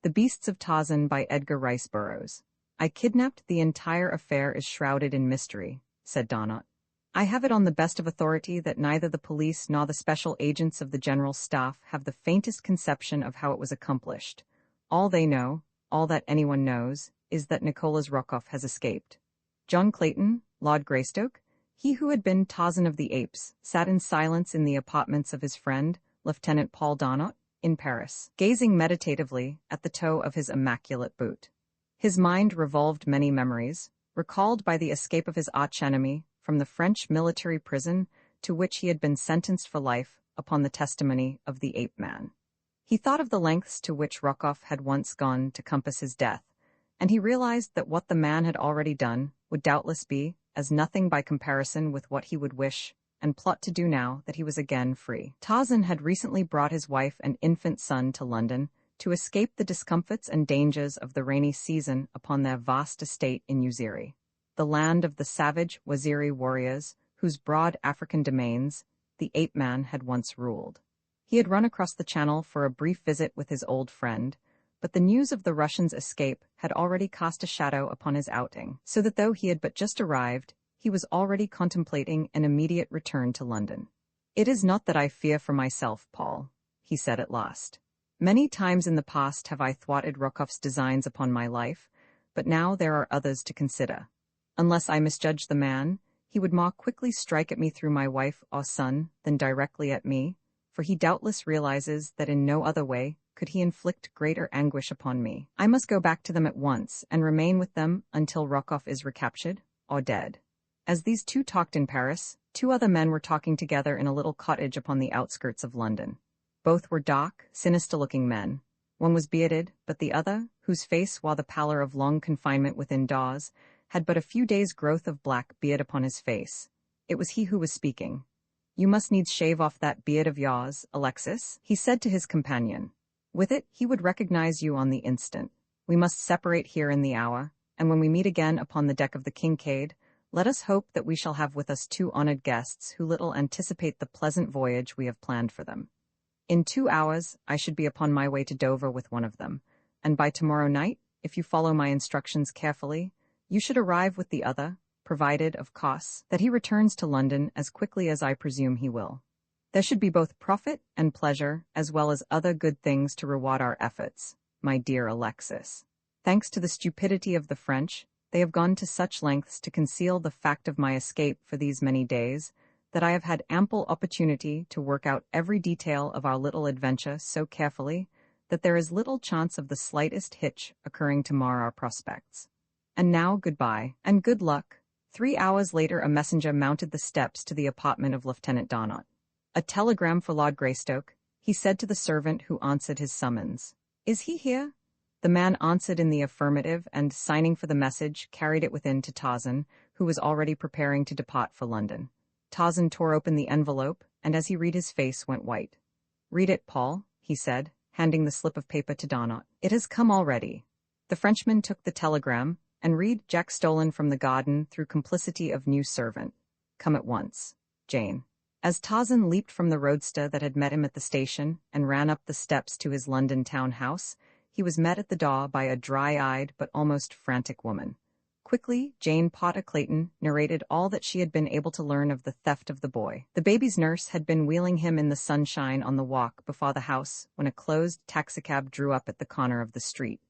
The Beasts of Tarzan by Edgar Rice Burroughs. I kidnapped. The entire affair is shrouded in mystery, said Donat. I have it on the best of authority that neither the police nor the special agents of the general staff have the faintest conception of how it was accomplished. All they know, all that anyone knows, is that Nicholas Rokoff has escaped. John Clayton, Lord Greystoke, he who had been Tarzan of the Apes, sat in silence in the apartments of his friend, Lieutenant Paul Donat, in Paris, gazing meditatively at the toe of his immaculate boot. His mind revolved many memories, recalled by the escape of his archenemy from the French military prison to which he had been sentenced for life upon the testimony of the ape-man. He thought of the lengths to which Rokoff had once gone to compass his death, and he realized that what the man had already done would doubtless be as nothing by comparison with what he would wish and plot to do now that he was again free. Tarzan had recently brought his wife and infant son to London to escape the discomforts and dangers of the rainy season upon their vast estate in Uziri, the land of the savage Waziri warriors whose broad African domains the ape-man had once ruled. He had run across the channel for a brief visit with his old friend, but the news of the Russians' escape had already cast a shadow upon his outing, so that though he had but just arrived, he was already contemplating an immediate return to London. "It is not that I fear for myself, Paul," he said at last. "Many times in the past have I thwarted Rokoff's designs upon my life, but now there are others to consider. Unless I misjudge the man, he would more quickly strike at me through my wife or son than directly at me, for he doubtless realizes that in no other way could he inflict greater anguish upon me. I must go back to them at once and remain with them until Rokoff is recaptured or dead." As these two talked in Paris, two other men were talking together in a little cottage upon the outskirts of London. Both were dark, sinister-looking men. One was bearded, but the other, whose face wore the pallor of long confinement within doors, had but a few days' growth of black beard upon his face. It was he who was speaking. "You must needs shave off that beard of yours, Alexis," he said to his companion. "With it he would recognize you on the instant. We must separate here in the hour, and when we meet again upon the deck of the Kincaid, let us hope that we shall have with us two honored guests who little anticipate the pleasant voyage we have planned for them. In 2 hours I should be upon my way to Dover with one of them, and by tomorrow night, if you follow my instructions carefully, you should arrive with the other, provided, of course, that he returns to London as quickly as I presume he will. There should be both profit and pleasure, as well as other good things to reward our efforts, my dear Alexis. Thanks to the stupidity of the French, they have gone to such lengths to conceal the fact of my escape for these many days, that I have had ample opportunity to work out every detail of our little adventure so carefully that there is little chance of the slightest hitch occurring to mar our prospects. And now goodbye, and good luck." 3 hours later a messenger mounted the steps to the apartment of Lieutenant Donat. "A telegram for Lord Greystoke," he said to the servant who answered his summons. "Is he here?" The man answered in the affirmative and, signing for the message, carried it within to Tarzan, who was already preparing to depart for London. Tarzan tore open the envelope, and as he read his face went white. "Read it, Paul," he said, handing the slip of paper to Donat. "It has come already." The Frenchman took the telegram, and read: "Jack stolen from the garden through complicity of new servant. Come at once. Jane." As Tarzan leaped from the roadster that had met him at the station and ran up the steps to his London town house, he was met at the door by a dry-eyed but almost frantic woman. Quickly, Jane Potter Clayton narrated all that she had been able to learn of the theft of the boy. The baby's nurse had been wheeling him in the sunshine on the walk before the house when a closed taxicab drew up at the corner of the street.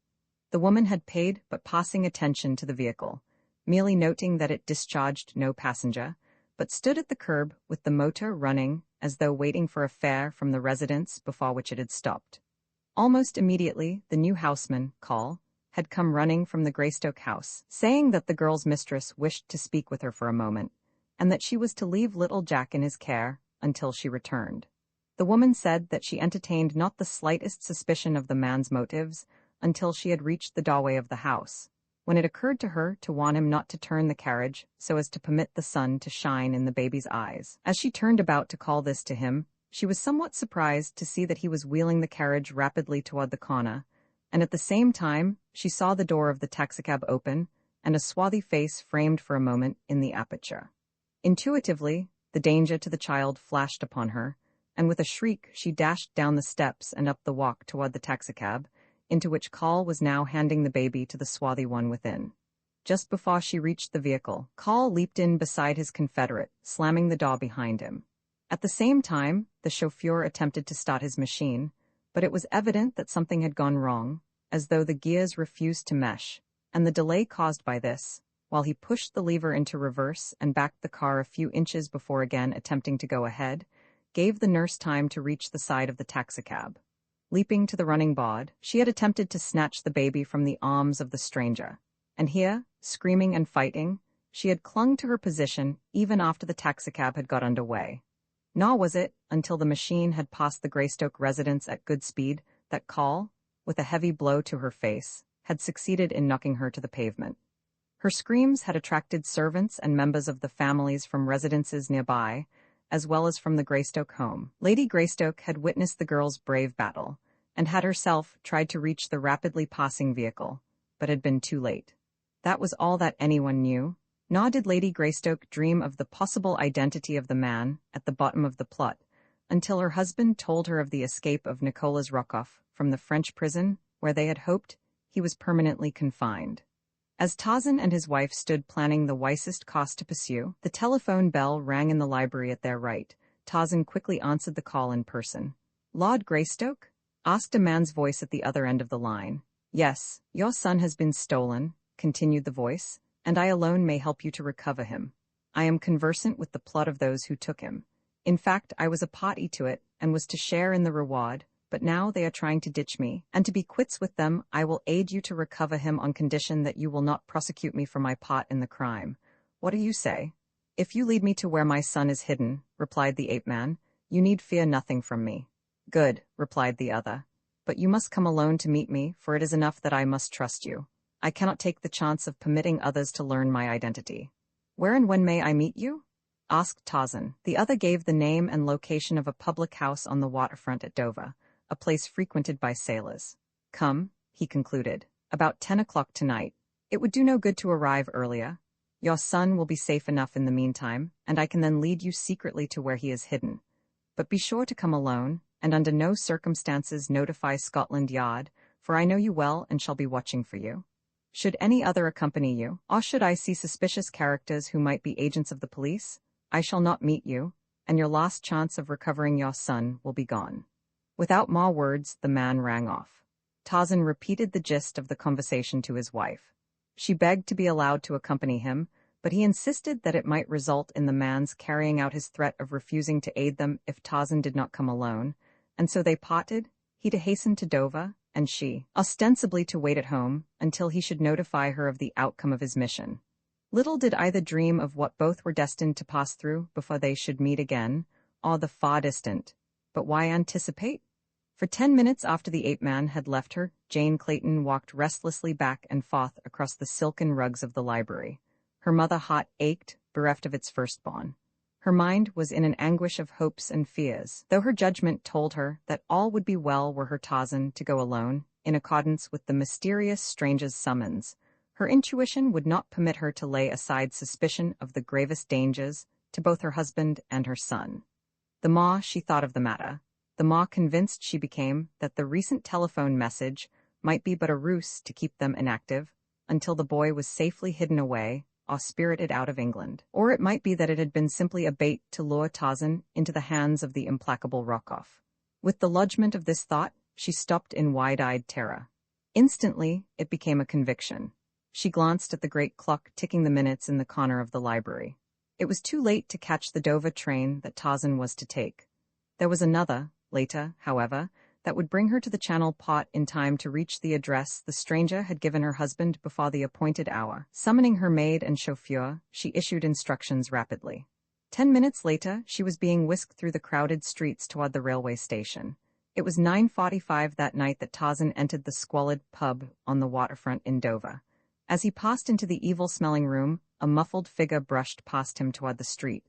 The woman had paid but passing attention to the vehicle, merely noting that it discharged no passenger, but stood at the curb with the motor running as though waiting for a fare from the residence before which it had stopped. Almost immediately, the new houseman, Call, had come running from the Greystoke house, saying that the girl's mistress wished to speak with her for a moment, and that she was to leave little Jack in his care until she returned. The woman said that she entertained not the slightest suspicion of the man's motives until she had reached the doorway of the house, when it occurred to her to warn him not to turn the carriage so as to permit the sun to shine in the baby's eyes. As she turned about to call this to him, she was somewhat surprised to see that he was wheeling the carriage rapidly toward the corner, and at the same time she saw the door of the taxicab open and a swarthy face framed for a moment in the aperture. Intuitively, the danger to the child flashed upon her, and with a shriek she dashed down the steps and up the walk toward the taxicab, into which Call was now handing the baby to the swarthy one within. Just before she reached the vehicle, Call leaped in beside his confederate, slamming the door behind him. At the same time, the chauffeur attempted to start his machine, but it was evident that something had gone wrong, as though the gears refused to mesh, and the delay caused by this, while he pushed the lever into reverse and backed the car a few inches before again attempting to go ahead, gave the nurse time to reach the side of the taxicab. Leaping to the running board, she had attempted to snatch the baby from the arms of the stranger, and here, screaming and fighting, she had clung to her position even after the taxicab had got underway. Nor was it until the machine had passed the Greystoke residence at good speed that Call, with a heavy blow to her face, had succeeded in knocking her to the pavement. Her screams had attracted servants and members of the families from residences nearby, as well as from the Greystoke home. Lady Greystoke had witnessed the girl's brave battle, and had herself tried to reach the rapidly passing vehicle, but had been too late. That was all that anyone knew, nor did Lady Greystoke dream of the possible identity of the man at the bottom of the plot, until her husband told her of the escape of Nicolas Rokoff from the French prison where they had hoped he was permanently confined. As Tarzan and his wife stood planning the wisest course to pursue, the telephone bell rang in the library at their right. Tarzan quickly answered the call in person. "Lord Greystoke?" asked a man's voice at the other end of the line. "Yes, your son has been stolen," continued the voice, "and I alone may help you to recover him. I am conversant with the plot of those who took him. In fact, I was a party to it, and was to share in the reward, but now they are trying to ditch me, and to be quits with them, I will aid you to recover him on condition that you will not prosecute me for my part in the crime. What do you say?" "If you lead me to where my son is hidden," replied the ape-man, "you need fear nothing from me." "Good," replied the other. "But you must come alone to meet me, for it is enough that I must trust you. I cannot take the chance of permitting others to learn my identity." "Where and when may I meet you?" asked Tarzan. The other gave the name and location of a public house on the waterfront at Dover, a place frequented by sailors. "Come," he concluded, "about 10 o'clock tonight. It would do no good to arrive earlier. Your son will be safe enough in the meantime, and I can then lead you secretly to where he is hidden. But be sure to come alone, and under no circumstances notify Scotland Yard, for I know you well and shall be watching for you. Should any other accompany you, or should I see suspicious characters who might be agents of the police, I shall not meet you, and your last chance of recovering your son will be gone." Without more words, the man rang off. Tarzan repeated the gist of the conversation to his wife. She begged to be allowed to accompany him, but he insisted that it might result in the man's carrying out his threat of refusing to aid them if Tarzan did not come alone, and so they parted, he to hasten to Dover, and she, ostensibly to wait at home, until he should notify her of the outcome of his mission. Little did either dream of what both were destined to pass through before they should meet again, or the far distant. But why anticipate? For 10 minutes after the ape-man had left her, Jane Clayton walked restlessly back and forth across the silken rugs of the library. Her mother heart ached, bereft of its firstborn. Her mind was in an anguish of hopes and fears, though her judgment told her that all would be well were her Tarzan to go alone, in accordance with the mysterious stranger's summons. Her intuition would not permit her to lay aside suspicion of the gravest dangers to both her husband and her son. The more she thought of the matter, the more convinced she became that the recent telephone message might be but a ruse to keep them inactive until the boy was safely hidden away or spirited out of England. Or it might be that it had been simply a bait to lure Tarzan into the hands of the implacable Rokoff. With the lodgment of this thought, she stopped in wide-eyed terror. Instantly, it became a conviction. She glanced at the great clock ticking the minutes in the corner of the library. It was too late to catch the Dover train that Tarzan was to take. There was another, later, however, that would bring her to the Channel Pot in time to reach the address the stranger had given her husband before the appointed hour. Summoning her maid and chauffeur, she issued instructions rapidly. 10 minutes later, she was being whisked through the crowded streets toward the railway station. It was 9:45 that night that Tarzan entered the squalid pub on the waterfront in Dover. As he passed into the evil-smelling room, a muffled figure brushed past him toward the street.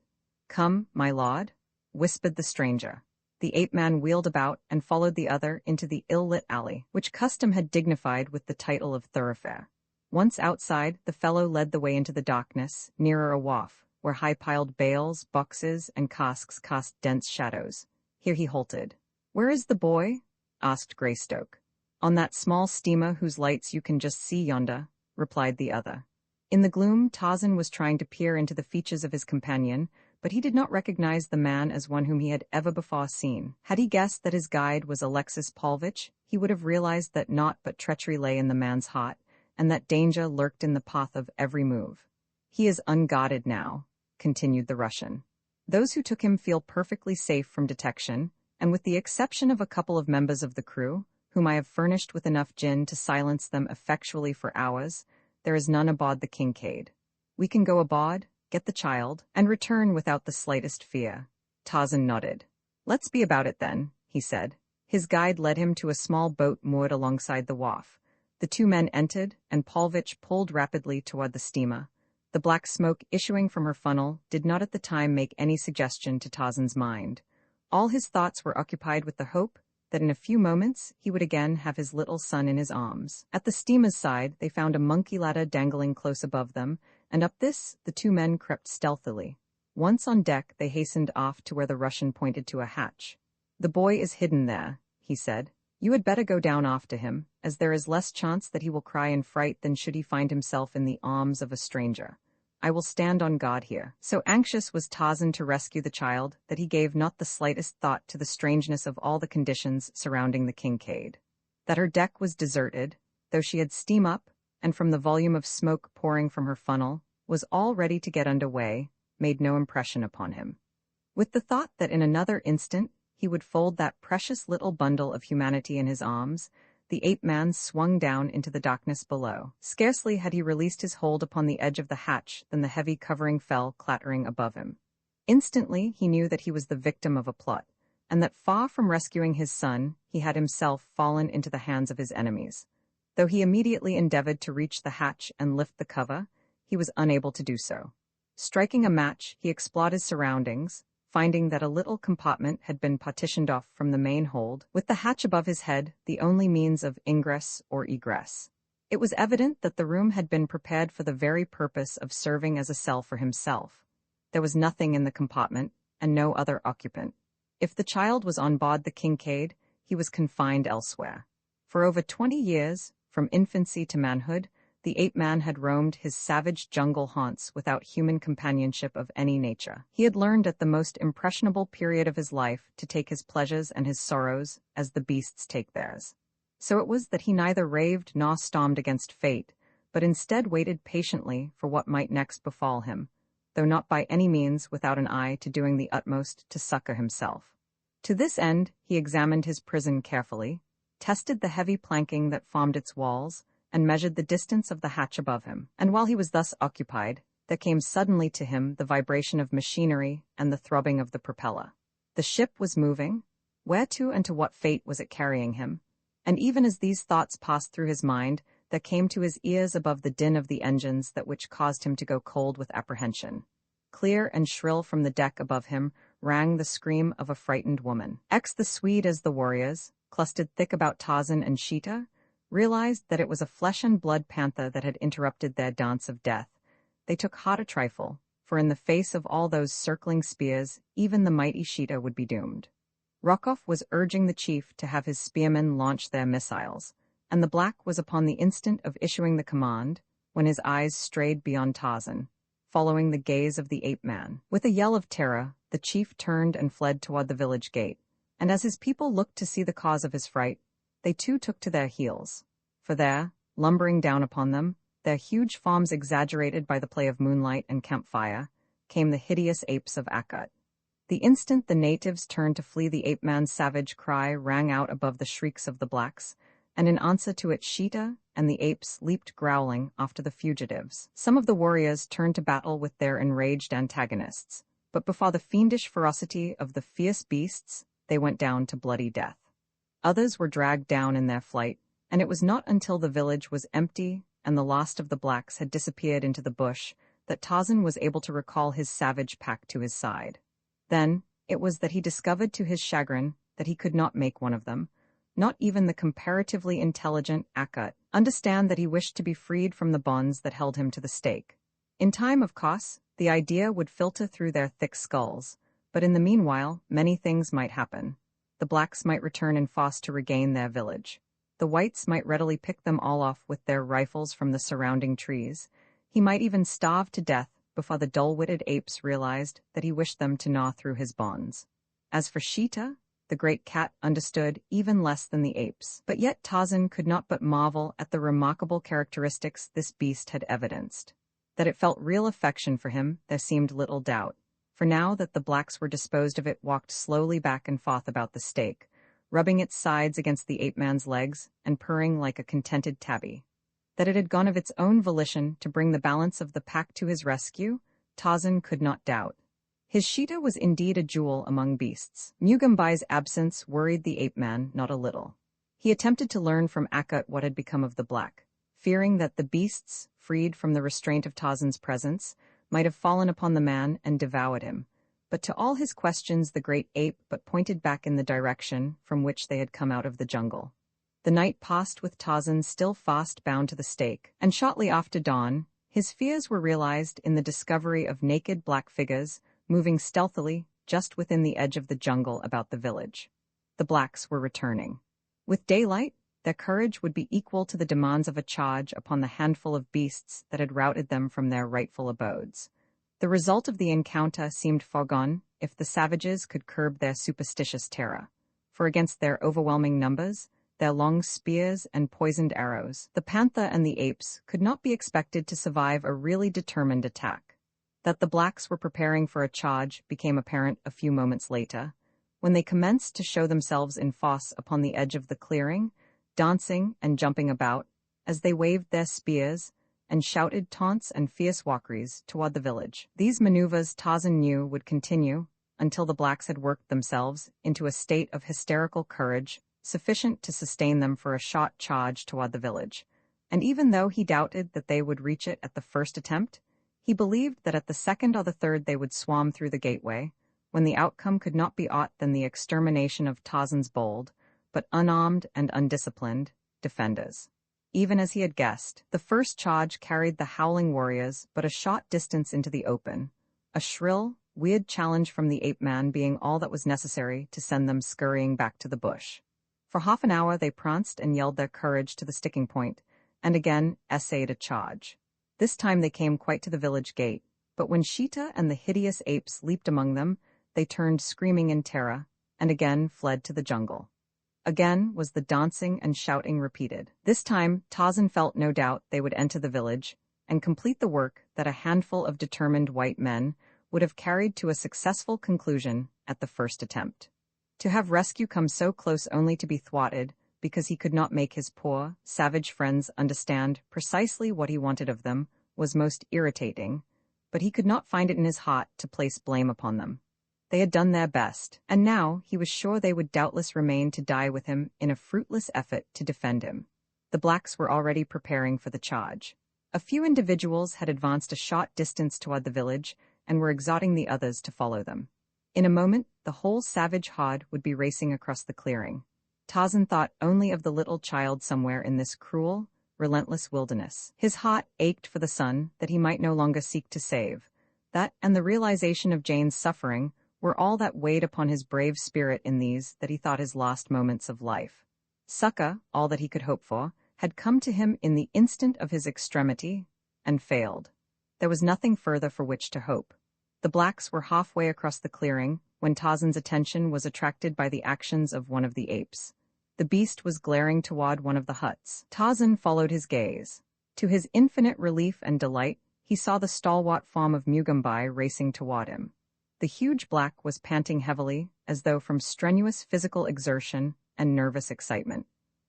"Come, my lord," whispered the stranger. The ape-man wheeled about and followed the other into the ill-lit alley, which custom had dignified with the title of thoroughfare. Once outside, the fellow led the way into the darkness, nearer a wharf, where high-piled bales, boxes, and casks cast dense shadows. Here he halted. "Where is the boy?" asked Greystoke. "On that small steamer whose lights you can just see yonder," replied the other. In the gloom, Tarzan was trying to peer into the features of his companion, but he did not recognize the man as one whom he had ever before seen. Had he guessed that his guide was Alexis Paulvitch, he would have realized that naught but treachery lay in the man's heart, and that danger lurked in the path of every move. "He is unguarded now," continued the Russian. "Those who took him feel perfectly safe from detection, and with the exception of a couple of members of the crew, whom I have furnished with enough gin to silence them effectually for hours, there is none aboard the Kincaid. We can go aboard, get the child, and return without the slightest fear." Tarzan nodded. "Let's be about it then," he said. His guide led him to a small boat moored alongside the wharf. The two men entered, and Paulvitch pulled rapidly toward the steamer. The black smoke issuing from her funnel did not at the time make any suggestion to Tarzan's mind. All his thoughts were occupied with the hope that in a few moments he would again have his little son in his arms. At the steamer's side they found a monkey ladder dangling close above them, and up this the two men crept stealthily. Once on deck they hastened off to where the Russian pointed to a hatch. "The boy is hidden there," he said. "You had better go down after him, as there is less chance that he will cry in fright than should he find himself in the arms of a stranger. I will stand on guard here." So anxious was Tarzan to rescue the child that he gave not the slightest thought to the strangeness of all the conditions surrounding the Kincaid. That her deck was deserted, though she had steam up, and from the volume of smoke pouring from her funnel, was all ready to get under way, made no impression upon him. With the thought that in another instant he would fold that precious little bundle of humanity in his arms, the ape-man swung down into the darkness below. Scarcely had he released his hold upon the edge of the hatch than the heavy covering fell clattering above him. Instantly he knew that he was the victim of a plot, and that far from rescuing his son, he had himself fallen into the hands of his enemies. Though he immediately endeavored to reach the hatch and lift the cover, he was unable to do so. Striking a match, he explored his surroundings, finding that a little compartment had been partitioned off from the main hold, with the hatch above his head the only means of ingress or egress. It was evident that the room had been prepared for the very purpose of serving as a cell for himself. There was nothing in the compartment, and no other occupant. If the child was on board the Kincaid, he was confined elsewhere. For over 20 years, from infancy to manhood, the ape-man had roamed his savage jungle haunts without human companionship of any nature. He had learned at the most impressionable period of his life to take his pleasures and his sorrows as the beasts take theirs. So it was that he neither raved nor stormed against fate, but instead waited patiently for what might next befall him, though not by any means without an eye to doing the utmost to succor himself. To this end he examined his prison carefully, tested the heavy planking that formed its walls, and measured the distance of the hatch above him. And while he was thus occupied, there came suddenly to him the vibration of machinery and the throbbing of the propeller. The ship was moving. Where to and to what fate was it carrying him? And even as these thoughts passed through his mind, there came to his ears above the din of the engines that which caused him to go cold with apprehension. Clear and shrill from the deck above him rang the scream of a frightened woman. The Swede, as the warriors, clustered thick about Tarzan and Sheeta, realized that it was a flesh-and-blood panther that had interrupted their dance of death. They took heart a trifle, for in the face of all those circling spears, even the mighty Sheeta would be doomed. Rokov was urging the chief to have his spearmen launch their missiles, and the black was upon the instant of issuing the command, when his eyes strayed beyond Tarzan, following the gaze of the ape-man. With a yell of terror, the chief turned and fled toward the village gate, and as his people looked to see the cause of his fright, they too took to their heels. For there, lumbering down upon them, their huge forms exaggerated by the play of moonlight and campfire, came the hideous apes of Akut. The instant the natives turned to flee, the ape-man's savage cry rang out above the shrieks of the blacks, and in answer to it Sheeta and the apes leaped growling after the fugitives. Some of the warriors turned to battle with their enraged antagonists, but before the fiendish ferocity of the fierce beasts, they went down to bloody death. Others were dragged down in their flight, and it was not until the village was empty and the last of the blacks had disappeared into the bush that Tarzan was able to recall his savage pack to his side. Then it was that he discovered to his chagrin that he could not make one of them, not even the comparatively intelligent Akut, understand that he wished to be freed from the bonds that held him to the stake. In time, of course, the idea would filter through their thick skulls, but in the meanwhile many things might happen. The blacks might return in force to regain their village. The whites might readily pick them all off with their rifles from the surrounding trees. He might even starve to death before the dull-witted apes realized that he wished them to gnaw through his bonds. As for Sheeta, the great cat understood even less than the apes. But yet Tarzan could not but marvel at the remarkable characteristics this beast had evidenced. That it felt real affection for him, there seemed little doubt, for now that the blacks were disposed of, it walked slowly back and forth about the stake, rubbing its sides against the ape-man's legs and purring like a contented tabby. That it had gone of its own volition to bring the balance of the pack to his rescue, Tarzan could not doubt. His Sheeta was indeed a jewel among beasts. Mugambi's absence worried the ape-man not a little. He attempted to learn from Akut what had become of the black, fearing that the beasts, freed from the restraint of Tarzan's presence, might have fallen upon the man and devoured him. But to all his questions the great ape but pointed back in the direction from which they had come out of the jungle. The night passed with Tarzan still fast bound to the stake, and shortly after dawn, his fears were realized in the discovery of naked black figures moving stealthily just within the edge of the jungle about the village. The blacks were returning. With daylight, their courage would be equal to the demands of a charge upon the handful of beasts that had routed them from their rightful abodes. The result of the encounter seemed foregone if the savages could curb their superstitious terror, for against their overwhelming numbers, their long spears and poisoned arrows, the panther and the apes could not be expected to survive a really determined attack. That the blacks were preparing for a charge became apparent a few moments later, when they commenced to show themselves in force upon the edge of the clearing, dancing and jumping about, as they waved their spears and shouted taunts and fierce walkeries toward the village. These maneuvers Tarzan knew would continue until the blacks had worked themselves into a state of hysterical courage sufficient to sustain them for a short charge toward the village. And even though he doubted that they would reach it at the first attempt, he believed that at the second or the third they would swarm through the gateway, when the outcome could not be aught than the extermination of Tarzan's bold, but unarmed and undisciplined, defenders. Even as he had guessed, the first charge carried the howling warriors but a short distance into the open, a shrill, weird challenge from the ape-man being all that was necessary to send them scurrying back to the bush. For half an hour they pranced and yelled their courage to the sticking point, and again essayed a charge. This time they came quite to the village gate, but when Sheeta and the hideous apes leaped among them, they turned screaming in terror, and again fled to the jungle. Again was the dancing and shouting repeated. This time Tarzan felt no doubt they would enter the village, and complete the work that a handful of determined white men would have carried to a successful conclusion at the first attempt. To have rescue come so close only to be thwarted, because he could not make his poor, savage friends understand precisely what he wanted of them, was most irritating, but he could not find it in his heart to place blame upon them. They had done their best, and now he was sure they would doubtless remain to die with him in a fruitless effort to defend him. The blacks were already preparing for the charge. A few individuals had advanced a short distance toward the village and were exhorting the others to follow them. In a moment, the whole savage horde would be racing across the clearing. Tarzan thought only of the little child somewhere in this cruel, relentless wilderness. His heart ached for the son that he might no longer seek to save. That and the realization of Jane's suffering were all that weighed upon his brave spirit in these that he thought his last moments of life. Succor, all that he could hope for, had come to him in the instant of his extremity, and failed. There was nothing further for which to hope. The blacks were halfway across the clearing when Tarzan's attention was attracted by the actions of one of the apes. The beast was glaring toward one of the huts. Tarzan followed his gaze. To his infinite relief and delight, he saw the stalwart form of Mugambi racing toward him. The huge black was panting heavily, as though from strenuous physical exertion and nervous excitement.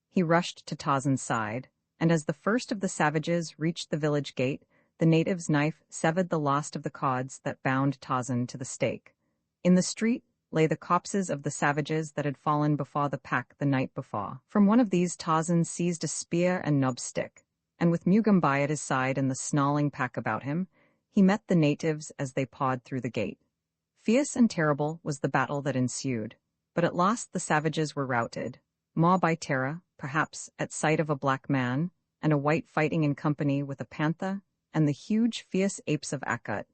He rushed to Tarzan's side, and as the first of the savages reached the village gate, the native's knife severed the last of the cords that bound Tarzan to the stake. In the street lay the corpses of the savages that had fallen before the pack the night before. From one of these Tarzan seized a spear and knob stick, and with Mugambi at his side and the snarling pack about him, he met the natives as they pawed through the gate. Fierce and terrible was the battle that ensued, but at last the savages were routed, more by terror, perhaps, at sight of a black man, and a white fighting in company with a panther and the huge, fierce apes of Akut,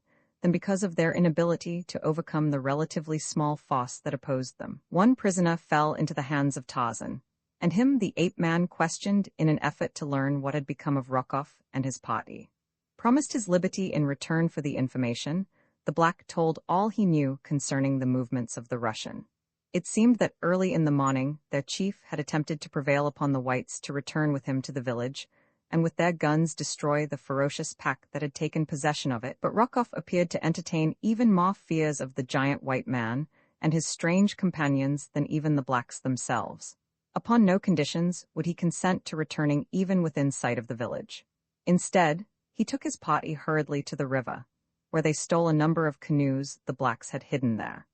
than because of their inability to overcome the relatively small force that opposed them. One prisoner fell into the hands of Tarzan. and him the ape-man questioned in an effort to learn what had become of Rokov and his party. Promised his liberty in return for the information, the black told all he knew concerning the movements of the Russian. It seemed that early in the morning their chief had attempted to prevail upon the whites to return with him to the village, and with their guns destroy the ferocious pack that had taken possession of it, but Rokov appeared to entertain even more fears of the giant white man and his strange companions than even the blacks themselves. Upon no conditions would he consent to returning even within sight of the village. Instead, he took his party hurriedly to the river, where they stole a number of canoes the blacks had hidden there.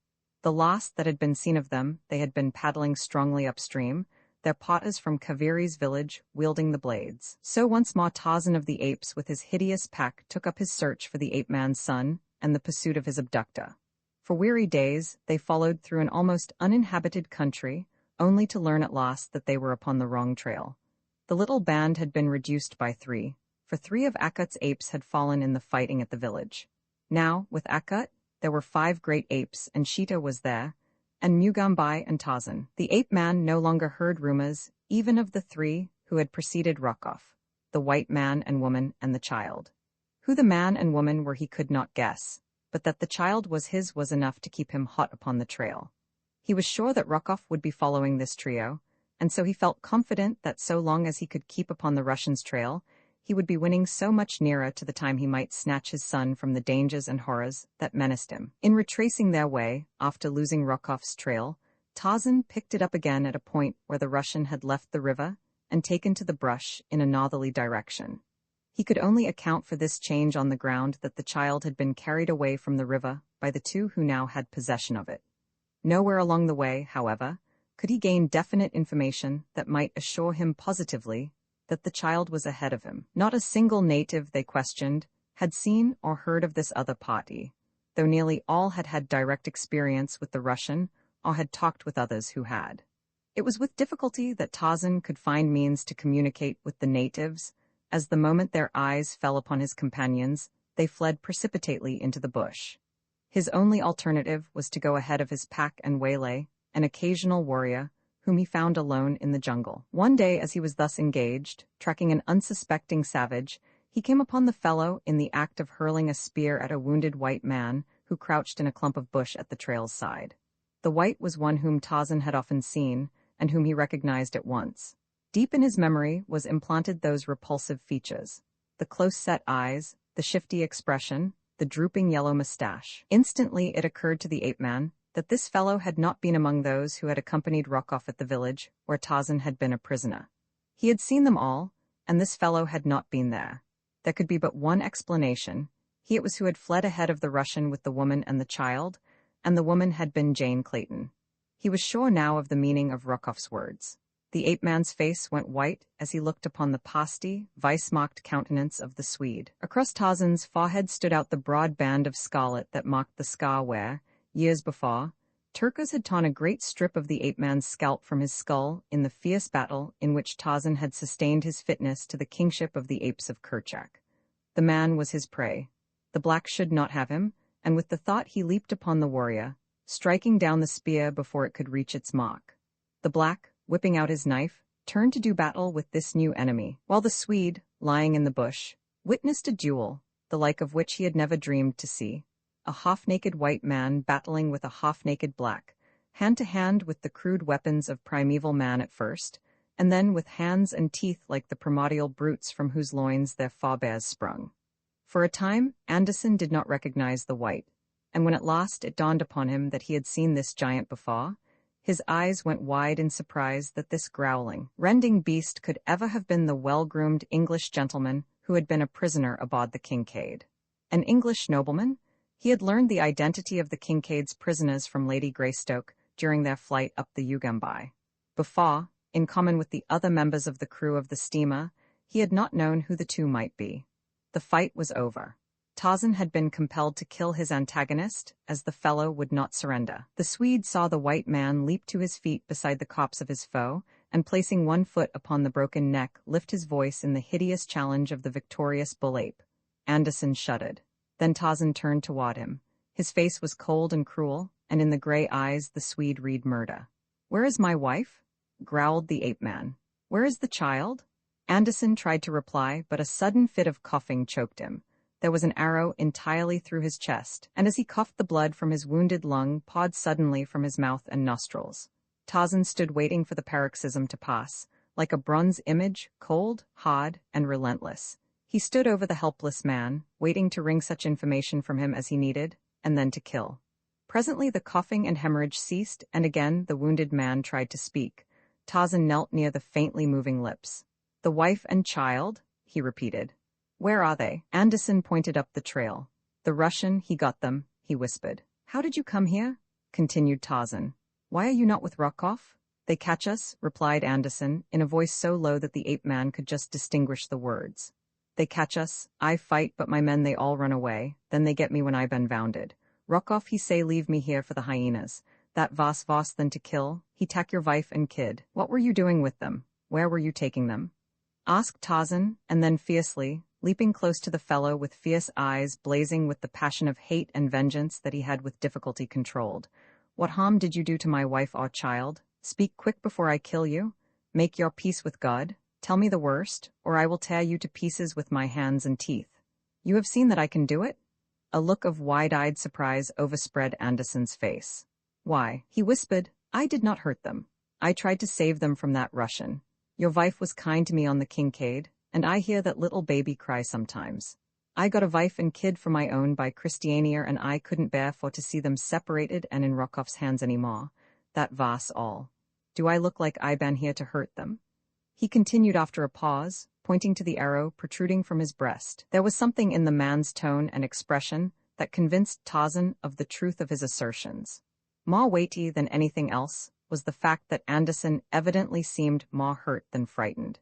The last that had been seen of them, they had been paddling strongly upstream, their partners from Kaviri's village wielding the blades. So once more Tarzan of the Apes with his hideous pack took up his search for the ape-man's son and the pursuit of his abductor. For weary days, they followed through an almost uninhabited country, only to learn at last that they were upon the wrong trail. The little band had been reduced by three, for three of Akut's apes had fallen in the fighting at the village. Now, with Akut, there were 5 great apes, and Sheeta was there, and Mugambai and Tarzan. The ape-man no longer heard rumors, even of the 3 who had preceded Rokov, the white man and woman and the child. Who the man and woman were he could not guess, but that the child was his was enough to keep him hot upon the trail. He was sure that Rokov would be following this trio, and so he felt confident that so long as he could keep upon the Russian's trail, he would be winning so much nearer to the time he might snatch his son from the dangers and horrors that menaced him. In retracing their way, after losing Rokov's trail, Tarzan picked it up again at a point where the Russian had left the river and taken to the brush in a northerly direction. He could only account for this change on the ground that the child had been carried away from the river by the 2 who now had possession of it. Nowhere along the way, however, could he gain definite information that might assure him positively that the child was ahead of him. Not a single native, they questioned, had seen or heard of this other party, though nearly all had had direct experience with the Russian or had talked with others who had. It was with difficulty that Tarzan could find means to communicate with the natives, as the moment their eyes fell upon his companions, they fled precipitately into the bush. His only alternative was to go ahead of his pack and waylay an occasional warrior whom he found alone in the jungle. One day, as he was thus engaged, tracking an unsuspecting savage, he came upon the fellow in the act of hurling a spear at a wounded white man who crouched in a clump of bush at the trail's side. The white was one whom Tarzan had often seen, and whom he recognized at once. Deep in his memory was implanted those repulsive features: the close-set eyes, the shifty expression, the drooping yellow mustache. Instantly it occurred to the ape-man that this fellow had not been among those who had accompanied Rokov at the village, where Tarzan had been a prisoner. He had seen them all, and this fellow had not been there. There could be but one explanation. He it was who had fled ahead of the Russian with the woman and the child, and the woman had been Jane Clayton. He was sure now of the meaning of Rokov's words. The ape-man's face went white as he looked upon the pasty, vice-marked countenance of the Swede. Across Tarzan's forehead stood out the broad band of scarlet that marked the scar where, years before, Turcos had torn a great strip of the ape-man's scalp from his skull in the fierce battle in which Tarzan had sustained his fitness to the kingship of the apes of Kerchak. The man was his prey. The black should not have him, and with the thought he leaped upon the warrior, striking down the spear before it could reach its mark. The black, whipping out his knife, turned to do battle with this new enemy, while the Swede, lying in the bush, witnessed a duel, the like of which he had never dreamed to see. A half-naked white man battling with a half-naked black, hand-to-hand with the crude weapons of primeval man at first, and then with hands and teeth like the primordial brutes from whose loins their forebears sprung. For a time, Anderson did not recognize the white, and when at last it dawned upon him that he had seen this giant before, his eyes went wide in surprise that this growling, rending beast could ever have been the well-groomed English gentleman who had been a prisoner aboard the Kincaid. An English nobleman? He had learned the identity of the Kincaid's prisoners from Lady Greystoke during their flight up the Ugambai. Before, in common with the other members of the crew of the steamer, he had not known who the 2 might be. The fight was over. Tarzan had been compelled to kill his antagonist, as the fellow would not surrender. The Swede saw the white man leap to his feet beside the corpse of his foe, and placing one foot upon the broken neck, lift his voice in the hideous challenge of the victorious bull-ape. Anderson shuddered. Then Tarzan turned toward him. His face was cold and cruel, and in the gray eyes the Swede read murder. "Where is my wife?" growled the ape-man. Where is the child? Anderson tried to reply, but a sudden fit of coughing choked him. There was an arrow entirely through his chest, and as he coughed the blood from his wounded lung poured suddenly from his mouth and nostrils. Tarzan stood waiting for the paroxysm to pass, like a bronze image, cold, hard, and relentless. He stood over the helpless man, waiting to wring such information from him as he needed, and then to kill. Presently the coughing and hemorrhage ceased, and again the wounded man tried to speak. Tarzan knelt near the faintly moving lips. "The wife and child?" he repeated. "Where are they?" Anderson pointed up the trail. "The Russian, he got them," he whispered. "How did you come here?" continued Tarzan. "Why are you not with Rokov?" "They catch us," replied Anderson, in a voice so low that the ape-man could just distinguish the words. "They catch us, I fight, but my men they all run away, then they get me when I been wounded. Rokov he say leave me here for the hyenas. That vas than to kill, he tak your wife and kid. What were you doing with them? Where were you taking them?" asked Tarzan, and then fiercely, leaping close to the fellow with fierce eyes blazing with the passion of hate and vengeance that he had with difficulty controlled. "What harm did you do to my wife or child? Speak quick before I kill you. Make your peace with God. Tell me the worst, or I will tear you to pieces with my hands and teeth. You have seen that I can do it?" A look of wide-eyed surprise overspread Anderson's face. "Why," he whispered, "I did not hurt them. I tried to save them from that Russian. Your wife was kind to me on the Kincaid, and I hear that little baby cry sometimes. I got a wife and kid for my own by Christianier, and I couldn't bear for to see them separated and in Rokov's hands anymore. That vas all. Do I look like I been here to hurt them?" He continued after a pause, pointing to the arrow protruding from his breast. There was something in the man's tone and expression that convinced Tarzan of the truth of his assertions. More weighty than anything else was the fact that Anderson evidently seemed more hurt than frightened.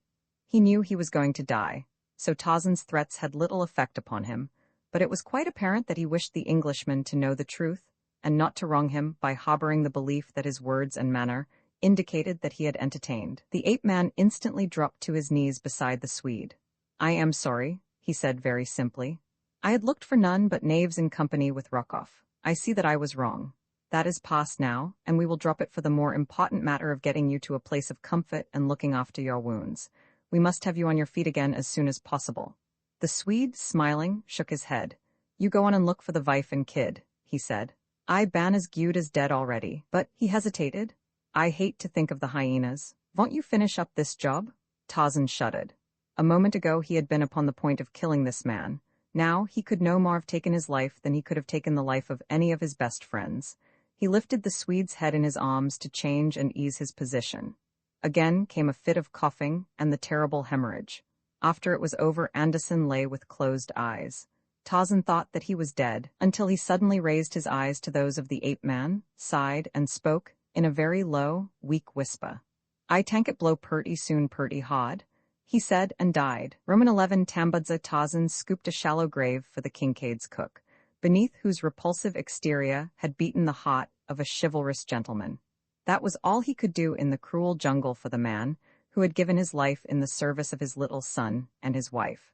He knew he was going to die, so Tarzan's threats had little effect upon him, but it was quite apparent that he wished the Englishman to know the truth, and not to wrong him by harboring the belief that his words and manner indicated that he had entertained. The ape-man instantly dropped to his knees beside the Swede. "I am sorry," he said very simply. "I had looked for none but knaves in company with Rokov. I see that I was wrong. That is past now, and we will drop it for the more important matter of getting you to a place of comfort and looking after your wounds. We must have you on your feet again as soon as possible." The Swede, smiling, shook his head. "You go on and look for the wife and kid," he said. "I ban as good as dead already." But he hesitated. "I hate to think of the hyenas. Won't you finish up this job?" Tarzan shuddered. A moment ago he had been upon the point of killing this man. Now he could no more have taken his life than he could have taken the life of any of his best friends. He lifted the Swede's head in his arms to change and ease his position. Again came a fit of coughing and the terrible hemorrhage. After it was over, Anderson lay with closed eyes. Tarzan thought that he was dead, until he suddenly raised his eyes to those of the ape-man, sighed, and spoke, in a very low, weak whisper. "I tank it blow purty soon purty hard," he said, and died. Roman 11 Tambudza. Tarzan scooped a shallow grave for the Kincaid's cook, beneath whose repulsive exterior had beaten the heart of a chivalrous gentleman. That was all he could do in the cruel jungle for the man who had given his life in the service of his little son and his wife.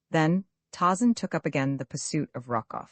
Then Tarzan took up again the pursuit of Rokov.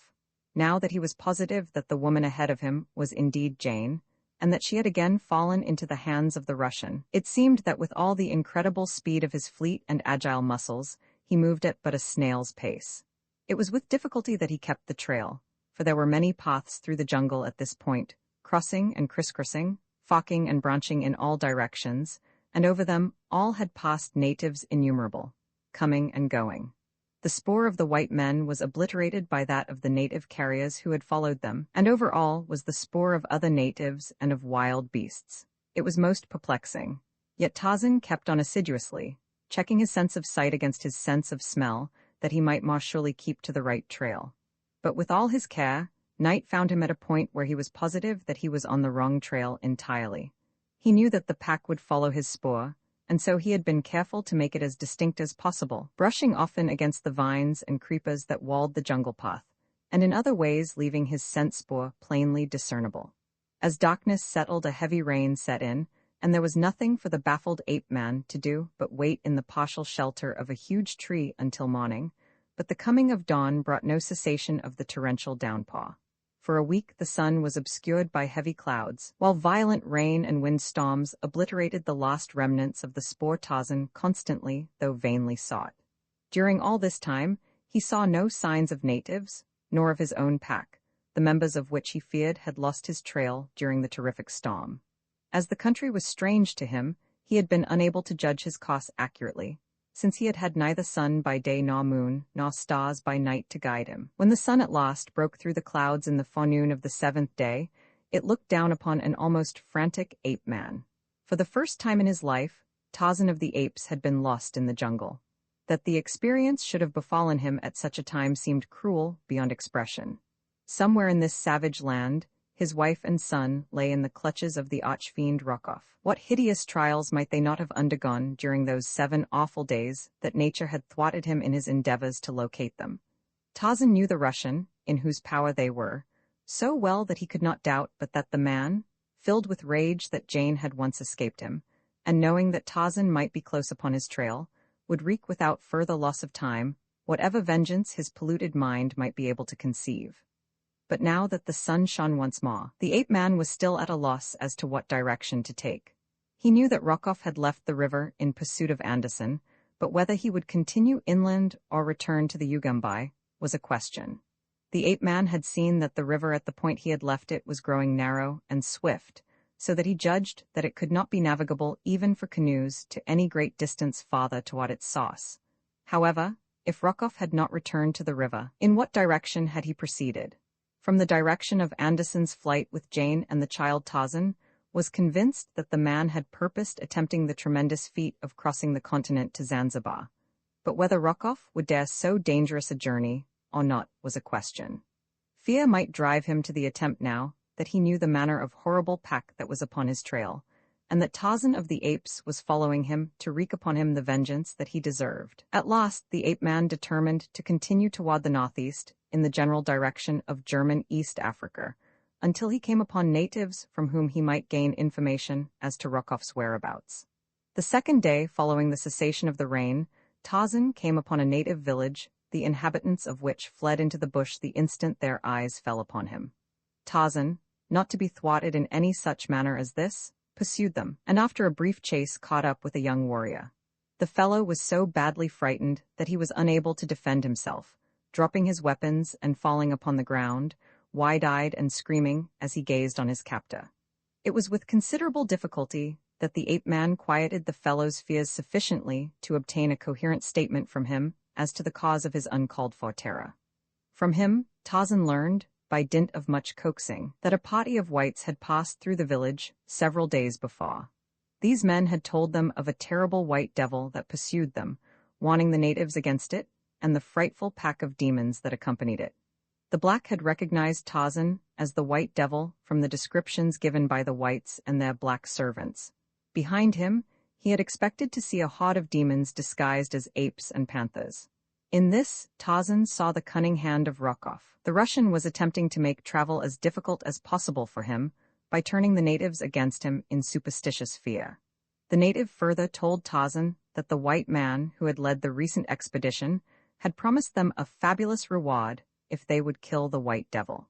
Now that he was positive that the woman ahead of him was indeed Jane, and that she had again fallen into the hands of the Russian, it seemed that with all the incredible speed of his fleet and agile muscles, he moved at but a snail's pace. It was with difficulty that he kept the trail, for there were many paths through the jungle at this point, crossing and crisscrossing, forking and branching in all directions, and over them all had passed natives innumerable, coming and going. The spoor of the white men was obliterated by that of the native carriers who had followed them, and over all was the spoor of other natives and of wild beasts. It was most perplexing. Yet Tarzan kept on assiduously, checking his sense of sight against his sense of smell, that he might more surely keep to the right trail. But with all his care, night found him at a point where he was positive that he was on the wrong trail entirely. He knew that the pack would follow his spoor, and so he had been careful to make it as distinct as possible, brushing often against the vines and creepers that walled the jungle path, and in other ways leaving his scent spoor plainly discernible. As darkness settled, a heavy rain set in, and there was nothing for the baffled ape-man to do but wait in the partial shelter of a huge tree until morning, but the coming of dawn brought no cessation of the torrential downpour. For a week the sun was obscured by heavy clouds, while violent rain and windstorms obliterated the last remnants of the spoor Tarzan constantly, though vainly sought. During all this time, he saw no signs of natives, nor of his own pack, the members of which he feared had lost his trail during the terrific storm. As the country was strange to him, he had been unable to judge his course accurately, since he had had neither sun by day nor moon, nor stars by night to guide him. When the sun at last broke through the clouds in the forenoon of the seventh day, it looked down upon an almost frantic ape-man. For the first time in his life, Tarzan of the Apes had been lost in the jungle. That the experience should have befallen him at such a time seemed cruel beyond expression. Somewhere in this savage land, his wife and son lay in the clutches of the arch-fiend Rokoff. What hideous trials might they not have undergone during those 7 awful days that nature had thwarted him in his endeavors to locate them? Tarzan knew the Russian, in whose power they were, so well that he could not doubt but that the man, filled with rage that Jane had once escaped him, and knowing that Tarzan might be close upon his trail, would wreak without further loss of time whatever vengeance his polluted mind might be able to conceive. But now that the sun shone once more, the ape-man was still at a loss as to what direction to take. He knew that Rokoff had left the river in pursuit of Anderson, but whether he would continue inland or return to the Ugambai was a question. The ape-man had seen that the river at the point he had left it was growing narrow and swift, so that he judged that it could not be navigable even for canoes to any great distance farther toward its source. However, if Rokoff had not returned to the river, in what direction had he proceeded? From the direction of Anderson's flight with Jane and the child Tarzan, was convinced that the man had purposed attempting the tremendous feat of crossing the continent to Zanzibar. But whether Rokoff would dare so dangerous a journey or not was a question. Fear might drive him to the attempt now that he knew the manner of horrible pack that was upon his trail, and that Tarzan of the Apes was following him to wreak upon him the vengeance that he deserved. At last the ape-man determined to continue toward the northeast, in the general direction of German East Africa, until he came upon natives from whom he might gain information as to Rokoff's whereabouts. The second day following the cessation of the rain, Tarzan came upon a native village, the inhabitants of which fled into the bush the instant their eyes fell upon him. Tarzan, not to be thwarted in any such manner as this, pursued them, and after a brief chase caught up with a young warrior. The fellow was so badly frightened that he was unable to defend himself, dropping his weapons and falling upon the ground, wide-eyed and screaming as he gazed on his captor. It was with considerable difficulty that the ape-man quieted the fellow's fears sufficiently to obtain a coherent statement from him as to the cause of his uncalled-for terror. From him, Tarzan learned, by dint of much coaxing, that a party of whites had passed through the village several days before. These men had told them of a terrible white devil that pursued them, warning the natives against it, and the frightful pack of demons that accompanied it. The black had recognized Tarzan as the white devil from the descriptions given by the whites and their black servants. Behind him, he had expected to see a horde of demons disguised as apes and panthers. In this, Tarzan saw the cunning hand of Rokoff. The Russian was attempting to make travel as difficult as possible for him by turning the natives against him in superstitious fear. The native further told Tarzan that the white man who had led the recent expedition had promised them a fabulous reward if they would kill the white devil.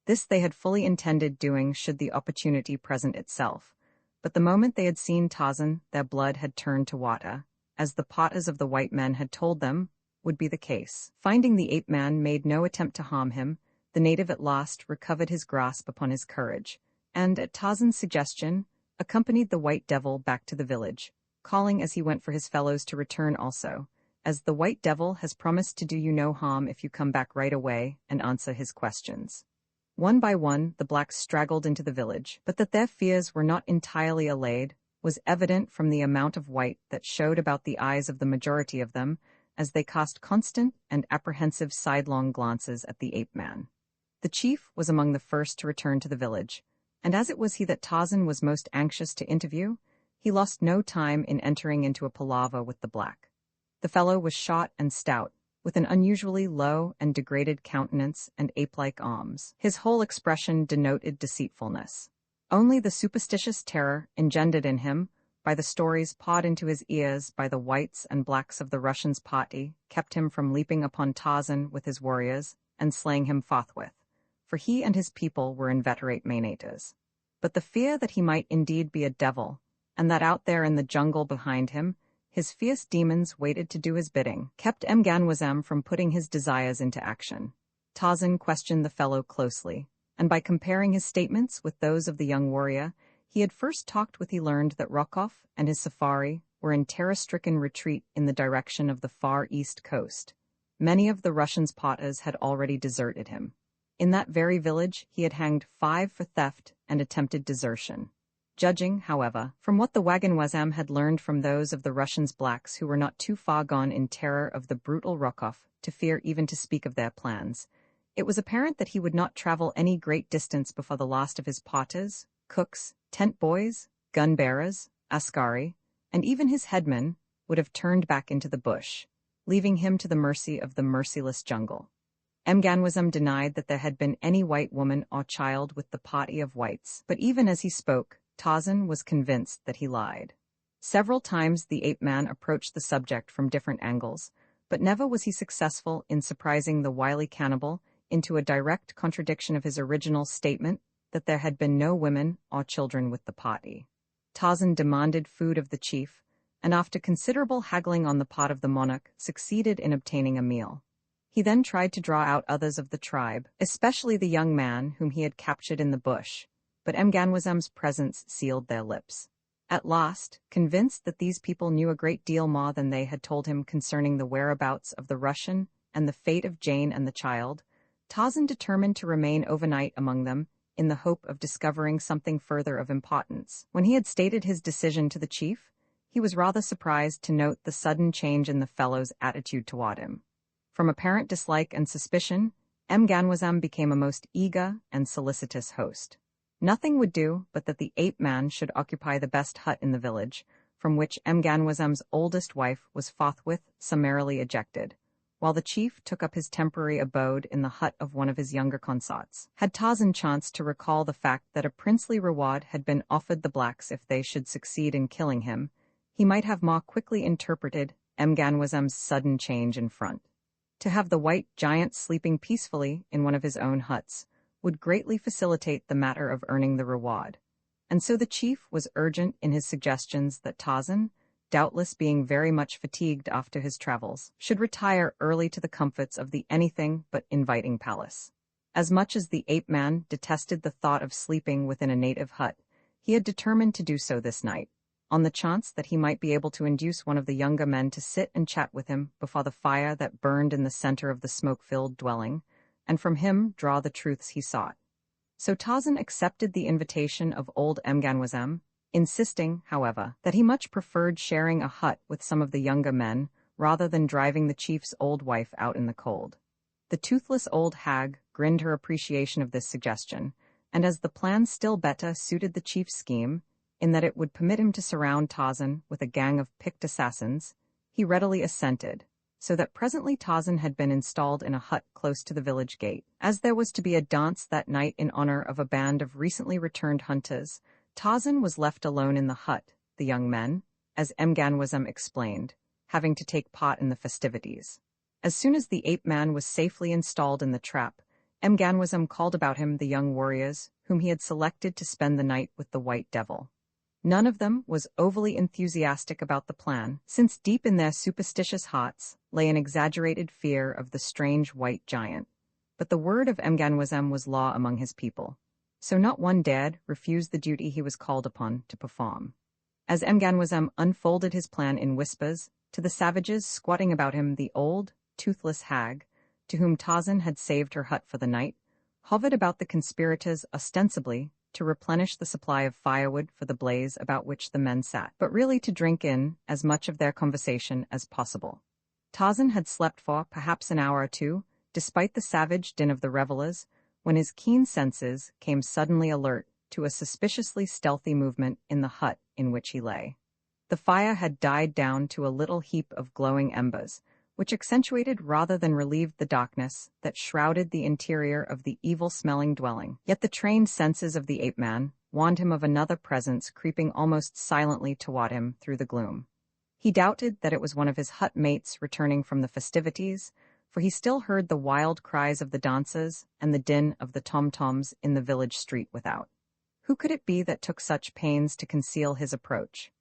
This they had fully intended doing should the opportunity present itself, but the moment they had seen Tarzan, their blood had turned to water, as the potters of the white men had told them would be the case. Finding the ape-man made no attempt to harm him, the native at last recovered his grasp upon his courage, and, at Tarzan's suggestion, accompanied the white devil back to the village, calling as he went for his fellows to return also, as the white devil has promised to do you no harm if you come back right away and answer his questions. One by one the blacks straggled into the village, but that their fears were not entirely allayed was evident from the amount of white that showed about the eyes of the majority of them as they cast constant and apprehensive sidelong glances at the ape-man. The chief was among the first to return to the village, and as it was he that Tarzan was most anxious to interview, he lost no time in entering into a palaver with the black. The fellow was short and stout, with an unusually low and degraded countenance and ape-like arms. His whole expression denoted deceitfulness. Only the superstitious terror engendered in him by the stories pawed into his ears by the whites and blacks of the Russians' party kept him from leaping upon Tarzan with his warriors and slaying him forthwith, for he and his people were inveterate Maneaters. But the fear that he might indeed be a devil, and that out there in the jungle behind him, his fierce demons waited to do his bidding, kept Mganwazam from putting his desires into action. Tarzan questioned the fellow closely, and by comparing his statements with those of the young warrior, he had first talked with he learned that Rokov and his safari were in terror-stricken retreat in the direction of the far east coast. Many of the Russians' potters had already deserted him. In that very village he had hanged 5 for theft and attempted desertion. Judging, however, from what the Waganwazam had learned from those of the Russians' blacks who were not too far gone in terror of the brutal Rokov to fear even to speak of their plans, it was apparent that he would not travel any great distance before the last of his potters, cooks, tent boys, gun-bearers, askari, and even his headmen would have turned back into the bush, leaving him to the mercy of the merciless jungle. Mganwazam denied that there had been any white woman or child with the party of whites, but even as he spoke, Tarzan was convinced that he lied. Several times the ape-man approached the subject from different angles, but never was he successful in surprising the wily cannibal into a direct contradiction of his original statement that there had been no women or children with the party. Tarzan demanded food of the chief, and after considerable haggling on the part of the monarch, succeeded in obtaining a meal. He then tried to draw out others of the tribe, especially the young man whom he had captured in the bush, but Mganwazam's presence sealed their lips. At last, convinced that these people knew a great deal more than they had told him concerning the whereabouts of the Russian and the fate of Jane and the child, Tarzan determined to remain overnight among them in the hope of discovering something further of importance. When he had stated his decision to the chief, he was rather surprised to note the sudden change in the fellow's attitude toward him. From apparent dislike and suspicion, Mganwazam became a most eager and solicitous host. Nothing would do but that the ape-man should occupy the best hut in the village, from which Mganwazam's oldest wife was forthwith summarily ejected, while the chief took up his temporary abode in the hut of one of his younger consorts. Had Tarzan chanced to recall the fact that a princely reward had been offered the blacks if they should succeed in killing him, he might have more quickly interpreted Mganwazam's sudden change in front. To have the white giant sleeping peacefully in one of his own huts would greatly facilitate the matter of earning the reward, and so the chief was urgent in his suggestions that Tarzan, doubtless being very much fatigued after his travels, should retire early to the comforts of the anything but inviting palace. As much as the ape-man detested the thought of sleeping within a native hut, he had determined to do so this night, on the chance that he might be able to induce one of the younger men to sit and chat with him before the fire that burned in the center of the smoke-filled dwelling, and from him draw the truths he sought. So Tarzan accepted the invitation of old Mganwazam, insisting, however, that he much preferred sharing a hut with some of the younger men rather than driving the chief's old wife out in the cold. The toothless old hag grinned her appreciation of this suggestion, and as the plan still better suited the chief's scheme, in that it would permit him to surround Tarzan with a gang of picked assassins, he readily assented, so that presently Tarzan had been installed in a hut close to the village gate. As there was to be a dance that night in honor of a band of recently returned hunters, Tarzan was left alone in the hut, the young men, as Mganwazam explained, having to take part in the festivities. As soon as the ape-man was safely installed in the trap, Mganwazam called about him the young warriors, whom he had selected to spend the night with the White Devil. None of them was overly enthusiastic about the plan, since deep in their superstitious hearts lay an exaggerated fear of the strange white giant. But the word of Mganwazam was law among his people, so not one dared refuse the duty he was called upon to perform. As Mganwazam unfolded his plan in whispers to the savages squatting about him, the old, toothless hag, to whom Tarzan had saved her hut for the night, hovered about the conspirators ostensibly to replenish the supply of firewood for the blaze about which the men sat, but really to drink in as much of their conversation as possible. Tarzan had slept for perhaps an hour or two, despite the savage din of the revelers, when his keen senses came suddenly alert to a suspiciously stealthy movement in the hut in which he lay. The fire had died down to a little heap of glowing embers, which accentuated rather than relieved the darkness that shrouded the interior of the evil-smelling dwelling. Yet the trained senses of the ape-man warned him of another presence creeping almost silently toward him through the gloom. He doubted that it was one of his hut mates returning from the festivities, for he still heard the wild cries of the dances and the din of the tom-toms in the village street without. Who could it be that took such pains to conceal his approach?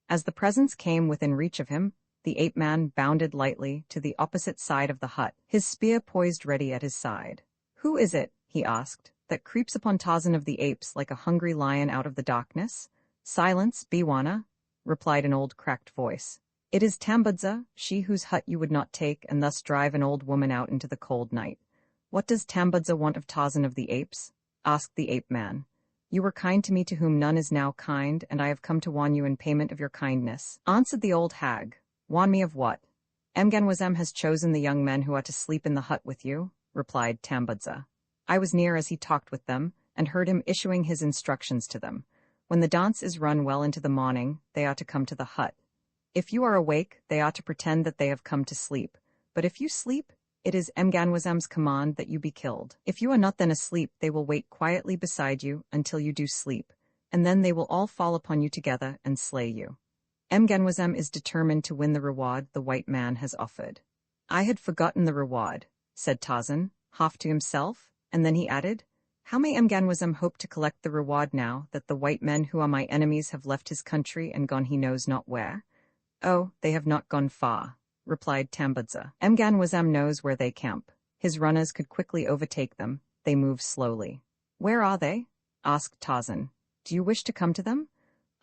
As the presence came within reach of him, the ape-man bounded lightly to the opposite side of the hut, his spear poised ready at his side. "Who is it," he asked, "that creeps upon Tarzan of the Apes like a hungry lion out of the darkness?" "Silence, Bwana," replied an old cracked voice. "It is Tambudza, she whose hut you would not take and thus drive an old woman out into the cold night." "What does Tambudza want of Tarzan of the Apes?" asked the ape-man. "You were kind to me to whom none is now kind, and I have come to warn you in payment of your kindness," answered the old hag. "Warn me of what?" "Mganwazam has chosen the young men who are to sleep in the hut with you," replied Tambudza. "I was near as he talked with them, and heard him issuing his instructions to them. When the dance is run well into the morning, they are to come to the hut. If you are awake, they are to pretend that they have come to sleep. But if you sleep, it is Mganwazam's command that you be killed. If you are not then asleep, they will wait quietly beside you until you do sleep, and then they will all fall upon you together and slay you. Mganwazam is determined to win the reward the white man has offered." "I had forgotten the reward," said Tarzan, half to himself, and then he added, "How may Mganwazam hope to collect the reward now that the white men who are my enemies have left his country and gone he knows not where?" "Oh, they have not gone far," replied Tambudza. "Mganwazam knows where they camp. His runners could quickly overtake them. They move slowly." "Where are they?" asked Tarzan. "Do you wish to come to them?"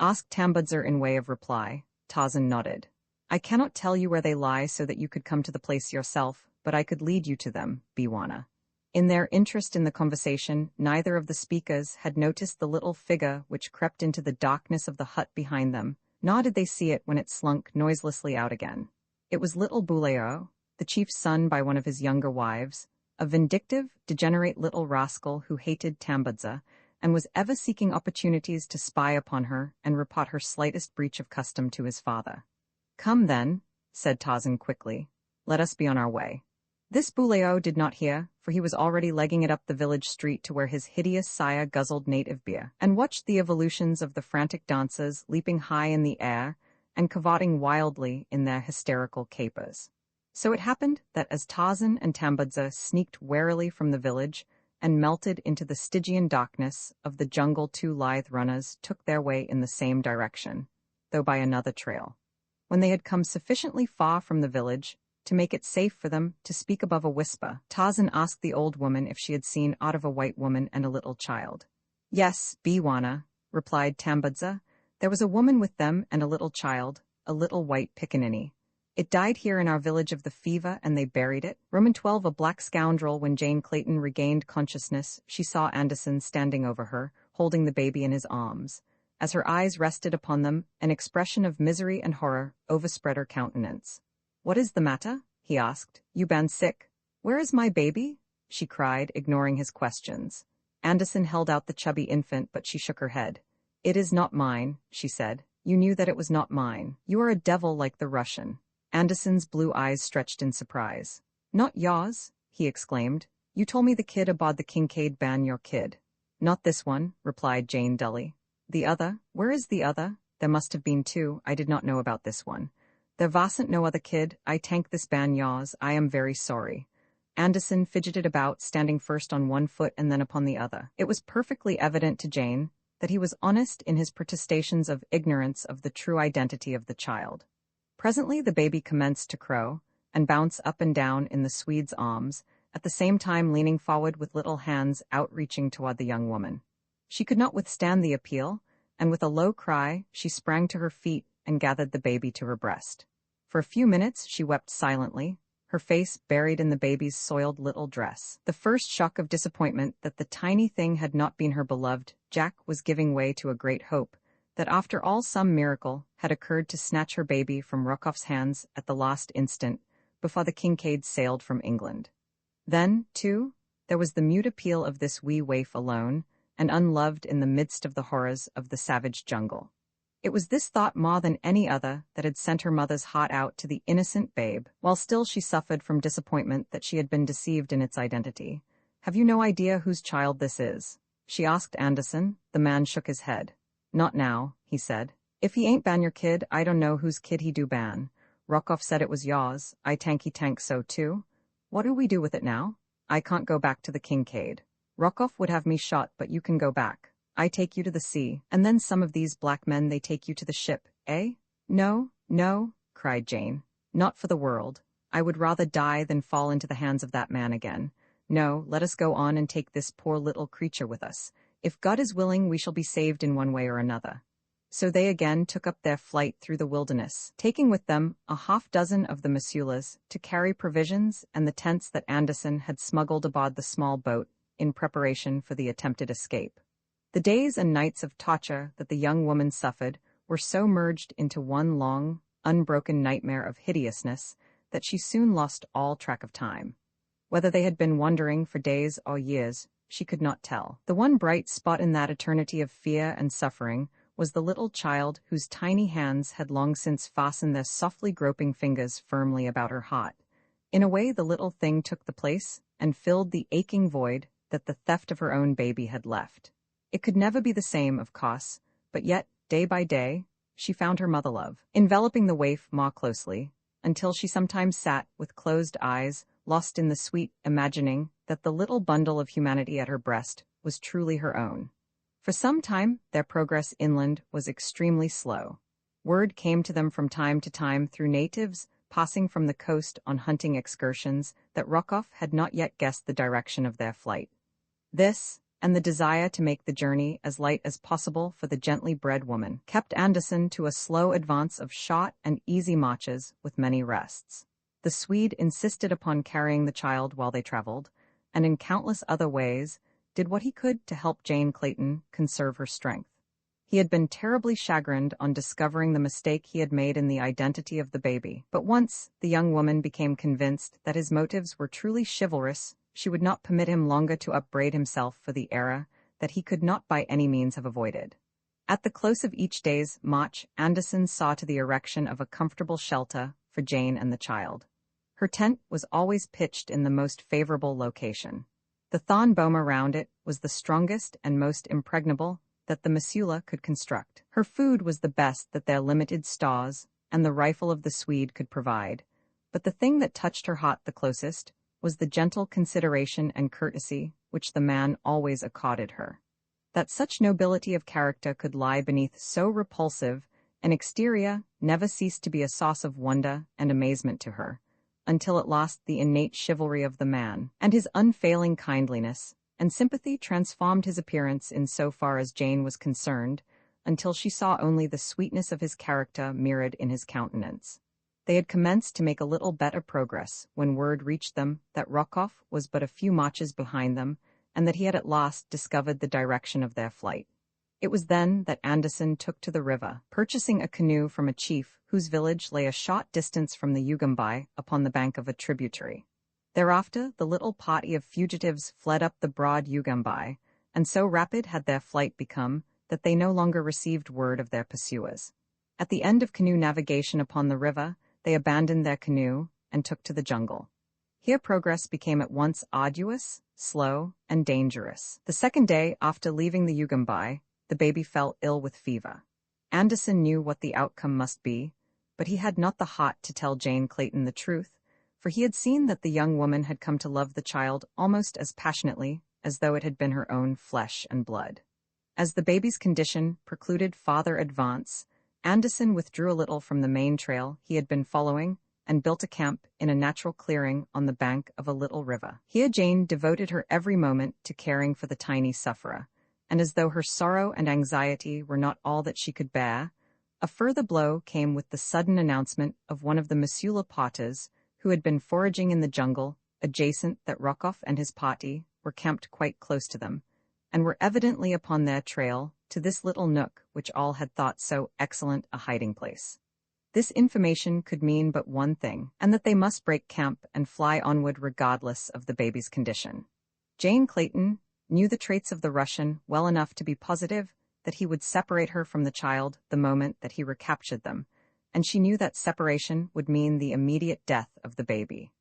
asked Tambudza in way of reply. Tarzan nodded. "I cannot tell you where they lie so that you could come to the place yourself, but I could lead you to them, Bwana." In their interest in the conversation, neither of the speakers had noticed the little figure which crept into the darkness of the hut behind them, nor did they see it when it slunk noiselessly out again. It was little Buleo, the chief's son by one of his younger wives, a vindictive, degenerate little rascal who hated Tambudza, and was ever seeking opportunities to spy upon her and report her slightest breach of custom to his father. "Come then," said Tarzan quickly. "Let us be on our way." This Buleo did not hear, for he was already legging it up the village street to where his hideous sire guzzled native beer, and watched the evolutions of the frantic dancers leaping high in the air and cavorting wildly in their hysterical capers. So it happened that as Tarzan and Tambudza sneaked warily from the village and melted into the Stygian darkness of the jungle, two lithe runners took their way in the same direction, though by another trail. When they had come sufficiently far from the village to make it safe for them to speak above a whisper, Tarzan asked the old woman if she had seen aught of a white woman and a little child. "Yes, Bwana," replied Tambudza. "There was a woman with them and a little child, a little white pickaninny. It died here in our village of the fever, and they buried it." Roman 12, a black scoundrel. When Jane Clayton regained consciousness, she saw Anderson standing over her, holding the baby in his arms. As her eyes rested upon them, an expression of misery and horror overspread her countenance. "What is the matter?" he asked. "You ban sick?" "Where is my baby?" she cried, ignoring his questions. Anderson held out the chubby infant, but she shook her head. "It is not mine," she said. "You knew that it was not mine. You are a devil like the Russian." Anderson's blue eyes stretched in surprise. "Not yours?" he exclaimed. "You told me the kid aboard the Kincaid ban your kid." "Not this one," replied Jane dully. "The other? Where is the other? There must have been two. I did not know about this one." "There wasn't no other kid. I tank this ban yours. I am very sorry." Anderson fidgeted about, standing first on one foot and then upon the other. It was perfectly evident to Jane that he was honest in his protestations of ignorance of the true identity of the child. Presently the baby commenced to crow and bounce up and down in the Swede's arms, at the same time leaning forward with little hands outreaching toward the young woman. She could not withstand the appeal, and with a low cry, she sprang to her feet and gathered the baby to her breast. For a few minutes she wept silently, her face buried in the baby's soiled little dress. The first shock of disappointment that the tiny thing had not been her beloved Jack was giving way to a great hope that after all some miracle had occurred to snatch her baby from Rokoff's hands at the last instant before the Kincaid sailed from England. Then, too, there was the mute appeal of this wee waif alone and unloved in the midst of the horrors of the savage jungle. It was this thought more than any other that had sent her mother's heart out to the innocent babe, while still she suffered from disappointment that she had been deceived in its identity. "Have you no idea whose child this is?" she asked Anderson. The man shook his head. "Not now," he said. "If he ain't ban your kid, I don't know whose kid he do ban. Rokoff said it was yours. I tank he tank so too." What do we do with it now? I can't go back to the Kincaid. Rockoff would have me shot, but you can go back. I take you to the sea, and then some of these black men they take you to the ship, eh? No, no, cried Jane. Not for the world. I would rather die than fall into the hands of that man again. No, let us go on and take this poor little creature with us. If God is willing, we shall be saved in one way or another. So they again took up their flight through the wilderness, taking with them a half-dozen of the Masulas to carry provisions and the tents that Anderson had smuggled aboard the small boat in preparation for the attempted escape. The days and nights of torture that the young woman suffered were so merged into one long, unbroken nightmare of hideousness that she soon lost all track of time. Whether they had been wandering for days or years, she could not tell. The one bright spot in that eternity of fear and suffering was the little child whose tiny hands had long since fastened their softly groping fingers firmly about her heart. In a way, the little thing took the place and filled the aching void that the theft of her own baby had left. It could never be the same, of course, but yet, day by day, she found her mother-love, enveloping the waif more closely, until she sometimes sat with closed eyes, lost in the sweet imagining that the little bundle of humanity at her breast was truly her own. For some time, their progress inland was extremely slow. Word came to them from time to time through natives passing from the coast on hunting excursions that Rockoff had not yet guessed the direction of their flight. This, and the desire to make the journey as light as possible for the gently bred woman, kept Anderson to a slow advance of short and easy marches with many rests. The Swede insisted upon carrying the child while they traveled, and in countless other ways did what he could to help Jane Clayton conserve her strength. He had been terribly chagrined on discovering the mistake he had made in the identity of the baby, but once the young woman became convinced that his motives were truly chivalrous, she would not permit him longer to upbraid himself for the error that he could not by any means have avoided. At the close of each day's march, Anderson saw to the erection of a comfortable shelter for Jane and the child. Her tent was always pitched in the most favorable location. The thorn boma around it was the strongest and most impregnable that the Masula could construct. Her food was the best that their limited stores and the rifle of the Swede could provide, but the thing that touched her heart the closest was the gentle consideration and courtesy which the man always accorded her. That such nobility of character could lie beneath so repulsive an exterior never ceased to be a source of wonder and amazement to her, until it lost the innate chivalry of the man, and his unfailing kindliness and sympathy transformed his appearance in so far as Jane was concerned, until she saw only the sweetness of his character mirrored in his countenance. They had commenced to make a little better progress when word reached them that Rockoff was but a few marches behind them, and that he had at last discovered the direction of their flight. It was then that Anderson took to the river, purchasing a canoe from a chief whose village lay a short distance from the Ugambai upon the bank of a tributary. Thereafter, the little party of fugitives fled up the broad Ugambai, and so rapid had their flight become that they no longer received word of their pursuers. At the end of canoe navigation upon the river, they abandoned their canoe and took to the jungle. Here progress became at once arduous, slow, and dangerous. The second day after leaving the Ugambai, the baby fell ill with fever. Anderson knew what the outcome must be, but he had not the heart to tell Jane Clayton the truth, for he had seen that the young woman had come to love the child almost as passionately as though it had been her own flesh and blood. As the baby's condition precluded farther advance, Anderson withdrew a little from the main trail he had been following and built a camp in a natural clearing on the bank of a little river. Here Jane devoted her every moment to caring for the tiny sufferer, and as though her sorrow and anxiety were not all that she could bear, a further blow came with the sudden announcement of one of the Masula Potters who had been foraging in the jungle adjacent that Rockoff and his party were camped quite close to them, and were evidently upon their trail to this little nook which all had thought so excellent a hiding place. This information could mean but one thing, and that they must break camp and fly onward regardless of the baby's condition. Jane Clayton knew the traits of the Russian well enough to be positive that he would separate her from the child the moment that he recaptured them, and she knew that separation would mean the immediate death of the baby.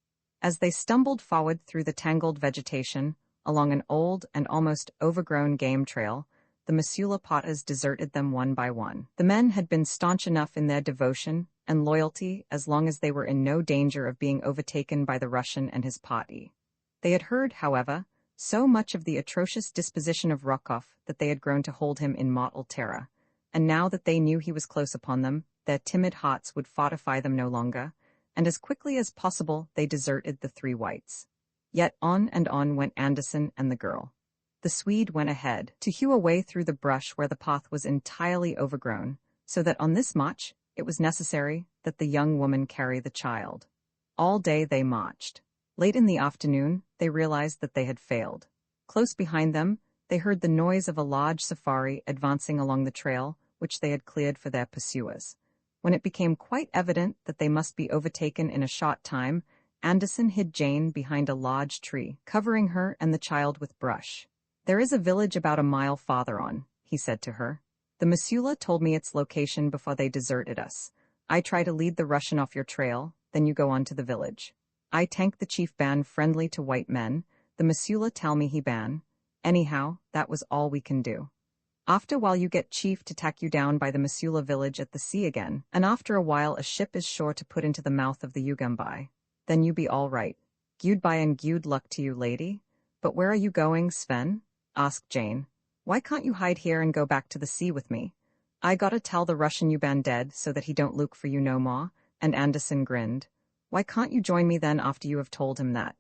As they stumbled forward through the tangled vegetation, along an old and almost overgrown game trail, the Masula Pottas deserted them one by one. The men had been staunch enough in their devotion and loyalty as long as they were in no danger of being overtaken by the Russian and his party. They had heard, however, so much of the atrocious disposition of Rokov that they had grown to hold him in mortal terror, and now that they knew he was close upon them, their timid hearts would fortify them no longer, and as quickly as possible they deserted the three whites. Yet on and on went Anderson and the girl. The Swede went ahead, to hew a way through the brush where the path was entirely overgrown, so that on this march it was necessary that the young woman carry the child. All day they marched. Late in the afternoon, they realized that they had failed. Close behind them, they heard the noise of a large safari advancing along the trail which they had cleared for their pursuers. When it became quite evident that they must be overtaken in a short time, Anderson hid Jane behind a large tree, covering her and the child with brush. "There is a village about a mile farther on," he said to her. "The Missoula told me its location before they deserted us. I try to lead the Russian off your trail, then you go on to the village. I tank the chief ban friendly to white men, the Missoula tell me he ban. Anyhow, that was all we can do. After while you get chief to tack you down by the Missoula village at the sea again, and after a while a ship is sure to put into the mouth of the Ugambai. Then you be all right. Goodbye and good luck to you, lady. But where are you going, Sven?" asked Jane. "Why can't you hide here and go back to the sea with me? I gotta tell the Russian you ban dead so that he don't look for you no more," and Anderson grinned. "Why can't you join me then after you have told him that?"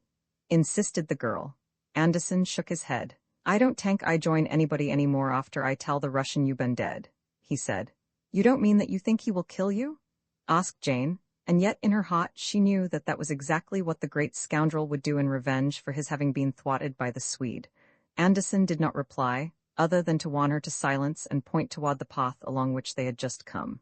insisted the girl. Anderson shook his head. "I don't think I join anybody any more after I tell the Russian you been dead," he said. "You don't mean that you think he will kill you?" asked Jane, and yet in her heart she knew that that was exactly what the great scoundrel would do in revenge for his having been thwarted by the Swede. Anderson did not reply, other than to warn her to silence and point toward the path along which they had just come.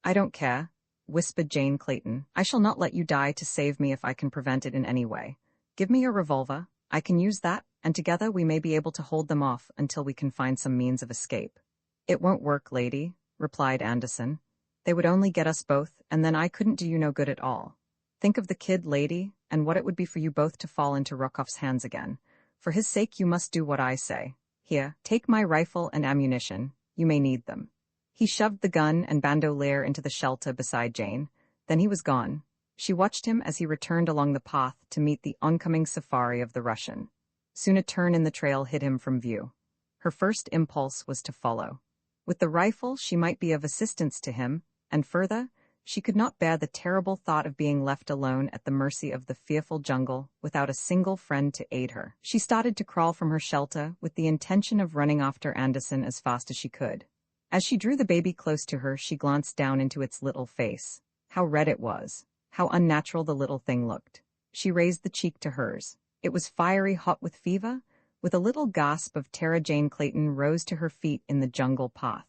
"I don't care," whispered Jane Clayton. "I shall not let you die to save me if I can prevent it in any way. Give me your revolver, I can use that, and together we may be able to hold them off until we can find some means of escape." "It won't work, lady," replied Anderson. "They would only get us both, and then I couldn't do you no good at all. Think of the kid, lady, and what it would be for you both to fall into Rokov's hands again. For his sake you must do what I say. Here, take my rifle and ammunition. You may need them." He shoved the gun and bandolier into the shelter beside Jane. Then he was gone. She watched him as he returned along the path to meet the oncoming safari of the Russian. Soon a turn in the trail hid him from view. Her first impulse was to follow. With the rifle she might be of assistance to him, and further, she could not bear the terrible thought of being left alone at the mercy of the fearful jungle without a single friend to aid her. She started to crawl from her shelter with the intention of running after Anderson as fast as she could. As she drew the baby close to her, she glanced down into its little face. How red it was! How unnatural the little thing looked. She raised the cheek to hers. It was fiery hot with fever. With a little gasp of terror, Jane Clayton rose to her feet in the jungle path.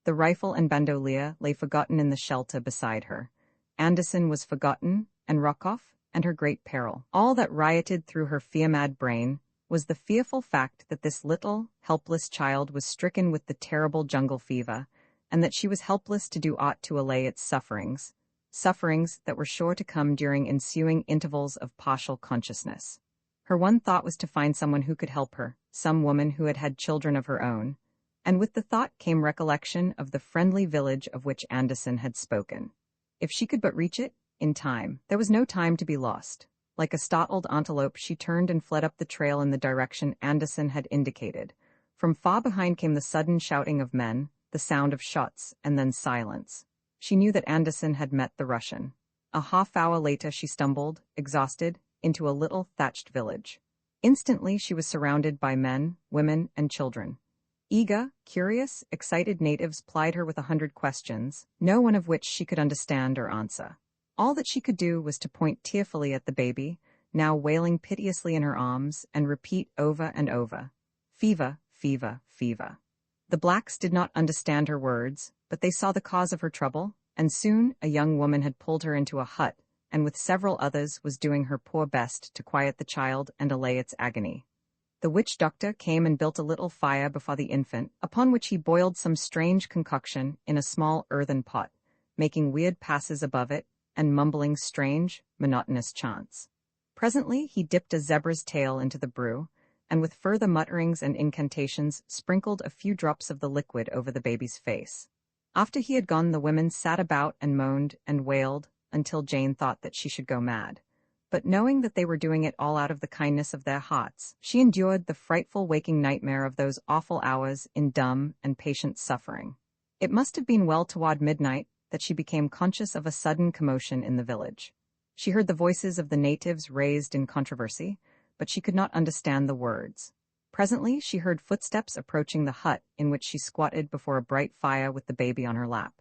The rifle and bandolier lay forgotten in the shelter beside her. Anderson was forgotten, and Rokov, and her great peril. All that rioted through her fear-mad brain was the fearful fact that this little, helpless child was stricken with the terrible jungle fever, and that she was helpless to do aught to allay its sufferings that were sure to come during ensuing intervals of partial consciousness. Her one thought was to find someone who could help her, some woman who had had children of her own, and with the thought came recollection of the friendly village of which Anderson had spoken. If she could but reach it, in time. There was no time to be lost. Like a startled antelope, she turned and fled up the trail in the direction Anderson had indicated. From far behind came the sudden shouting of men, the sound of shots, and then silence. She knew that Anderson had met the Russian. A half-hour later she stumbled, exhausted, into a little thatched village. Instantly she was surrounded by men, women, and children. Eager, curious, excited natives plied her with 100 questions, no one of which she could understand or answer. All that she could do was to point tearfully at the baby, now wailing piteously in her arms, and repeat over and over, "Fever, fever, fever." The blacks did not understand her words, but they saw the cause of her trouble, and soon a young woman had pulled her into a hut, and with several others was doing her poor best to quiet the child and allay its agony. The witch doctor came and built a little fire before the infant, upon which he boiled some strange concoction in a small earthen pot, making weird passes above it, and mumbling strange, monotonous chants. Presently he dipped a zebra's tail into the brew, and with further mutterings and incantations sprinkled a few drops of the liquid over the baby's face. After he had gone, the women sat about and moaned and wailed until Jane thought that she should go mad. But knowing that they were doing it all out of the kindness of their hearts, she endured the frightful waking nightmare of those awful hours in dumb and patient suffering. It must have been well toward midnight that she became conscious of a sudden commotion in the village. She heard the voices of the natives raised in controversy, but she could not understand the words. Presently, she heard footsteps approaching the hut in which she squatted before a bright fire with the baby on her lap.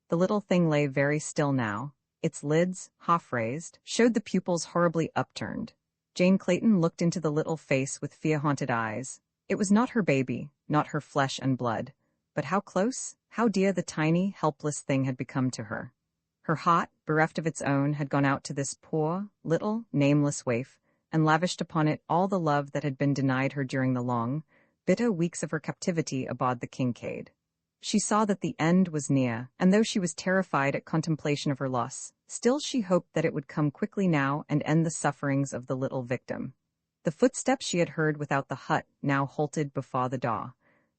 The little thing lay very still now. Its lids, half-raised, showed the pupils horribly upturned. Jane Clayton looked into the little face with fear-haunted eyes. It was not her baby, not her flesh and blood. But how close, how dear the tiny, helpless thing had become to her. Her heart, bereft of its own, had gone out to this poor, little, nameless waif, and lavished upon it all the love that had been denied her during the long, bitter weeks of her captivity aboard the Kincaid. She saw that the end was near, and though she was terrified at contemplation of her loss, still she hoped that it would come quickly now and end the sufferings of the little victim. The footsteps she had heard without the hut now halted before the door.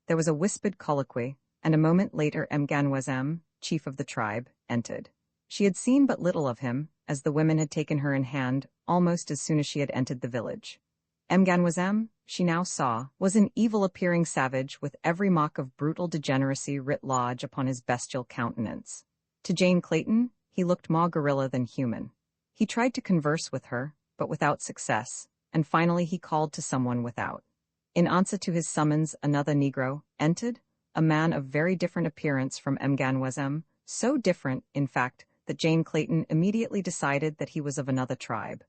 There was a whispered colloquy, and a moment later Mganwazam, chief of the tribe, entered. She had seen but little of him, as the women had taken her in hand almost as soon as she had entered the village. Mganwazam, she now saw, was an evil-appearing savage with every mark of brutal degeneracy writ large upon his bestial countenance. To Jane Clayton, he looked more gorilla than human. He tried to converse with her, but without success, and finally he called to someone without. In answer to his summons, another Negro entered, a man of very different appearance from Mganwazam, so different, in fact, that Jane Clayton immediately decided that he was of another tribe.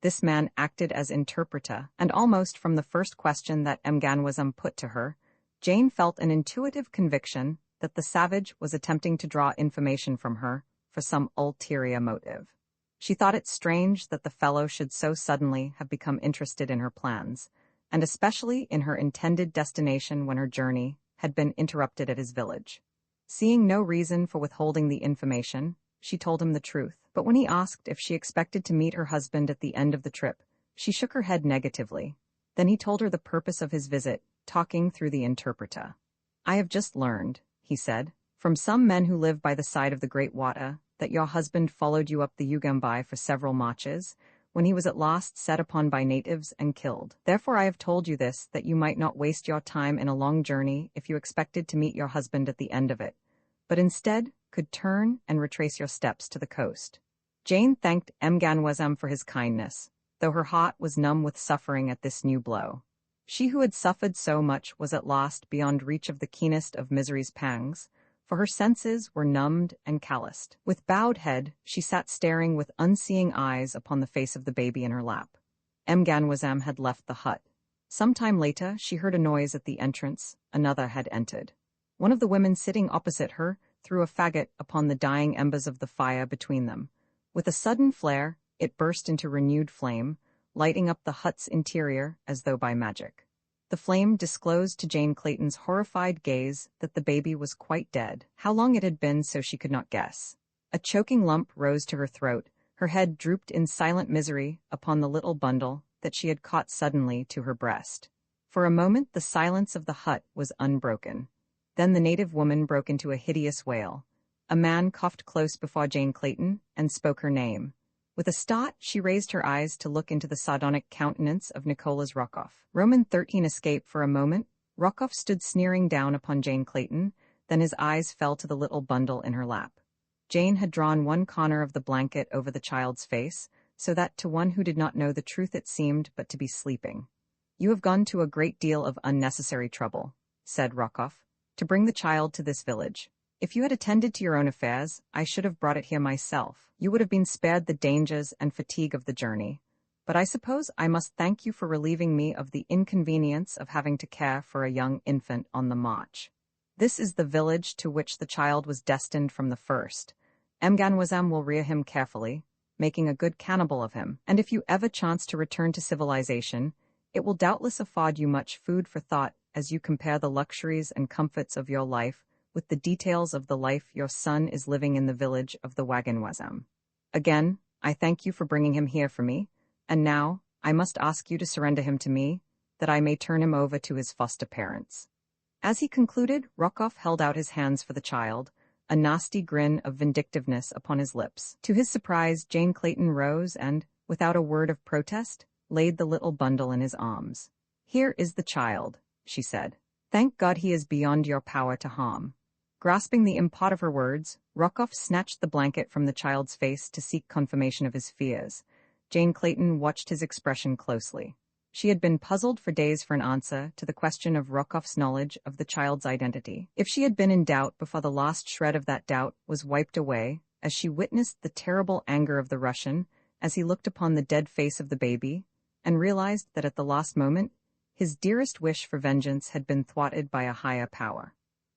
This man acted as interpreter, and almost from the first question that Mganwazam put to her, Jane felt an intuitive conviction that the savage was attempting to draw information from her for some ulterior motive. She thought it strange that the fellow should so suddenly have become interested in her plans, and especially in her intended destination when her journey had been interrupted at his village. Seeing no reason for withholding the information, she told him the truth, but when he asked if she expected to meet her husband at the end of the trip, she shook her head negatively. Then he told her the purpose of his visit, talking through the interpreter. "I have just learned," he said, "from some men who live by the side of the great water, that your husband followed you up the Ugambai for several marches, when he was at last set upon by natives and killed. Therefore I have told you this, that you might not waste your time in a long journey if you expected to meet your husband at the end of it, but instead could turn and retrace your steps to the coast." Jane thanked Mganwazam for his kindness, though her heart was numb with suffering at this new blow. She who had suffered so much was at last beyond reach of the keenest of misery's pangs, for her senses were numbed and calloused. With bowed head, she sat staring with unseeing eyes upon the face of the baby in her lap. Mganwazam had left the hut. Some time later, she heard a noise at the entrance. Another had entered. One of the women sitting opposite her threw a faggot upon the dying embers of the fire between them. With a sudden flare, it burst into renewed flame, lighting up the hut's interior as though by magic. The flame disclosed to Jane Clayton's horrified gaze that the baby was quite dead. How long it had been so she could not guess. A choking lump rose to her throat, her head drooped in silent misery upon the little bundle that she had caught suddenly to her breast. For a moment the silence of the hut was unbroken. Then the native woman broke into a hideous wail. A man coughed close before Jane Clayton and spoke her name. With a start, she raised her eyes to look into the sardonic countenance of Nicholas Rockoff. Roman 13 escaped for a moment. Rockoff stood sneering down upon Jane Clayton, then his eyes fell to the little bundle in her lap. Jane had drawn one corner of the blanket over the child's face, so that to one who did not know the truth it seemed but to be sleeping. "You have gone to a great deal of unnecessary trouble," said Rockoff, "to bring the child to this village. If you had attended to your own affairs, I should have brought it here myself. You would have been spared the dangers and fatigue of the journey. But I suppose I must thank you for relieving me of the inconvenience of having to care for a young infant on the march. This is the village to which the child was destined from the first. Mganwazam will rear him carefully, making a good cannibal of him, and if you ever chance to return to civilization, it will doubtless afford you much food for thought as you compare the luxuries and comforts of your life with the details of the life your son is living in the village of the Waganwazam. Again, I thank you for bringing him here for me, and now I must ask you to surrender him to me, that I may turn him over to his foster parents." As he concluded, Rockoff held out his hands for the child, a nasty grin of vindictiveness upon his lips. To his surprise, Jane Clayton rose and, without a word of protest, laid the little bundle in his arms. "Here is the child," she said. "Thank God he is beyond your power to harm." Grasping the import of her words, Rockoff snatched the blanket from the child's face to seek confirmation of his fears. Jane Clayton watched his expression closely. She had been puzzled for days for an answer to the question of Rockoff's knowledge of the child's identity. If she had been in doubt before the last shred of that doubt was wiped away, as she witnessed the terrible anger of the Russian as he looked upon the dead face of the baby, and realized that at the last moment, his dearest wish for vengeance had been thwarted by a higher power.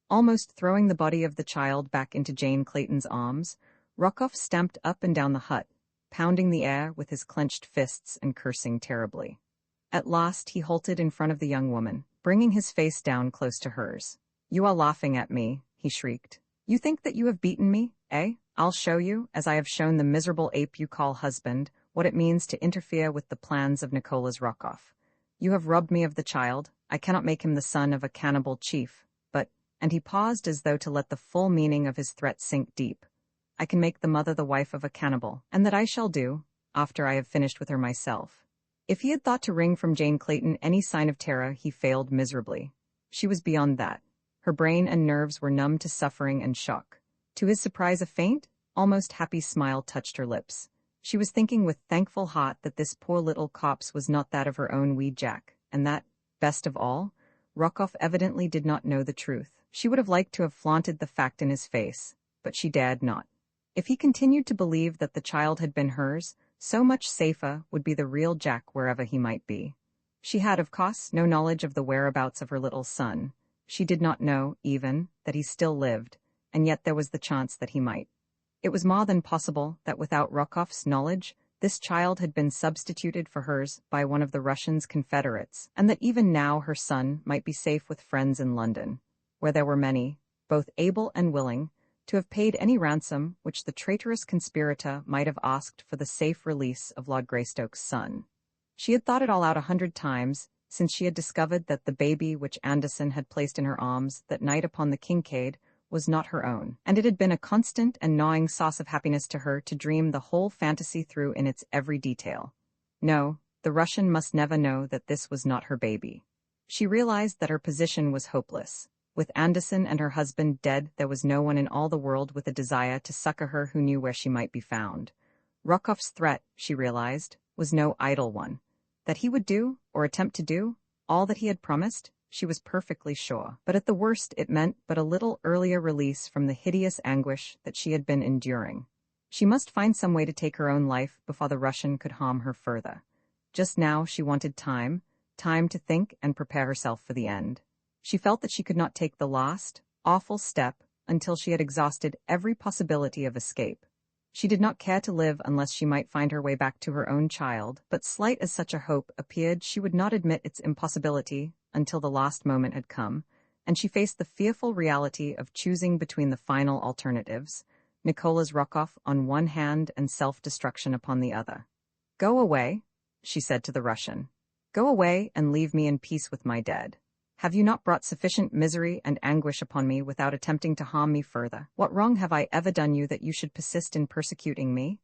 Almost throwing the body of the child back into Jane Clayton's arms, Rockoff stamped up and down the hut, pounding the air with his clenched fists and cursing terribly. At last he halted in front of the young woman, bringing his face down close to hers. "You are laughing at me," he shrieked. "You think that you have beaten me, eh? I'll show you, as I have shown the miserable ape you call husband, what it means to interfere with the plans of Nicholas Rockoff. You have robbed me of the child. I cannot make him the son of a cannibal chief, but," and he paused as though to let the full meaning of his threat sink deep, "I can make the mother the wife of a cannibal, and that I shall do, after I have finished with her myself." If he had thought to wring from Jane Clayton any sign of terror, he failed miserably. She was beyond that. Her brain and nerves were numb to suffering and shock. To his surprise, a faint, almost happy smile touched her lips. She was thinking with thankful heart that this poor little corpse was not that of her own wee Jack, and that, best of all, Rockoff evidently did not know the truth. She would have liked to have flaunted the fact in his face, but she dared not. If he continued to believe that the child had been hers, so much safer would be the real Jack wherever he might be. She had, of course, no knowledge of the whereabouts of her little son. She did not know, even, that he still lived, and yet there was the chance that he might. It was more than possible that without Rockoff's knowledge, this child had been substituted for hers by one of the Russians' confederates, and that even now her son might be safe with friends in London, where there were many, both able and willing, to have paid any ransom which the traitorous conspirator might have asked for the safe release of Lord Greystoke's son. She had thought it all out 100 times, since she had discovered that the baby which Anderson had placed in her arms that night upon the Kincaid was not her own, and it had been a constant and gnawing source of happiness to her to dream the whole fantasy through in its every detail. No, the Russian must never know that this was not her baby. She realized that her position was hopeless. With Anderson and her husband dead, there was no one in all the world with a desire to succor her who knew where she might be found. Rockoff's threat, she realized, was no idle one. That he would do, or attempt to do, all that he had promised, she was perfectly sure. But at the worst it meant but a little earlier release from the hideous anguish that she had been enduring. She must find some way to take her own life before the Russian could harm her further. Just now she wanted time to think and prepare herself for the end. She felt that she could not take the last, awful step until she had exhausted every possibility of escape. She did not care to live unless she might find her way back to her own child, but slight as such a hope appeared, she would not admit its impossibility until the last moment had come, and she faced the fearful reality of choosing between the final alternatives, Nicholas Rockoff on one hand and self-destruction upon the other. "Go away," she said to the Russian. "Go away and leave me in peace with my dead. Have you not brought sufficient misery and anguish upon me without attempting to harm me further? What wrong have I ever done you that you should persist in persecuting me?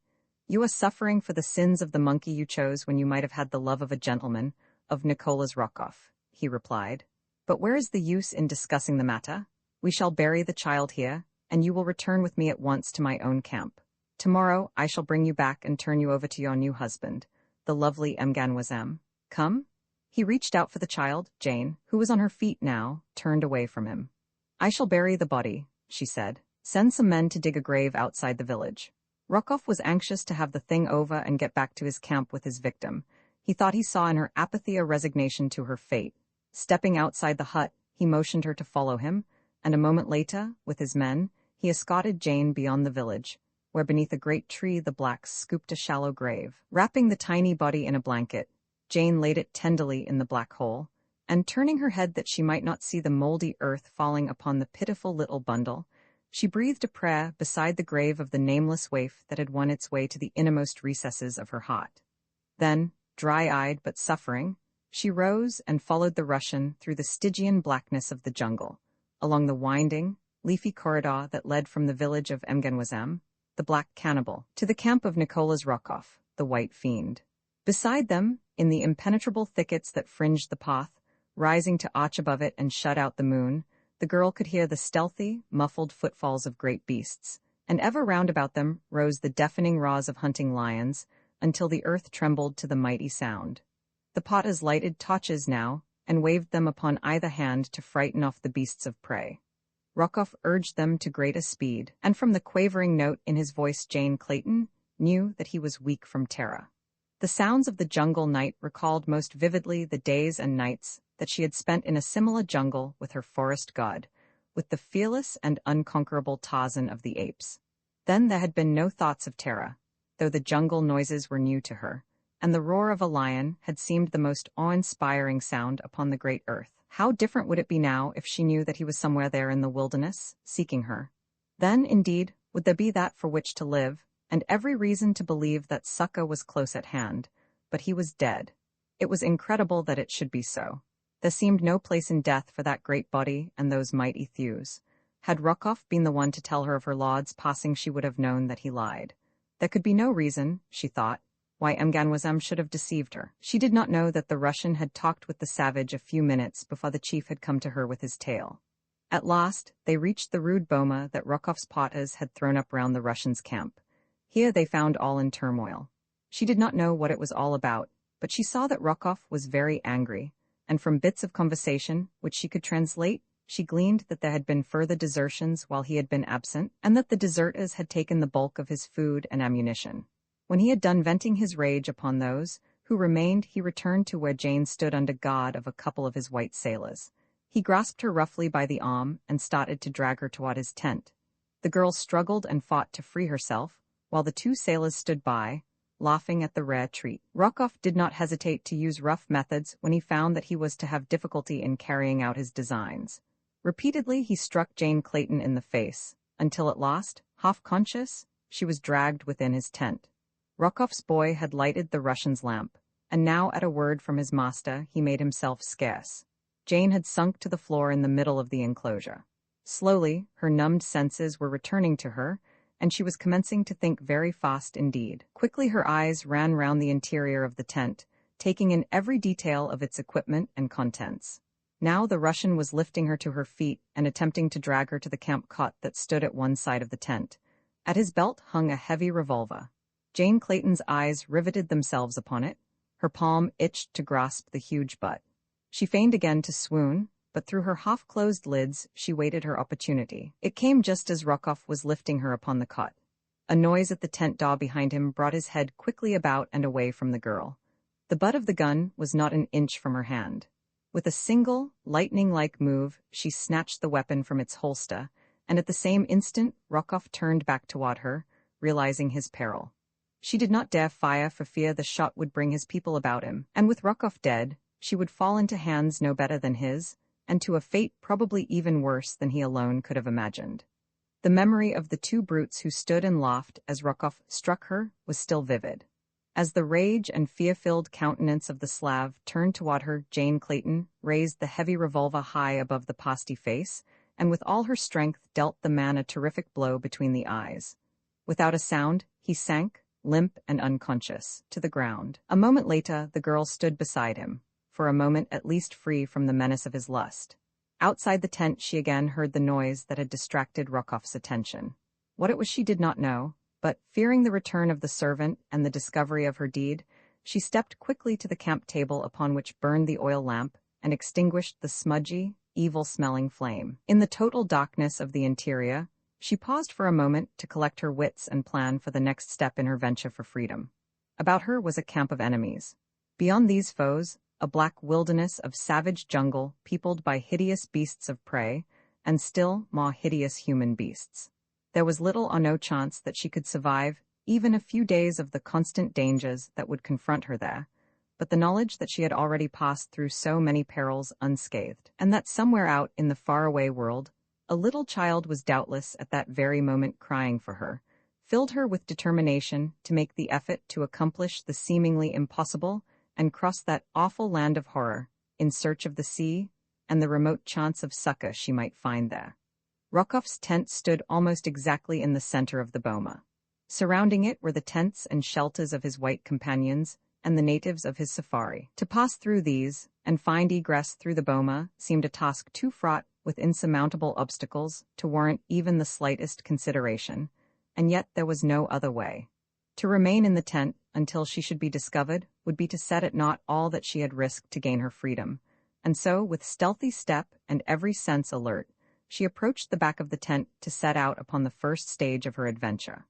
You are suffering for the sins of the monkey you chose when you might have had the love of a gentleman, of Nicholas Rockoff," he replied. "But where is the use in discussing the matter? We shall bury the child here, and you will return with me at once to my own camp. Tomorrow I shall bring you back and turn you over to your new husband, the lovely Mganwazam. Come?" He reached out for the child. Jane, who was on her feet now, turned away from him. "I shall bury the body," she said. "Send some men to dig a grave outside the village." Rockoff was anxious to have the thing over and get back to his camp with his victim. He thought he saw in her apathy a resignation to her fate. Stepping outside the hut, he motioned her to follow him, and a moment later, with his men, he escorted Jane beyond the village, where beneath a great tree the blacks scooped a shallow grave. Wrapping the tiny body in a blanket, Jane laid it tenderly in the black hole, and turning her head that she might not see the moldy earth falling upon the pitiful little bundle, she breathed a prayer beside the grave of the nameless waif that had won its way to the innermost recesses of her heart. Then, dry-eyed but suffering, she rose and followed the Russian through the Stygian blackness of the jungle, along the winding, leafy corridor that led from the village of Mgenwazam, the black cannibal, to the camp of Nicholas Rokov, the white fiend. Beside them, in the impenetrable thickets that fringed the path, rising to arch above it and shut out the moon, the girl could hear the stealthy, muffled footfalls of great beasts, and ever round about them rose the deafening roars of hunting lions, until the earth trembled to the mighty sound. The Pottas lighted torches now, and waved them upon either hand to frighten off the beasts of prey. Rokov urged them to greater speed, and from the quavering note in his voice Jane Clayton knew that he was weak from terror. The sounds of the jungle night recalled most vividly the days and nights that she had spent in a similar jungle with her forest god, with the fearless and unconquerable Tarzan of the apes. Then there had been no thoughts of terror, though the jungle noises were new to her, and the roar of a lion had seemed the most awe-inspiring sound upon the great earth. How different would it be now if she knew that he was somewhere there in the wilderness, seeking her? Then, indeed, would there be that for which to live, and every reason to believe that succor was close at hand, but he was dead. It was incredible that it should be so. There seemed no place in death for that great body and those mighty thews. Had Rokov been the one to tell her of her lord's passing, she would have known that he lied. There could be no reason, she thought, why Mganwazam should have deceived her. She did not know that the Russian had talked with the savage a few minutes before the chief had come to her with his tale. At last, they reached the rude boma that Rokov's Pottas had thrown up round the Russians' camp. Here they found all in turmoil. She did not know what it was all about, but she saw that Rokov was very angry, and from bits of conversation, which she could translate, she gleaned that there had been further desertions while he had been absent, and that the deserters had taken the bulk of his food and ammunition. When he had done venting his rage upon those who remained, he returned to where Jane stood under guard of a couple of his white sailors. He grasped her roughly by the arm and started to drag her toward his tent. The girl struggled and fought to free herself, while the two sailors stood by, laughing at the rare treat. Rokov did not hesitate to use rough methods when he found that he was to have difficulty in carrying out his designs. Repeatedly he struck Jane Clayton in the face, until at last, half conscious, she was dragged within his tent. Rokov's boy had lighted the Russian's lamp, and now at a word from his master he made himself scarce. Jane had sunk to the floor in the middle of the enclosure. Slowly, her numbed senses were returning to her, and she was commencing to think very fast indeed. Quickly her eyes ran round the interior of the tent, taking in every detail of its equipment and contents. Now the Russian was lifting her to her feet and attempting to drag her to the camp cot that stood at one side of the tent. At his belt hung a heavy revolver. Jane Clayton's eyes riveted themselves upon it. Her palm itched to grasp the huge butt. She feigned again to swoon, but through her half-closed lids she waited her opportunity. It came just as Rokov was lifting her upon the cot. A noise at the tent door behind him brought his head quickly about and away from the girl. The butt of the gun was not an inch from her hand. With a single, lightning-like move, she snatched the weapon from its holster, and at the same instant Rokov turned back toward her, realizing his peril. She did not dare fire for fear the shot would bring his people about him, and with Rokov dead, she would fall into hands no better than his, and to a fate probably even worse than he alone could have imagined. The memory of the two brutes who stood and laughed as Rokov struck her was still vivid. As the rage and fear-filled countenance of the Slav turned toward her, Jane Clayton raised the heavy revolver high above the pasty face, and with all her strength dealt the man a terrific blow between the eyes. Without a sound, he sank, limp and unconscious, to the ground. A moment later, the girl stood beside him, for a moment at least free from the menace of his lust. Outside the tent she again heard the noise that had distracted Rokov's attention. What it was she did not know, but, fearing the return of the servant and the discovery of her deed, she stepped quickly to the camp table upon which burned the oil lamp and extinguished the smudgy, evil-smelling flame. In the total darkness of the interior, she paused for a moment to collect her wits and plan for the next step in her venture for freedom. About her was a camp of enemies. Beyond these foes, a black wilderness of savage jungle peopled by hideous beasts of prey, and still more hideous human beasts. There was little or no chance that she could survive even a few days of the constant dangers that would confront her there, but the knowledge that she had already passed through so many perils unscathed, and that somewhere out in the faraway world, a little child was doubtless at that very moment crying for her, filled her with determination to make the effort to accomplish the seemingly impossible and cross that awful land of horror in search of the sea and the remote chance of succor she might find there. Rokoff's tent stood almost exactly in the center of the boma. Surrounding it were the tents and shelters of his white companions and the natives of his safari. To pass through these and find egress through the boma seemed a task too fraught with insurmountable obstacles to warrant even the slightest consideration, and yet there was no other way. To remain in the tent until she should be discovered would be to set at naught all that she had risked to gain her freedom, and so, with stealthy step and every sense alert, she approached the back of the tent to set out upon the first stage of her adventure.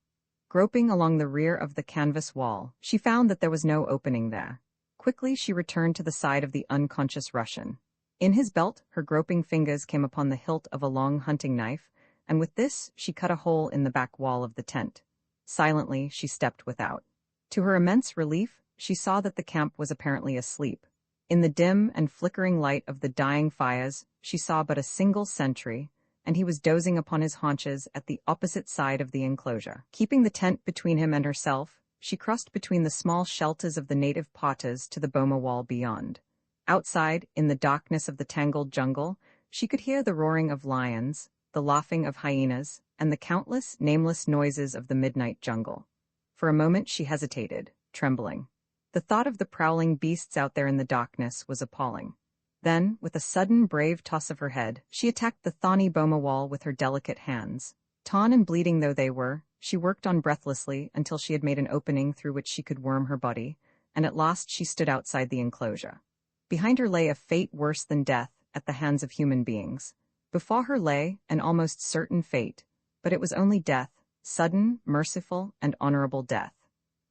Groping along the rear of the canvas wall, she found that there was no opening there. Quickly she returned to the side of the unconscious Russian. In his belt, her groping fingers came upon the hilt of a long hunting knife, and with this she cut a hole in the back wall of the tent. Silently she stepped without. To her immense relief, she saw that the camp was apparently asleep. In the dim and flickering light of the dying fires, she saw but a single sentry, and he was dozing upon his haunches at the opposite side of the enclosure. Keeping the tent between him and herself, she crossed between the small shelters of the native potters to the boma wall beyond. Outside, in the darkness of the tangled jungle, she could hear the roaring of lions, the laughing of hyenas, and the countless, nameless noises of the midnight jungle. For a moment she hesitated, trembling. The thought of the prowling beasts out there in the darkness was appalling. Then, with a sudden brave toss of her head, she attacked the thorny boma wall with her delicate hands. Torn and bleeding though they were, she worked on breathlessly until she had made an opening through which she could worm her body, and at last she stood outside the enclosure. Behind her lay a fate worse than death at the hands of human beings. Before her lay an almost certain fate, but it was only death, sudden, merciful, and honorable death.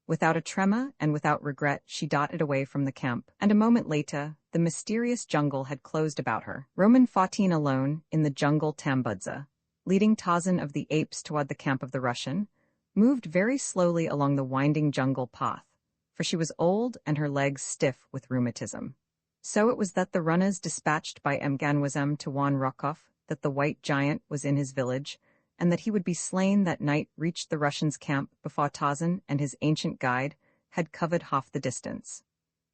Without a tremor and without regret she darted away from the camp, and a moment later the mysterious jungle had closed about her. Roman 14 alone in the jungle Tambudza, leading Tarzan of the apes toward the camp of the Russian, moved very slowly along the winding jungle path, for she was old and her legs stiff with rheumatism. So it was that the runners dispatched by Mganwazam to warn Rokoff that the white giant was in his village, and that he would be slain that night reached the Russians' camp before Tarzan and his ancient guide had covered half the distance.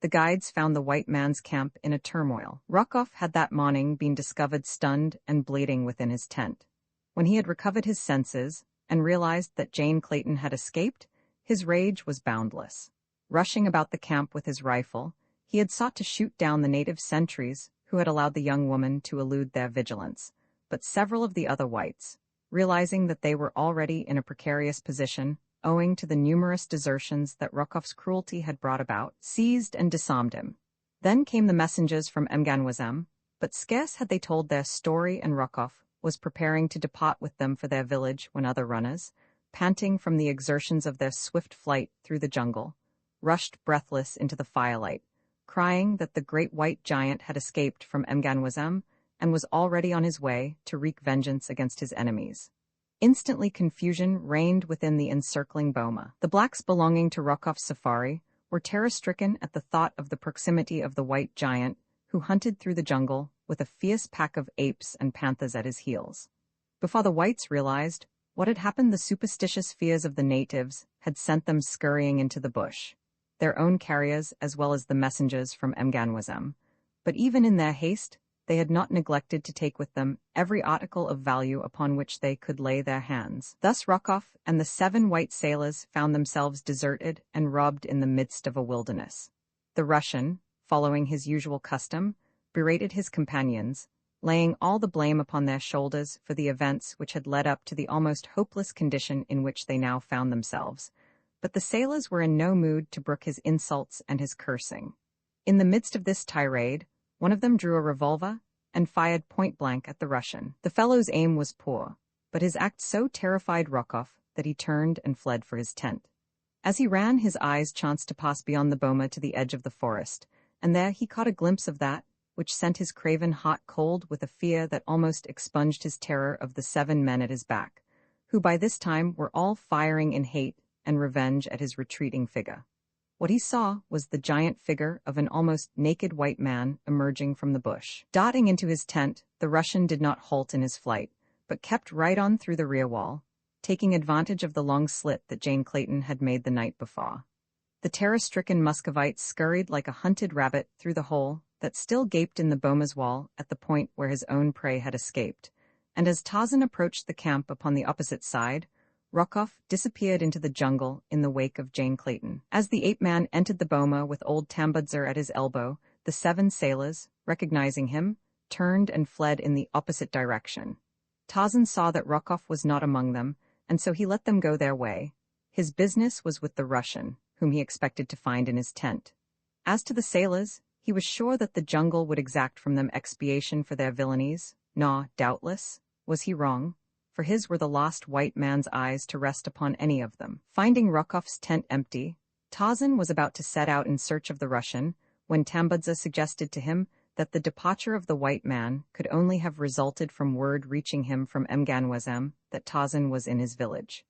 The guides found the white man's camp in a turmoil. Rokoff had that morning been discovered stunned and bleeding within his tent. When he had recovered his senses and realized that Jane Clayton had escaped, his rage was boundless. Rushing about the camp with his rifle, he had sought to shoot down the native sentries who had allowed the young woman to elude their vigilance, but several of the other whites, realizing that they were already in a precarious position, owing to the numerous desertions that Rokoff's cruelty had brought about, seized and disarmed him. Then came the messengers from Mganwazam, but scarce had they told their story and Rokoff was preparing to depart with them for their village when other runners, panting from the exertions of their swift flight through the jungle, rushed breathless into the firelight, crying that the great white giant had escaped from Mganwazam and was already on his way to wreak vengeance against his enemies. Instantly confusion reigned within the encircling boma. The blacks belonging to Rokoff's safari were terror-stricken at the thought of the proximity of the white giant who hunted through the jungle with a fierce pack of apes and panthers at his heels. Before the whites realized what had happened, the superstitious fears of the natives had sent them scurrying into the bush, their own carriers as well as the messengers from Mganwazam. But even in their haste, they had not neglected to take with them every article of value upon which they could lay their hands. Thus Rokoff and the 7 white sailors found themselves deserted and robbed in the midst of a wilderness. The Russian, following his usual custom, berated his companions, laying all the blame upon their shoulders for the events which had led up to the almost hopeless condition in which they now found themselves. But the sailors were in no mood to brook his insults and his cursing. In the midst of this tirade, one of them drew a revolver and fired point-blank at the Russian. The fellow's aim was poor, but his act so terrified Rokoff that he turned and fled for his tent. As he ran, his eyes chanced to pass beyond the boma to the edge of the forest, and there he caught a glimpse of that which sent his craven hot cold with a fear that almost expunged his terror of the 7 men at his back, who by this time were all firing in hate and revenge at his retreating figure. What he saw was the giant figure of an almost naked white man emerging from the bush. Darting into his tent, the Russian did not halt in his flight, but kept right on through the rear wall, taking advantage of the long slit that Jane Clayton had made the night before. The terror-stricken Muscovite scurried like a hunted rabbit through the hole that still gaped in the boma's wall at the point where his own prey had escaped, and as Tarzan approached the camp upon the opposite side, Rockoff disappeared into the jungle in the wake of Jane Clayton. As the ape-man entered the boma with old Tambudza at his elbow, the 7 sailors, recognizing him, turned and fled in the opposite direction. Tarzan saw that Rockoff was not among them, and so he let them go their way. His business was with the Russian, whom he expected to find in his tent. As to the sailors, he was sure that the jungle would exact from them expiation for their villainies. Doubtless. Was he wrong? For his were the lost white man's eyes to rest upon any of them. Finding Rockoff's tent empty, Tarzan was about to set out in search of the Russian, when Tambudza suggested to him that the departure of the white man could only have resulted from word reaching him from Mganwazam that Tarzan was in his village.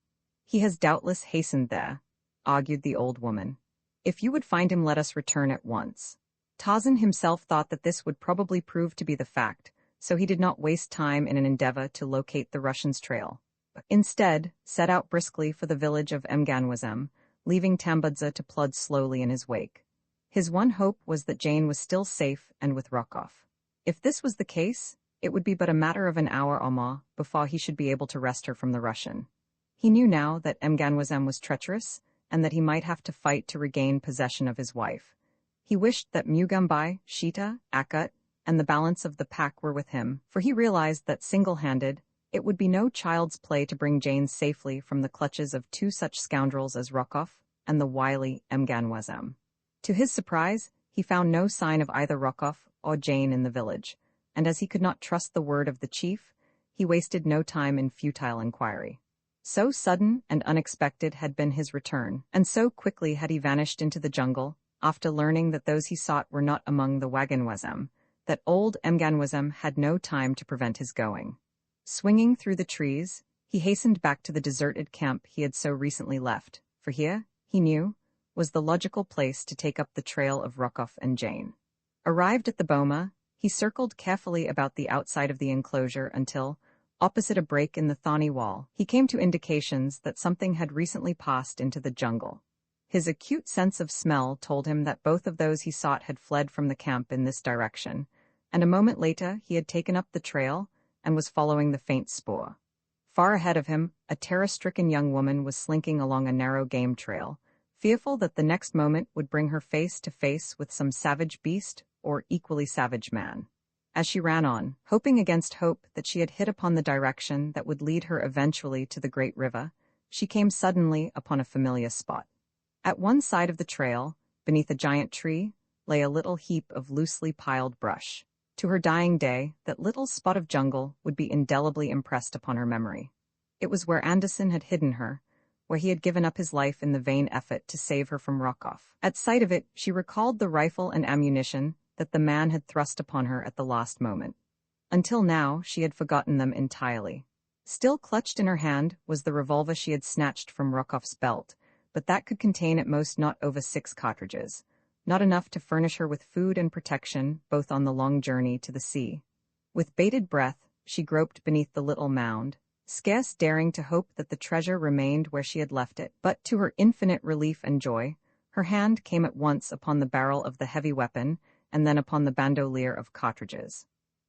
"He has doubtless hastened there," argued the old woman. "If you would find him, let us return at once." Tarzan himself thought that this would probably prove to be the fact, so he did not waste time in an endeavor to locate the Russian's trail, but instead set out briskly for the village of Mganwazam, leaving Tambudza to plod slowly in his wake. His one hope was that Jane was still safe and with Rockoff. If this was the case, it would be but a matter of an hour or more before he should be able to wrest her from the Russian. He knew now that Mganwazam was treacherous, and that he might have to fight to regain possession of his wife. He wished that Mugambye, Sheeta, Akut, and the balance of the pack were with him, for he realized that single-handed, it would be no child's play to bring Jane safely from the clutches of 2 such scoundrels as Rockoff and the wily Mganwazam. To his surprise, he found no sign of either Rockoff or Jane in the village, and as he could not trust the word of the chief, he wasted no time in futile inquiry. So sudden and unexpected had been his return, and so quickly had he vanished into the jungle, after learning that those he sought were not among the Waganwazam, that old Mganwazam had no time to prevent his going. Swinging through the trees, he hastened back to the deserted camp he had so recently left, for here, he knew, was the logical place to take up the trail of Rockoff and Jane. Arrived at the boma, he circled carefully about the outside of the enclosure until, opposite a break in the thorny wall, he came to indications that something had recently passed into the jungle. His acute sense of smell told him that both of those he sought had fled from the camp in this direction, and a moment later he had taken up the trail and was following the faint spoor. Far ahead of him, a terror-stricken young woman was slinking along a narrow game trail, fearful that the next moment would bring her face to face with some savage beast or equally savage man. As she ran on, hoping against hope that she had hit upon the direction that would lead her eventually to the great river, she came suddenly upon a familiar spot. At one side of the trail, beneath a giant tree, lay a little heap of loosely piled brush. To her dying day, that little spot of jungle would be indelibly impressed upon her memory. It was where Anderson had hidden her, where he had given up his life in the vain effort to save her from Rockoff. At sight of it, she recalled the rifle and ammunition that the man had thrust upon her at the last moment. Until now, she had forgotten them entirely. Still clutched in her hand was the revolver she had snatched from Rockoff's belt, but that could contain at most not over 6 cartridges. Not enough to furnish her with food and protection, both on the long journey to the sea. With bated breath, she groped beneath the little mound, scarce daring to hope that the treasure remained where she had left it, but to her infinite relief and joy, her hand came at once upon the barrel of the heavy weapon, and then upon the bandolier of cartridges.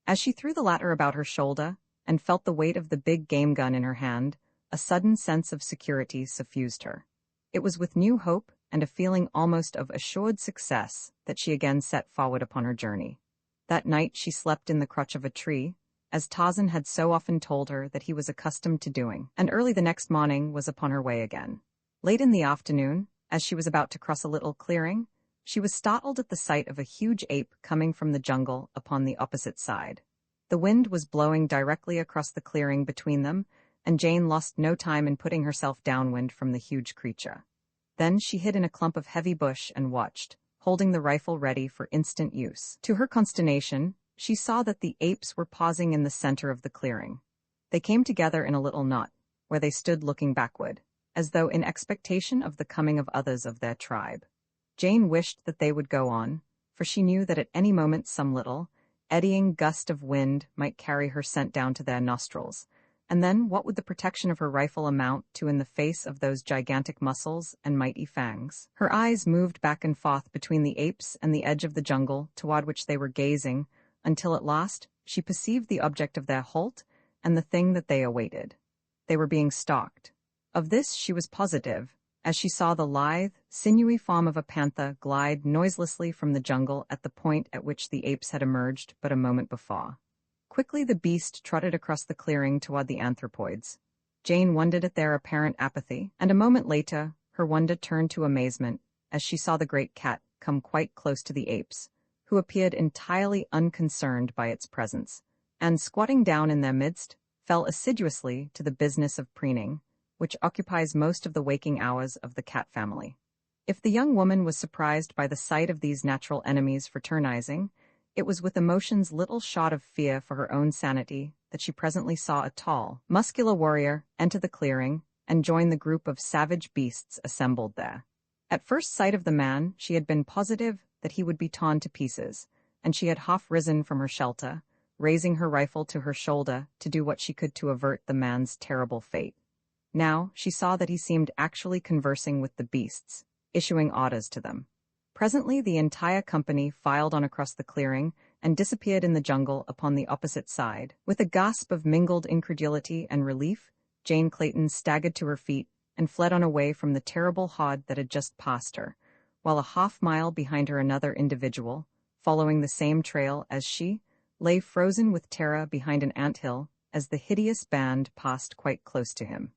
As she threw the latter about her shoulder, and felt the weight of the big game gun in her hand, a sudden sense of security suffused her. It was with new hope, and a feeling almost of assured success that she again set forward upon her journey. That night she slept in the crotch of a tree, as Tarzan had so often told her that he was accustomed to doing, and early the next morning was upon her way again. Late in the afternoon, as she was about to cross a little clearing, she was startled at the sight of a huge ape coming from the jungle upon the opposite side. The wind was blowing directly across the clearing between them, and Jane lost no time in putting herself downwind from the huge creature. Then she hid in a clump of heavy bush and watched, holding the rifle ready for instant use. To her consternation, she saw that the apes were pausing in the center of the clearing. They came together in a little knot, where they stood looking backward, as though in expectation of the coming of others of their tribe. Jane wished that they would go on, for she knew that at any moment some little, eddying gust of wind might carry her scent down to their nostrils, and then what would the protection of her rifle amount to in the face of those gigantic muscles and mighty fangs? Her eyes moved back and forth between the apes and the edge of the jungle toward which they were gazing, until at last she perceived the object of their halt, and the thing that they awaited. They were being stalked. Of this she was positive, as she saw the lithe, sinewy form of a panther glide noiselessly from the jungle at the point at which the apes had emerged but a moment before. Quickly the beast trotted across the clearing toward the anthropoids. Jane wondered at their apparent apathy, and a moment later, her wonder turned to amazement as she saw the great cat come quite close to the apes, who appeared entirely unconcerned by its presence, and squatting down in their midst, fell assiduously to the business of preening, which occupies most of the waking hours of the cat family. If the young woman was surprised by the sight of these natural enemies fraternizing, it was with emotions little short of fear for her own sanity that she presently saw a tall, muscular warrior enter the clearing and join the group of savage beasts assembled there. At first sight of the man, she had been positive that he would be torn to pieces, and she had half risen from her shelter, raising her rifle to her shoulder to do what she could to avert the man's terrible fate. Now she saw that he seemed actually conversing with the beasts, issuing orders to them. Presently the entire company filed on across the clearing and disappeared in the jungle upon the opposite side. With a gasp of mingled incredulity and relief, Jane Clayton staggered to her feet and fled on away from the terrible horde that had just passed her, while a half-mile behind her another individual, following the same trail as she, lay frozen with terror behind an anthill as the hideous band passed quite close to him.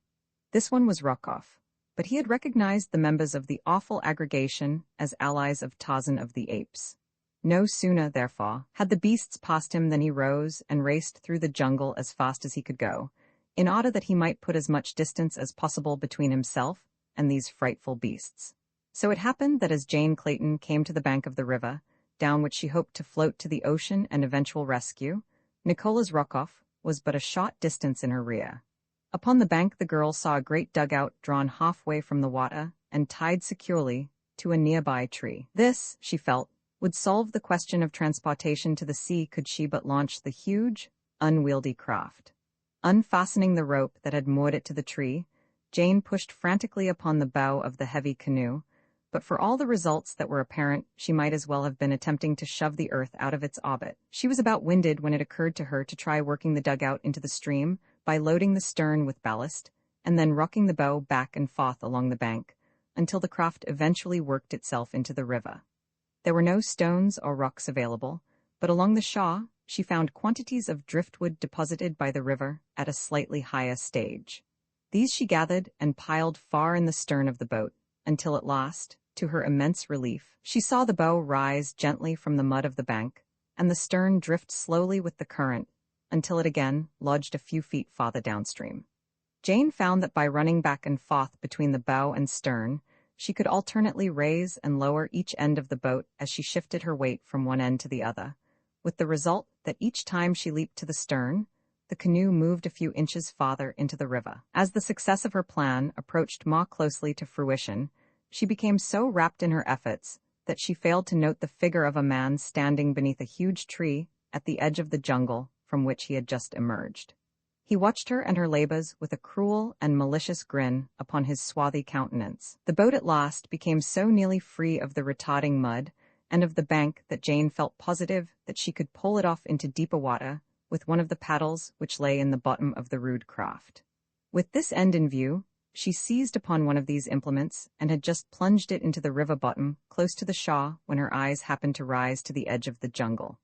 This one was Rockoff, but he had recognized the members of the awful aggregation as allies of Tarzan of the Apes. No sooner, therefore, had the beasts passed him than he rose and raced through the jungle as fast as he could go, in order that he might put as much distance as possible between himself and these frightful beasts. So it happened that as Jane Clayton came to the bank of the river, down which she hoped to float to the ocean and eventual rescue, Nicola's Rockoff was but a short distance in her rear. Upon the bank the girl saw a great dugout drawn halfway from the water and tied securely to a nearby tree. This, she felt, would solve the question of transportation to the sea could she but launch the huge, unwieldy craft. Unfastening the rope that had moored it to the tree, Jane pushed frantically upon the bow of the heavy canoe, but for all the results that were apparent, she might as well have been attempting to shove the earth out of its orbit. She was about winded when it occurred to her to try working the dugout into the stream by loading the stern with ballast, and then rocking the bow back and forth along the bank, until the craft eventually worked itself into the river. There were no stones or rocks available, but along the shore she found quantities of driftwood deposited by the river at a slightly higher stage. These she gathered and piled far in the stern of the boat, until at last, to her immense relief, she saw the bow rise gently from the mud of the bank, and the stern drift slowly with the current, until it again lodged a few feet farther downstream. Jane found that by running back and forth between the bow and stern, she could alternately raise and lower each end of the boat as she shifted her weight from one end to the other, with the result that each time she leaped to the stern, the canoe moved a few inches farther into the river. As the success of her plan approached more closely to fruition, she became so wrapped in her efforts that she failed to note the figure of a man standing beneath a huge tree at the edge of the jungle from which he had just emerged. He watched her and her labors with a cruel and malicious grin upon his swarthy countenance. The boat at last became so nearly free of the retarding mud and of the bank that Jane felt positive that she could pull it off into deeper water with one of the paddles which lay in the bottom of the rude craft. With this end in view, she seized upon one of these implements and had just plunged it into the river bottom close to the shore when her eyes happened to rise to the edge of the jungle.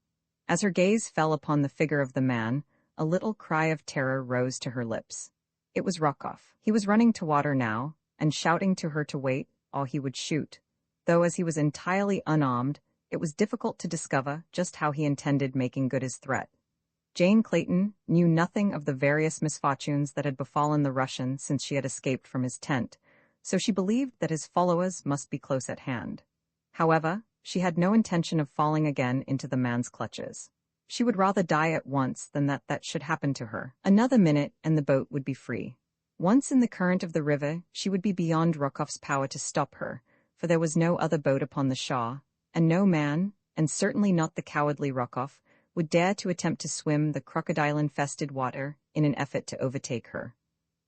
As her gaze fell upon the figure of the man, a little cry of terror rose to her lips. It was Rockoff. He was running toward her now, and shouting to her to wait, or he would shoot, though as he was entirely unarmed, it was difficult to discover just how he intended making good his threat. Jane Clayton knew nothing of the various misfortunes that had befallen the Russian since she had escaped from his tent, so she believed that his followers must be close at hand. However, she had no intention of falling again into the man's clutches. She would rather die at once than that should happen to her. Another minute and the boat would be free. Once in the current of the river, she would be beyond Rockoff's power to stop her, for there was no other boat upon the shore, and no man, and certainly not the cowardly Rockoff, would dare to attempt to swim the crocodile-infested water in an effort to overtake her.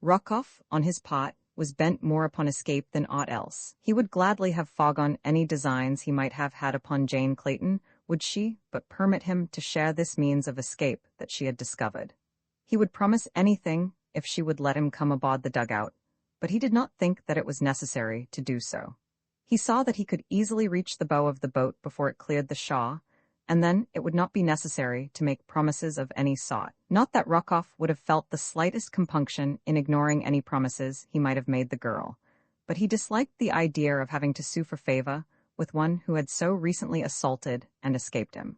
Rockoff, on his part, was bent more upon escape than aught else. He would gladly have foregone any designs he might have had upon Jane Clayton, would she but permit him to share this means of escape that she had discovered. He would promise anything if she would let him come aboard the dugout, but he did not think that it was necessary to do so. He saw that he could easily reach the bow of the boat before it cleared the shaw, and then it would not be necessary to make promises of any sort. Not that Rockoff would have felt the slightest compunction in ignoring any promises he might have made the girl, but he disliked the idea of having to sue for favor with one who had so recently assaulted and escaped him.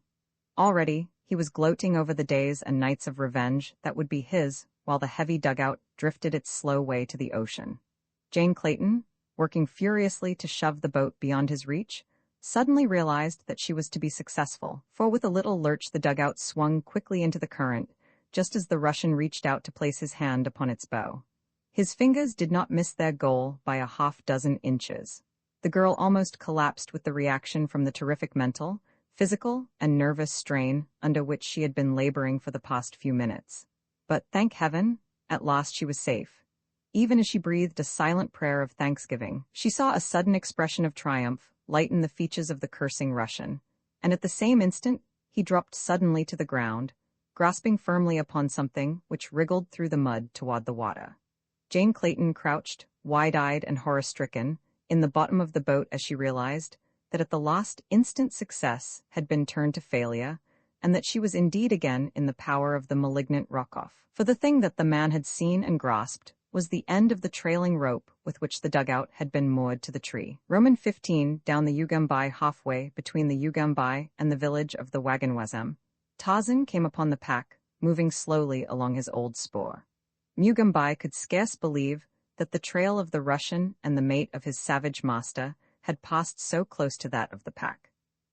Already, he was gloating over the days and nights of revenge that would be his while the heavy dugout drifted its slow way to the ocean. Jane Clayton, working furiously to shove the boat beyond his reach, suddenly realized that she was to be successful, for with a little lurch the dugout swung quickly into the current, just as the Russian reached out to place his hand upon its bow. His fingers did not miss their goal by a half-dozen inches. The girl almost collapsed with the reaction from the terrific mental, physical, and nervous strain under which she had been laboring for the past few minutes. But, thank heaven, at last she was safe. Even as she breathed a silent prayer of thanksgiving, she saw a sudden expression of triumph lighten the features of the cursing Russian, and at the same instant he dropped suddenly to the ground, grasping firmly upon something which wriggled through the mud toward the water. Jane Clayton crouched, wide-eyed and horror-stricken, in the bottom of the boat as she realized that at the last instant success had been turned to failure, and that she was indeed again in the power of the malignant Rockoff. For the thing that the man had seen and grasped was the end of the trailing rope with which the dugout had been moored to the tree. Roman 15 down the Ugambai halfway between the Ugambai and the village of the Waganwazam, Tarzan came upon the pack, moving slowly along his old spoor. Mugambai could scarce believe that the trail of the Russian and the mate of his savage master had passed so close to that of the pack.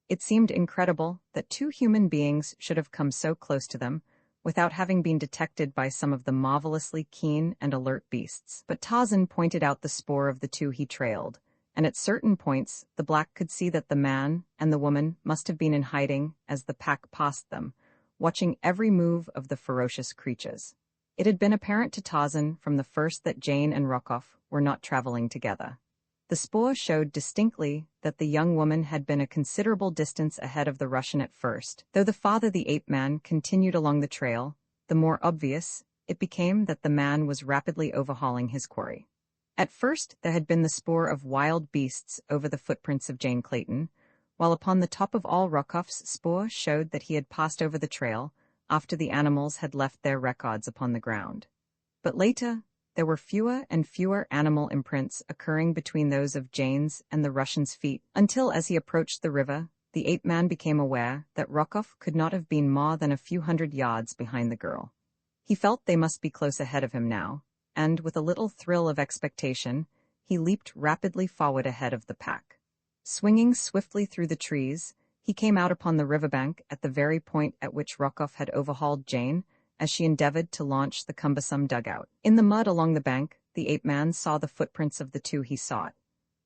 It seemed incredible that two human beings should have come so close to them without having been detected by some of the marvelously keen and alert beasts. But Tarzan pointed out the spoor of the two he trailed, and at certain points the black could see that the man and the woman must have been in hiding as the pack passed them, watching every move of the ferocious creatures. It had been apparent to Tarzan from the first that Jane and Rockoff were not traveling together. The spoor showed distinctly that the young woman had been a considerable distance ahead of the Russian at first. Though the farther the ape-man continued along the trail, the more obvious it became that the man was rapidly overhauling his quarry. At first there had been the spoor of wild beasts over the footprints of Jane Clayton, while upon the top of all Rockoff's spoor showed that he had passed over the trail after the animals had left their records upon the ground. But later, there were fewer and fewer animal imprints occurring between those of Jane's and the Russian's feet, until as he approached the river, the ape-man became aware that Rockoff could not have been more than a few hundred yards behind the girl. He felt they must be close ahead of him now, and with a little thrill of expectation, he leaped rapidly forward ahead of the pack. Swinging swiftly through the trees, he came out upon the riverbank at the very point at which Rockoff had overhauled Jane, as she endeavored to launch the cumbersome dugout. In the mud along the bank, the ape-man saw the footprints of the two he sought,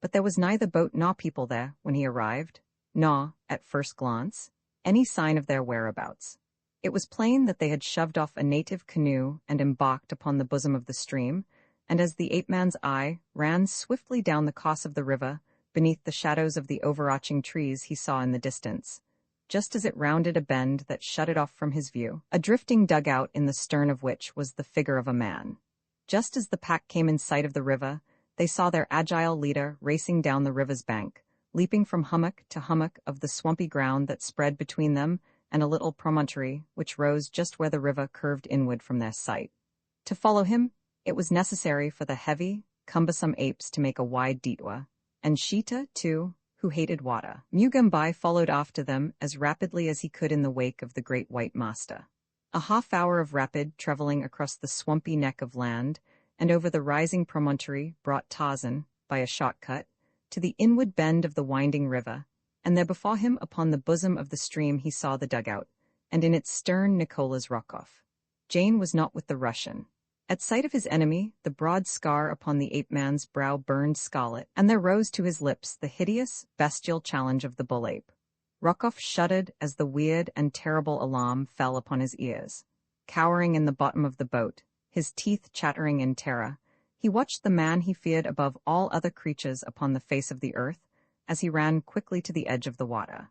but there was neither boat nor people there when he arrived, nor, at first glance, any sign of their whereabouts. It was plain that they had shoved off a native canoe and embarked upon the bosom of the stream, and as the ape-man's eye ran swiftly down the course of the river beneath the shadows of the overarching trees he saw in the distance, just as it rounded a bend that shut it off from his view, a drifting dugout in the stern of which was the figure of a man. Just as the pack came in sight of the river, they saw their agile leader racing down the river's bank, leaping from hummock to hummock of the swampy ground that spread between them and a little promontory which rose just where the river curved inward from their sight. To follow him, it was necessary for the heavy, cumbersome apes to make a wide detour, and Sheeta, too, who hated water. Mugambai followed after them as rapidly as he could in the wake of the great white master. A half-hour of rapid traveling across the swampy neck of land and over the rising promontory brought Tarzan, by a shortcut, to the inward bend of the winding river, and there before him upon the bosom of the stream he saw the dugout, and in its stern Nikola's Rockoff. Jane was not with the Russian. At sight of his enemy, the broad scar upon the ape-man's brow burned scarlet, and there rose to his lips the hideous, bestial challenge of the bull-ape. Rockoff shuddered as the weird and terrible alarm fell upon his ears. Cowering in the bottom of the boat, his teeth chattering in terror, he watched the man he feared above all other creatures upon the face of the earth as he ran quickly to the edge of the water.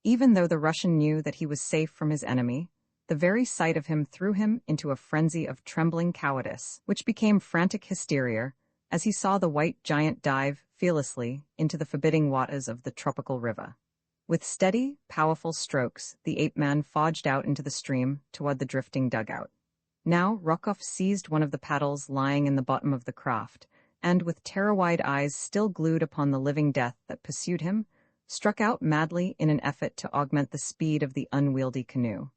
Even though the Russian knew that he was safe from his enemy, The very sight of him threw him into a frenzy of trembling cowardice, which became frantic hysteria as he saw the white giant dive fearlessly into the forbidding waters of the tropical river. With steady, powerful strokes, the ape-man forged out into the stream toward the drifting dugout. Now Rokov seized one of the paddles lying in the bottom of the craft, and, with terror-wide eyes still glued upon the living death that pursued him, struck out madly in an effort to augment the speed of the unwieldy canoe.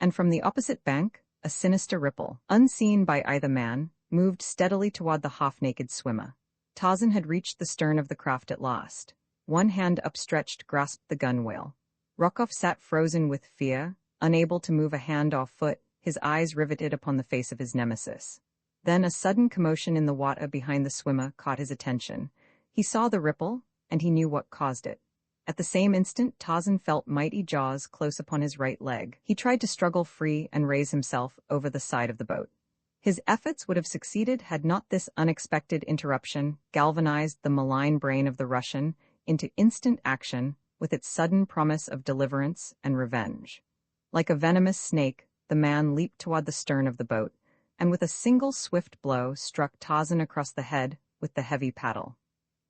And from the opposite bank, a sinister ripple, unseen by either man, moved steadily toward the half-naked swimmer. Tarzan had reached the stern of the craft at last. One hand upstretched grasped the gunwale. Rokov sat frozen with fear, unable to move a hand or foot, his eyes riveted upon the face of his nemesis. Then a sudden commotion in the water behind the swimmer caught his attention. He saw the ripple, and he knew what caused it. At the same instant, Tarzan felt mighty jaws close upon his right leg. He tried to struggle free and raise himself over the side of the boat. His efforts would have succeeded had not this unexpected interruption galvanized the malign brain of the Russian into instant action with its sudden promise of deliverance and revenge. Like a venomous snake, the man leaped toward the stern of the boat, and with a single swift blow struck Tarzan across the head with the heavy paddle.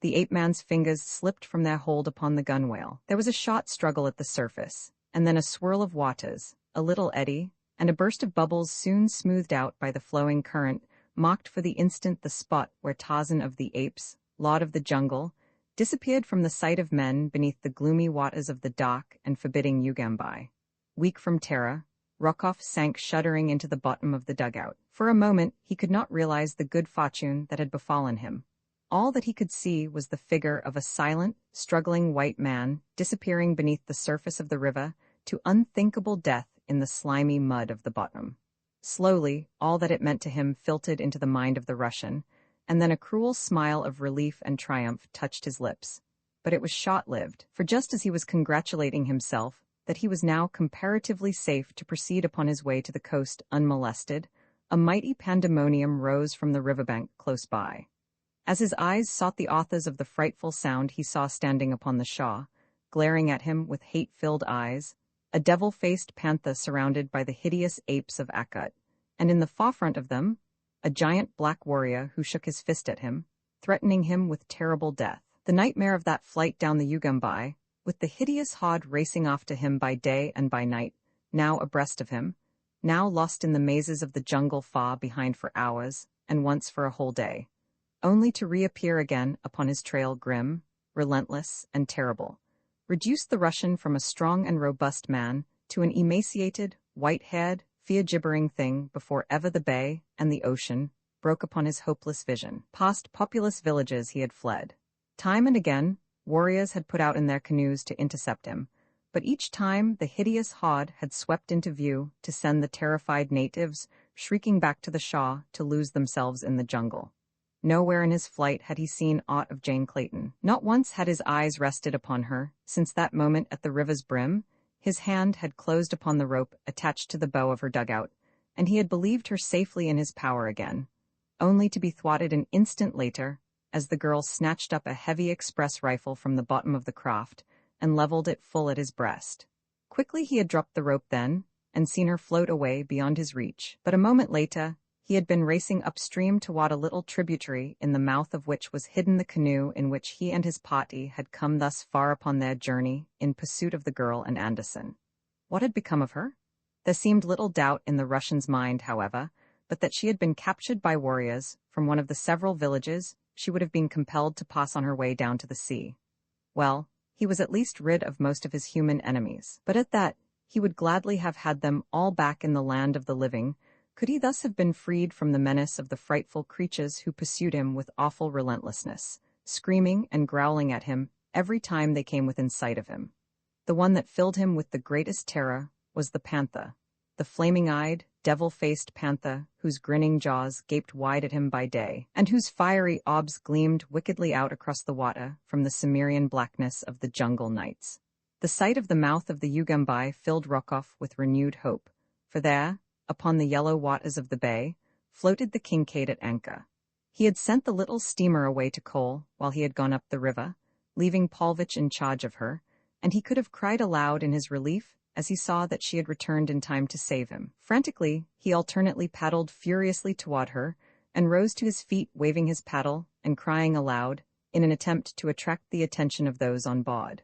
The ape-man's fingers slipped from their hold upon the gunwale. There was a short struggle at the surface, and then a swirl of waters, a little eddy, and a burst of bubbles soon smoothed out by the flowing current, marked for the instant the spot where Tarzan of the Apes, lord of the jungle, disappeared from the sight of men beneath the gloomy waters of the dark and forbidding Ugambai. Weak from terror, Rokov sank shuddering into the bottom of the dugout. For a moment he could not realize the good fortune that had befallen him. All that he could see was the figure of a silent, struggling white man disappearing beneath the surface of the river to unthinkable death in the slimy mud of the bottom. Slowly, all that it meant to him filtered into the mind of the Russian, and then a cruel smile of relief and triumph touched his lips. But it was short-lived, for just as he was congratulating himself that he was now comparatively safe to proceed upon his way to the coast unmolested, a mighty pandemonium rose from the riverbank close by. As his eyes sought the authors of the frightful sound he saw standing upon the shore, glaring at him with hate-filled eyes, a devil-faced panther surrounded by the hideous apes of Akut, and in the forefront of them, a giant black warrior who shook his fist at him, threatening him with terrible death. The nightmare of that flight down the Ugambai, with the hideous horde racing after him by day and by night, now abreast of him, now lost in the mazes of the jungle far behind for hours, and once for a whole day, only to reappear again upon his trail grim, relentless, and terrible, reduced the Russian from a strong and robust man to an emaciated, white-haired, fear-gibbering thing before ever the bay and the ocean broke upon his hopeless vision. Past populous villages he had fled. Time and again, warriors had put out in their canoes to intercept him, but each time the hideous horde had swept into view to send the terrified natives shrieking back to the Shah to lose themselves in the jungle. Nowhere in his flight had he seen aught of Jane Clayton. Not once had his eyes rested upon her, since that moment at the river's brim. His hand had closed upon the rope attached to the bow of her dugout, and he had believed her safely in his power again, only to be thwarted an instant later, as the girl snatched up a heavy express rifle from the bottom of the craft and leveled it full at his breast. Quickly he had dropped the rope then, and seen her float away beyond his reach, but a moment later, he had been racing upstream toward a little tributary in the mouth of which was hidden the canoe in which he and his party had come thus far upon their journey in pursuit of the girl and Anderson. What had become of her? There seemed little doubt in the Russian's mind, however, but that she had been captured by warriors from one of the several villages she would have been compelled to pass on her way down to the sea. Well, he was at least rid of most of his human enemies, but at that, he would gladly have had them all back in the land of the living. Could he thus have been freed from the menace of the frightful creatures who pursued him with awful relentlessness, screaming and growling at him every time they came within sight of him? The one that filled him with the greatest terror was the panther, the flaming-eyed, devil-faced panther whose grinning jaws gaped wide at him by day, and whose fiery orbs gleamed wickedly out across the water from the Cimmerian blackness of the jungle nights. The sight of the mouth of the Ugambai filled Rokov with renewed hope, for there, upon the yellow waters of the bay, floated the Kincaid at anchor. He had sent the little steamer away to coal while he had gone up the river, leaving Paulvitch in charge of her, and he could have cried aloud in his relief as he saw that she had returned in time to save him. Frantically, he alternately paddled furiously toward her and rose to his feet, waving his paddle and crying aloud in an attempt to attract the attention of those on board.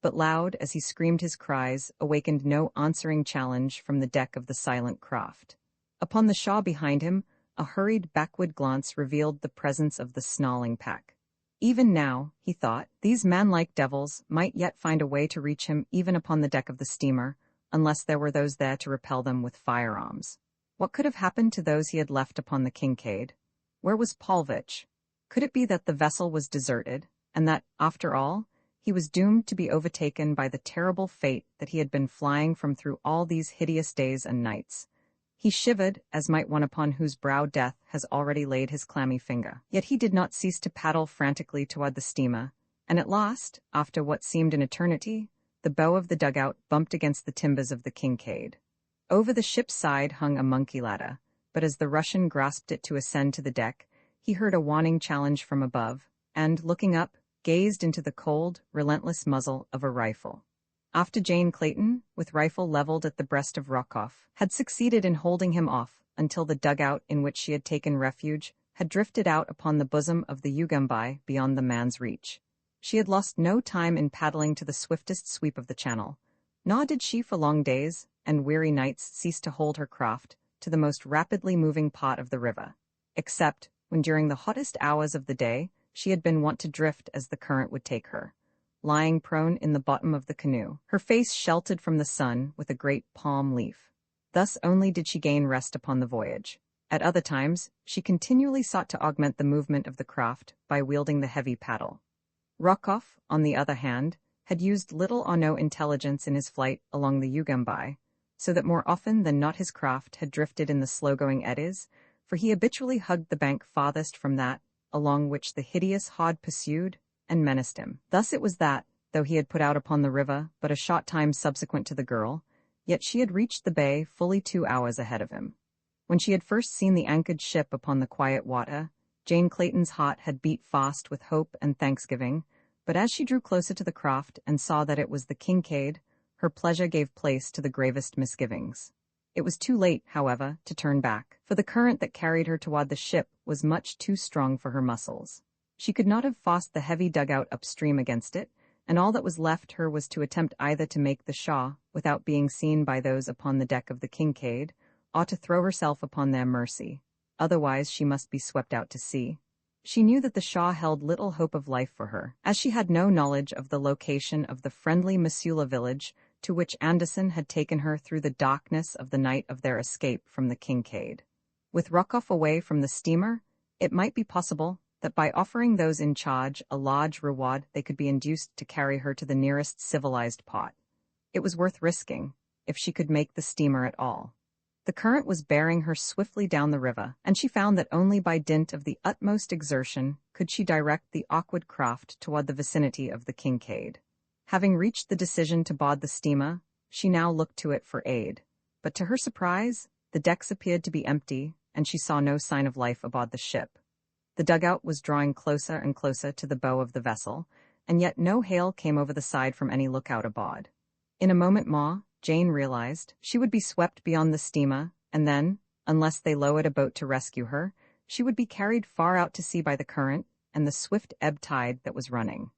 But loud as he screamed, his cries awakened no answering challenge from the deck of the silent craft. Upon the shore behind him, a hurried backward glance revealed the presence of the snarling pack. Even now, he thought, these man-like devils might yet find a way to reach him even upon the deck of the steamer, unless there were those there to repel them with firearms. What could have happened to those he had left upon the Kincaid? Where was Paulvitch? Could it be that the vessel was deserted, and that, after all, he was doomed to be overtaken by the terrible fate that he had been flying from through all these hideous days and nights? He shivered, as might one upon whose brow death has already laid his clammy finger. Yet he did not cease to paddle frantically toward the steamer, and at last, after what seemed an eternity, the bow of the dugout bumped against the timbers of the Kincaid. Over the ship's side hung a monkey ladder, but as the Russian grasped it to ascend to the deck, he heard a warning challenge from above, and, looking up, gazed into the cold, relentless muzzle of a rifle. After Jane Clayton, with rifle leveled at the breast of Rockoff, had succeeded in holding him off until the dugout in which she had taken refuge had drifted out upon the bosom of the Ugambai beyond the man's reach. She had lost no time in paddling to the swiftest sweep of the channel, nor did she for long days and weary nights cease to hold her craft to the most rapidly moving part of the river, except when during the hottest hours of the day she had been wont to drift as the current would take her, lying prone in the bottom of the canoe, her face sheltered from the sun with a great palm leaf. Thus only did she gain rest upon the voyage. At other times, she continually sought to augment the movement of the craft by wielding the heavy paddle. Rockoff, on the other hand, had used little or no intelligence in his flight along the Ugambai, so that more often than not his craft had drifted in the slow-going eddies, for he habitually hugged the bank farthest from that along which the hideous horde pursued and menaced him. Thus it was that, though he had put out upon the river but a short time subsequent to the girl, yet she had reached the bay fully 2 hours ahead of him. When she had first seen the anchored ship upon the quiet water, Jane Clayton's heart had beat fast with hope and thanksgiving, but as she drew closer to the craft and saw that it was the Kincaid, her pleasure gave place to the gravest misgivings. It was too late, however, to turn back, for the current that carried her toward the ship was much too strong for her muscles. She could not have forced the heavy dugout upstream against it, and all that was left her was to attempt either to make the shore without being seen by those upon the deck of the Kincaid, or to throw herself upon their mercy. Otherwise she must be swept out to sea. She knew that the shore held little hope of life for her, as she had no knowledge of the location of the friendly Missoula village to which Anderson had taken her through the darkness of the night of their escape from the Kincaid. With Rockoff away from the steamer, it might be possible that by offering those in charge a large reward they could be induced to carry her to the nearest civilized port. It was worth risking, if she could make the steamer at all. The current was bearing her swiftly down the river, and she found that only by dint of the utmost exertion could she direct the awkward craft toward the vicinity of the Kincaid. Having reached the decision to board the steamer, she now looked to it for aid. But to her surprise, the decks appeared to be empty, and she saw no sign of life aboard the ship. The dugout was drawing closer and closer to the bow of the vessel, and yet no hail came over the side from any lookout aboard. In a moment more, Jane realized she would be swept beyond the steamer, and then, unless they lowered a boat to rescue her, she would be carried far out to sea by the current and the swift ebb tide that was running.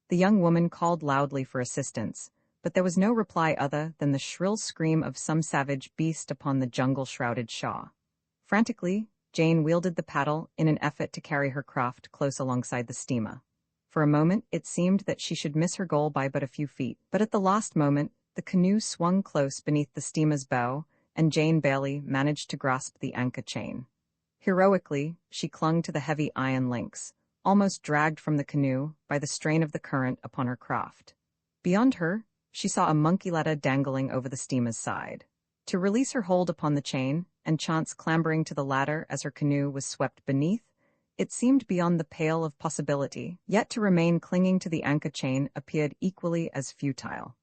The young woman called loudly for assistance, but there was no reply other than the shrill scream of some savage beast upon the jungle-shrouded shore. Frantically, Jane wielded the paddle in an effort to carry her craft close alongside the steamer. For a moment it seemed that she should miss her goal by but a few feet, but at the last moment the canoe swung close beneath the steamer's bow, and Jane barely managed to grasp the anchor chain. Heroically, she clung to the heavy iron links, almost dragged from the canoe by the strain of the current upon her craft. Beyond her, she saw a monkey ladder dangling over the steamer's side. To release her hold upon the chain, and chance clambering to the ladder as her canoe was swept beneath, it seemed beyond the pale of possibility, yet to remain clinging to the anchor chain appeared equally as futile.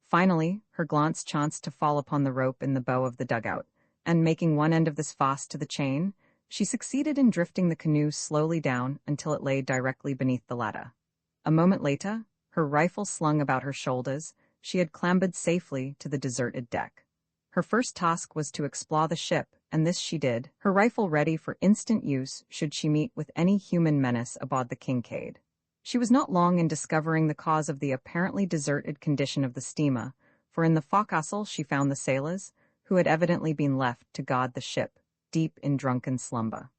Finally, her glance chanced to fall upon the rope in the bow of the dugout, and making one end of this fast to the chain, she succeeded in drifting the canoe slowly down until it lay directly beneath the ladder. A moment later, her rifle slung about her shoulders, she had clambered safely to the deserted deck. Her first task was to explore the ship, and this she did, her rifle ready for instant use should she meet with any human menace aboard the Kincaid. She was not long in discovering the cause of the apparently deserted condition of the steamer, for in the forecastle she found the sailors, who had evidently been left to guard the ship, deep in drunken slumber.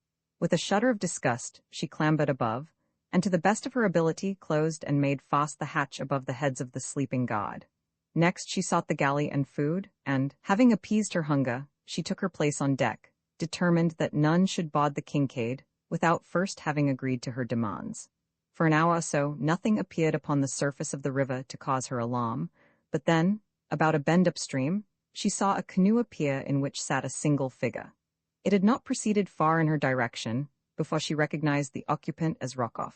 With a shudder of disgust, she clambered above, and to the best of her ability closed and made fast the hatch above the heads of the sleeping guard. Next she sought the galley and food, and, having appeased her hunger, she took her place on deck, determined that none should board the Kincaid without first having agreed to her demands. For an hour or so nothing appeared upon the surface of the river to cause her alarm, but then, about a bend upstream, she saw a canoe appear in which sat a single figure. It had not proceeded far in her direction before she recognized the occupant as Rokov,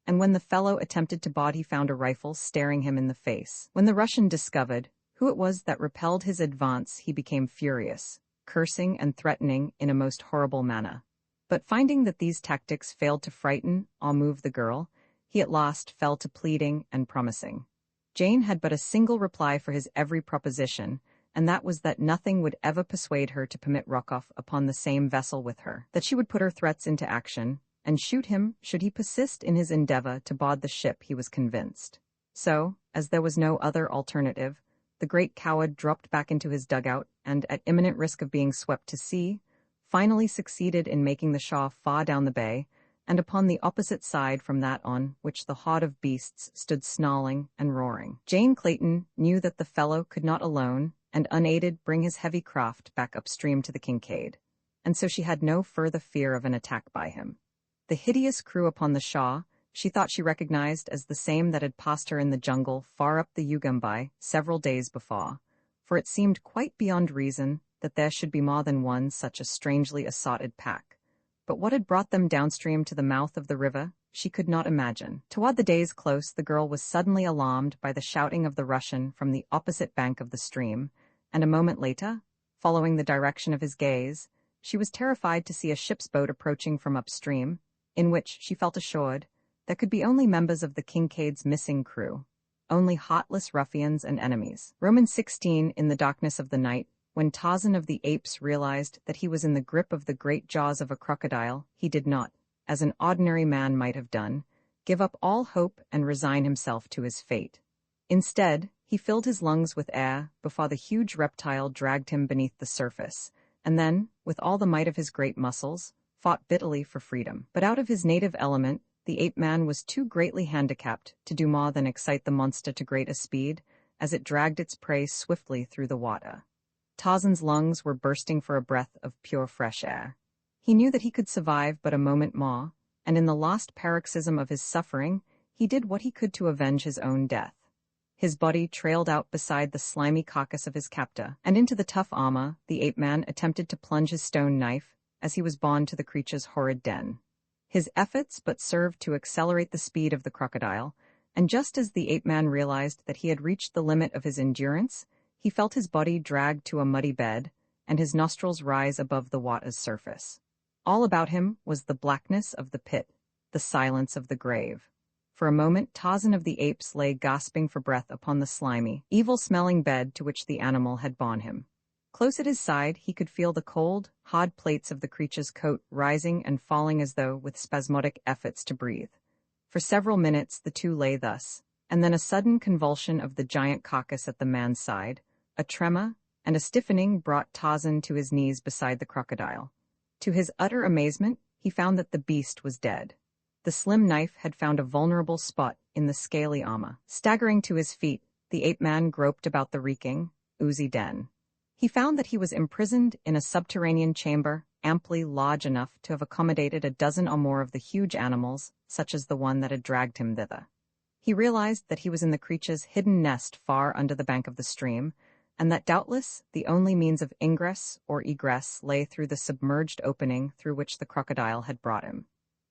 and when the fellow attempted to board he found a rifle staring him in the face. When the Russian discovered who it was that repelled his advance, he became furious, cursing and threatening in a most horrible manner. But finding that these tactics failed to frighten or move the girl, he at last fell to pleading and promising. Jane had but a single reply for his every proposition, and that was that nothing would ever persuade her to permit Rokov upon the same vessel with her, that she would put her threats into action, and shoot him should he persist in his endeavor to board the ship, he was convinced. So, as there was no other alternative, the great coward dropped back into his dugout and, at imminent risk of being swept to sea, finally succeeded in making the Shaw far down the bay, and upon the opposite side from that on which the horde of beasts stood snarling and roaring. Jane Clayton knew that the fellow could not alone, and unaided, bring his heavy craft back upstream to the Kincaid, and so she had no further fear of an attack by him. The hideous crew upon the Shaw she thought she recognized as the same that had passed her in the jungle far up the Ugambai several days before, for it seemed quite beyond reason that there should be more than one such a strangely assorted pack. But what had brought them downstream to the mouth of the river, she could not imagine. Toward the day's close, the girl was suddenly alarmed by the shouting of the Russian from the opposite bank of the stream, and a moment later, following the direction of his gaze, she was terrified to see a ship's boat approaching from upstream, in which, she felt assured, there could be only members of the Kincaid's missing crew, only heartless ruffians and enemies. Roman 16, in the darkness of the night, when Tarzan of the Apes realized that he was in the grip of the great jaws of a crocodile, he did not, as an ordinary man might have done, give up all hope and resign himself to his fate. Instead, he filled his lungs with air before the huge reptile dragged him beneath the surface, and then, with all the might of his great muscles, fought bitterly for freedom. But out of his native element, the ape-man was too greatly handicapped to do more than excite the monster to greater speed as it dragged its prey swiftly through the water. Tarzan's lungs were bursting for a breath of pure fresh air. He knew that he could survive but a moment more, and in the last paroxysm of his suffering, he did what he could to avenge his own death. His body trailed out beside the slimy carcass of his captor, and into the tough armor the ape-man attempted to plunge his stone knife as he was borne to the creature's horrid den. His efforts but served to accelerate the speed of the crocodile, and just as the ape-man realized that he had reached the limit of his endurance, he felt his body dragged to a muddy bed, and his nostrils rise above the water's surface. All about him was the blackness of the pit, the silence of the grave. For a moment Tarzan of the Apes lay gasping for breath upon the slimy, evil-smelling bed to which the animal had borne him. Close at his side he could feel the cold, hard plates of the creature's coat rising and falling as though with spasmodic efforts to breathe. For several minutes the two lay thus, and then a sudden convulsion of the giant carcass at the man's side, a tremor, and a stiffening brought Tarzan to his knees beside the crocodile. To his utter amazement, he found that the beast was dead. The slim knife had found a vulnerable spot in the scaly armor. Staggering to his feet, the ape-man groped about the reeking, oozy den. He found that he was imprisoned in a subterranean chamber amply large enough to have accommodated a dozen or more of the huge animals, such as the one that had dragged him thither. He realized that he was in the creature's hidden nest far under the bank of the stream, and that doubtless the only means of ingress or egress lay through the submerged opening through which the crocodile had brought him.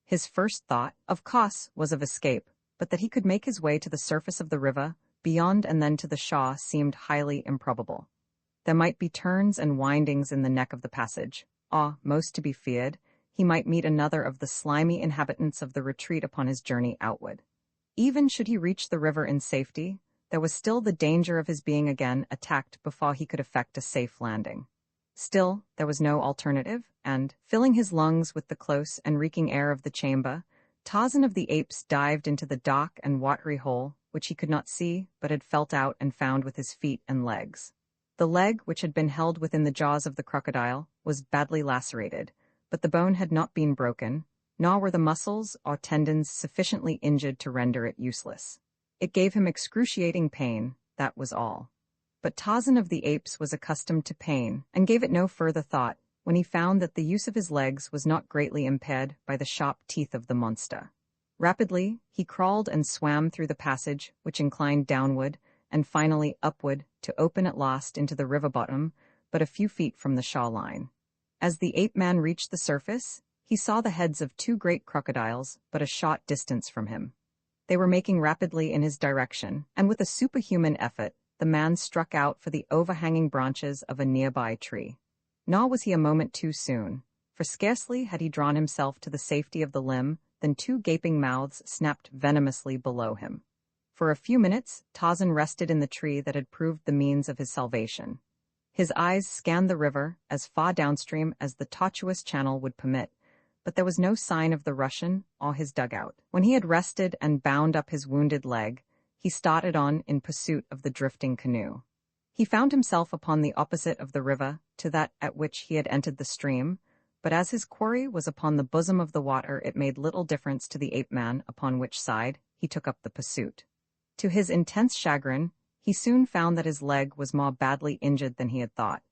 His first thought, of course, was of escape, but that he could make his way to the surface of the river, beyond and then to the Shaw seemed highly improbable. There might be turns and windings in the neck of the passage, or, most to be feared, he might meet another of the slimy inhabitants of the retreat upon his journey outward. Even should he reach the river in safety, there was still the danger of his being again attacked before he could effect a safe landing. Still, there was no alternative, and, filling his lungs with the close and reeking air of the chamber, Tarzan of the Apes dived into the dark and watery hole, which he could not see but had felt out and found with his feet and legs. The leg, which had been held within the jaws of the crocodile, was badly lacerated, but the bone had not been broken, nor were the muscles or tendons sufficiently injured to render it useless. It gave him excruciating pain, that was all. But Tarzan of the Apes was accustomed to pain, and gave it no further thought, when he found that the use of his legs was not greatly impaired by the sharp teeth of the monster. Rapidly, he crawled and swam through the passage, which inclined downward, and finally upward, to open at last into the river bottom, but a few feet from the shoreline. As the ape-man reached the surface, he saw the heads of two great crocodiles, but a short distance from him. They were making rapidly in his direction, and with a superhuman effort, the man struck out for the overhanging branches of a nearby tree. Nor was he a moment too soon, for scarcely had he drawn himself to the safety of the limb than two gaping mouths snapped venomously below him. For a few minutes, Tarzan rested in the tree that had proved the means of his salvation. His eyes scanned the river as far downstream as the tortuous channel would permit, but there was no sign of the Russian or his dugout. When he had rested and bound up his wounded leg, he started on in pursuit of the drifting canoe. He found himself upon the opposite of the river to that at which he had entered the stream, but as his quarry was upon the bosom of the water, it made little difference to the ape-man upon which side he took up the pursuit. To his intense chagrin, he soon found that his leg was more badly injured than he had thought,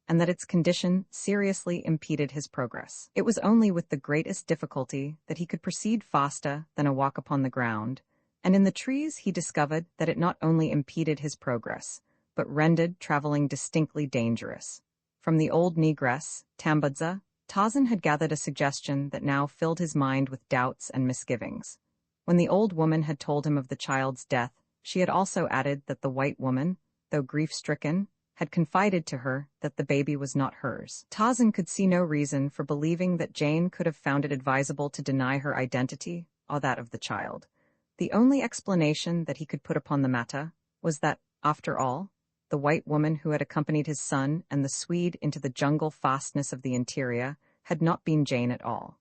and that its condition seriously impeded his progress. It was only with the greatest difficulty that he could proceed faster than a walk upon the ground, and in the trees he discovered that it not only impeded his progress, but rendered traveling distinctly dangerous. From the old negress, Tambudza, Tarzan had gathered a suggestion that now filled his mind with doubts and misgivings. When the old woman had told him of the child's death, she had also added that the white woman, though grief-stricken, had confided to her that the baby was not hers. Tarzan could see no reason for believing that Jane could have found it advisable to deny her identity or that of the child. The only explanation that he could put upon the matter was that, after all, the white woman who had accompanied his son and the Swede into the jungle fastness of the interior had not been Jane at all.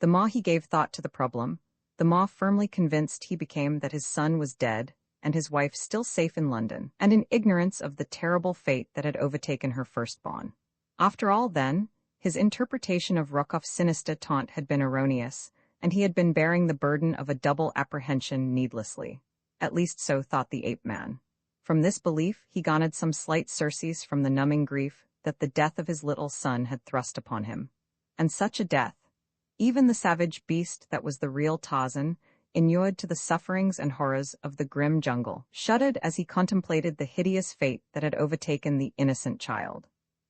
The more he gave thought to the problem, the more firmly convinced he became that his son was dead and his wife still safe in London, and in ignorance of the terrible fate that had overtaken her firstborn. After all, then, his interpretation of Rokoff's sinister taunt had been erroneous, and he had been bearing the burden of a double apprehension needlessly. At least so thought the ape-man. From this belief he garnered some slight surcease from the numbing grief that the death of his little son had thrust upon him. And such a death! Even the savage beast that was the real Tarzan, inured to the sufferings and horrors of the grim jungle, shuddered as he contemplated the hideous fate that had overtaken the innocent child.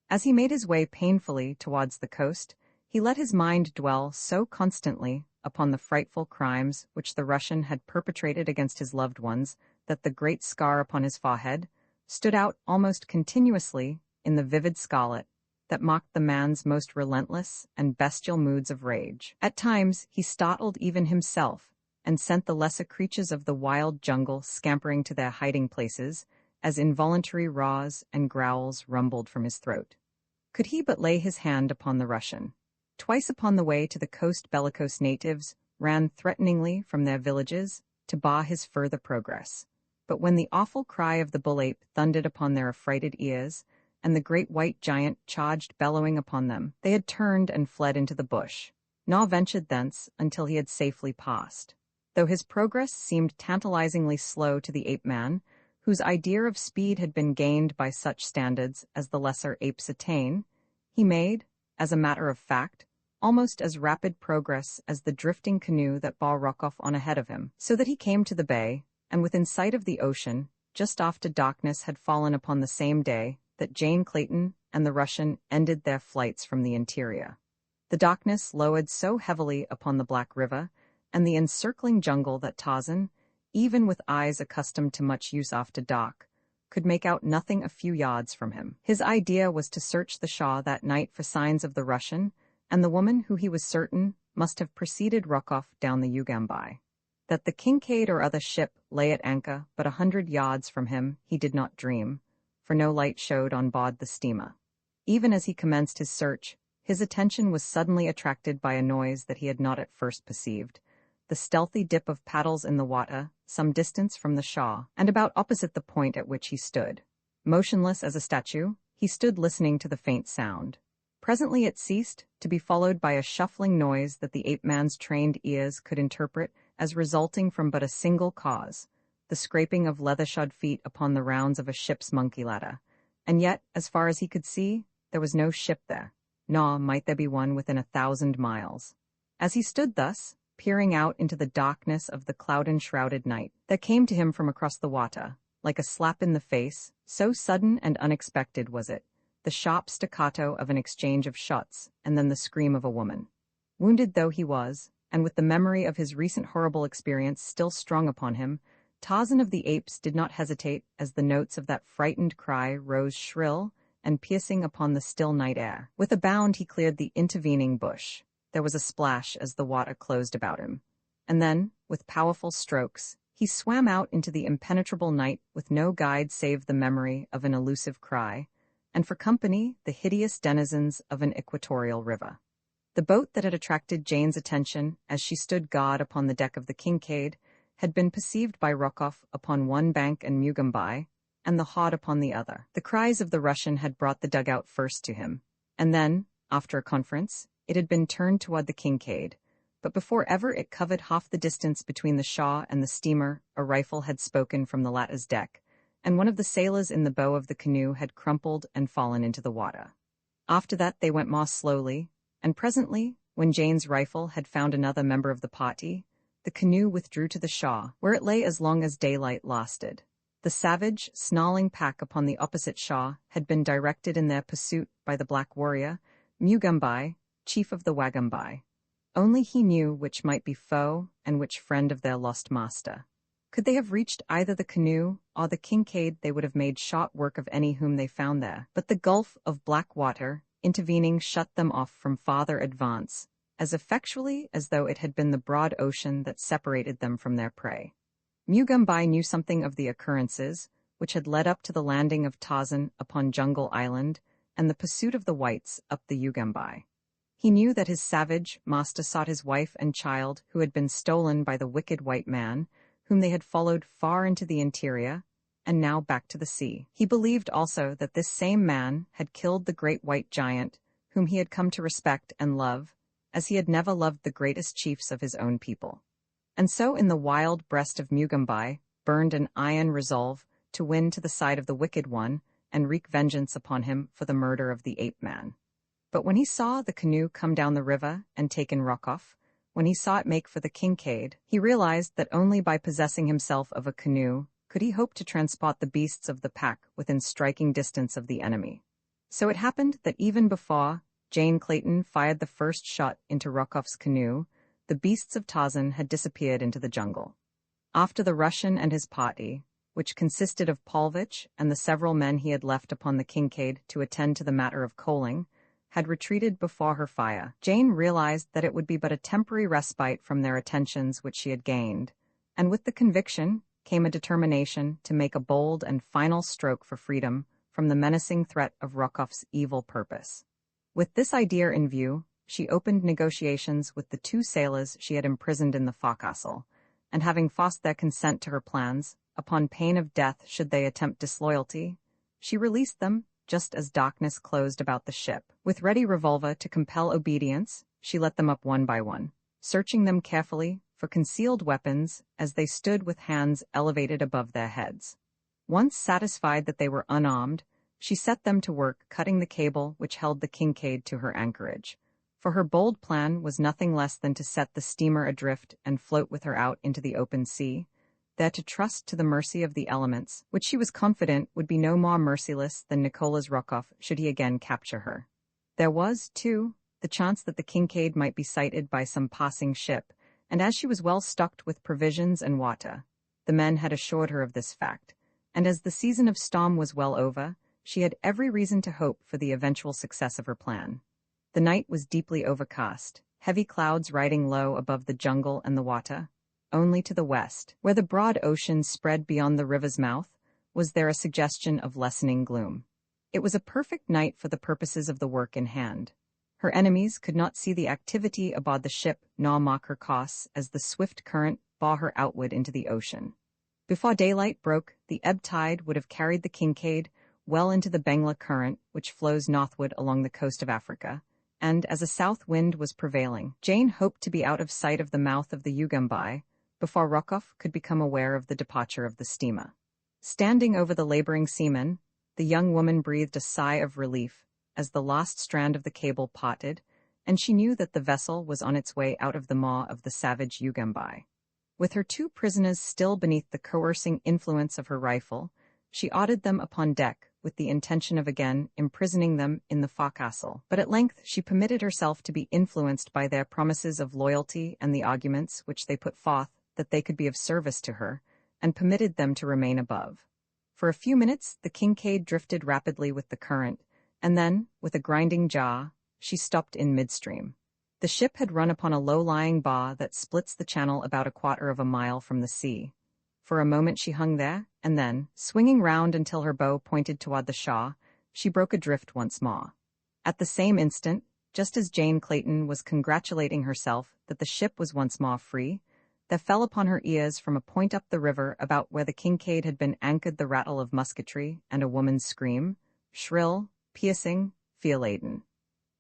As he made his way painfully towards the coast, he let his mind dwell so constantly upon the frightful crimes which the Russian had perpetrated against his loved ones that the great scar upon his forehead stood out almost continuously in the vivid scarlet that mocked the man's most relentless and bestial moods of rage. At times he startled even himself, and sent the lesser creatures of the wild jungle scampering to their hiding places, as involuntary roars and growls rumbled from his throat. Could he but lay his hand upon the Russian. Twice upon the way to the coast bellicose natives ran threateningly from their villages to bar his further progress. But when the awful cry of the bull-ape thundered upon their affrighted ears, and the great white giant charged bellowing upon them, they had turned and fled into the bush, nor ventured thence until he had safely passed. Though his progress seemed tantalizingly slow to the ape-man, whose idea of speed had been gained by such standards as the lesser apes attain, he made, as a matter of fact, almost as rapid progress as the drifting canoe that bore Rokoff on ahead of him, so that he came to the bay, and within sight of the ocean, just after darkness had fallen upon the same day that Jane Clayton and the Russian ended their flights from the interior. The darkness lowered so heavily upon the Black River and the encircling jungle that Tarzan, even with eyes accustomed to much use after dark, could make out nothing a few yards from him. His idea was to search the Shah that night for signs of the Russian and the woman who he was certain must have preceded Rokoff down the Ugambai. That the Kincaid or other ship lay at anchor but 100 yards from him he did not dream, for no light showed on board the steamer. Even as he commenced his search, his attention was suddenly attracted by a noise that he had not at first perceived, the stealthy dip of paddles in the water, some distance from the shore, and about opposite the point at which he stood. Motionless as a statue, he stood listening to the faint sound. Presently it ceased, to be followed by a shuffling noise that the ape-man's trained ears could interpret as resulting from but a single cause, the scraping of leather-shod feet upon the rounds of a ship's monkey ladder. And yet, as far as he could see, there was no ship there, nor might there be one within 1,000 miles. As he stood thus, peering out into the darkness of the cloud-enshrouded night, there came to him from across the water, like a slap in the face, so sudden and unexpected was it, the sharp staccato of an exchange of shots, and then the scream of a woman. Wounded though he was, and with the memory of his recent horrible experience still strong upon him, Tarzan of the Apes did not hesitate as the notes of that frightened cry rose shrill and piercing upon the still night air. With a bound he cleared the intervening bush. There was a splash as the water closed about him. And then, with powerful strokes, he swam out into the impenetrable night with no guide save the memory of an elusive cry, and for company the hideous denizens of an equatorial river. The boat that had attracted Jane's attention as she stood guard upon the deck of the Kincaid had been perceived by Rokoff upon one bank and Mugambai, and the Hod upon the other. The cries of the Russian had brought the dugout first to him, and then, after a conference, it had been turned toward the Kincaid. But before ever it covered half the distance between the Shaw and the steamer, a rifle had spoken from the latter's deck, and one of the sailors in the bow of the canoe had crumpled and fallen into the water. After that they went more slowly, and presently, when Jane's rifle had found another member of the party, the canoe withdrew to the Shaw, where it lay as long as daylight lasted. The savage, snarling pack upon the opposite Shaw had been directed in their pursuit by the black warrior, Mugambai, chief of the Wagambai. Only he knew which might be foe and which friend of their lost master. Could they have reached either the canoe or the Kincaid, they would have made short work of any whom they found there. But the gulf of black water intervening shut them off from farther advance, as effectually as though it had been the broad ocean that separated them from their prey. Mugambai knew something of the occurrences which had led up to the landing of Tarzan upon Jungle Island and the pursuit of the whites up the Ugambai. He knew that his savage master sought his wife and child who had been stolen by the wicked white man, whom they had followed far into the interior, and now back to the sea. He believed also that this same man had killed the great white giant, whom he had come to respect and love, as he had never loved the greatest chiefs of his own people. And so in the wild breast of Mugambai burned an iron resolve to win to the side of the wicked one and wreak vengeance upon him for the murder of the ape-man. But when he saw the canoe come down the river and taken Rokoff, when he saw it make for the Kincaid, he realized that only by possessing himself of a canoe could he hope to transport the beasts of the pack within striking distance of the enemy. So it happened that even before Jane Clayton fired the first shot into Rokoff's canoe, the beasts of Tarzan had disappeared into the jungle. After the Russian and his party, which consisted of Paulvitch and the several men he had left upon the Kincaid to attend to the matter of coaling, had retreated before her fire, Jane realized that it would be but a temporary respite from their attentions which she had gained, and with the conviction came a determination to make a bold and final stroke for freedom from the menacing threat of Rokoff's evil purpose. With this idea in view, she opened negotiations with the 2 sailors she had imprisoned in the forecastle, and having forced their consent to her plans, upon pain of death should they attempt disloyalty, she released them just as darkness closed about the ship. With ready revolver to compel obedience, she let them up one by one, searching them carefully for concealed weapons as they stood with hands elevated above their heads. Once satisfied that they were unarmed, she set them to work cutting the cable which held the Kincaid to her anchorage, for her bold plan was nothing less than to set the steamer adrift and float with her out into the open sea, there to trust to the mercy of the elements, which she was confident would be no more merciless than Nicola's Rokoff should he again capture her. There was, too, the chance that the Kincaid might be sighted by some passing ship, and as she was well stocked with provisions and water, the men had assured her of this fact, and as the season of storm was well over, she had every reason to hope for the eventual success of her plan. The night was deeply overcast, heavy clouds riding low above the jungle and the water. only to the west, where the broad ocean spread beyond the river's mouth, was there a suggestion of lessening gloom. It was a perfect night for the purposes of the work in hand. Her enemies could not see the activity aboard the ship nor mark her course as the swift current bore her outward into the ocean. Before daylight broke, the ebb tide would have carried the Kincaid well into the Bengla Current, which flows northward along the coast of Africa, and as a south wind was prevailing, Jane hoped to be out of sight of the mouth of the Ugambai before Rokoff could become aware of the departure of the steamer. Standing over the laboring seamen, the young woman breathed a sigh of relief as the last strand of the cable parted, and she knew that the vessel was on its way out of the maw of the savage Ugambai. With her two prisoners still beneath the coercing influence of her rifle, she ordered them upon deck with the intention of again imprisoning them in the forecastle. But at length she permitted herself to be influenced by their promises of loyalty and the arguments which they put forth that they could be of service to her, and permitted them to remain above. For a few minutes the Kincaid drifted rapidly with the current, and then, with a grinding jar, she stopped in midstream. The ship had run upon a low-lying bar that splits the channel about a quarter of a mile from the sea. For a moment she hung there, and then, swinging round until her bow pointed toward the shore, she broke adrift once more. At the same instant, just as Jane Clayton was congratulating herself that the ship was once more free, there fell upon her ears from a point up the river about where the Kincaid had been anchored the rattle of musketry and a woman's scream, shrill, piercing, fear-laden.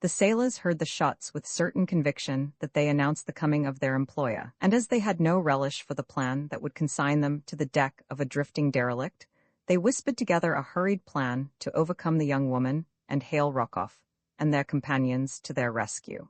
The sailors heard the shots with certain conviction that they announced the coming of their employer, and as they had no relish for the plan that would consign them to the deck of a drifting derelict, they whispered together a hurried plan to overcome the young woman and hail Rokoff and their companions to their rescue.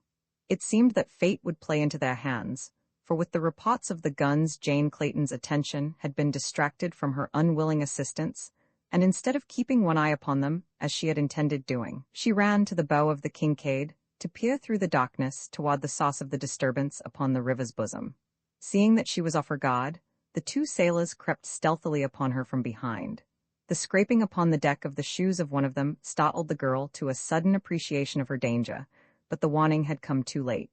It seemed that fate would play into their hands, for with the reports of the guns Jane Clayton's attention had been distracted from her unwilling assistance, and instead of keeping one eye upon them, as she had intended doing, she ran to the bow of the Kincaid to peer through the darkness toward the source of the disturbance upon the river's bosom. Seeing that she was off her guard, the two sailors crept stealthily upon her from behind. The scraping upon the deck of the shoes of one of them startled the girl to a sudden appreciation of her danger, but the warning had come too late.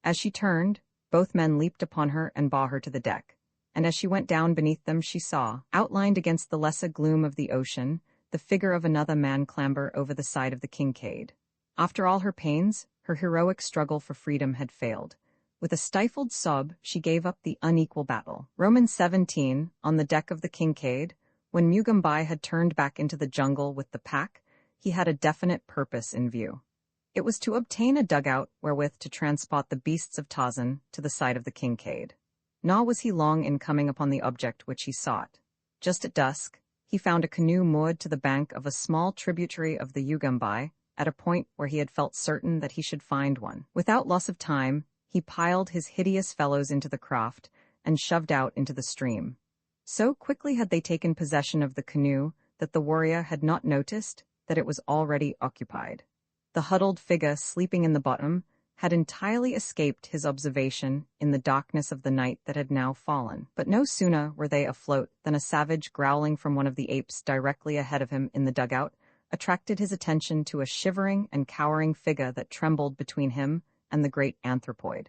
As she turned, both men leaped upon her and bore her to the deck, and as she went down beneath them she saw, outlined against the lesser gloom of the ocean, the figure of another man clamber over the side of the Kincaid. After all her pains, her heroic struggle for freedom had failed. With a stifled sob, she gave up the unequal battle. Roman 17, on the deck of the Kincaid, when Mugambai had turned back into the jungle with the pack, he had a definite purpose in view. It was to obtain a dugout wherewith to transport the beasts of Tarzan to the side of the Kincaid. Nor was he long in coming upon the object which he sought. Just at dusk, he found a canoe moored to the bank of a small tributary of the Ugambai, at a point where he had felt certain that he should find one. Without loss of time, he piled his hideous fellows into the craft and shoved out into the stream. So quickly had they taken possession of the canoe that the warrior had not noticed that it was already occupied. The huddled figure sleeping in the bottom had entirely escaped his observation in the darkness of the night that had now fallen. But no sooner were they afloat than a savage growling from one of the apes directly ahead of him in the dugout attracted his attention to a shivering and cowering figure that trembled between him and the great anthropoid.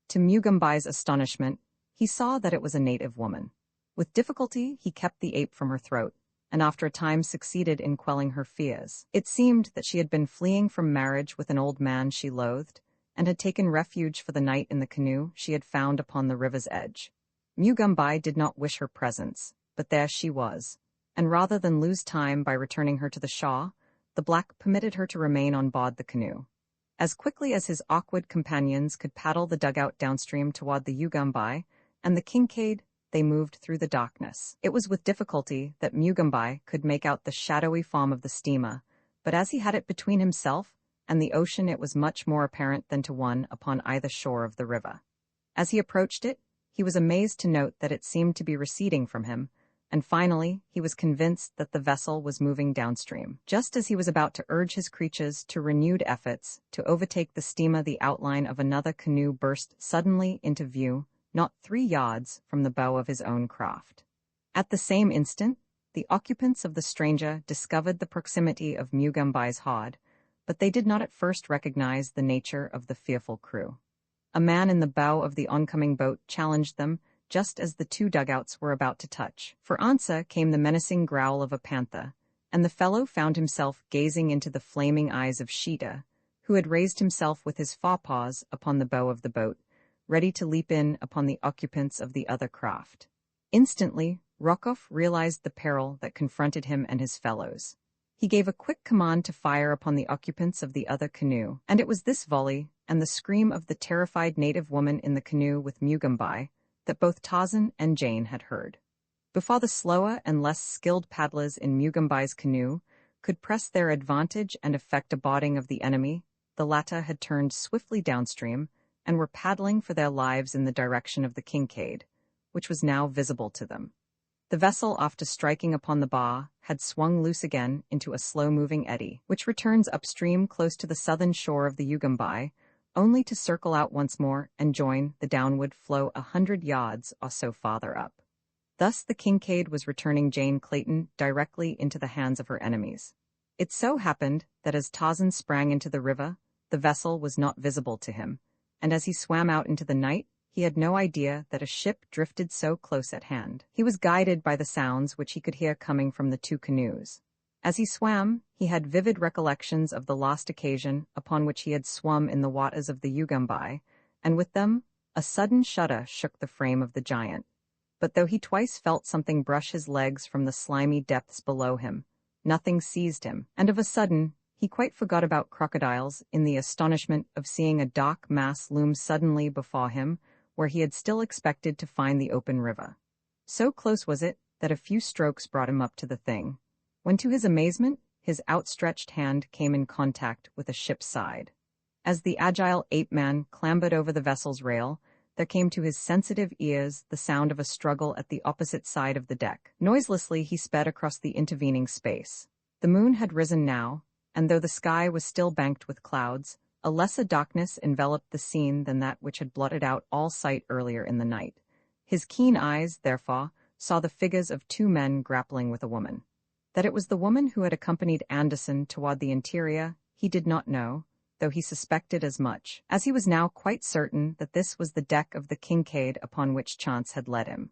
To Mugambai's astonishment, he saw that it was a native woman. With difficulty he kept the ape from her throat, and after a time succeeded in quelling her fears. It seemed that she had been fleeing from marriage with an old man she loathed, and had taken refuge for the night in the canoe she had found upon the river's edge. Mugambai did not wish her presence, but there she was, and rather than lose time by returning her to the shore, the black permitted her to remain on board the canoe. As quickly as his awkward companions could paddle the dugout downstream toward the Ugambai and the Kincaid, they moved through the darkness. It was with difficulty that Mugambai could make out the shadowy form of the steamer, but as he had it between himself and the ocean it was much more apparent than to one upon either shore of the river. As he approached it, he was amazed to note that it seemed to be receding from him, and finally he was convinced that the vessel was moving downstream. Just as he was about to urge his creatures to renewed efforts to overtake the steamer, the outline of another canoe burst suddenly into view, not 3 yards from the bow of his own craft. At the same instant, the occupants of the stranger discovered the proximity of Mugambai's hod, but they did not at first recognize the nature of the fearful crew. A man in the bow of the oncoming boat challenged them just as the two dugouts were about to touch. For answer came the menacing growl of a panther, and the fellow found himself gazing into the flaming eyes of Sheeta, who had raised himself with his forepaws upon the bow of the boat, ready to leap in upon the occupants of the other craft. Instantly, Rokov realized the peril that confronted him and his fellows. He gave a quick command to fire upon the occupants of the other canoe, and it was this volley, and the scream of the terrified native woman in the canoe with Mugambai, that both Tarzan and Jane had heard. Before the slower and less skilled paddlers in Mugambai's canoe could press their advantage and effect a boarding of the enemy, the latter had turned swiftly downstream and were paddling for their lives in the direction of the Kincaid, which was now visible to them. The vessel, after striking upon the bar, had swung loose again into a slow-moving eddy, which returns upstream close to the southern shore of the Ugambai, only to circle out once more and join the downward flow 100 yards or so farther up. Thus the Kincaid was returning Jane Clayton directly into the hands of her enemies. It so happened that as Tarzan sprang into the river, the vessel was not visible to him, and as he swam out into the night, he had no idea that a ship drifted so close at hand. He was guided by the sounds which he could hear coming from the two canoes. As he swam, he had vivid recollections of the last occasion upon which he had swum in the waters of the Ugambai, and with them, a sudden shudder shook the frame of the giant. But though he twice felt something brush his legs from the slimy depths below him, nothing seized him, and of a sudden, he quite forgot about crocodiles in the astonishment of seeing a dark mass loom suddenly before him where he had still expected to find the open river. So close was it that a few strokes brought him up to the thing, when to his amazement, his outstretched hand came in contact with a ship's side. As the agile ape-man clambered over the vessel's rail, there came to his sensitive ears the sound of a struggle at the opposite side of the deck. Noiselessly he sped across the intervening space. The moon had risen now, and though the sky was still banked with clouds, a lesser darkness enveloped the scene than that which had blotted out all sight earlier in the night. His keen eyes, therefore, saw the figures of two men grappling with a woman. That it was the woman who had accompanied Anderson toward the interior, he did not know, though he suspected as much, as he was now quite certain that this was the deck of the Kincaid upon which chance had led him.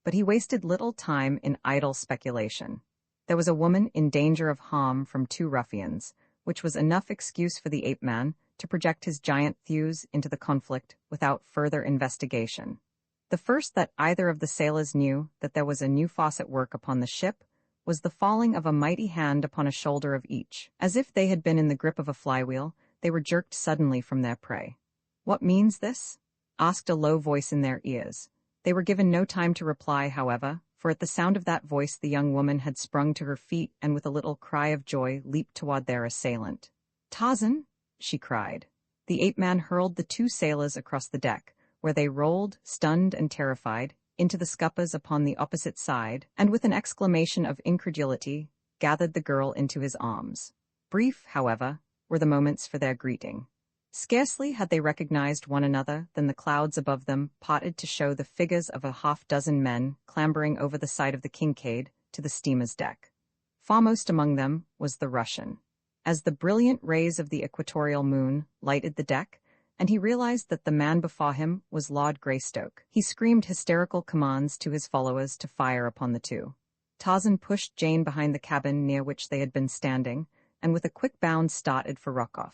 But he wasted little time in idle speculation. There was a woman in danger of harm from two ruffians, which was enough excuse for the ape-man to project his giant thews into the conflict without further investigation. The first that either of the sailors knew that there was a new force at work upon the ship was the falling of a mighty hand upon a shoulder of each. As if they had been in the grip of a flywheel, they were jerked suddenly from their prey. "What means this?" asked a low voice in their ears. They were given no time to reply, however, for at the sound of that voice the young woman had sprung to her feet and with a little cry of joy leaped toward their assailant. "Tarzan!" she cried. The ape-man hurled the two sailors across the deck, where they rolled, stunned and terrified, into the scuppers upon the opposite side, and with an exclamation of incredulity, gathered the girl into his arms. Brief, however, were the moments for their greeting. Scarcely had they recognized one another than the clouds above them parted to show the figures of a half-dozen men clambering over the side of the Kincaid to the steamer's deck. Foremost among them was the Russian. As the brilliant rays of the equatorial moon lighted the deck, and he realized that the man before him was Lord Greystoke, he screamed hysterical commands to his followers to fire upon the two. Tarzan pushed Jane behind the cabin near which they had been standing, and with a quick bound started for Rokov.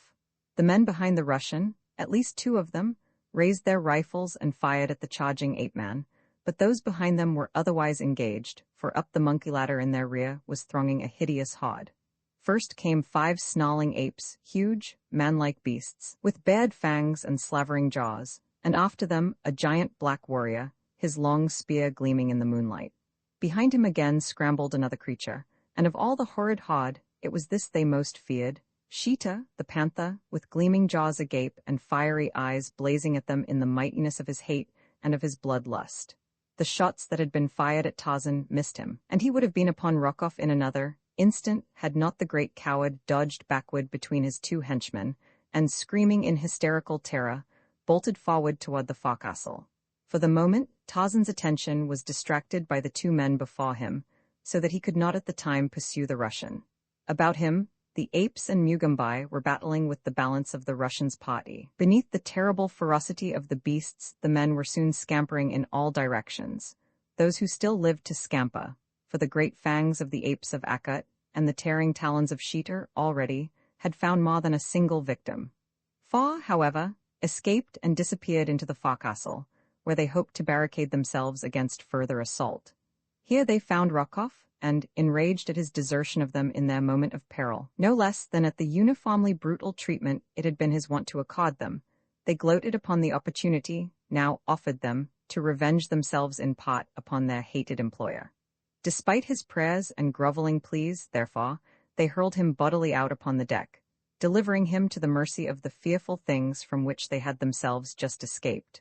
The men behind the Russian, at least two of them, raised their rifles and fired at the charging ape-man, but those behind them were otherwise engaged, for up the monkey ladder in their rear was thronging a hideous horde. First came 5 snarling apes, huge, man-like beasts, with bared fangs and slavering jaws, and after them a giant black warrior, his long spear gleaming in the moonlight. Behind him again scrambled another creature, and of all the horrid horde, it was this they most feared, Sheeta, the panther, with gleaming jaws agape and fiery eyes blazing at them in the mightiness of his hate and of his bloodlust. The shots that had been fired at Tarzan missed him, and he would have been upon Rokov in another instant had not the great coward dodged backward between his two henchmen, and, screaming in hysterical terror, bolted forward toward the forecastle. For the moment, Tarzan's attention was distracted by the two men before him, so that he could not at the time pursue the Russian. About him, The apes and Mugambai were battling with the balance of the Russians' party. Beneath the terrible ferocity of the beasts, the men were soon scampering in all directions. Those who still lived to scamper, for the great fangs of the apes of Akut and the tearing talons of Sheeter already had found more than a single victim. Four, however, escaped and disappeared into the forecastle, where they hoped to barricade themselves against further assault. Here they found Rokov, and, enraged at his desertion of them in their moment of peril, no less than at the uniformly brutal treatment it had been his wont to accord them, they gloated upon the opportunity, now offered them, to revenge themselves in part upon their hated employer. Despite his prayers and groveling pleas, therefore, they hurled him bodily out upon the deck, delivering him to the mercy of the fearful things from which they had themselves just escaped.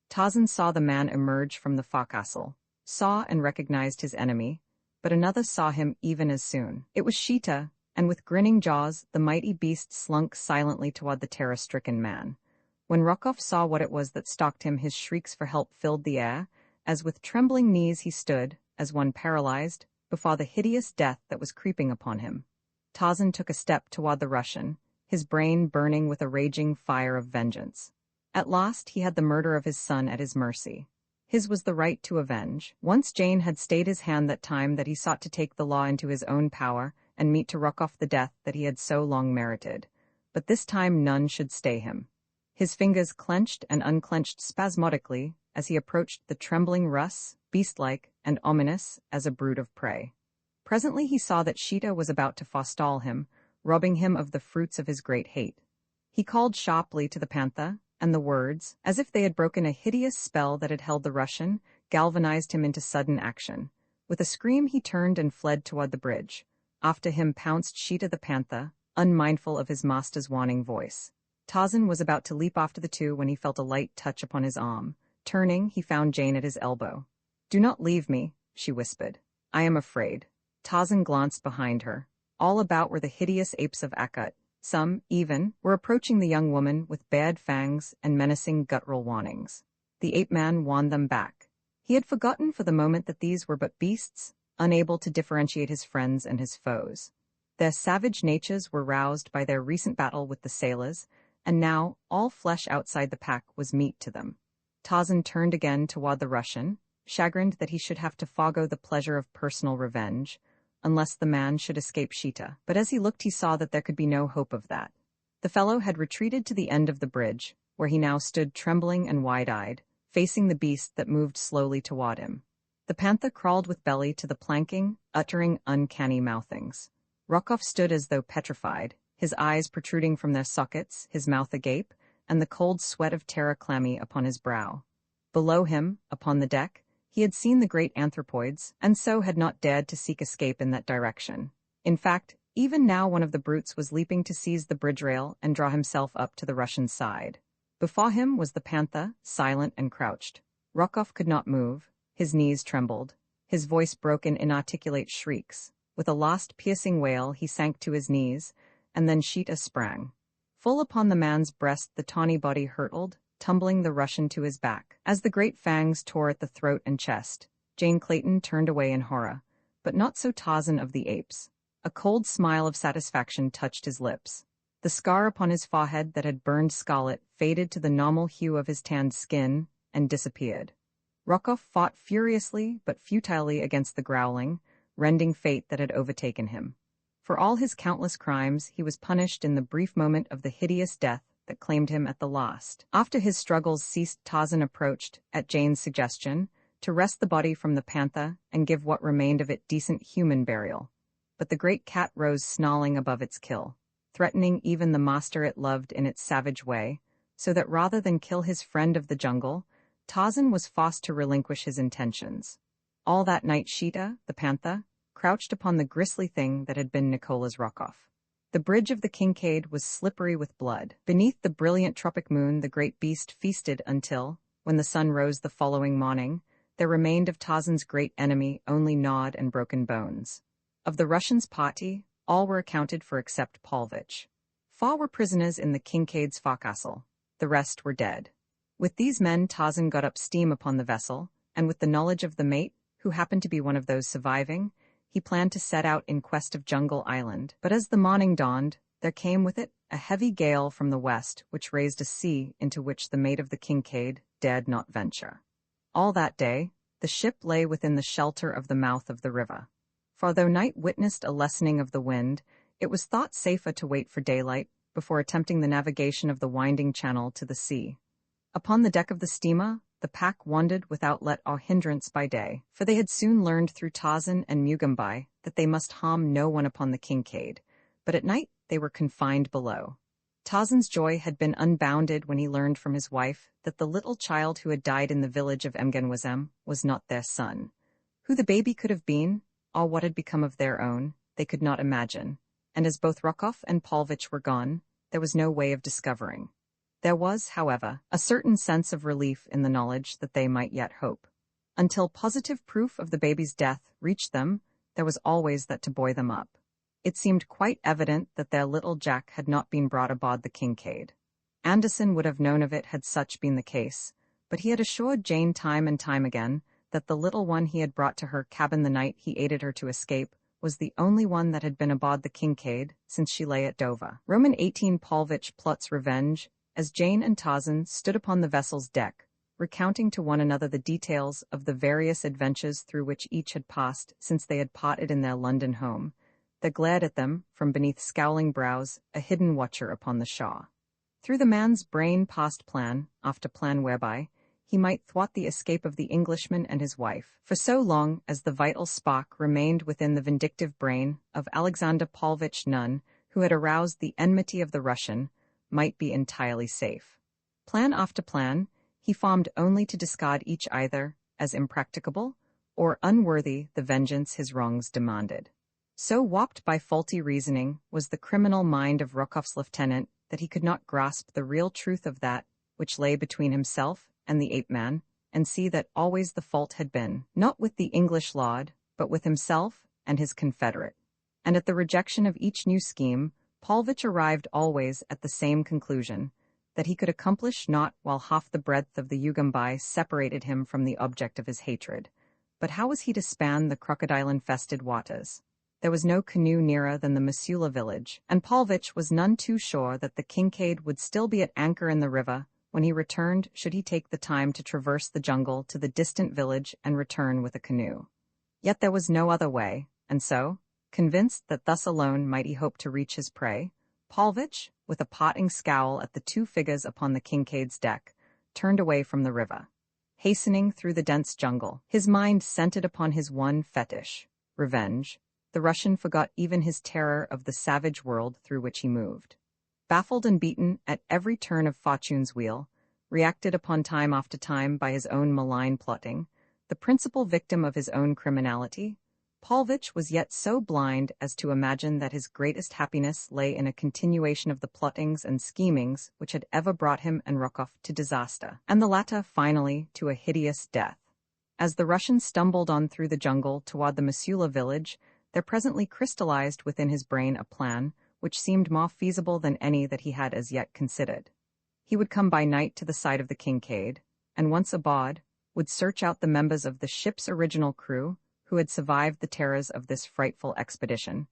Tarzan saw the man emerge from the forecastle, saw and recognized his enemy, but another saw him even as soon. It was Sheeta, and with grinning jaws, the mighty beast slunk silently toward the terror-stricken man. When Rokov saw what it was that stalked him, his shrieks for help filled the air, as with trembling knees he stood, as one paralyzed, before the hideous death that was creeping upon him. Tarzan took a step toward the Russian, his brain burning with a raging fire of vengeance. At last he had the murder of his son at his mercy. His was the right to avenge. Once Jane had stayed his hand that time that he sought to take the law into his own power and mete to Rokov the death that he had so long merited. But this time none should stay him. His fingers clenched and unclenched spasmodically as he approached the trembling Russ, beast-like and ominous as a brood of prey. Presently he saw that Sheeta was about to forestall him, robbing him of the fruits of his great hate. He called sharply to the panther, and the words, as if they had broken a hideous spell that had held the Russian, galvanized him into sudden action. With a scream he turned and fled toward the bridge. After him pounced Sheeta the panther, unmindful of his master's warning voice. Tarzan was about to leap after the two when he felt a light touch upon his arm. Turning, he found Jane at his elbow. "Do not leave me," she whispered. "I am afraid." Tarzan glanced behind her. All about were the hideous apes of Akut. Some, even, were approaching the young woman with bared fangs and menacing guttural warnings. The ape-man warned them back. He had forgotten for the moment that these were but beasts, unable to differentiate his friends and his foes. Their savage natures were roused by their recent battle with the sailors, and now all flesh outside the pack was meat to them. Tarzan turned again toward the Russian, chagrined that he should have to forego the pleasure of personal revenge, unless the man should escape Sheeta. But as he looked he saw that there could be no hope of that. The fellow had retreated to the end of the bridge, where he now stood trembling and wide-eyed, facing the beast that moved slowly toward him. The panther crawled with belly to the planking, uttering uncanny mouthings. Rokov stood as though petrified, his eyes protruding from their sockets, his mouth agape, and the cold sweat of terror clammy upon his brow. Below him, upon the deck, he had seen the great anthropoids, and so had not dared to seek escape in that direction. In fact, even now one of the brutes was leaping to seize the bridge rail and draw himself up to the Russian's side. Before him was the panther, silent and crouched. Rokov could not move, his knees trembled, his voice broke in inarticulate shrieks. With a last piercing wail he sank to his knees, and then Sheeta sprang. Full upon the man's breast the tawny body hurtled, tumbling the Russian to his back. As the great fangs tore at the throat and chest, Jane Clayton turned away in horror, but not so Tarzan of the apes. A cold smile of satisfaction touched his lips. The scar upon his forehead that had burned scarlet faded to the normal hue of his tanned skin and disappeared. Rokov fought furiously but futilely against the growling, rending fate that had overtaken him. For all his countless crimes, he was punished in the brief moment of the hideous death that claimed him at the last. After his struggles ceased, Tarzan approached, at Jane's suggestion, to wrest the body from the panther and give what remained of it decent human burial. But the great cat rose snarling above its kill, threatening even the master it loved in its savage way, so that rather than kill his friend of the jungle, Tarzan was forced to relinquish his intentions. All that night Sheeta, the panther, crouched upon the grisly thing that had been Nikola's Rokov. The bridge of the Kincaid was slippery with blood. Beneath the brilliant tropic moon the great beast feasted until, when the sun rose the following morning, there remained of Tarzan's great enemy only gnawed and broken bones. Of the Russians' party, all were accounted for except Paulvitch. 4 were prisoners in the Kincaid's forecastle. The rest were dead. With these men Tarzan got up steam upon the vessel, and with the knowledge of the mate, who happened to be one of those surviving, he planned to set out in quest of Jungle Island. But as the morning dawned, there came with it a heavy gale from the west, which raised a sea into which the mate of the Kincaid dared not venture. All that day, the ship lay within the shelter of the mouth of the river. For though night witnessed a lessening of the wind, it was thought safer to wait for daylight before attempting the navigation of the winding channel to the sea. Upon the deck of the steamer, the pack wandered without let or hindrance by day, for they had soon learned through Tarzan and Mugambi that they must harm no one upon the Kincaid, but at night they were confined below. Tarzan's joy had been unbounded when he learned from his wife that the little child who had died in the village of Mgenwazem was not their son. Who the baby could have been, or what had become of their own, they could not imagine, and as both Rokov and Paulvitch were gone, there was no way of discovering. There was, however, a certain sense of relief in the knowledge that they might yet hope. Until positive proof of the baby's death reached them, there was always that to buoy them up. It seemed quite evident that their little Jack had not been brought aboard the Kincaid. Anderson would have known of it had such been the case, but he had assured Jane time and time again that the little one he had brought to her cabin the night he aided her to escape was the only one that had been aboard the Kincaid since she lay at Dover. Roman 18 Paulvitch plots revenge, as Jane and Tarzan stood upon the vessel's deck, recounting to one another the details of the various adventures through which each had passed since they had parted in their London home. There glared at them, from beneath scowling brows, a hidden watcher upon the shore. Through the man's brain passed plan after plan whereby he might thwart the escape of the Englishman and his wife, for so long as the vital spark remained within the vindictive brain of Alexander Paulvitch Nunn, who had aroused the enmity of the Russian, might be entirely safe. Plan after plan, he formed only to discard each either as impracticable or unworthy the vengeance his wrongs demanded. So warped by faulty reasoning was the criminal mind of Rokov's lieutenant that he could not grasp the real truth of that which lay between himself and the ape-man, and see that always the fault had been, not with the English lord, but with himself and his confederate. And at the rejection of each new scheme, Paulvitch arrived always at the same conclusion, that he could accomplish naught while half the breadth of the Ugambai separated him from the object of his hatred. But how was he to span the crocodile-infested waters? There was no canoe nearer than the Missoula village, and Paulvitch was none too sure that the Kincaid would still be at anchor in the river when he returned should he take the time to traverse the jungle to the distant village and return with a canoe. Yet there was no other way, and so, convinced that thus alone might he hope to reach his prey, Paulvitch, with a parting scowl at the two figures upon the Kincaid's deck, turned away from the river. Hastening through the dense jungle, his mind centered upon his one fetish, revenge, the Russian forgot even his terror of the savage world through which he moved. Baffled and beaten at every turn of fortune's wheel, reacted upon time after time by his own malign plotting, the principal victim of his own criminality, Paulvitch was yet so blind as to imagine that his greatest happiness lay in a continuation of the plottings and schemings which had ever brought him and Rokov to disaster, and the latter, finally, to a hideous death. As the Russian stumbled on through the jungle toward the Missoula village, there presently crystallized within his brain a plan which seemed more feasible than any that he had as yet considered. He would come by night to the side of the Kincaid, and once aboard, would search out the members of the ship's original crew who had survived the terrors of this frightful expedition,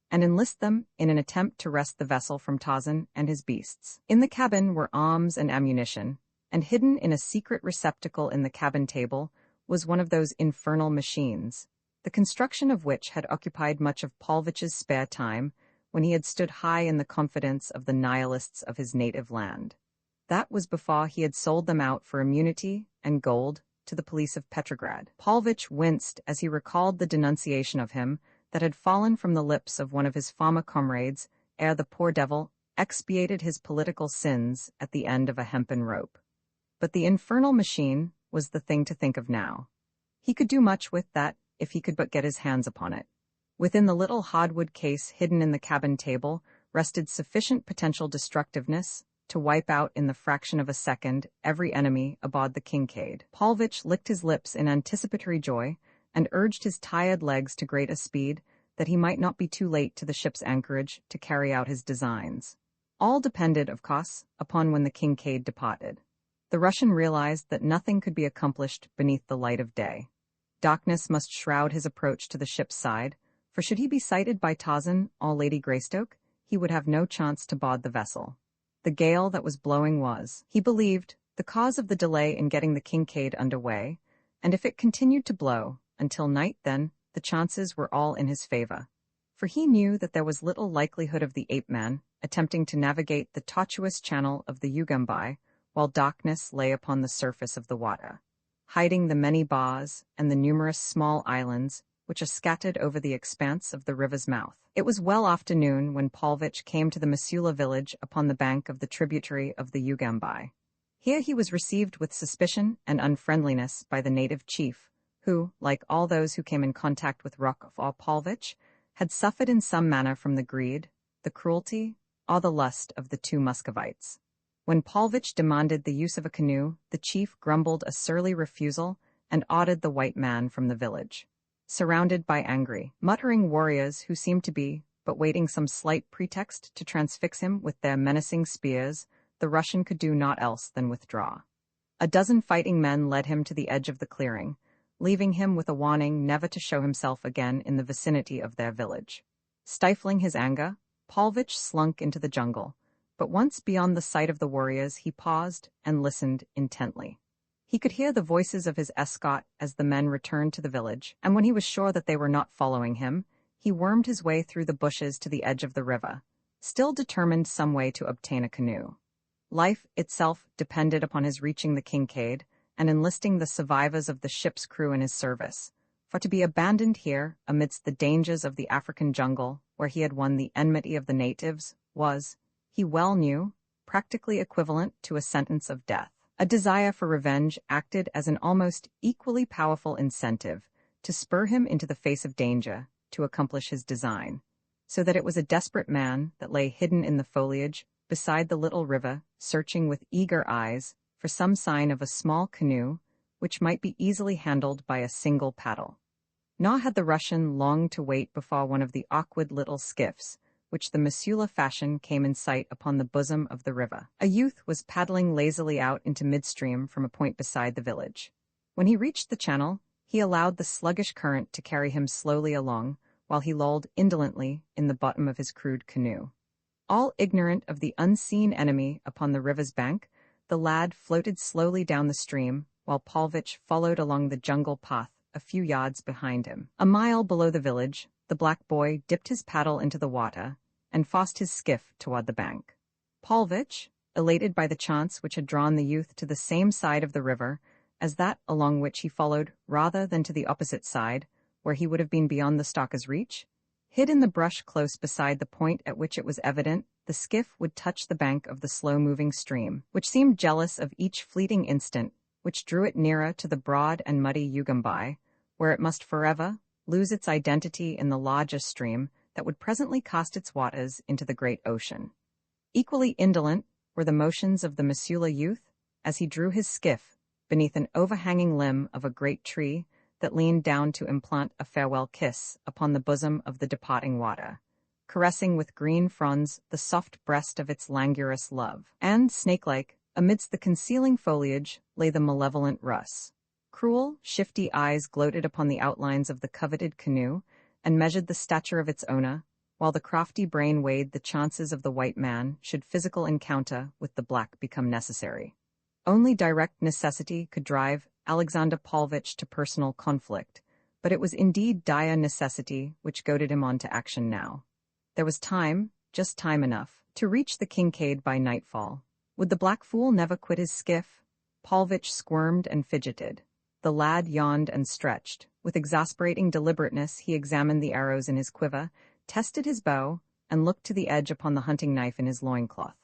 and enlist them in an attempt to wrest the vessel from Tarzan and his beasts. In the cabin were arms and ammunition, and hidden in a secret receptacle in the cabin table was one of those infernal machines, the construction of which had occupied much of Paulvitch's spare time when he had stood high in the confidence of the nihilists of his native land. That was before he had sold them out for immunity and gold to the police of Petrograd. Paulvitch winced as he recalled the denunciation of him that had fallen from the lips of one of his former comrades ere the poor devil expiated his political sins at the end of a hempen rope. But the infernal machine was the thing to think of now. He could do much with that if he could but get his hands upon it. Within the little hardwood case hidden in the cabin table rested sufficient potential destructiveness to wipe out in the fraction of a second every enemy aboard the Kincaid. Paulvitch licked his lips in anticipatory joy and urged his tired legs to greater speed that he might not be too late to the ship's anchorage to carry out his designs. All depended, of course, upon when the Kincaid departed. The Russian realized that nothing could be accomplished beneath the light of day. Darkness must shroud his approach to the ship's side, for should he be sighted by Tarzan or Lady Greystoke, he would have no chance to board the vessel. The gale that was blowing was, he believed, the cause of the delay in getting the Kincaid under way, and if it continued to blow until night, then the chances were all in his favor. For he knew that there was little likelihood of the ape-man attempting to navigate the tortuous channel of the Ugambai while darkness lay upon the surface of the water, hiding the many bars and the numerous small islands which are scattered over the expanse of the river's mouth. It was well after noon when Paulvitch came to the Missoula village upon the bank of the tributary of the Ugambai. Here he was received with suspicion and unfriendliness by the native chief, who, like all those who came in contact with Rock or Paulvitch, had suffered in some manner from the greed, the cruelty, or the lust of the two Muscovites. When Paulvitch demanded the use of a canoe, the chief grumbled a surly refusal and ordered the white man from the village. Surrounded by angry, muttering warriors who seemed to be but waiting some slight pretext to transfix him with their menacing spears, the Russian could do naught else than withdraw. A dozen fighting men led him to the edge of the clearing, leaving him with a warning never to show himself again in the vicinity of their village. Stifling his anger, Paulvitch slunk into the jungle, but once beyond the sight of the warriors he paused and listened intently. He could hear the voices of his escort as the men returned to the village, and when he was sure that they were not following him, he wormed his way through the bushes to the edge of the river, still determined some way to obtain a canoe. Life itself depended upon his reaching the Kincaid and enlisting the survivors of the ship's crew in his service, for to be abandoned here amidst the dangers of the African jungle, where he had won the enmity of the natives, was, he well knew, practically equivalent to a sentence of death. A desire for revenge acted as an almost equally powerful incentive to spur him into the face of danger to accomplish his design, so that it was a desperate man that lay hidden in the foliage beside the little river, searching with eager eyes for some sign of a small canoe which might be easily handled by a single paddle. Nor had the Russian longed to wait before one of the awkward little skiffs which the Missoula fashion came in sight upon the bosom of the river. A youth was paddling lazily out into midstream from a point beside the village. When he reached the channel, he allowed the sluggish current to carry him slowly along, while he lolled indolently in the bottom of his crude canoe. All ignorant of the unseen enemy upon the river's bank, the lad floated slowly down the stream, while Paulvitch followed along the jungle path a few yards behind him. A mile below the village, the black boy dipped his paddle into the water and forced his skiff toward the bank. Paulvitch, elated by the chance which had drawn the youth to the same side of the river as that along which he followed rather than to the opposite side, where he would have been beyond the stalker's reach, hid in the brush close beside the point at which it was evident the skiff would touch the bank of the slow-moving stream, which seemed jealous of each fleeting instant which drew it nearer to the broad and muddy Ugambai, where it must forever lose its identity in the larger stream that would presently cast its waters into the great ocean. Equally indolent were the motions of the Missoula youth as he drew his skiff beneath an overhanging limb of a great tree that leaned down to implant a farewell kiss upon the bosom of the departing water, caressing with green fronds the soft breast of its languorous love. And, snake-like, amidst the concealing foliage lay the malevolent Russ. Cruel, shifty eyes gloated upon the outlines of the coveted canoe and measured the stature of its owner, while the crafty brain weighed the chances of the white man should physical encounter with the black become necessary. Only direct necessity could drive Alexander Paulvitch to personal conflict, but it was indeed dire necessity which goaded him on to action now. There was time, just time enough, to reach the Kincaid by nightfall. Would the black fool never quit his skiff? Paulvitch squirmed and fidgeted. The lad yawned and stretched. With exasperating deliberateness he examined the arrows in his quiver, tested his bow, and looked to the edge upon the hunting knife in his loincloth.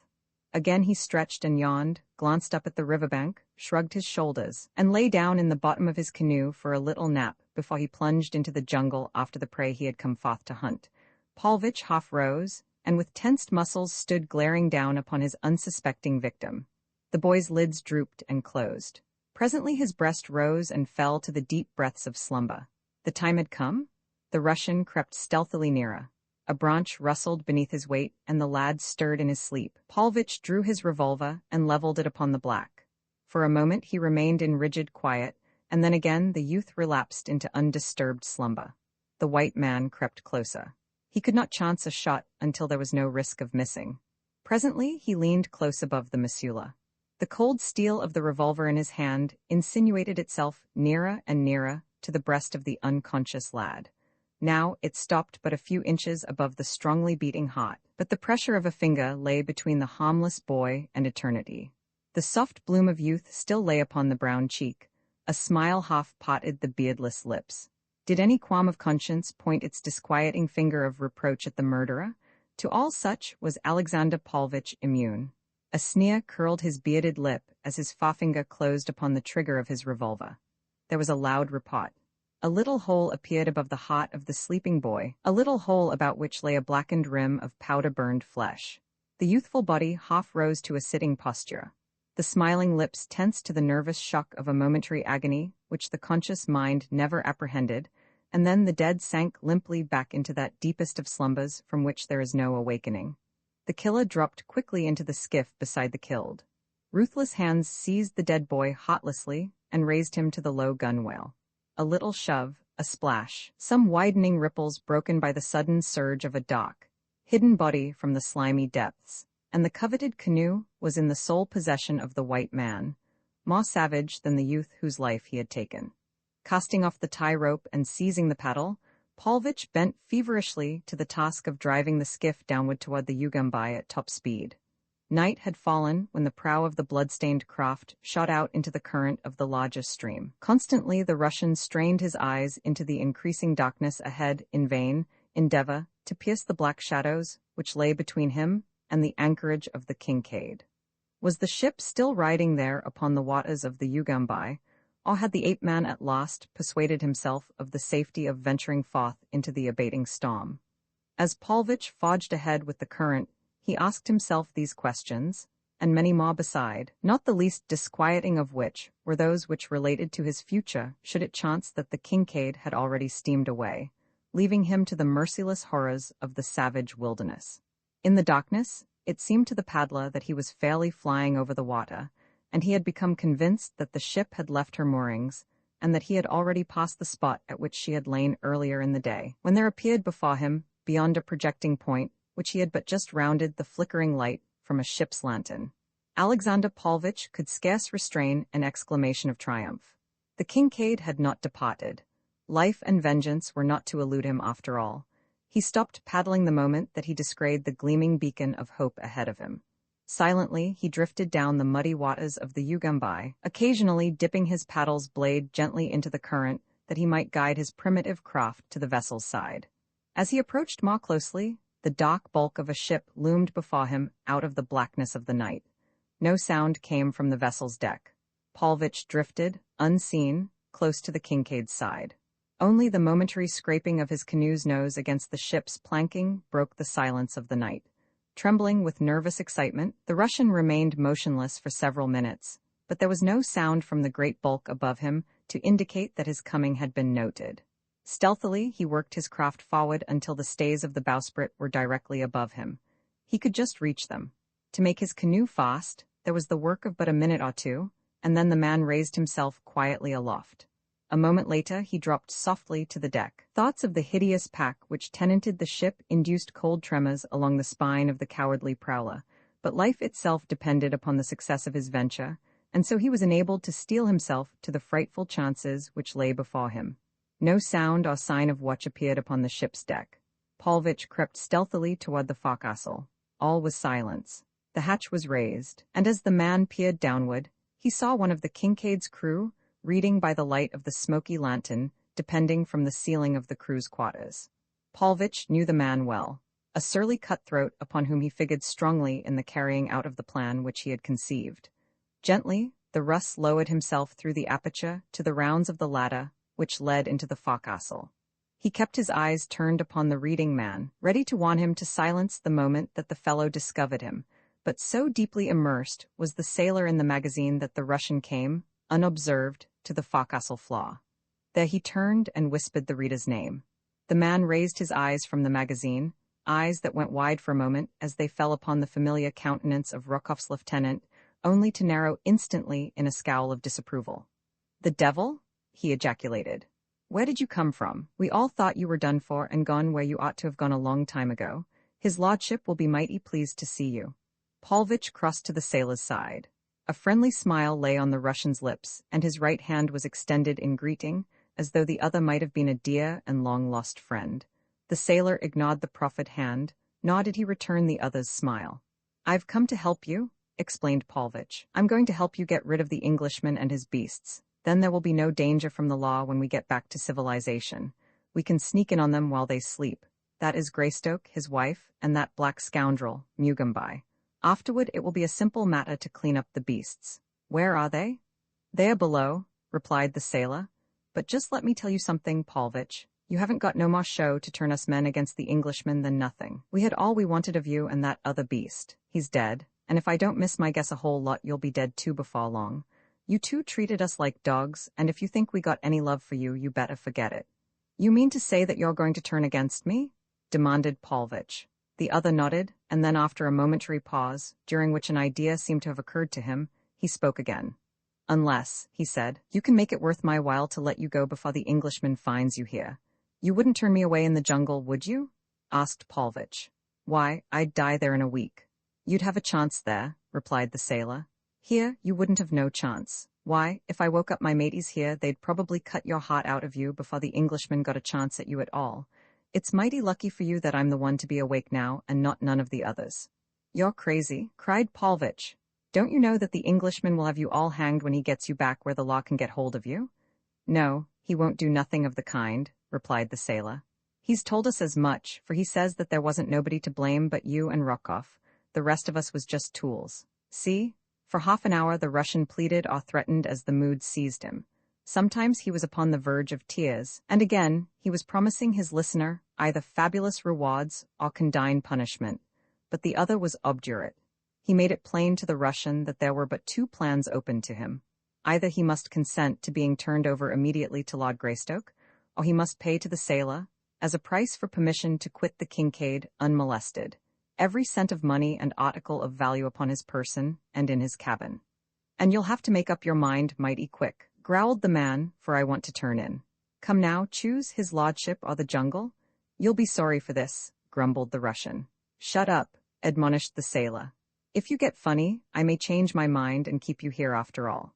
Again he stretched and yawned, glanced up at the riverbank, shrugged his shoulders, and lay down in the bottom of his canoe for a little nap before he plunged into the jungle after the prey he had come forth to hunt. Paulvitch half rose, and with tensed muscles stood glaring down upon his unsuspecting victim. The boy's lids drooped and closed. Presently his breast rose and fell to the deep breaths of slumber. The time had come? The Russian crept stealthily nearer. A branch rustled beneath his weight, and the lad stirred in his sleep. Paulvitch drew his revolver and leveled it upon the black. For a moment he remained in rigid quiet, and then again the youth relapsed into undisturbed slumber. the white man crept closer. He could not chance a shot until there was no risk of missing. Presently he leaned close above the Missoula. The cold steel of the revolver in his hand insinuated itself nearer and nearer to the breast of the unconscious lad. Now it stopped but a few inches above the strongly beating heart, but the pressure of a finger lay between the harmless boy and eternity. The soft bloom of youth still lay upon the brown cheek. A smile half-parted the beardless lips. Did any qualm of conscience point its disquieting finger of reproach at the murderer? To all such was Alexander Paulvitch immune. A sneer curled his bearded lip as his forefinger closed upon the trigger of his revolver. There was a loud report. A little hole appeared above the heart of the sleeping boy, a little hole about which lay a blackened rim of powder-burned flesh. The youthful body half rose to a sitting posture. The smiling lips tensed to the nervous shock of a momentary agony which the conscious mind never apprehended, and then the dead sank limply back into that deepest of slumbers from which there is no awakening. The killer dropped quickly into the skiff beside the killed. Ruthless hands seized the dead boy heartlessly and raised him to the low gunwale. A little shove, a splash, some widening ripples broken by the sudden surge of a dark, hidden body from the slimy depths, and the coveted canoe was in the sole possession of the white man, more savage than the youth whose life he had taken. Casting off the tie rope and seizing the paddle, Paulvitch bent feverishly to the task of driving the skiff downward toward the Ugambai at top speed. Night had fallen when the prow of the blood-stained craft shot out into the current of the larger stream. Constantly the Russian strained his eyes into the increasing darkness ahead in vain endeavor to pierce the black shadows which lay between him and the anchorage of the Kincaid. Was the ship still riding there upon the waters of the Ugambai, or had the ape-man at last persuaded himself of the safety of venturing forth into the abating storm? As Paulvitch forged ahead with the current, he asked himself these questions, and many more beside, not the least disquieting of which were those which related to his future should it chance that the Kincaid had already steamed away, leaving him to the merciless horrors of the savage wilderness. In the darkness, it seemed to the paddler that he was fairly flying over the water, and he had become convinced that the ship had left her moorings, and that he had already passed the spot at which she had lain earlier in the day, when there appeared before him, beyond a projecting point, which he had but just rounded, the flickering light from a ship's lantern. Alexander Paulvitch could scarce restrain an exclamation of triumph. The Kincaid had not departed. Life and vengeance were not to elude him after all. He stopped paddling the moment that he descried the gleaming beacon of hope ahead of him. Silently he drifted down the muddy waters of the Ugambai, occasionally dipping his paddle's blade gently into the current that he might guide his primitive craft to the vessel's side. As he approached more closely, the dark bulk of a ship loomed before him out of the blackness of the night. No sound came from the vessel's deck. Paulvitch drifted, unseen, close to the Kincaid's side. Only the momentary scraping of his canoe's nose against the ship's planking broke the silence of the night. Trembling with nervous excitement, the Russian remained motionless for several minutes, but there was no sound from the great bulk above him to indicate that his coming had been noted. Stealthily, he worked his craft forward until the stays of the bowsprit were directly above him. He could just reach them. To make his canoe fast, there was the work of but a minute or two, and then the man raised himself quietly aloft. A moment later, he dropped softly to the deck. Thoughts of the hideous pack which tenanted the ship induced cold tremors along the spine of the cowardly prowler, but life itself depended upon the success of his venture, and so he was enabled to steel himself to the frightful chances which lay before him. No sound or sign of watch appeared upon the ship's deck. Paulvitch crept stealthily toward the forecastle. All was silence. The hatch was raised, and as the man peered downward, he saw one of the Kincaid's crew reading by the light of the smoky lantern depending from the ceiling of the crew's quarters. Paulvitch knew the man well, a surly cutthroat upon whom he figured strongly in the carrying out of the plan which he had conceived. Gently, the Russ lowered himself through the aperture to the rounds of the ladder which led into the forecastle. He kept his eyes turned upon the reading man, ready to warn him to silence the moment that the fellow discovered him, but so deeply immersed was the sailor in the magazine that the Russian came, unobserved, to the forecastle floor. There he turned and whispered the reader's name. The man raised his eyes from the magazine, eyes that went wide for a moment as they fell upon the familiar countenance of Rokov's lieutenant, only to narrow instantly in a scowl of disapproval. "The devil?" he ejaculated. Where did you come from? We all thought you were done for and gone where you ought to have gone a long time ago. His lordship will be mighty pleased to see you." Paulvitch crossed to the sailor's side. A friendly smile lay on the Russian's lips, and his right hand was extended in greeting, as though the other might have been a dear and long-lost friend. The sailor ignored the proffered hand, nor did he return the other's smile. "I've come to help you," explained Paulvitch. "I'm going to help you get rid of the Englishman and his beasts. Then there will be no danger from the law when we get back to civilization. We can sneak in on them while they sleep. That is Greystoke, his wife, and that black scoundrel, Mugambi. Afterward it will be a simple matter to clean up the beasts. Where are they?" "They are below," replied the sailor. "But just let me tell you something, Paulvitch. You haven't got no more show to turn us men against the Englishman than nothing. We had all we wanted of you and that other beast. He's dead, and if I don't miss my guess a whole lot you'll be dead too before long. You two treated us like dogs, and if you think we got any love for you, you better forget it." "You mean to say that you're going to turn against me?" demanded Paulvitch. The other nodded, and then after a momentary pause, during which an idea seemed to have occurred to him, he spoke again. "Unless," he said, "you can make it worth my while to let you go before the Englishman finds you here. You wouldn't turn me away in the jungle, would you?" asked Paulvitch. "Why, I'd die there in a week." "You'd have a chance there," replied the sailor. "Here, you wouldn't have no chance. Why, if I woke up my mateys here, they'd probably cut your heart out of you before the Englishman got a chance at you at all. It's mighty lucky for you that I'm the one to be awake now and not none of the others." "You're crazy," cried Paulvitch. "Don't you know that the Englishman will have you all hanged when he gets you back where the law can get hold of you?" "No, he won't do nothing of the kind," replied the sailor. "He's told us as much, for he says that there wasn't nobody to blame but you and Rokov. The rest of us was just tools. See?" For half an hour the Russian pleaded or threatened as the mood seized him. Sometimes he was upon the verge of tears, and again he was promising his listener either fabulous rewards or condign punishment. But the other was obdurate. He made it plain to the Russian that there were but two plans open to him. Either he must consent to being turned over immediately to Lord Greystoke, or he must pay to the sailor, as a price for permission to quit the Kincaid unmolested, every cent of money and article of value upon his person and in his cabin. "And you'll have to make up your mind mighty quick," growled the man, "for I want to turn in. Come now, choose his lordship or the jungle." "You'll be sorry for this," grumbled the Russian. "Shut up," admonished the sailor. "If you get funny, I may change my mind and keep you here after all."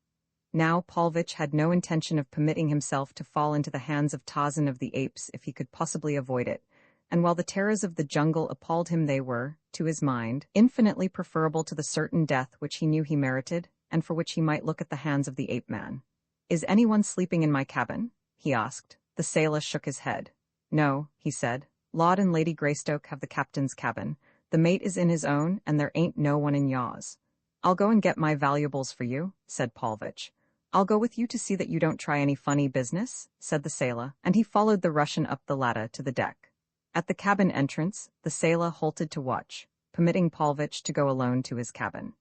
Now Paulvitch had no intention of permitting himself to fall into the hands of Tarzan of the Apes if he could possibly avoid it, and while the terrors of the jungle appalled him they were, to his mind, infinitely preferable to the certain death which he knew he merited, and for which he might look at the hands of the ape-man. "Is anyone sleeping in my cabin?" he asked. The sailor shook his head. "No," he said. "Lord and Lady Greystoke have the captain's cabin. The mate is in his own, and there ain't no one in yours." "I'll go and get my valuables for you," said Paulvitch. "I'll go with you to see that you don't try any funny business," said the sailor, and he followed the Russian up the ladder to the deck. At the cabin entrance, the sailor halted to watch, permitting Paulvitch to go alone to his cabin.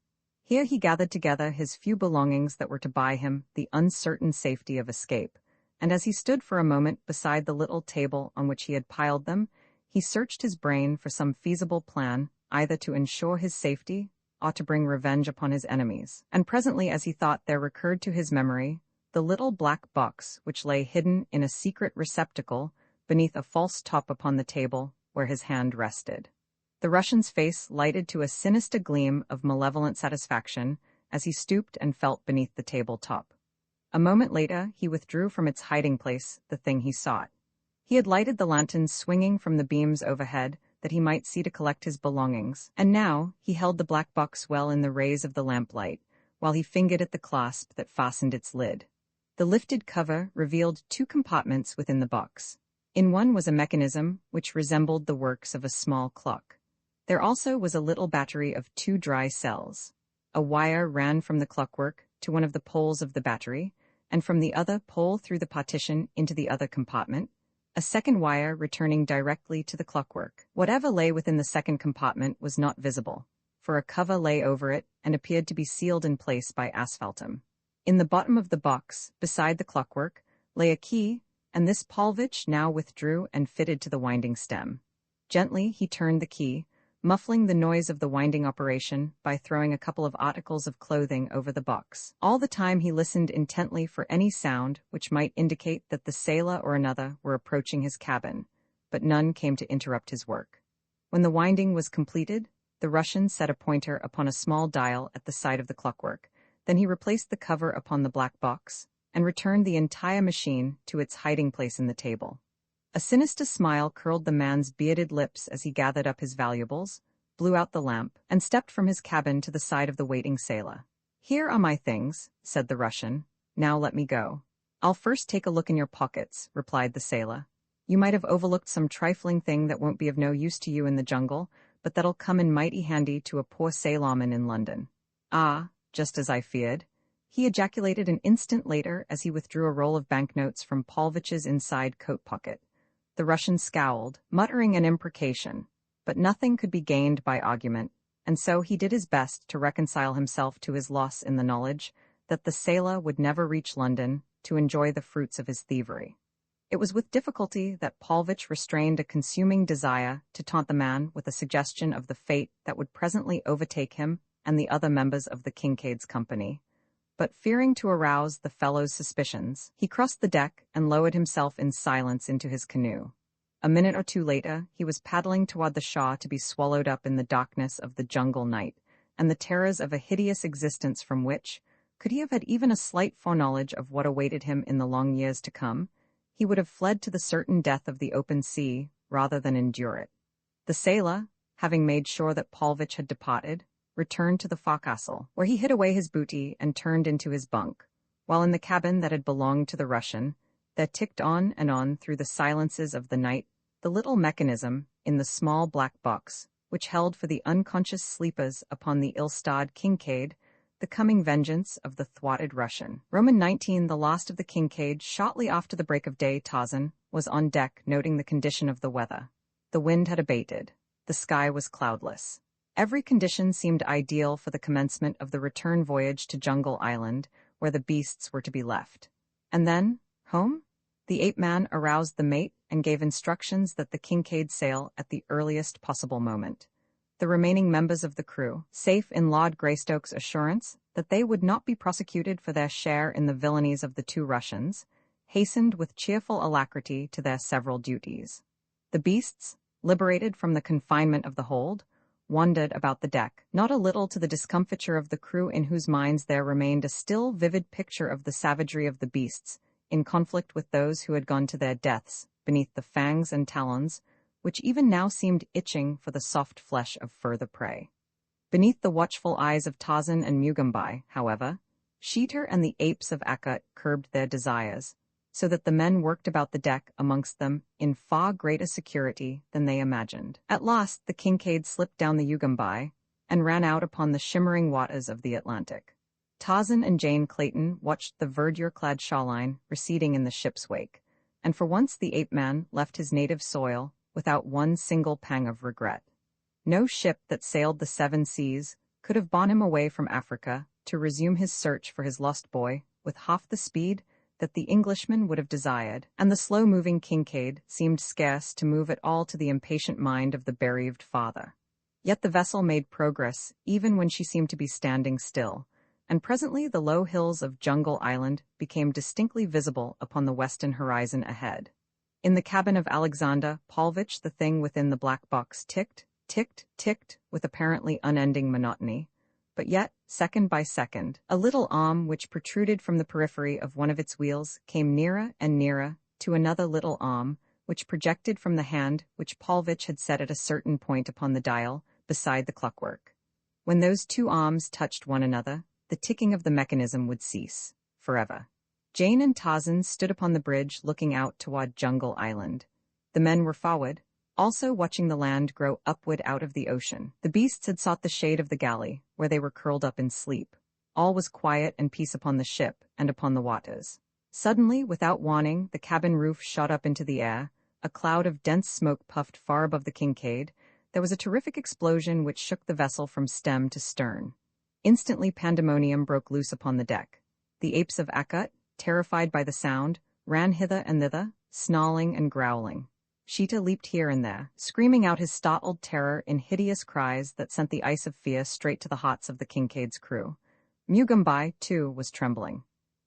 Here he gathered together his few belongings that were to buy him the uncertain safety of escape, and as he stood for a moment beside the little table on which he had piled them, he searched his brain for some feasible plan either to ensure his safety or to bring revenge upon his enemies. And presently, as he thought, there recurred to his memory the little black box which lay hidden in a secret receptacle beneath a false top upon the table where his hand rested. The Russian's face lighted to a sinister gleam of malevolent satisfaction as he stooped and felt beneath the table top. A moment later, he withdrew from its hiding place the thing he sought. He had lighted the lantern swinging from the beams overhead that he might see to collect his belongings, and now he held the black box well in the rays of the lamplight, while he fingered at the clasp that fastened its lid. The lifted cover revealed two compartments within the box. In one was a mechanism which resembled the works of a small clock. There also was a little battery of 2 dry cells. A wire ran from the clockwork to one of the poles of the battery, and from the other pole through the partition into the other compartment, a second wire returning directly to the clockwork. Whatever lay within the second compartment was not visible, for a cover lay over it and appeared to be sealed in place by asphaltum. In the bottom of the box, beside the clockwork, lay a key, and this Paulvitch now withdrew and fitted to the winding stem. Gently he turned the key, muffling the noise of the winding operation by throwing a couple of articles of clothing over the box. All the time he listened intently for any sound which might indicate that the sailor or another were approaching his cabin, but none came to interrupt his work. When the winding was completed, the Russian set a pointer upon a small dial at the side of the clockwork. Then he replaced the cover upon the black box and returned the entire machine to its hiding place in the table. A sinister smile curled the man's bearded lips as he gathered up his valuables, blew out the lamp, and stepped from his cabin to the side of the waiting sailor. "Here are my things," said the Russian. "Now let me go." "I'll first take a look in your pockets," replied the sailor. "You might have overlooked some trifling thing that won't be of no use to you in the jungle, but that'll come in mighty handy to a poor sailorman in London." "Ah, just as I feared," he ejaculated an instant later as he withdrew a roll of banknotes from Paulvich's inside coat pocket. The Russian scowled, muttering an imprecation, but nothing could be gained by argument, and so he did his best to reconcile himself to his loss in the knowledge that the sailor would never reach London to enjoy the fruits of his thievery. It was with difficulty that Paulvich restrained a consuming desire to taunt the man with a suggestion of the fate that would presently overtake him and the other members of the Kincaid's company. But fearing to arouse the fellow's suspicions, he crossed the deck and lowered himself in silence into his canoe. A minute or two later, he was paddling toward the shore to be swallowed up in the darkness of the jungle night and the terrors of a hideous existence from which, could he have had even a slight foreknowledge of what awaited him in the long years to come, he would have fled to the certain death of the open sea rather than endure it. The sailor, having made sure that Paulvich had departed, returned to the forecastle, where he hid away his booty and turned into his bunk, while in the cabin that had belonged to the Russian, there ticked on and on through the silences of the night the little mechanism in the small black box, which held for the unconscious sleepers upon the ill-starred Kincaid the coming vengeance of the thwarted Russian. Roman 19. The last of the Kincaid, shortly after the break of day. Tarzan was on deck, noting the condition of the weather. The wind had abated. The sky was cloudless. Every condition seemed ideal for the commencement of the return voyage to Jungle Island, where the beasts were to be left. And then, home? The ape-man aroused the mate and gave instructions that the Kincaid sail at the earliest possible moment. The remaining members of the crew, safe in Lord Greystoke's assurance that they would not be prosecuted for their share in the villainies of the two Russians, hastened with cheerful alacrity to their several duties. The beasts, liberated from the confinement of the hold, wandered about the deck, not a little to the discomfiture of the crew, in whose minds there remained a still vivid picture of the savagery of the beasts, in conflict with those who had gone to their deaths beneath the fangs and talons, which even now seemed itching for the soft flesh of further prey. Beneath the watchful eyes of Tarzan and Mugambai, however, Sheeter and the apes of Akut curbed their desires, so that the men worked about the deck amongst them in far greater security than they imagined. At last the Kincaid slipped down the Ugambai and ran out upon the shimmering waters of the Atlantic. Tarzan and Jane Clayton watched the verdure-clad shoreline receding in the ship's wake, and for once the ape-man left his native soil without one single pang of regret. No ship that sailed the seven seas could have borne him away from Africa to resume his search for his lost boy with half the speed that the Englishman would have desired, and the slow-moving Kincaid seemed scarce to move at all to the impatient mind of the bereaved father. Yet the vessel made progress even when she seemed to be standing still, and presently the low hills of Jungle Island became distinctly visible upon the western horizon ahead. In the cabin of Alexander Paulvich the thing within the black box ticked, ticked, ticked with apparently unending monotony. But yet, second by second, a little arm which protruded from the periphery of one of its wheels came nearer and nearer to another little arm which projected from the hand which Paulvich had set at a certain point upon the dial beside the clockwork. When those two arms touched one another, the ticking of the mechanism would cease, forever. Jane and Tarzan stood upon the bridge looking out toward Jungle Island. The men were forward, also watching the land grow upward out of the ocean. The beasts had sought the shade of the galley, where they were curled up in sleep. All was quiet and peace upon the ship and upon the waters. Suddenly, without warning, the cabin roof shot up into the air. A cloud of dense smoke puffed far above the Kincaid. There was a terrific explosion which shook the vessel from stem to stern. Instantly pandemonium broke loose upon the deck. The apes of Akut, terrified by the sound, ran hither and thither, snarling and growling. Sheeta leaped here and there, screaming out his startled terror in hideous cries that sent the ice of fear straight to the hearts of the Kincaid's crew. Mugumbai, too, was trembling.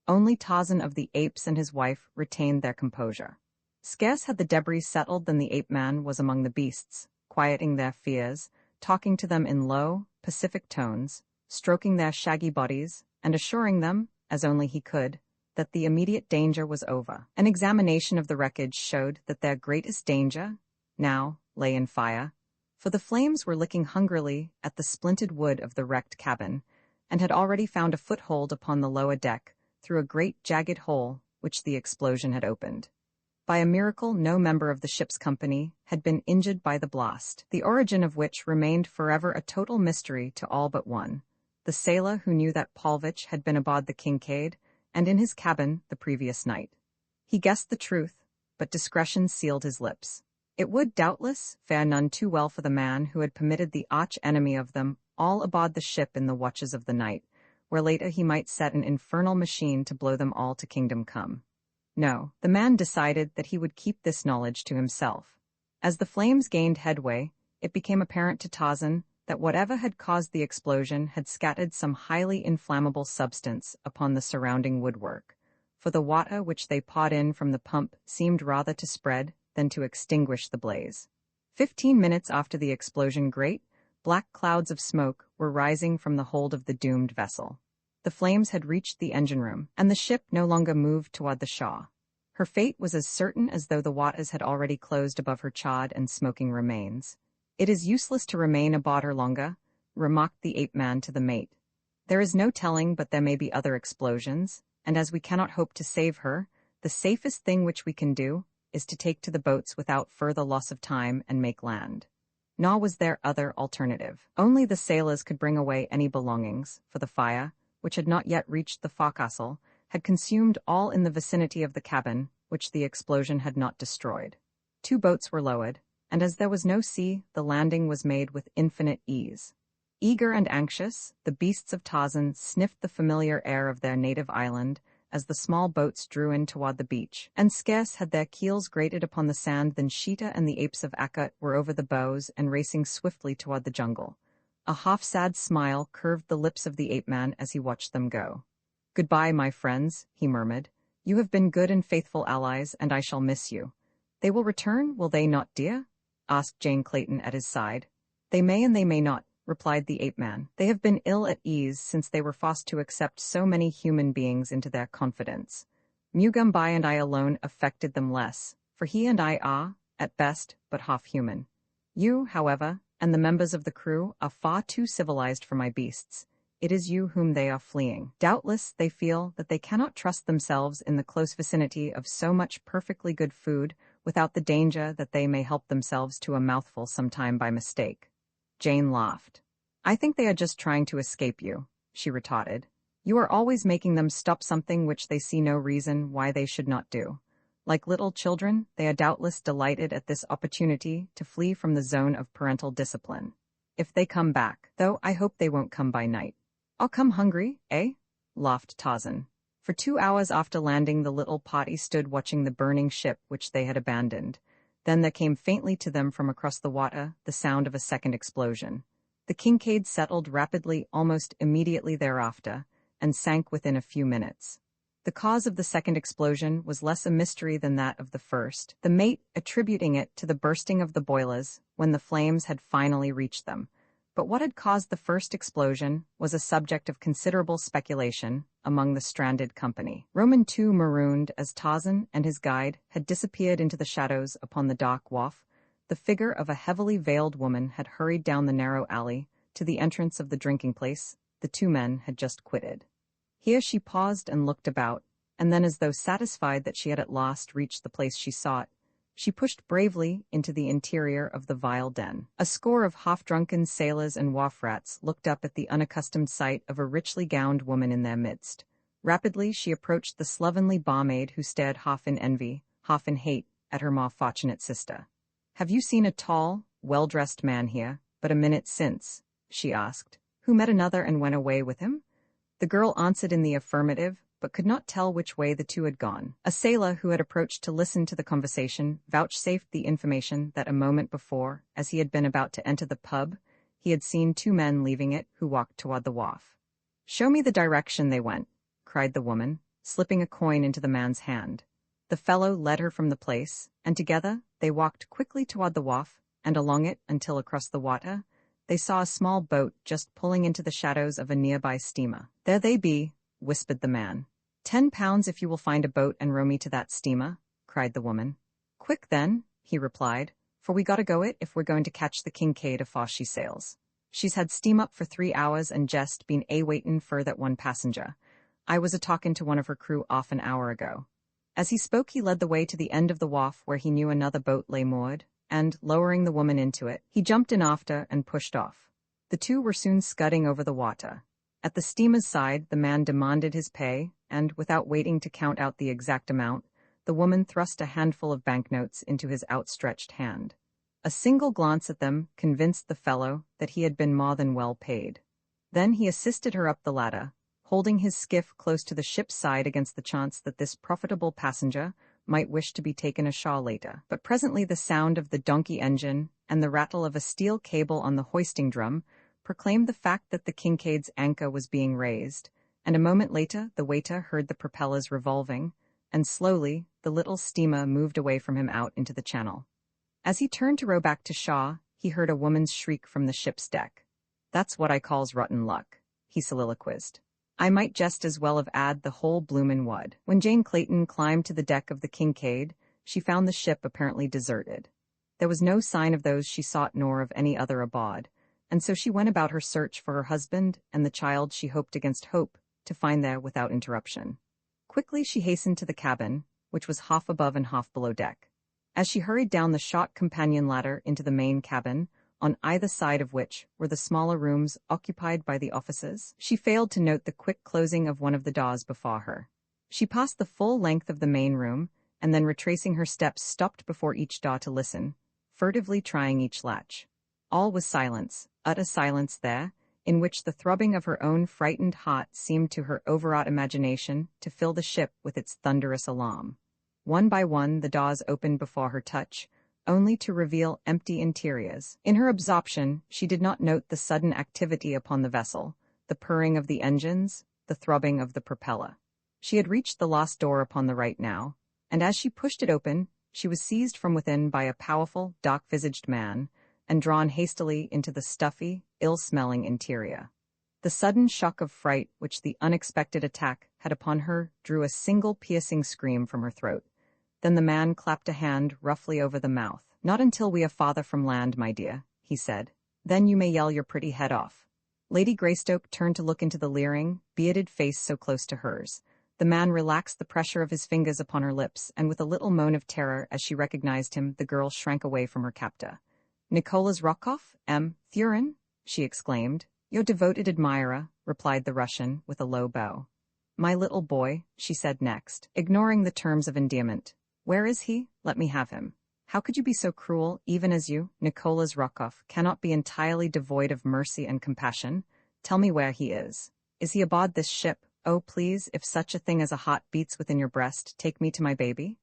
Only Tarzan of the apes and his wife retained their composure. Scarce had the debris settled than the ape-man was among the beasts, quieting their fears, talking to them in low, pacific tones, stroking their shaggy bodies, and assuring them, as only he could, that the immediate danger was over. An examination of the wreckage showed that their greatest danger, now, lay in fire, for the flames were licking hungrily at the splintered wood of the wrecked cabin, and had already found a foothold upon the lower deck, through a great jagged hole which the explosion had opened. By a miracle, no member of the ship's company had been injured by the blast, the origin of which remained forever a total mystery to all but one, the sailor who knew that Paulvitch had been aboard the Kincaid and in his cabin the previous night. He guessed the truth, but discretion sealed his lips. It would, doubtless, fare none too well for the man who had permitted the arch-enemy of them all aboard the ship in the watches of the night, where later he might set an infernal machine to blow them all to kingdom come. No, the man decided that he would keep this knowledge to himself. As the flames gained headway, it became apparent to Tarzan that whatever had caused the explosion had scattered some highly inflammable substance upon the surrounding woodwork, for the water which they poured in from the pump seemed rather to spread than to extinguish the blaze. 15 minutes after the explosion, great, black clouds of smoke were rising from the hold of the doomed vessel. The flames had reached the engine room, and the ship no longer moved toward the Shaw. Her fate was as certain as though the waters had already closed above her charred and smoking remains. "It is useless to remain aboard her longer," remarked the ape-man to the mate. "There is no telling but there may be other explosions, and as we cannot hope to save her, the safest thing which we can do is to take to the boats without further loss of time and make land." Nor was there other alternative. Only the sailors could bring away any belongings, for the fire, which had not yet reached the forecastle, had consumed all in the vicinity of the cabin, which the explosion had not destroyed. 2 boats were lowered, and as there was no sea, the landing was made with infinite ease. Eager and anxious, the beasts of Tarzan sniffed the familiar air of their native island as the small boats drew in toward the beach, and scarce had their keels grated upon the sand than Sheeta and the apes of Akut were over the bows and racing swiftly toward the jungle. A half-sad smile curved the lips of the ape-man as he watched them go. "Goodbye, my friends," he murmured. "You have been good and faithful allies, and I shall miss you." "They will return, will they not, dear?" asked Jane Clayton at his side. "They may and they may not," replied the ape-man. "They have been ill at ease since they were forced to accept so many human beings into their confidence. Mugumbai and I alone affected them less, for he and I are, at best, but half-human. You, however, and the members of the crew are far too civilized for my beasts. It is you whom they are fleeing. Doubtless they feel that they cannot trust themselves in the close vicinity of so much perfectly good food without the danger that they may help themselves to a mouthful sometime by mistake." Jane laughed. "I think they are just trying to escape you," she retorted. "You are always making them stop something which they see no reason why they should not do. Like little children, they are doubtless delighted at this opportunity to flee from the zone of parental discipline. If they come back, though I hope they won't come by night." "I'll come hungry, eh?" laughed Tarzan. For 2 hours after landing, the little party stood watching the burning ship which they had abandoned. Then there came faintly to them from across the water the sound of a second explosion. The Kincaid settled rapidly almost immediately thereafter, and sank within a few minutes. The cause of the second explosion was less a mystery than that of the first, the mate attributing it to the bursting of the boilers when the flames had finally reached them. But what had caused the first explosion was a subject of considerable speculation among the stranded company. Roman II, marooned as Tarzan and his guide had disappeared into the shadows upon the dark wharf, the figure of a heavily veiled woman had hurried down the narrow alley to the entrance of the drinking place the 2 men had just quitted. Here she paused and looked about, and then, as though satisfied that she had at last reached the place she sought, she pushed bravely into the interior of the vile den. A score of half-drunken sailors and wharf-rats looked up at the unaccustomed sight of a richly gowned woman in their midst. Rapidly she approached the slovenly barmaid who stared half in envy, half in hate, at her more fortunate sister. "Have you seen a tall, well-dressed man here, but a minute since?" she asked, "who met another and went away with him?" The girl answered in the affirmative, but could not tell which way the two had gone. A sailor who had approached to listen to the conversation vouchsafed the information that a moment before, as he had been about to enter the pub, he had seen two men leaving it who walked toward the wharf. "Show me the direction they went," cried the woman, slipping a coin into the man's hand. The fellow led her from the place, and together they walked quickly toward the wharf, and along it until across the water they saw a small boat just pulling into the shadows of a nearby steamer. "There they be," whispered the man. £10 if you will find a boat and row me to that steamer," cried the woman. "Quick then," he replied, "for we gotta go it if we're going to catch the Kincaid afore she sails. She's had steam up for 3 hours and jest been waitin' for that one passenger. I was a-talkin' to one of her crew off an hour ago." As he spoke he led the way to the end of the wharf where he knew another boat lay moored, and, lowering the woman into it, he jumped in after and pushed off. The two were soon scudding over the water. At the steamer's side the man demanded his pay, and, without waiting to count out the exact amount, the woman thrust a handful of banknotes into his outstretched hand. A single glance at them convinced the fellow that he had been more than well paid. Then he assisted her up the ladder, holding his skiff close to the ship's side against the chance that this profitable passenger might wish to be taken ashore later. But presently the sound of the donkey engine and the rattle of a steel cable on the hoisting drum proclaimed the fact that the Kincaid's anchor was being raised, and a moment later the waiter heard the propellers revolving, and slowly the little steamer moved away from him out into the channel. As he turned to row back to shore, he heard a woman's shriek from the ship's deck. "That's what I calls rotten luck," he soliloquized. "I might just as well have 'ad the whole bloomin' wad." When Jane Clayton climbed to the deck of the Kincaid, she found the ship apparently deserted. There was no sign of those she sought nor of any other aboard, and so she went about her search for her husband and the child she hoped against hope to find there without interruption. Quickly she hastened to the cabin, which was half above and half below deck. As she hurried down the short companion ladder into the main cabin, on either side of which were the smaller rooms occupied by the officers, she failed to note the quick closing of one of the doors before her. She passed the full length of the main room, and then retracing her steps stopped before each door to listen, furtively trying each latch. All was silence, utter silence there, in which the throbbing of her own frightened heart seemed to her overwrought imagination to fill the ship with its thunderous alarm. One by one the doors opened before her touch, only to reveal empty interiors. In her absorption, she did not note the sudden activity upon the vessel, the purring of the engines, the throbbing of the propeller. She had reached the last door upon the right now, and as she pushed it open, she was seized from within by a powerful, dark-visaged man, and drawn hastily into the stuffy, ill-smelling interior. The sudden shock of fright which the unexpected attack had upon her drew a single piercing scream from her throat. Then the man clapped a hand roughly over the mouth. "Not until we are farther from land, my dear," he said. "Then you may yell your pretty head off." Lady Greystoke turned to look into the leering, bearded face so close to hers. The man relaxed the pressure of his fingers upon her lips, and with a little moan of terror as she recognized him, the girl shrank away from her captor. "Nicholas Rokov, Thurin?" she exclaimed. "Your devoted admirer," replied the Russian, with a low bow. "My little boy," she said next, ignoring the terms of endearment. "Where is he? Let me have him." "How could you be so cruel, even as you, Nicholas Rokov, cannot be entirely devoid of mercy and compassion? Tell me where he is. Is he aboard this ship? Oh, please, if such a thing as a heart beats within your breast, take me to my baby."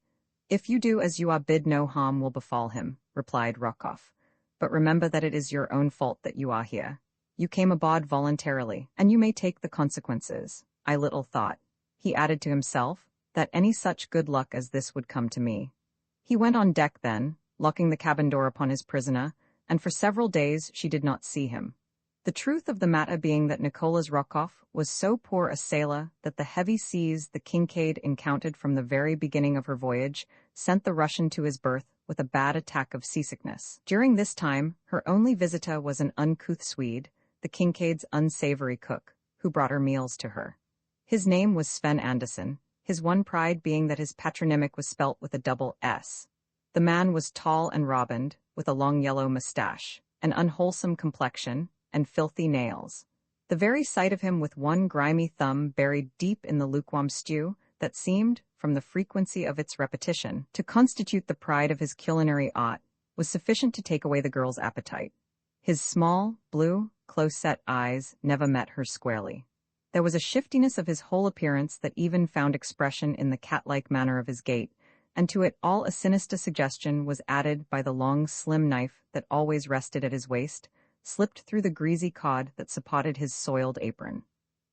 "If you do as you are bid, no harm will befall him," replied Rokov. "But remember that it is your own fault that you are here. You came aboard voluntarily, and you may take the consequences. I little thought," he added to himself, "that any such good luck as this would come to me." He went on deck then, locking the cabin door upon his prisoner, and for several days she did not see him. The truth of the matter being that Nicholas Rokov was so poor a sailor that the heavy seas the Kincaid encountered from the very beginning of her voyage sent the Russian to his berth with a bad attack of seasickness. During this time, her only visitor was an uncouth Swede, the Kincaid's unsavory cook, who brought her meals to her. His name was Sven Anderson, his one pride being that his patronymic was spelt with a double S. The man was tall and robined, with a long yellow mustache, an unwholesome complexion, and filthy nails. The very sight of him with one grimy thumb buried deep in the lukewarm stew that seemed, from the frequency of its repetition, to constitute the pride of his culinary art, was sufficient to take away the girl's appetite. His small, blue, close-set eyes never met her squarely. There was a shiftiness of his whole appearance that even found expression in the cat-like manner of his gait, and to it all a sinister suggestion was added by the long, slim knife that always rested at his waist, slipped through the greasy cod that supported his soiled apron.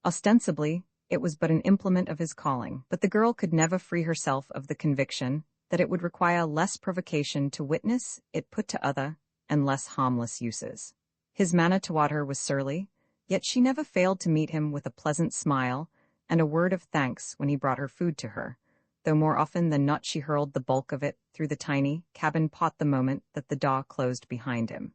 Ostensibly, it was but an implement of his calling, but the girl could never free herself of the conviction that it would require less provocation to witness it put to other and less harmless uses. His manner toward her was surly, yet she never failed to meet him with a pleasant smile and a word of thanks when he brought her food to her, though more often than not she hurled the bulk of it through the tiny cabin pot the moment that the door closed behind him.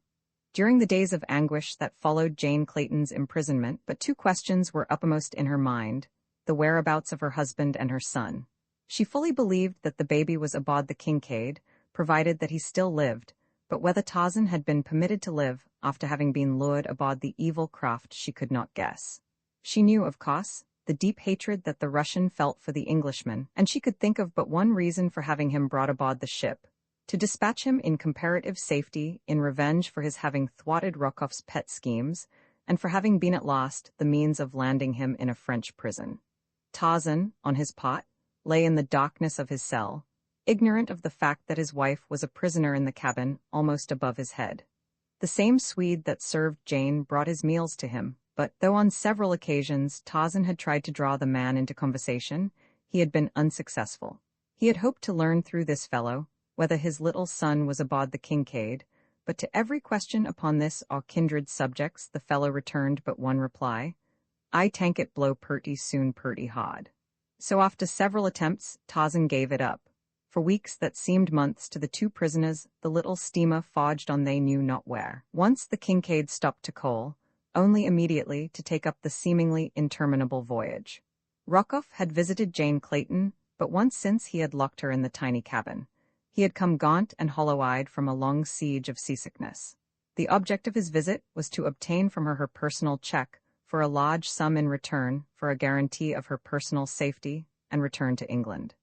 During the days of anguish that followed Jane Clayton's imprisonment, but two questions were uppermost in her mind: the whereabouts of her husband and her son. She fully believed that the baby was aboard the Kincaid, provided that he still lived, but whether Tarzan had been permitted to live after having been lured aboard the evil craft she could not guess. She knew, of course, the deep hatred that the Russian felt for the Englishman, and she could think of but one reason for having him brought aboard the ship: to dispatch him in comparative safety in revenge for his having thwarted Rokoff's pet schemes, and for having been at last the means of landing him in a French prison. Tarzan, on his part, lay in the darkness of his cell, ignorant of the fact that his wife was a prisoner in the cabin almost above his head. The same Swede that served Jane brought his meals to him, but though on several occasions Tarzan had tried to draw the man into conversation, he had been unsuccessful. He had hoped to learn through this fellow whether his little son was aboard the Kincaid, but to every question upon this or kindred subjects the fellow returned but one reply: "I tank it blow purty soon purty hard." So after several attempts, Tarzan gave it up. For weeks that seemed months to the two prisoners, the little steamer forged on they knew not where. Once the Kincaid stopped to coal, only immediately to take up the seemingly interminable voyage. Rokoff had visited Jane Clayton, but once since he had locked her in the tiny cabin. He had come gaunt and hollow-eyed from a long siege of seasickness. The object of his visit was to obtain from her personal check for a large sum in return for a guarantee of her personal safety and return to England.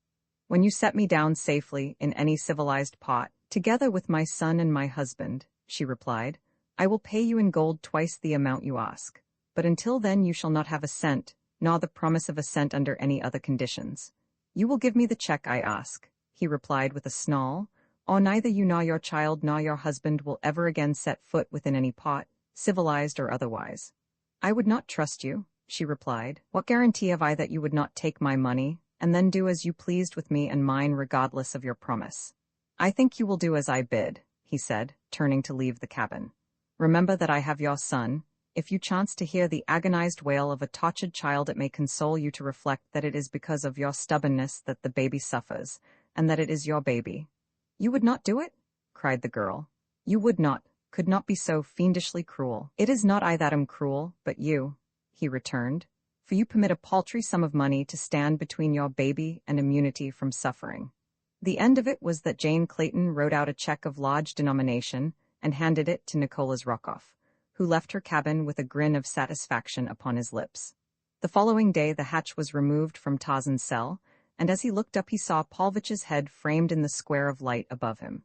"When you set me down safely in any civilized port, together with my son and my husband," she replied, "I will pay you in gold twice the amount you ask. But until then you shall not have a cent, nor the promise of a cent under any other conditions. You will give me the check I ask," he replied with a snarl, "or neither you nor your child nor your husband will ever again set foot within any port, civilized or otherwise." "I would not trust you," she replied. "What guarantee have I that you would not take my money, and then do as you pleased with me and mine regardless of your promise?" "I think you will do as I bid," he said, turning to leave the cabin. "Remember that I have your son. If you chance to hear the agonized wail of a tortured child, it may console you to reflect that it is because of your stubbornness that the baby suffers, and that it is your baby." "You would not do it?" cried the girl. "You would not, could not be so fiendishly cruel." "It is not I that am cruel, but you," he returned, "for you permit a paltry sum of money to stand between your baby and immunity from suffering." The end of it was that Jane Clayton wrote out a check of large denomination and handed it to Nicholas Rokoff, who left her cabin with a grin of satisfaction upon his lips. The following day the hatch was removed from Tarzan's cell, and as he looked up he saw Paulvich's head framed in the square of light above him.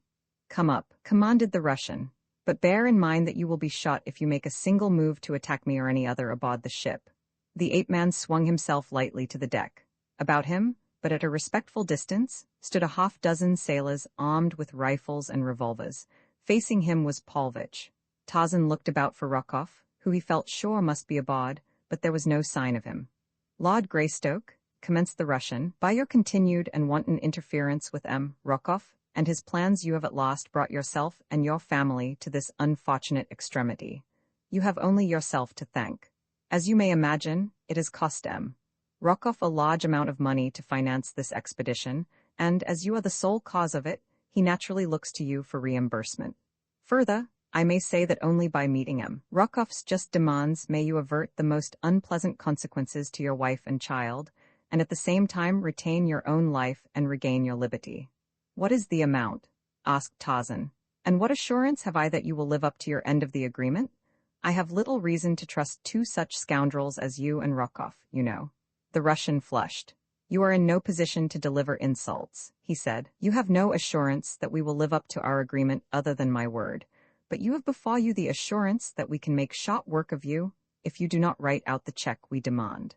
"Come up," commanded the Russian, "but bear in mind that you will be shot if you make a single move to attack me or any other aboard the ship." The ape-man swung himself lightly to the deck. About him, but at a respectful distance, stood a half-dozen sailors armed with rifles and revolvers. Facing him was Paulvich. Tarzan looked about for Rokoff, who he felt sure must be aboard, but there was no sign of him. "Lord Greystoke," commenced the Russian, "by your continued and wanton interference with Rokoff and his plans you have at last brought yourself and your family to this unfortunate extremity. You have only yourself to thank. As you may imagine, it has cost Rokoff a large amount of money to finance this expedition, and as you are the sole cause of it, he naturally looks to you for reimbursement. Further, I may say that only by meeting Rokoff's just demands may you avert the most unpleasant consequences to your wife and child, and at the same time retain your own life and regain your liberty." "What is the amount?" asked Tarzan. "And what assurance have I that you will live up to your end of the agreement? I have little reason to trust two such scoundrels as you and Rokoff, you know." The Russian flushed. "You are in no position to deliver insults," he said. "You have no assurance that we will live up to our agreement other than my word, but you have before you the assurance that we can make short work of you if you do not write out the check we demand."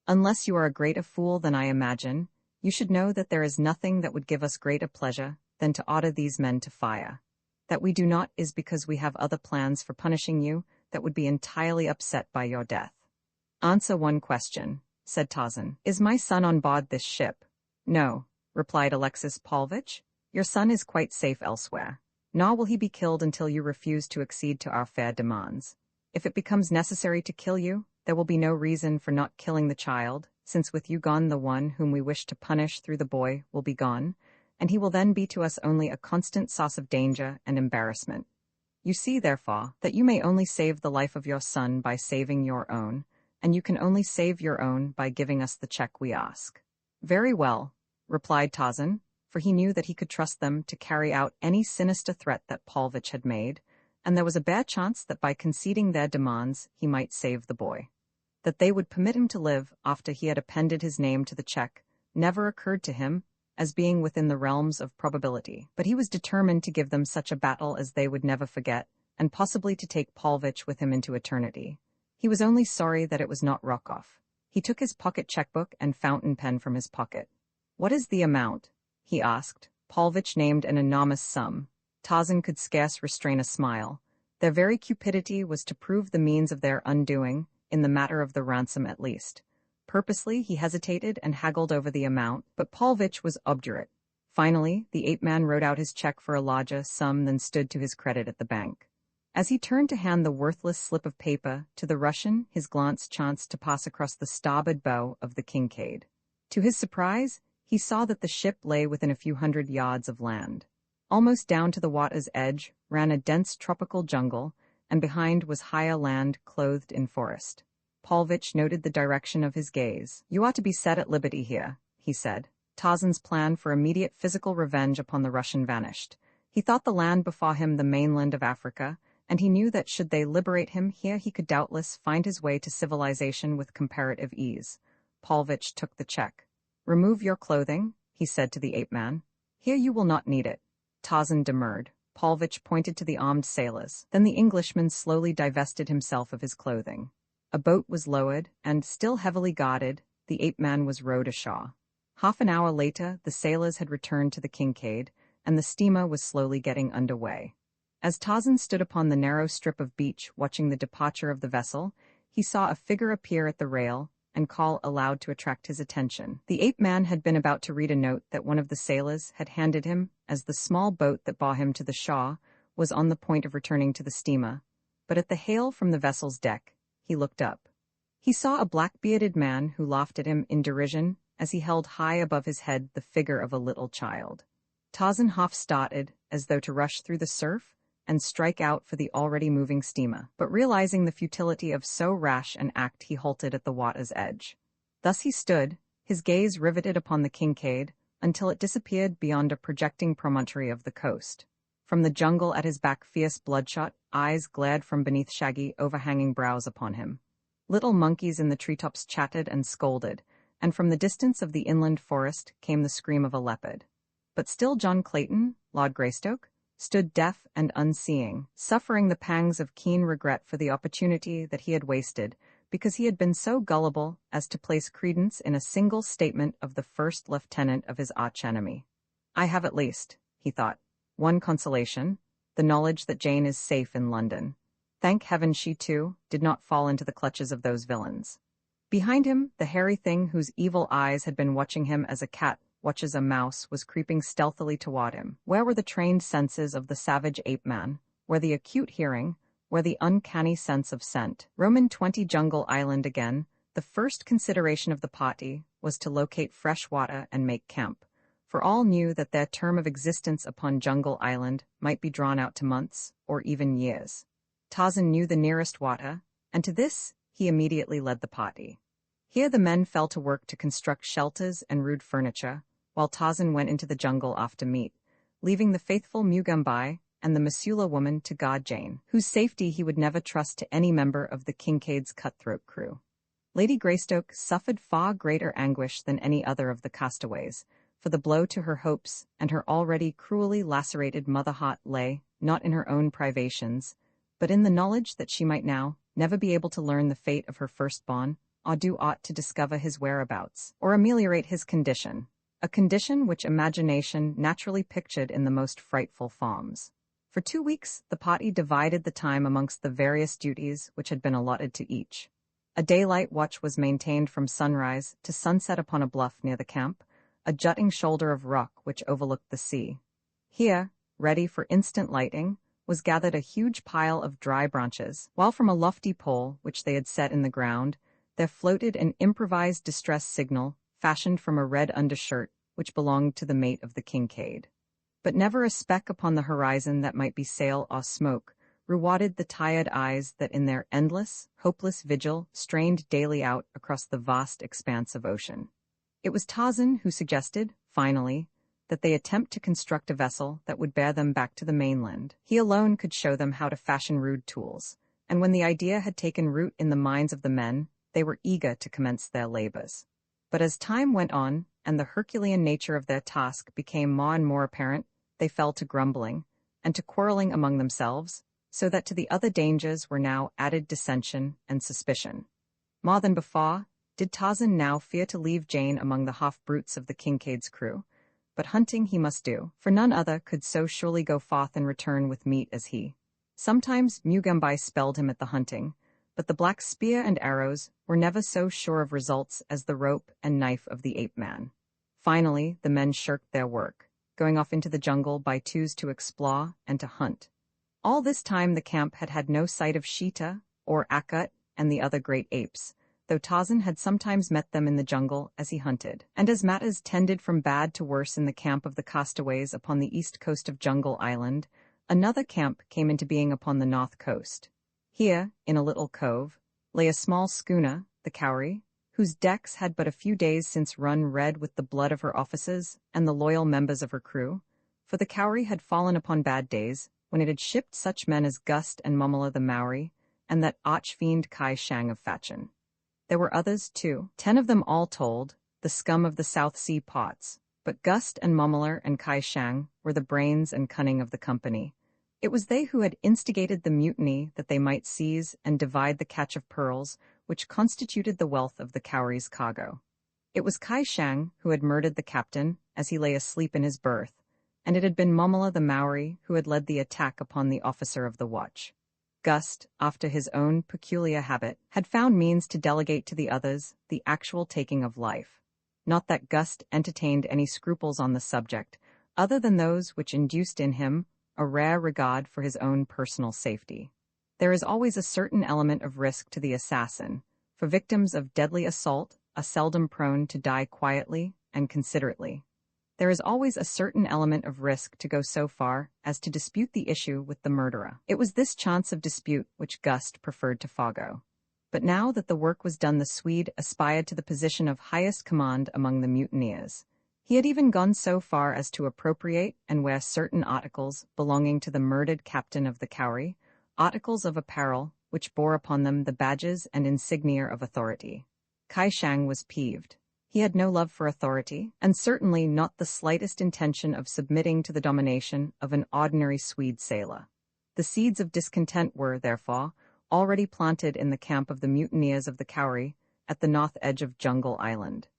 Unless you are a greater fool than I imagine, you should know that there is nothing that would give us greater pleasure than to order these men to fire. That we do not is because we have other plans for punishing you that would be entirely upset by your death. Answer one question, said Tarzan. Is my son on board this ship? No, replied Alexis Paulvitch. Your son is quite safe elsewhere. Nor will he be killed until you refuse to accede to our fair demands. If it becomes necessary to kill you, there will be no reason for not killing the child, since with you gone the one whom we wish to punish through the boy will be gone, and he will then be to us only a constant source of danger and embarrassment. You see, therefore, that you may only save the life of your son by saving your own, and you can only save your own by giving us the check we ask. Very well, replied Tarzan, for he knew that he could trust them to carry out any sinister threat that Paulvitch had made, and there was a bare chance that by conceding their demands he might save the boy. That they would permit him to live after he had appended his name to the check never occurred to him as being within the realms of probability, but he was determined to give them such a battle as they would never forget, and possibly to take Paulvitch with him into eternity. He was only sorry that it was not Rockoff. He took his pocket checkbook and fountain pen from his pocket. What is the amount? He asked. Paulvitch named an enormous sum. Tarzan could scarce restrain a smile. Their very cupidity was to prove the means of their undoing, in the matter of the ransom at least. Purposely he hesitated and haggled over the amount, but Paulvitch was obdurate. Finally, the ape-man wrote out his check for a larger sum than stood to his credit at the bank. As he turned to hand the worthless slip of paper to the Russian, his glance chanced to pass across the starboard bow of the Kincaid. To his surprise, he saw that the ship lay within a few hundred yards of land. Almost down to the water's edge ran a dense tropical jungle, and behind was higher land clothed in forest. Paulvitch noted the direction of his gaze. You ought to be set at liberty here, he said. Tarzan's plan for immediate physical revenge upon the Russian vanished. He thought the land before him the mainland of Africa, and he knew that should they liberate him here he could doubtless find his way to civilization with comparative ease. Paulvitch took the check. Remove your clothing, he said to the ape-man. Here you will not need it. Tarzan demurred. Paulvitch pointed to the armed sailors. Then the Englishman slowly divested himself of his clothing. A boat was lowered, and, still heavily guarded, the ape-man was rowed ashore. Half an hour later, the sailors had returned to the Kincaid, and the steamer was slowly getting under way. As Tarzan stood upon the narrow strip of beach watching the departure of the vessel, he saw a figure appear at the rail and call aloud to attract his attention. The ape-man had been about to read a note that one of the sailors had handed him as the small boat that bore him to the shore was on the point of returning to the steamer, but at the hail from the vessel's deck, he looked up. He saw a black-bearded man who laughed at him in derision as he held high above his head the figure of a little child. Tarzan half started, as though to rush through the surf and strike out for the already moving steamer, but realizing the futility of so rash an act he halted at the water's edge. Thus he stood, his gaze riveted upon the Kincaid, until it disappeared beyond a projecting promontory of the coast. From the jungle at his back fierce bloodshot eyes glared from beneath shaggy overhanging brows upon him. Little monkeys in the treetops chattered and scolded, and from the distance of the inland forest came the scream of a leopard. But still John Clayton, Lord Greystoke, stood deaf and unseeing, suffering the pangs of keen regret for the opportunity that he had wasted, because he had been so gullible as to place credence in a single statement of the first lieutenant of his arch-enemy. I have at least, he thought, one consolation, the knowledge that Jane is safe in London. Thank heaven she, too, did not fall into the clutches of those villains. Behind him, the hairy thing whose evil eyes had been watching him as a cat watches a mouse was creeping stealthily toward him. Where were the trained senses of the savage ape-man? Where the acute hearing? Where the uncanny sense of scent? Roman 20 Jungle Island again, the first consideration of the party was to locate fresh water and make camp, for all knew that their term of existence upon Jungle Island might be drawn out to months or even years. Tarzan knew the nearest water, and to this he immediately led the party. Here the men fell to work to construct shelters and rude furniture, while Tarzan went into the jungle after meat, leaving the faithful Mugambai and the Masula woman to guard Jane, whose safety he would never trust to any member of the Kincaid's cutthroat crew. Lady Greystoke suffered far greater anguish than any other of the castaways, for the blow to her hopes and her already cruelly lacerated mother-heart lay, not in her own privations, but in the knowledge that she might now never be able to learn the fate of her firstborn or do aught to discover his whereabouts, or ameliorate his condition, a condition which imagination naturally pictured in the most frightful forms. For 2 weeks, the party divided the time amongst the various duties which had been allotted to each. A daylight watch was maintained from sunrise to sunset upon a bluff near the camp, a jutting shoulder of rock which overlooked the sea. Here, ready for instant lighting, was gathered a huge pile of dry branches, while from a lofty pole which they had set in the ground, there floated an improvised distress signal fashioned from a red undershirt which belonged to the mate of the Kincaid. But never a speck upon the horizon that might be sail or smoke rewarded the tired eyes that in their endless, hopeless vigil strained daily out across the vast expanse of ocean. It was Tarzan who suggested, finally, that they attempt to construct a vessel that would bear them back to the mainland. He alone could show them how to fashion rude tools, and when the idea had taken root in the minds of the men, they were eager to commence their labors. But as time went on, and the Herculean nature of their task became more and more apparent, they fell to grumbling, and to quarreling among themselves, so that to the other dangers were now added dissension and suspicion. More than before, did Tarzan now fear to leave Jane among the half-brutes of the Kincaid's crew, but hunting he must do, for none other could so surely go forth and return with meat as he. Sometimes Mugambi spelled him at the hunting, but the black spear and arrows were never so sure of results as the rope and knife of the ape-man. Finally, the men shirked their work, going off into the jungle by twos to explore and to hunt. All this time the camp had had no sight of Sheeta or Akut and the other great apes, though Tarzan had sometimes met them in the jungle as he hunted. And as matters tended from bad to worse in the camp of the castaways upon the east coast of Jungle Island, another camp came into being upon the north coast. Here, in a little cove, lay a small schooner, the Cowrie, whose decks had but a few days since run red with the blood of her officers and the loyal members of her crew, for the Cowrie had fallen upon bad days, when it had shipped such men as Gust and Mummela the Maori, and that arch-fiend Kai Shang of Fachin. There were others, too, 10 of them all told, the scum of the South Sea pots, but Gust and Mummela and Kai Shang were the brains and cunning of the company. It was they who had instigated the mutiny that they might seize and divide the catch of pearls which constituted the wealth of the Cowrie's cargo. It was Kai Shang who had murdered the captain as he lay asleep in his berth, and it had been Mummela the Maori who had led the attack upon the officer of the watch. Gust, after his own peculiar habit, had found means to delegate to the others the actual taking of life. Not that Gust entertained any scruples on the subject, other than those which induced in him a rare regard for his own personal safety. There is always a certain element of risk to the assassin, for victims of deadly assault are seldom prone to die quietly and considerately. There is always a certain element of risk to go so far as to dispute the issue with the murderer. It was this chance of dispute which Gust preferred to forego. But now that the work was done, the Swede aspired to the position of highest command among the mutineers. He had even gone so far as to appropriate and wear certain articles belonging to the murdered captain of the Cowrie, articles of apparel which bore upon them the badges and insignia of authority. Kai Shang was peeved. He had no love for authority, and certainly not the slightest intention of submitting to the domination of an ordinary Swede sailor. The seeds of discontent were, therefore, already planted in the camp of the mutineers of the Cowrie at the north edge of Jungle Island.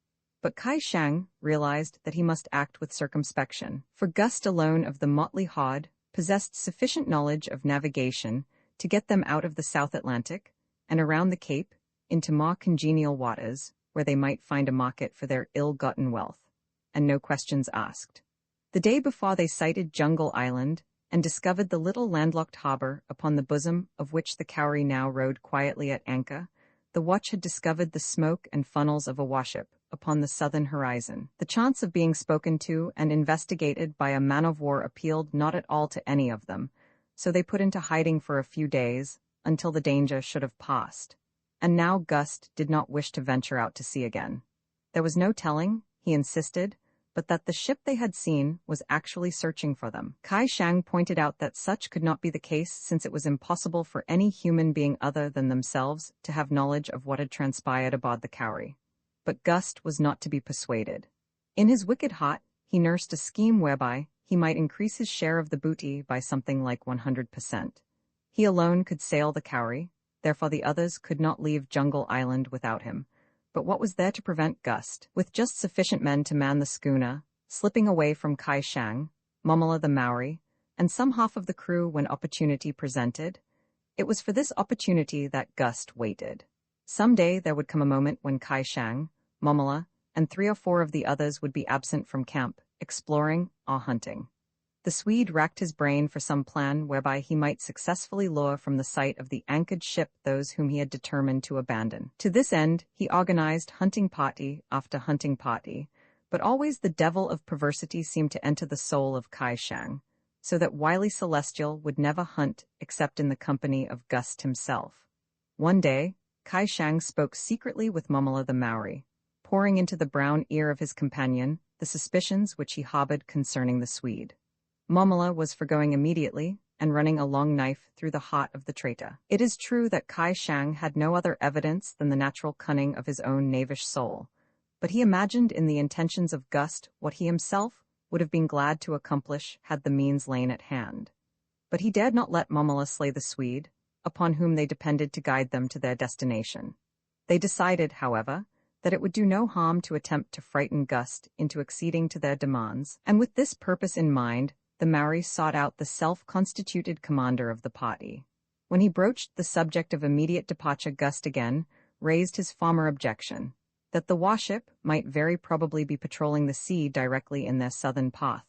But Kai Shang realized that he must act with circumspection, for Gust alone of the motley horde possessed sufficient knowledge of navigation to get them out of the South Atlantic and around the Cape into more congenial waters, where they might find a market for their ill-gotten wealth, and no questions asked. The day before they sighted Jungle Island and discovered the little landlocked harbor upon the bosom of which the Cowrie now rode quietly at anchor, the watch had discovered the smoke and funnels of a warship upon the southern horizon. The chance of being spoken to and investigated by a man-of-war appealed not at all to any of them, so they put into hiding for a few days, until the danger should have passed. And now Gust did not wish to venture out to sea again. There was no telling, he insisted, but that the ship they had seen was actually searching for them. Kai Shang pointed out that such could not be the case, since it was impossible for any human being other than themselves to have knowledge of what had transpired aboard the Cowrie. But Gust was not to be persuaded. In his wicked heart, he nursed a scheme whereby he might increase his share of the booty by something like 100%. He alone could sail the Cowrie, therefore the others could not leave Jungle Island without him, But what was there to prevent Gust, with just sufficient men to man the schooner, slipping away from Kai Shang, Momola the Maori, and some half of the crew when opportunity presented? It was for this opportunity that Gust waited. Some day there would come a moment when Kai Shang, Momola, and 3 or 4 of the others would be absent from camp, exploring or hunting. The Swede racked his brain for some plan whereby he might successfully lure from the sight of the anchored ship those whom he had determined to abandon. To this end, he organized hunting party after hunting party, but always the devil of perversity seemed to enter the soul of Kai Shang, so that wily Celestial would never hunt except in the company of Gust himself. One day, Kai Shang spoke secretly with Momola the Maori, pouring into the brown ear of his companion the suspicions which he harbored concerning the Swede. Momola was for going immediately and running a long knife through the heart of the traitor. It is true that Kai Shang had no other evidence than the natural cunning of his own knavish soul, but he imagined in the intentions of Gust what he himself would have been glad to accomplish had the means lain at hand. But he dared not let Momola slay the Swede, upon whom they depended to guide them to their destination. They decided, however, that it would do no harm to attempt to frighten Gust into acceding to their demands, and with this purpose in mind, the Maori sought out the self-constituted commander of the party. When he broached the subject of immediate departure, Gust again raised his former objection, that the warship might very probably be patrolling the sea directly in their southern path,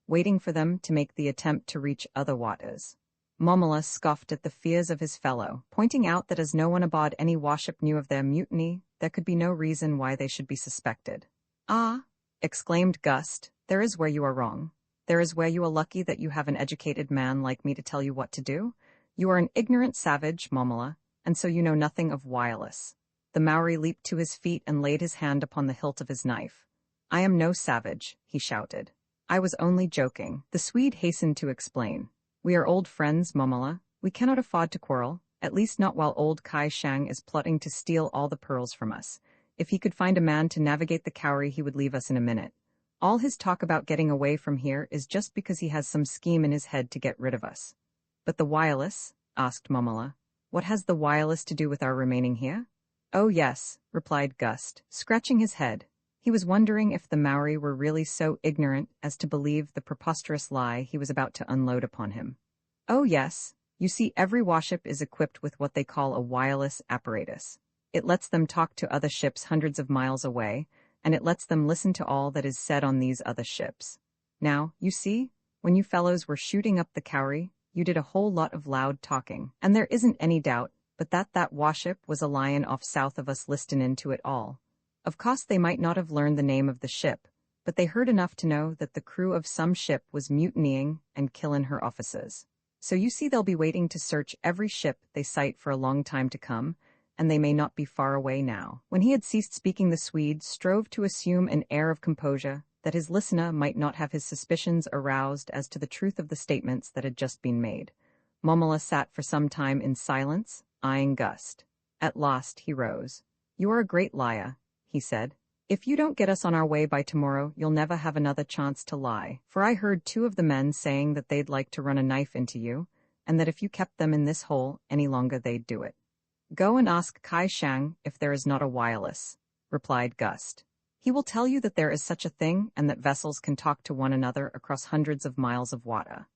waiting for them to make the attempt to reach other waters. Momola scoffed at the fears of his fellow, pointing out that as no one aboard any warship knew of their mutiny, there could be no reason why they should be suspected. "Ah," exclaimed Gust, "there is where you are wrong. There is where you are lucky that you have an educated man like me to tell you what to do. You are an ignorant savage, Momola, and so you know nothing of wireless." The Maori leaped to his feet and laid his hand upon the hilt of his knife. "I am no savage," he shouted. "I was only joking." The Swede hastened to explain. "We are old friends, Momola. We cannot afford to quarrel, at least not while old Kai Shang is plotting to steal all the pearls from us. If he could find a man to navigate the Cowrie, he would leave us in a minute. All his talk about getting away from here is just because he has some scheme in his head to get rid of us." "But the wireless?" asked Momola. "What has the wireless to do with our remaining here?" "Oh yes," replied Gust, scratching his head. He was wondering if the Maori were really so ignorant as to believe the preposterous lie he was about to unload upon him. "Oh yes, you see, every warship is equipped with what they call a wireless apparatus. It lets them talk to other ships hundreds of miles away, and it lets them listen to all that is said on these other ships. Now, you see, when you fellows were shooting up the Cowrie, you did a whole lot of loud talking, and there isn't any doubt but that warship was a lion off south of us listening to it all. Of course they might not have learned the name of the ship, but they heard enough to know that the crew of some ship was mutinying and killing her officers. So you see they'll be waiting to search every ship they sight for a long time to come, and they may not be far away now." When he had ceased speaking, the Swede strove to assume an air of composure, that his listener might not have his suspicions aroused as to the truth of the statements that had just been made. Momola sat for some time in silence, eyeing Gust. At last he rose. "You are a great liar," he said. "If you don't get us on our way by tomorrow, you'll never have another chance to lie, for I heard 2 of the men saying that they'd like to run a knife into you, and that if you kept them in this hole any longer they'd do it." "Go and ask Kai Shang if there is not a wireless," replied Gust. "He will tell you that there is such a thing and that vessels can talk to one another across hundreds of miles of water.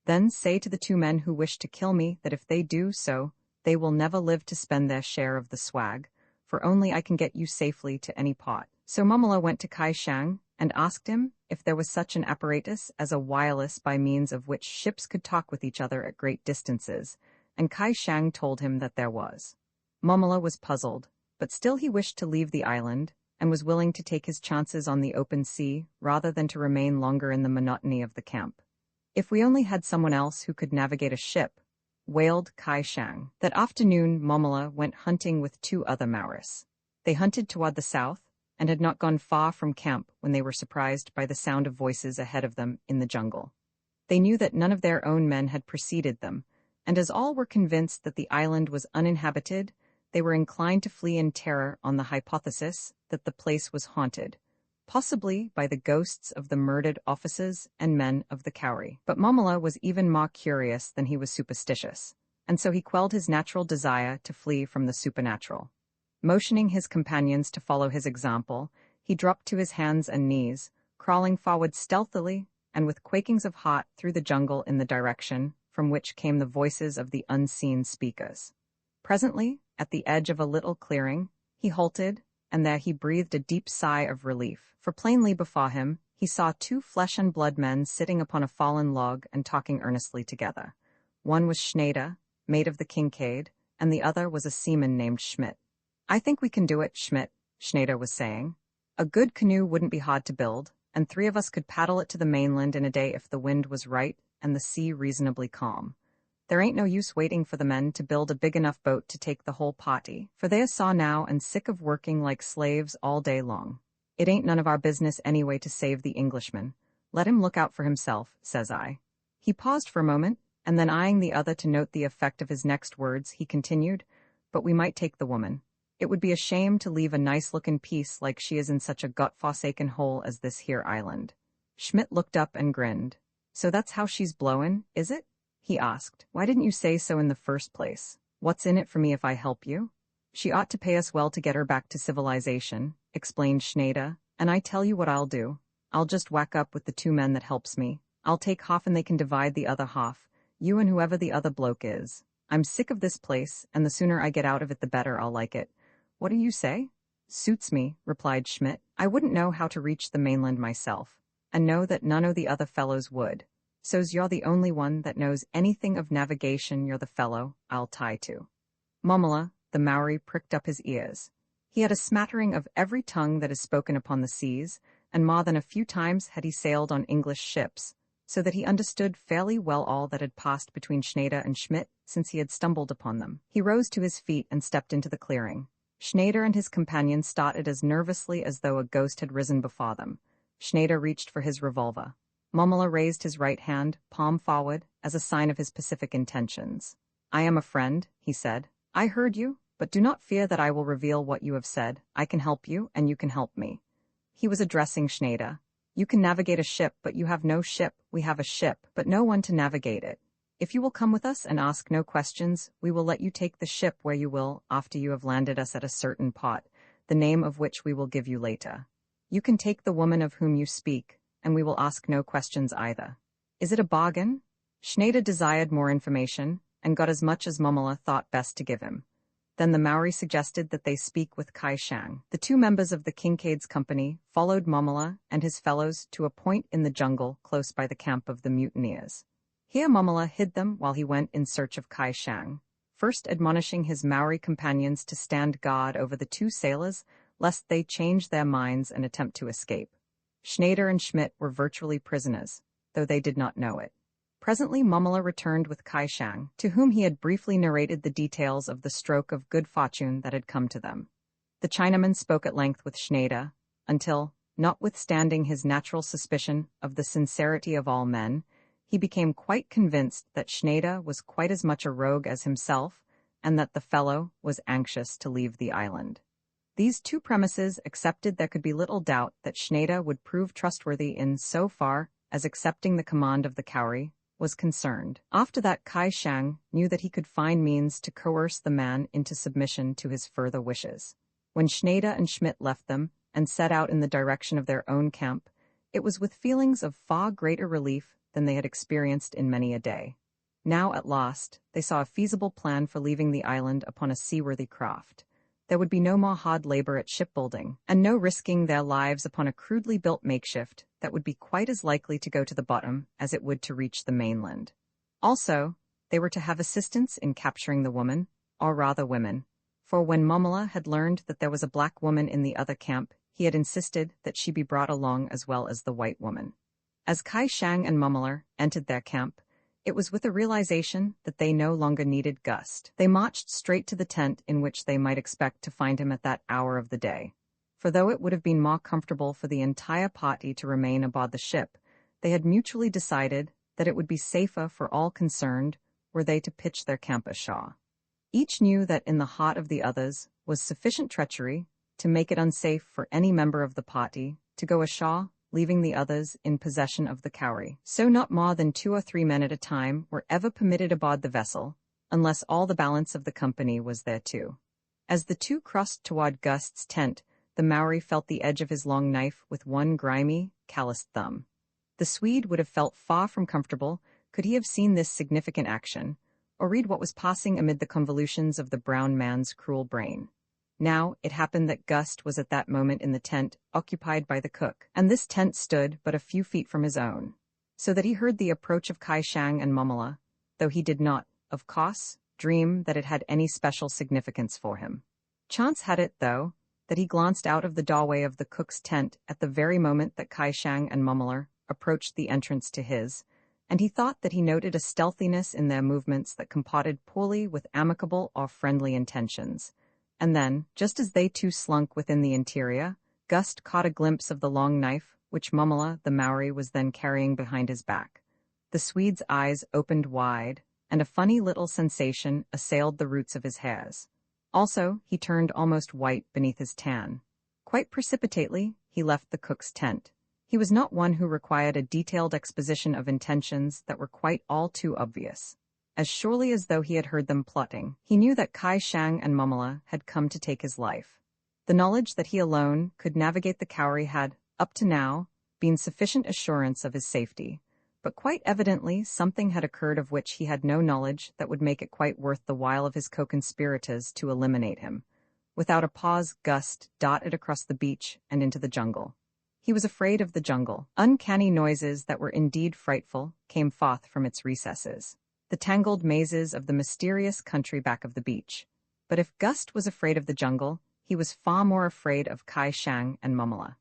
Then say to the 2 men who wish to kill me that if they do so, they will never live to spend their share of the swag, for only I can get you safely to any pot." So Momola went to Kai Shang and asked him if there was such an apparatus as a wireless by means of which ships could talk with each other at great distances, and Kai Shang told him that there was. Momola was puzzled, but still he wished to leave the island, and was willing to take his chances on the open sea rather than to remain longer in the monotony of the camp. "If we only had someone else who could navigate a ship," wailed Kai Shang. That afternoon Momola went hunting with 2 other Maoris. They hunted toward the south, and had not gone far from camp when they were surprised by the sound of voices ahead of them in the jungle. They knew that none of their own men had preceded them, and as all were convinced that the island was uninhabited, they were inclined to flee in terror on the hypothesis that the place was haunted, possibly by the ghosts of the murdered officers and men of the Cowrie. But Momola was even more curious than he was superstitious, and so he quelled his natural desire to flee from the supernatural. Motioning his companions to follow his example, he dropped to his hands and knees, crawling forward stealthily and with quakings of heart through the jungle in the direction from which came the voices of the unseen speakers. Presently, at the edge of a little clearing, he halted, and there he breathed a deep sigh of relief, for plainly before him he saw two flesh-and-blood men sitting upon a fallen log and talking earnestly together. One was Schneider, mate of the Kincaid, and the other was a seaman named Schmidt. "I think we can do it, Schmidt," Schneider was saying. "A good canoe wouldn't be hard to build, and 3 of us could paddle it to the mainland in a day if the wind was right and the sea reasonably calm. There ain't no use waiting for the men to build a big enough boat to take the whole party, for they are saw now and sick of working like slaves all day long. It ain't none of our business anyway to save the Englishman. Let him look out for himself, says I." He paused for a moment, and then eyeing the other to note the effect of his next words, he continued, "But we might take the woman. It would be a shame to leave a nice-looking piece like she is in such a gut-forsaken hole as this here island." Schmidt looked up and grinned. "So that's how she's blowin', is it?" he asked. "Why didn't you say so in the first place? What's in it for me if I help you?" "She ought to pay us well to get her back to civilization," explained Schneider, "and I tell you what I'll do. I'll just whack up with the 2 men that helps me. I'll take half and they can divide the other half, you and whoever the other bloke is. I'm sick of this place, and the sooner I get out of it the better I'll like it. What do you say?" "Suits me," replied Schmidt. "I wouldn't know how to reach the mainland myself, and know that none o' the other fellows would. So's you're the only one that knows anything of navigation, you're the fellow I'll tie to." Momola, the Maori, pricked up his ears. He had a smattering of every tongue that is spoken upon the seas, and more than a few times had he sailed on English ships, so that he understood fairly well all that had passed between Schneider and Schmidt since he had stumbled upon them. He rose to his feet and stepped into the clearing. Schneider and his companion started as nervously as though a ghost had risen before them. Schneider reached for his revolver. Momola raised his right hand, palm forward, as a sign of his pacific intentions. "I am a friend," he said. "I heard you, but do not fear that I will reveal what you have said. I can help you, and you can help me." He was addressing Schneider. "You can navigate a ship, but you have no ship. We have a ship, but no one to navigate it. If you will come with us and ask no questions, we will let you take the ship where you will after you have landed us at a certain pot, the name of which we will give you later. You can take the woman of whom you speak, and we will ask no questions either. Is it a bargain?" Schneider desired more information, and got as much as Momola thought best to give him. Then the Maori suggested that they speak with Kai Shang. The 2 members of the Kincaid's company followed Momola and his fellows to a point in the jungle close by the camp of the mutineers. Here Momola hid them while he went in search of Kai Shang, first admonishing his Maori companions to stand guard over the 2 sailors, lest they change their minds and attempt to escape. Schneider and Schmidt were virtually prisoners, though they did not know it. Presently Momola returned with Kai Shang, to whom he had briefly narrated the details of the stroke of good fortune that had come to them. The Chinaman spoke at length with Schneider, until, notwithstanding his natural suspicion of the sincerity of all men, he became quite convinced that Schneider was quite as much a rogue as himself, and that the fellow was anxious to leave the island. These 2 premises accepted, there could be little doubt that Schneider would prove trustworthy in so far as accepting the command of the Kauri was concerned. After that, Kai Shang knew that he could find means to coerce the man into submission to his further wishes. When Schneider and Schmidt left them and set out in the direction of their own camp, it was with feelings of far greater relief than they had experienced in many a day. Now, at last, they saw a feasible plan for leaving the island upon a seaworthy craft. There would be no more hard labor at shipbuilding, and no risking their lives upon a crudely built makeshift that would be quite as likely to go to the bottom as it would to reach the mainland. Also, they were to have assistance in capturing the woman, or rather women, for when Momola had learned that there was a black woman in the other camp, he had insisted that she be brought along as well as the white woman. As Kai Shang and Momola entered their camp, it was with a realization that they no longer needed Gust. They marched straight to the tent in which they might expect to find him at that hour of the day. For though it would have been more comfortable for the entire party to remain aboard the ship, they had mutually decided that it would be safer for all concerned were they to pitch their camp ashore. Each knew that in the heart of the others was sufficient treachery to make it unsafe for any member of the party to go ashore, leaving the others in possession of the Kauri. So not more than 2 or 3 men at a time were ever permitted aboard the vessel, unless all the balance of the company was there too. As the two crossed toward Gust's tent, the Maori felt the edge of his long knife with one grimy, calloused thumb. The Swede would have felt far from comfortable could he have seen this significant action, or read what was passing amid the convolutions of the brown man's cruel brain. Now, it happened that Gust was at that moment in the tent occupied by the cook, and this tent stood but a few feet from his own, so that he heard the approach of Kai Shang and Momala, though he did not, of course, dream that it had any special significance for him. Chance had it, though, that he glanced out of the doorway of the cook's tent at the very moment that Kai Shang and Momala approached the entrance to his, and he thought that he noted a stealthiness in their movements that comported poorly with amicable or friendly intentions. And then, just as they two slunk within the interior, Gust caught a glimpse of the long knife, which Momala, the Maori, was then carrying behind his back. The Swede's eyes opened wide, and a funny little sensation assailed the roots of his hairs. Also, he turned almost white beneath his tan. Quite precipitately, he left the cook's tent. He was not one who required a detailed exposition of intentions that were quite all too obvious. As surely as though he had heard them plotting, he knew that Kai Shang and Momala had come to take his life. The knowledge that he alone could navigate the Kauri had, up to now, been sufficient assurance of his safety, but quite evidently something had occurred of which he had no knowledge that would make it quite worth the while of his co-conspirators to eliminate him. Without a pause, Gust darted across the beach and into the jungle. He was afraid of the jungle. Uncanny noises that were indeed frightful came forth from its recesses, the tangled mazes of the mysterious country back of the beach. But if Gust was afraid of the jungle, he was far more afraid of Kai Shang and Momala.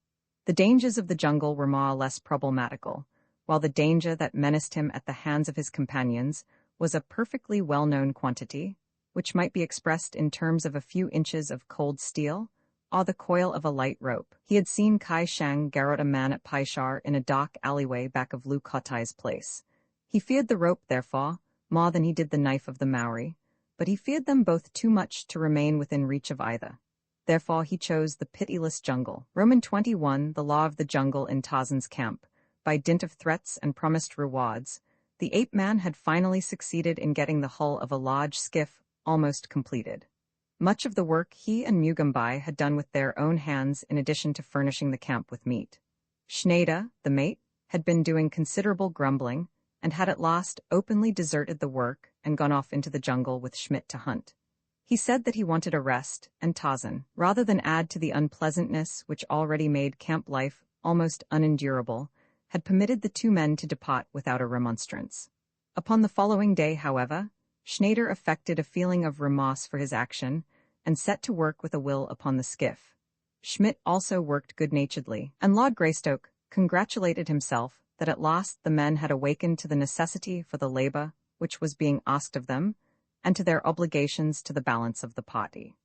The dangers of the jungle were more or less problematical, while the danger that menaced him at the hands of his companions was a perfectly well-known quantity, which might be expressed in terms of a few inches of cold steel, or the coil of a light rope. He had seen Kai Shang garrote a man at Paishar in a dark alleyway back of Lu Kotai's place. He feared the rope, therefore, more than he did the knife of the Maori, but he feared them both too much to remain within reach of either. Therefore he chose the pitiless jungle. Roman 21, the law of the jungle in Tarzan's camp. By dint of threats and promised rewards, the ape-man had finally succeeded in getting the hull of a large skiff almost completed. Much of the work he and Mugambai had done with their own hands in addition to furnishing the camp with meat. Schneider, the mate, had been doing considerable grumbling, and had at last openly deserted the work and gone off into the jungle with Schmidt to hunt. He said that he wanted a rest, and Tarzan, rather than add to the unpleasantness which already made camp life almost unendurable, had permitted the two men to depart without a remonstrance. Upon the following day, however, Schneider affected a feeling of remorse for his action, and set to work with a will upon the skiff. Schmidt also worked good-naturedly, and Lord Greystoke congratulated himself that at last the men had awakened to the necessity for the labor which was being asked of them, and to their obligations to the balance of the party.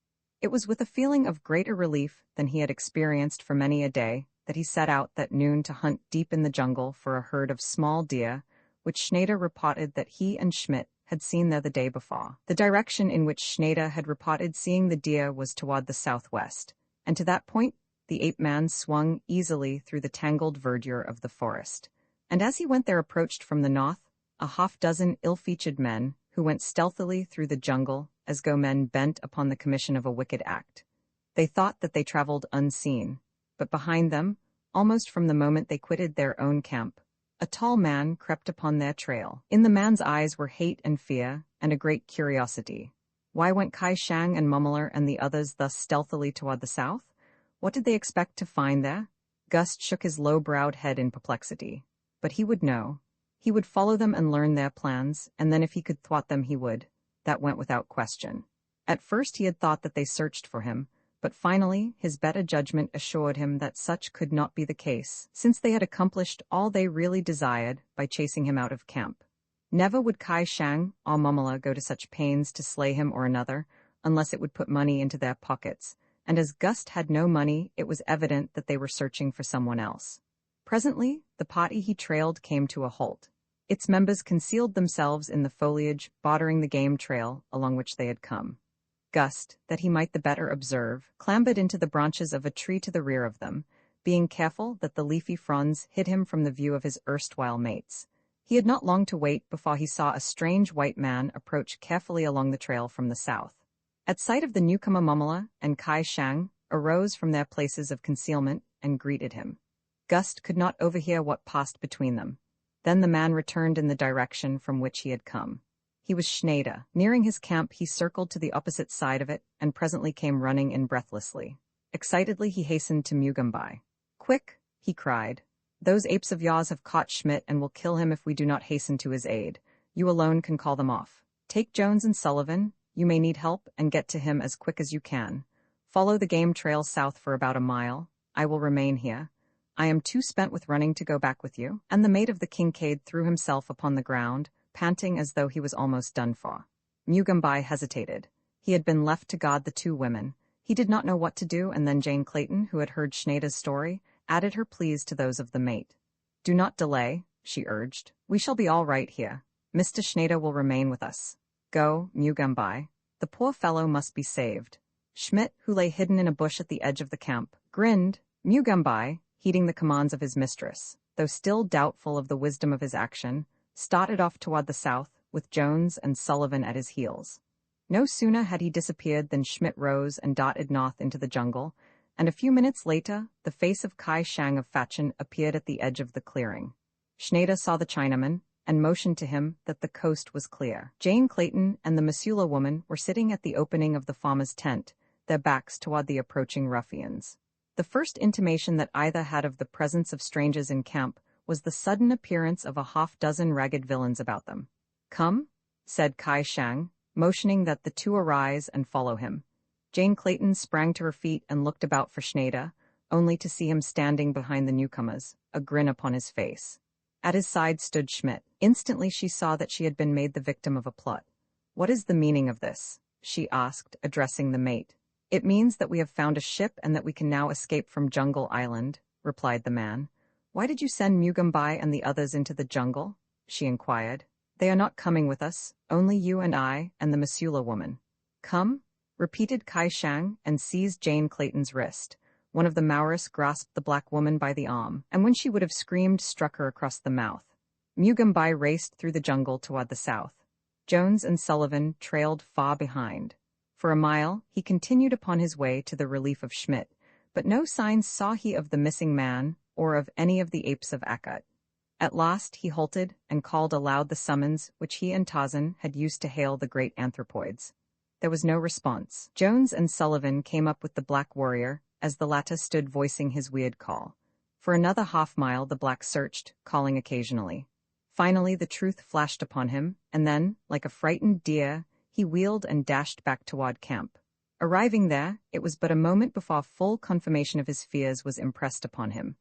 It was with a feeling of greater relief than he had experienced for many a day that he set out that noon to hunt deep in the jungle for a herd of small deer, which Schneider reported that he and Schmidt had seen there the day before. The direction in which Schneider had reported seeing the deer was toward the southwest, and to that point the ape-man swung easily through the tangled verdure of the forest. And as he went there approached from the north a half-dozen ill-featured men who went stealthily through the jungle as go men bent upon the commission of a wicked act. They thought that they traveled unseen, but behind them, almost from the moment they quitted their own camp, a tall man crept upon their trail. In the man's eyes were hate and fear, and a great curiosity. Why went Kai Shang and Momala and the others thus stealthily toward the south? What did they expect to find there? Gust shook his low-browed head in perplexity. But he would know. He would follow them and learn their plans, and then if he could thwart them he would. That went without question. At first he had thought that they searched for him, but finally his better judgment assured him that such could not be the case, since they had accomplished all they really desired by chasing him out of camp. Never would Kai Shang or Momala go to such pains to slay him or another, unless it would put money into their pockets, and as Gust had no money, it was evident that they were searching for someone else. Presently, the party he trailed came to a halt. Its members concealed themselves in the foliage bordering the game trail along which they had come. Gust, that he might the better observe, clambered into the branches of a tree to the rear of them, being careful that the leafy fronds hid him from the view of his erstwhile mates. He had not long to wait before he saw a strange white man approach carefully along the trail from the south. At sight of the newcomer, Momola and Kai Shang arose from their places of concealment and greeted him. Gust could not overhear what passed between them. Then the man returned in the direction from which he had come. He was Schneider. Nearing his camp, he circled to the opposite side of it and presently came running in breathlessly. Excitedly, he hastened to Mugambai. "Quick!" he cried. "Those apes of yours have caught Schmidt and will kill him if we do not hasten to his aid. You alone can call them off. Take Jones and Sullivan. You may need help, and get to him as quick as you can. Follow the game trail south for about a mile. I will remain here. I am too spent with running to go back with you." And the mate of the Kincaid threw himself upon the ground, panting as though he was almost done for. Mugambai hesitated. He had been left to guard the two women. He did not know what to do, and then Jane Clayton, who had heard Schneider's story, added her pleas to those of the mate. "Do not delay," she urged. "We shall be all right here. Mr. Schneider will remain with us. Go, Mugambai. The poor fellow must be saved." Schmidt, who lay hidden in a bush at the edge of the camp, grinned. Mugambai, heeding the commands of his mistress, though still doubtful of the wisdom of his action, started off toward the south, with Jones and Sullivan at his heels. No sooner had he disappeared than Schmidt rose and darted north into the jungle, and a few minutes later, the face of Kai Shang of Fatchin appeared at the edge of the clearing. Schneider saw the Chinaman, and motioned to him that the coast was clear. Jane Clayton and the Missoula woman were sitting at the opening of the farmer's tent, their backs toward the approaching ruffians. The first intimation that either had of the presence of strangers in camp was the sudden appearance of a half-dozen ragged villains about them. "Come," said Kai Shang, motioning that the two arise and follow him. Jane Clayton sprang to her feet and looked about for Schneider, only to see him standing behind the newcomers, a grin upon his face. At his side stood Schmidt. Instantly she saw that she had been made the victim of a plot. "What is the meaning of this?" she asked, addressing the mate. "It means that we have found a ship and that we can now escape from Jungle Island," replied the man. "Why did you send Mugambai and the others into the jungle?" she inquired. "They are not coming with us, only you and I and the Missoula woman." "Come?" repeated Kai Shang and seized Jane Clayton's wrist. One of the Maoris grasped the black woman by the arm, and when she would have screamed, struck her across the mouth. Mugambai raced through the jungle toward the south. Jones and Sullivan trailed far behind. For a mile, he continued upon his way to the relief of Schmidt, but no signs saw he of the missing man or of any of the apes of Akut. At last he halted and called aloud the summons which he and Tarzan had used to hail the great anthropoids. There was no response. Jones and Sullivan came up with the black warrior, as the latter stood voicing his weird call. For another half-mile the black searched, calling occasionally. Finally the truth flashed upon him, and then, like a frightened deer, he wheeled and dashed back toward camp. Arriving there, it was but a moment before full confirmation of his fears was impressed upon him.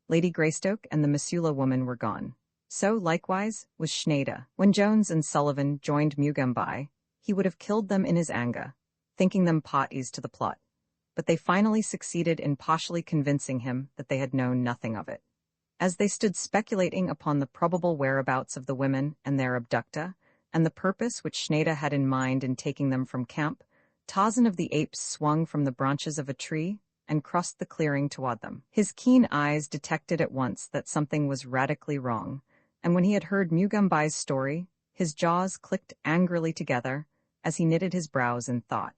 Lady Greystoke and the Missoula woman were gone. So, likewise, was Schneider. When Jones and Sullivan joined Mugambai, he would have killed them in his anger, thinking them parties to the plot. But they finally succeeded in partially convincing him that they had known nothing of it. As they stood speculating upon the probable whereabouts of the women and their abductor, and the purpose which Schneider had in mind in taking them from camp, Tarzan of the Apes swung from the branches of a tree and crossed the clearing toward them. His keen eyes detected at once that something was radically wrong, and when he had heard Mugambai's story, his jaws clicked angrily together as he knitted his brows in thought.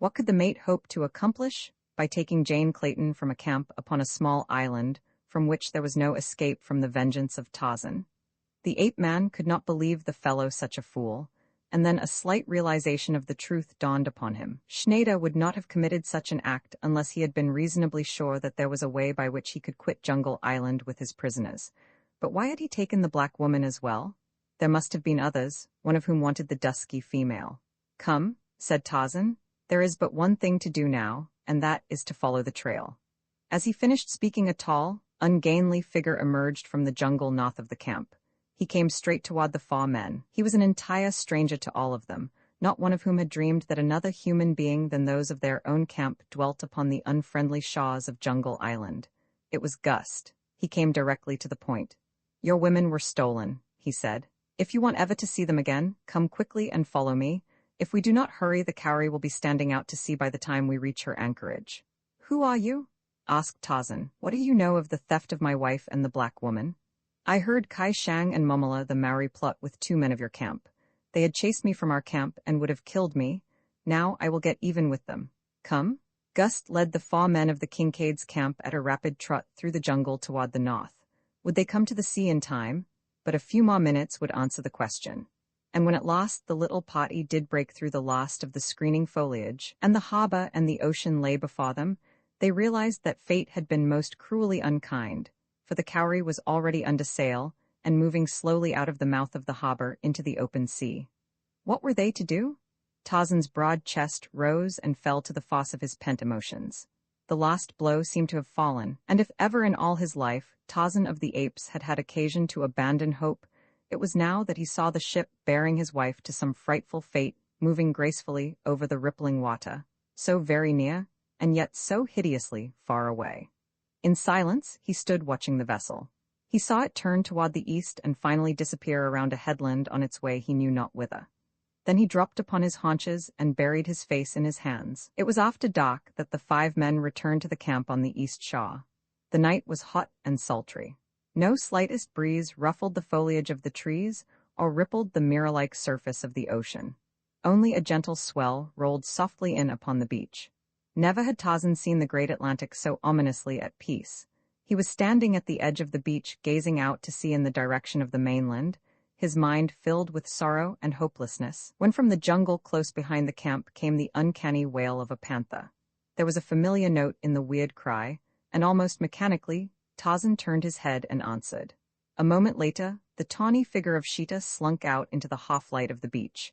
What could the mate hope to accomplish by taking Jane Clayton from a camp upon a small island from which there was no escape from the vengeance of Tarzan? The ape-man could not believe the fellow such a fool, and then a slight realization of the truth dawned upon him. Schneider would not have committed such an act unless he had been reasonably sure that there was a way by which he could quit Jungle Island with his prisoners. But why had he taken the black woman as well? There must have been others, one of whom wanted the dusky female. "Come," said Tarzan, "there is but one thing to do now, and that is to follow the trail." As he finished speaking, a tall, ungainly figure emerged from the jungle north of the camp. He came straight toward the four men. He was an entire stranger to all of them, not one of whom had dreamed that another human being than those of their own camp dwelt upon the unfriendly shores of Jungle Island. It was Gust. He came directly to the point. "Your women were stolen," he said. "If you want ever to see them again, come quickly and follow me. If we do not hurry, the Cowrie will be standing out to sea by the time we reach her anchorage." "Who are you?" asked Tarzan. "What do you know of the theft of my wife and the black woman?" "I heard Kai Shang and Momola the Maori plot with 2 men of your camp. They had chased me from our camp and would have killed me, Now I will get even with them. Come. Gust led the 4 men of the Kincaid's camp at a rapid trot through the jungle toward the north. Would they come to the sea in time? But a few more minutes would answer the question. And when at last the little party did break through the last of the screening foliage, and the harbor and the ocean lay before them, they realized that fate had been most cruelly unkind, for the Cowrie was already under sail and moving slowly out of the mouth of the harbor into the open sea. What were they to do? Tarzan's broad chest rose and fell to the force of his pent emotions. The last blow seemed to have fallen, and if ever in all his life Tarzan of the Apes had had occasion to abandon hope, it was now that he saw the ship bearing his wife to some frightful fate moving gracefully over the rippling water, so very near, and yet so hideously far away. In silence, he stood watching the vessel. He saw it turn toward the east and finally disappear around a headland on its way he knew not whither. Then he dropped upon his haunches and buried his face in his hands. It was after dark that the 5 men returned to the camp on the east shore. The night was hot and sultry. No slightest breeze ruffled the foliage of the trees or rippled the mirror-like surface of the ocean. Only a gentle swell rolled softly in upon the beach. Never had Tarzan seen the great Atlantic so ominously at peace. He was standing at the edge of the beach gazing out to sea in the direction of the mainland, his mind filled with sorrow and hopelessness, when from the jungle close behind the camp came the uncanny wail of a panther. There was a familiar note in the weird cry, and almost mechanically, Tarzan turned his head and answered. A moment later, the tawny figure of Sheeta slunk out into the half-light of the beach.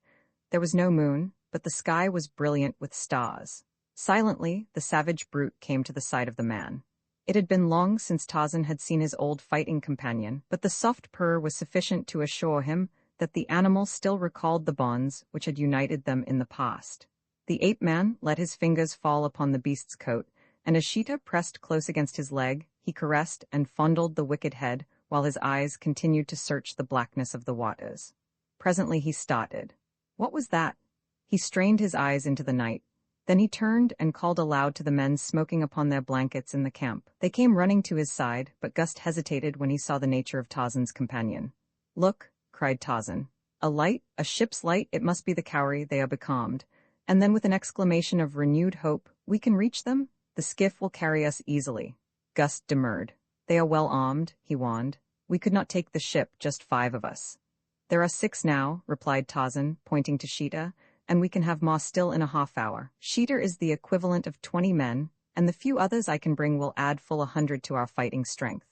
There was no moon, but the sky was brilliant with stars. Silently, the savage brute came to the side of the man. It had been long since Tarzan had seen his old fighting companion, but the soft purr was sufficient to assure him that the animal still recalled the bonds which had united them in the past. The ape-man let his fingers fall upon the beast's coat, and as Sheeta pressed close against his leg, he caressed and fondled the wicked head while his eyes continued to search the blackness of the waters. Presently he started. What was that? He strained his eyes into the night. Then he turned and called aloud to the men smoking upon their blankets in the camp. They came running to his side, but Gust hesitated when he saw the nature of Tarzan's companion. "Look," cried Tarzan. "A light, a ship's light, it must be the Cowrie, they are becalmed." And then with an exclamation of renewed hope, "We can reach them? The skiff will carry us easily." Gust demurred. "They are well armed," he warned. "We could not take the ship, just 5 of us." "There are 6 now," replied Tarzan, pointing to Sheeta, "and we can have more still in a half-hour. Sheeta is the equivalent of 20 men, and the few others I can bring will add full 100 to our fighting strength.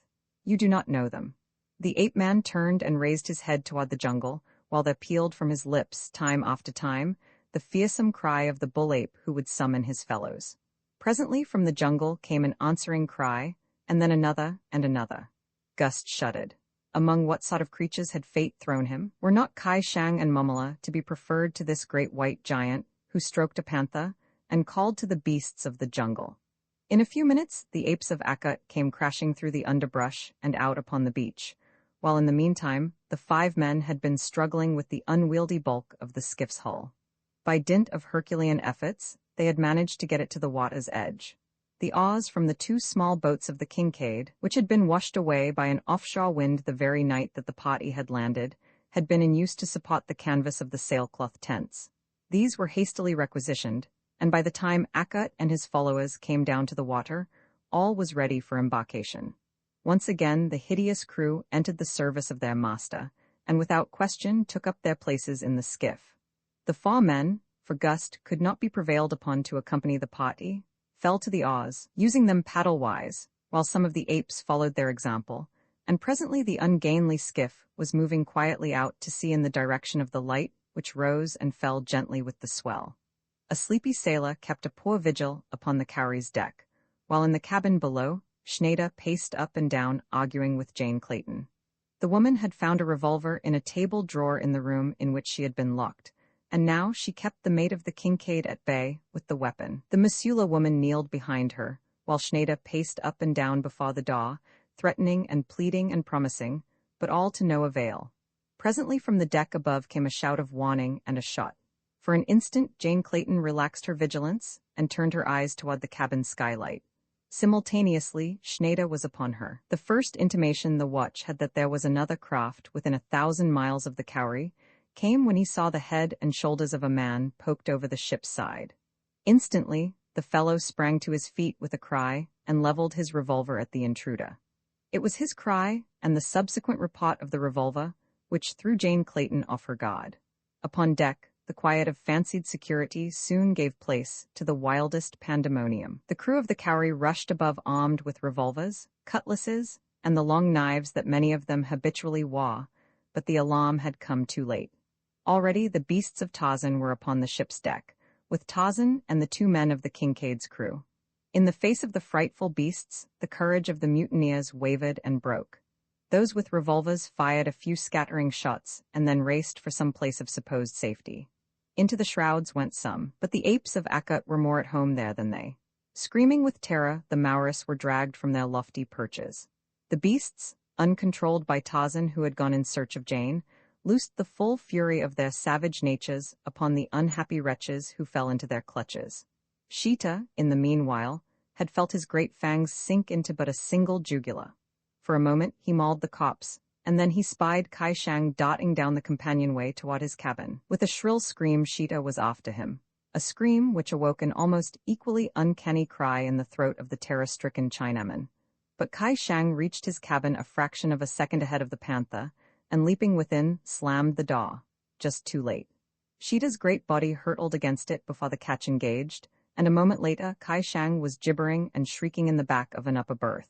You do not know them." The ape-man turned and raised his head toward the jungle, while there pealed from his lips, time after time, the fearsome cry of the bull-ape who would summon his fellows. Presently from the jungle came an answering cry, and then another and another. Gust shuddered. Among what sort of creatures had fate thrown him? Were not Kai Shang and Momala to be preferred to this great white giant, who stroked a panther, and called to the beasts of the jungle? In a few minutes, the apes of Akut came crashing through the underbrush and out upon the beach, while in the meantime, the 5 men had been struggling with the unwieldy bulk of the skiff's hull. By dint of Herculean efforts, they had managed to get it to the water's edge. The oars from the 2 small boats of the Kincaid, which had been washed away by an offshore wind the very night that the party had landed, had been in use to support the canvas of the sailcloth tents. These were hastily requisitioned, and by the time Akut and his followers came down to the water, all was ready for embarkation. Once again the hideous crew entered the service of their master, and without question took up their places in the skiff. The 4 men, for Gust could not be prevailed upon to accompany the party, fell to the oars, using them paddle-wise, while some of the apes followed their example, and presently the ungainly skiff was moving quietly out to sea in the direction of the light, which rose and fell gently with the swell. A sleepy sailor kept a poor vigil upon the Cowrie's deck, while in the cabin below, Schneider paced up and down arguing with Jane Clayton. The woman had found a revolver in a table drawer in the room in which she had been locked, and now she kept the mate of the Kincaid at bay with the weapon. The Mesula woman kneeled behind her, while Schneider paced up and down before the door, threatening and pleading and promising, but all to no avail. Presently from the deck above came a shout of warning and a shot. For an instant Jane Clayton relaxed her vigilance and turned her eyes toward the cabin skylight. Simultaneously, Schneider was upon her. The first intimation the watch had that there was another craft within 1,000 miles of the Cowrie came when he saw the head and shoulders of a man poked over the ship's side. Instantly, the fellow sprang to his feet with a cry and leveled his revolver at the intruder. It was his cry and the subsequent report of the revolver which threw Jane Clayton off her guard. Upon deck, the quiet of fancied security soon gave place to the wildest pandemonium. The crew of the Cowrie rushed above armed with revolvers, cutlasses, and the long knives that many of them habitually wore, but the alarm had come too late. Already the beasts of Tarzan were upon the ship's deck, with Tarzan and the 2 men of the Kincaid's crew. In the face of the frightful beasts, the courage of the mutineers wavered and broke. Those with revolvers fired a few scattering shots and then raced for some place of supposed safety. Into the shrouds went some, but the apes of Akut were more at home there than they. Screaming with terror, the Maoris were dragged from their lofty perches. The beasts, uncontrolled by Tarzan who had gone in search of Jane, loosed the full fury of their savage natures upon the unhappy wretches who fell into their clutches. Sheeta, in the meanwhile, had felt his great fangs sink into but a single jugular. For a moment he mauled the copse, and then he spied Kai Shang darting down the companionway toward his cabin. With a shrill scream, Sheeta was after him, a scream which awoke an almost equally uncanny cry in the throat of the terror-stricken Chinaman. But Kai Shang reached his cabin a fraction of a second ahead of the panther, and leaping within, slammed the door. Just too late. Sheeta's great body hurtled against it before the catch engaged, and a moment later Kai Shang was gibbering and shrieking in the back of an upper berth.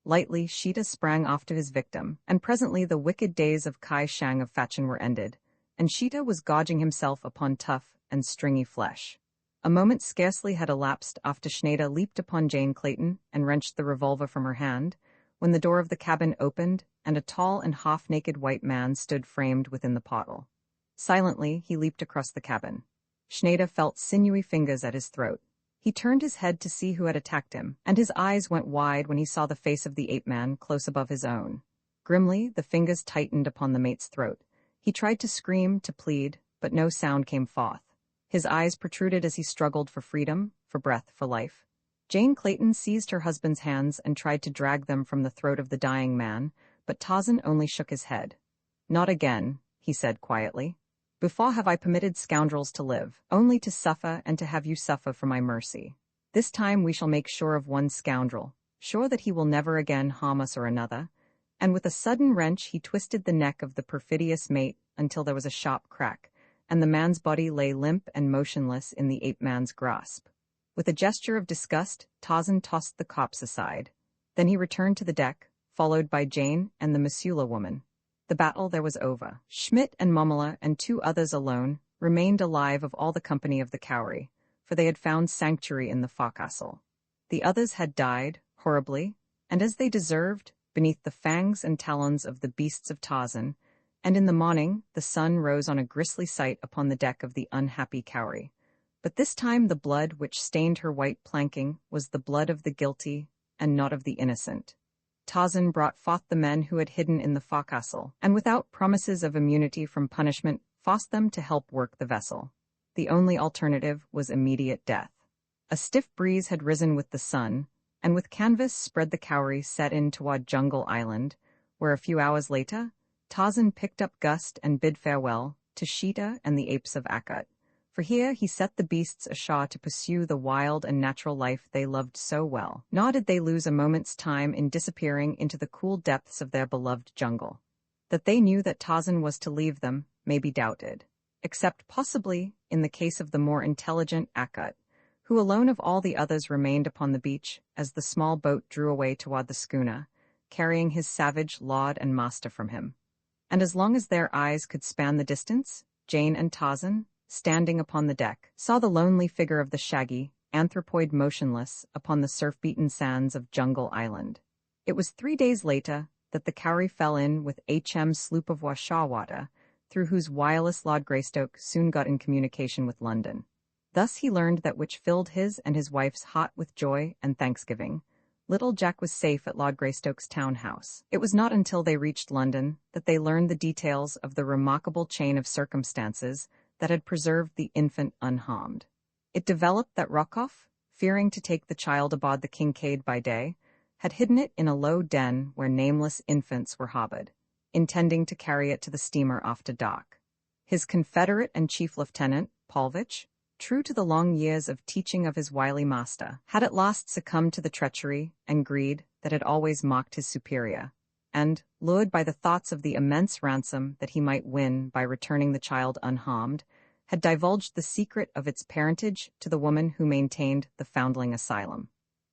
Lightly, Sheeta sprang after his victim, and presently the wicked days of Kai Shang of Fachin were ended, and Sheeta was gorging himself upon tough and stringy flesh. A moment scarcely had elapsed after Schneider leaped upon Jane Clayton and wrenched the revolver from her hand, when the door of the cabin opened and a tall and half-naked white man stood framed within the portal. Silently, he leaped across the cabin. Schneider felt sinewy fingers at his throat. He turned his head to see who had attacked him, and his eyes went wide when he saw the face of the ape-man close above his own. Grimly, the fingers tightened upon the mate's throat. He tried to scream, to plead, but no sound came forth. His eyes protruded as he struggled for freedom, for breath, for life. Jane Clayton seized her husband's hands and tried to drag them from the throat of the dying man, but Tarzan only shook his head. "Not again," he said quietly. "Before have I permitted scoundrels to live, only to suffer and to have you suffer for my mercy. This time we shall make sure of one scoundrel, sure that he will never again harm us or another," and with a sudden wrench he twisted the neck of the perfidious mate until there was a sharp crack, and the man's body lay limp and motionless in the ape-man's grasp. With a gesture of disgust, Tarzan tossed the corpse aside. Then he returned to the deck, followed by Jane and the Mesula woman. The battle there was over. Schmidt and Momala and 2 others alone remained alive of all the company of the Cowrie, for they had found sanctuary in the forecastle. The others had died, horribly, and as they deserved, beneath the fangs and talons of the beasts of Tarzan, and in the morning the sun rose on a grisly sight upon the deck of the unhappy Cowrie. But this time the blood which stained her white planking was the blood of the guilty and not of the innocent. Tarzan brought forth the men who had hidden in the forecastle, and without promises of immunity from punishment, forced them to help work the vessel. The only alternative was immediate death. A stiff breeze had risen with the sun, and with canvas spread the Cowrie set in toward Jungle Island, where a few hours later, Tarzan picked up Gust and bid farewell to Sheeta and the apes of Akut. For here he set the beasts ashore to pursue the wild and natural life they loved so well. Nor did they lose a moment's time in disappearing into the cool depths of their beloved jungle. That they knew that Tarzan was to leave them may be doubted, except possibly in the case of the more intelligent Akut, who alone of all the others remained upon the beach as the small boat drew away toward the schooner, carrying his savage lord and master from him. And as long as their eyes could span the distance, Jane and Tarzan, standing upon the deck, saw the lonely figure of the shaggy anthropoid motionless upon the surf-beaten sands of Jungle Island. It was 3 days later that the Cowrie fell in with H.M. sloop of Washawata, through whose wireless Lord Greystoke soon got in communication with London. Thus he learned that which filled his and his wife's heart with joy and thanksgiving. Little Jack was safe at Lord Greystoke's townhouse. It was not until they reached London that they learned the details of the remarkable chain of circumstances that had preserved the infant unharmed. It developed that Rokoff, fearing to take the child aboard the Kincaid by day, had hidden it in a low den where nameless infants were harbored, intending to carry it to the steamer after dark. His confederate and chief lieutenant, Paulvitch, true to the long years of teaching of his wily master, had at last succumbed to the treachery and greed that had always mocked his superior, and, lured by the thoughts of the immense ransom that he might win by returning the child unharmed, had divulged the secret of its parentage to the woman who maintained the foundling asylum.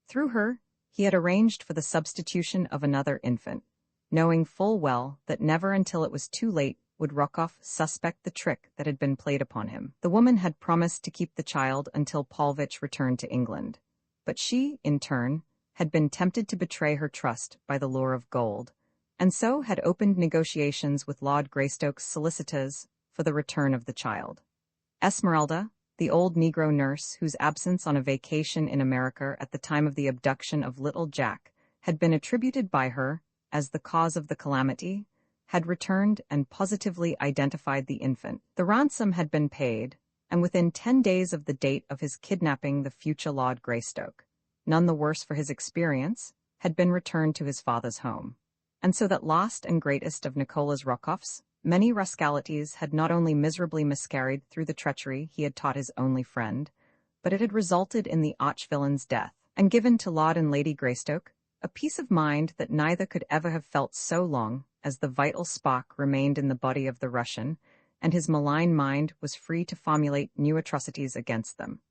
Through her, he had arranged for the substitution of another infant, knowing full well that never until it was too late would Rokov suspect the trick that had been played upon him. The woman had promised to keep the child until Paulvitch returned to England, but she, in turn, had been tempted to betray her trust by the lure of gold, and so had opened negotiations with Lord Greystoke's solicitors for the return of the child. Esmeralda, the old Negro nurse whose absence on a vacation in America at the time of the abduction of little Jack had been attributed by her as the cause of the calamity, had returned and positively identified the infant. The ransom had been paid, and within 10 days of the date of his kidnapping the future Lord Greystoke, none the worse for his experience, had been returned to his father's home. And so that last and greatest of Nicola's Rokov's many rascalities had not only miserably miscarried through the treachery he had taught his only friend, but it had resulted in the arch-villain's death, and given to Lord and Lady Greystoke a peace of mind that neither could ever have felt so long as the vital spark remained in the body of the Russian, and his malign mind was free to formulate new atrocities against them.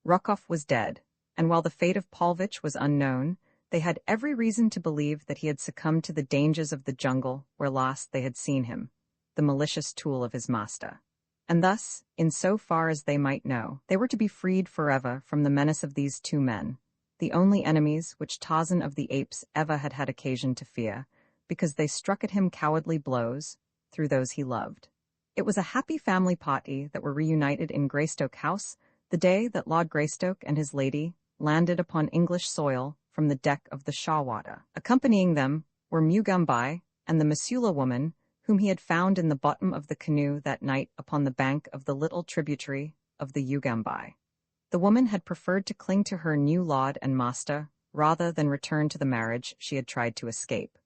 Rokov was dead, and while the fate of Paulvitch was unknown, they had every reason to believe that he had succumbed to the dangers of the jungle where last they had seen him, the malicious tool of his master. And thus, in so far as they might know, they were to be freed forever from the menace of these two men, the only enemies which Tarzan of the Apes ever had had occasion to fear, because they struck at him cowardly blows through those he loved. It was a happy family party that were reunited in Greystoke House the day that Lord Greystoke and his lady landed upon English soil from the deck of the Shawwater. Accompanying them were Mugambai and the Masula woman, whom he had found in the bottom of the canoe that night upon the bank of the little tributary of the Ugambai. The woman had preferred to cling to her new lord and master rather than return to the marriage she had tried to escape.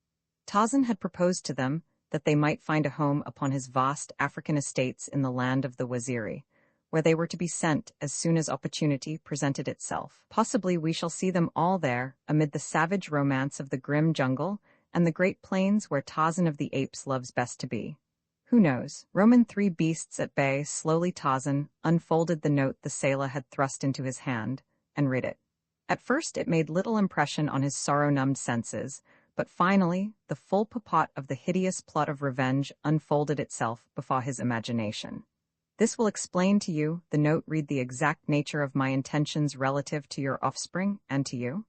Tarzan had proposed to them that they might find a home upon his vast African estates in the land of the Waziri, where they were to be sent as soon as opportunity presented itself. Possibly we shall see them all there, amid the savage romance of the grim jungle and the great plains where Tarzan of the Apes loves best to be. Who knows? Roman 3 beasts at bay. Slowly Tarzan unfolded the note the sailor had thrust into his hand, and read it. At first it made little impression on his sorrow-numbed senses, but finally the full purport of the hideous plot of revenge unfolded itself before his imagination. This will explain to you, the note read, the exact nature of my intentions relative to your offspring and to you.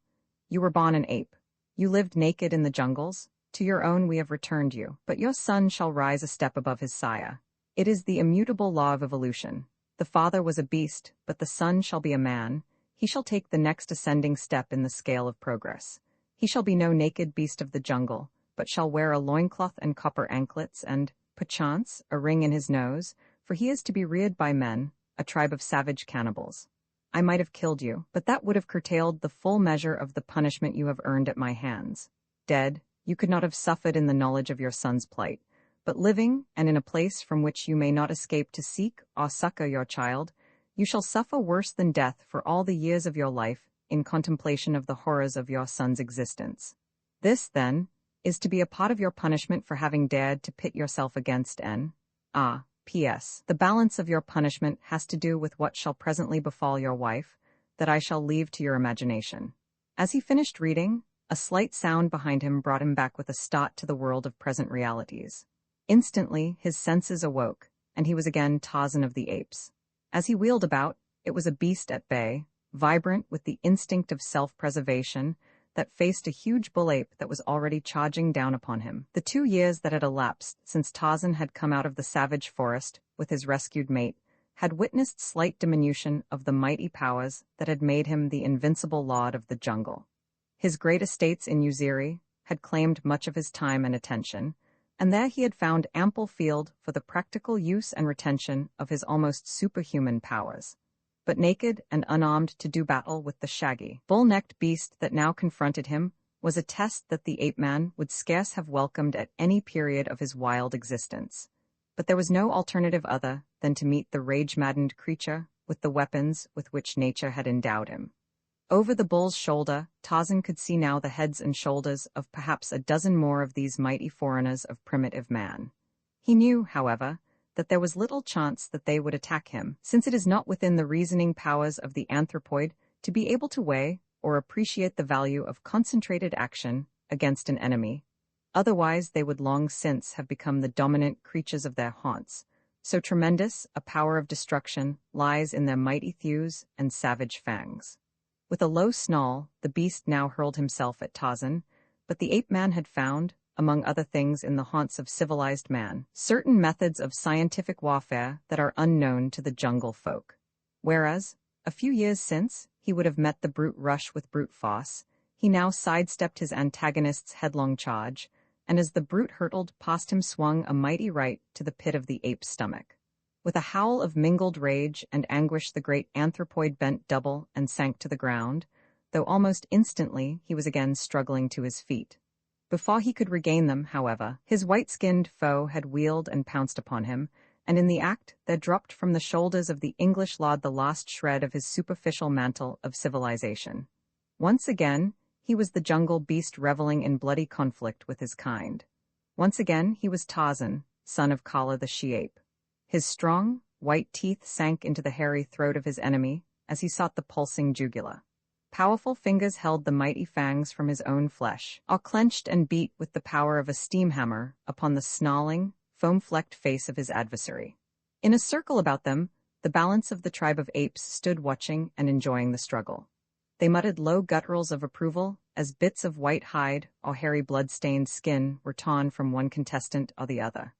You were born an ape. You lived naked in the jungles. To your own we have returned you, but your son shall rise a step above his sire. It is the immutable law of evolution. The father was a beast, but the son shall be a man. He shall take the next ascending step in the scale of progress. He shall be no naked beast of the jungle, but shall wear a loincloth and copper anklets and, perchance, a ring in his nose, for he is to be reared by men, a tribe of savage cannibals. I might have killed you, but that would have curtailed the full measure of the punishment you have earned at my hands. Dead, you could not have suffered in the knowledge of your son's plight, but living, and in a place from which you may not escape to seek or succor your child, you shall suffer worse than death for all the years of your life in contemplation of the horrors of your son's existence. This, then, is to be a part of your punishment for having dared to pit yourself against P.S. The balance of your punishment has to do with what shall presently befall your wife, that I shall leave to your imagination. As he finished reading, a slight sound behind him brought him back with a start to the world of present realities. Instantly, his senses awoke, and he was again Tarzan of the Apes. As he wheeled about, it was a beast at bay, vibrant with the instinct of self-preservation, that faced a huge bull-ape that was already charging down upon him. The 2 years that had elapsed since Tarzan had come out of the savage forest with his rescued mate had witnessed slight diminution of the mighty powers that had made him the invincible lord of the jungle. His great estates in Uziri had claimed much of his time and attention, and there he had found ample field for the practical use and retention of his almost superhuman powers. But naked and unarmed to do battle with the shaggy, bull-necked beast that now confronted him was a test that the ape-man would scarce have welcomed at any period of his wild existence. But there was no alternative other than to meet the rage-maddened creature with the weapons with which nature had endowed him. Over the bull's shoulder, Tarzan could see now the heads and shoulders of perhaps a dozen more of these mighty forerunners of primitive man. He knew, however, that there was little chance that they would attack him, since it is not within the reasoning powers of the anthropoid to be able to weigh or appreciate the value of concentrated action against an enemy. Otherwise, they would long since have become the dominant creatures of their haunts. So tremendous a power of destruction lies in their mighty thews and savage fangs. With a low snarl, the beast now hurled himself at Tarzan, but the ape-man had found, among other things in the haunts of civilized man, certain methods of scientific warfare that are unknown to the jungle folk. Whereas, a few years since, he would have met the brute rush with brute force, he now sidestepped his antagonist's headlong charge, and as the brute hurtled past him swung a mighty right to the pit of the ape's stomach. With a howl of mingled rage and anguish the great anthropoid bent double and sank to the ground, though almost instantly he was again struggling to his feet. Before he could regain them, however, his white-skinned foe had wheeled and pounced upon him, and in the act there dropped from the shoulders of the English lord the last shred of his superficial mantle of civilization. Once again, he was the jungle beast reveling in bloody conflict with his kind. Once again he was Tarzan, son of Kala the she-ape. His strong, white teeth sank into the hairy throat of his enemy as he sought the pulsing jugular. Powerful fingers held the mighty fangs from his own flesh, all clenched and beat with the power of a steam hammer upon the snarling, foam-flecked face of his adversary. In a circle about them, the balance of the tribe of apes stood watching and enjoying the struggle. They muttered low gutturals of approval as bits of white hide or hairy blood-stained skin were torn from one contestant or the other.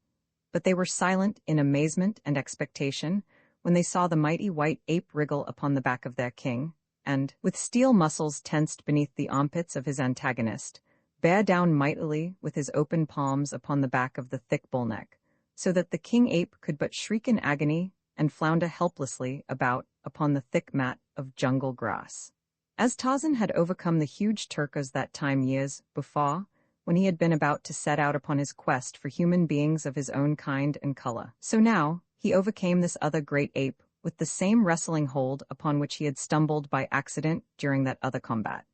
But they were silent in amazement and expectation when they saw the mighty white ape wriggle upon the back of their king, and, with steel muscles tensed beneath the armpits of his antagonist, bear down mightily with his open palms upon the back of the thick bull neck, so that the king ape could but shriek in agony and flounder helplessly about upon the thick mat of jungle grass. As Tarzan had overcome the huge Turcos that time years before, when he had been about to set out upon his quest for human beings of his own kind and color, so now he overcame this other great ape with the same wrestling hold upon which he had stumbled by accident during that other combat.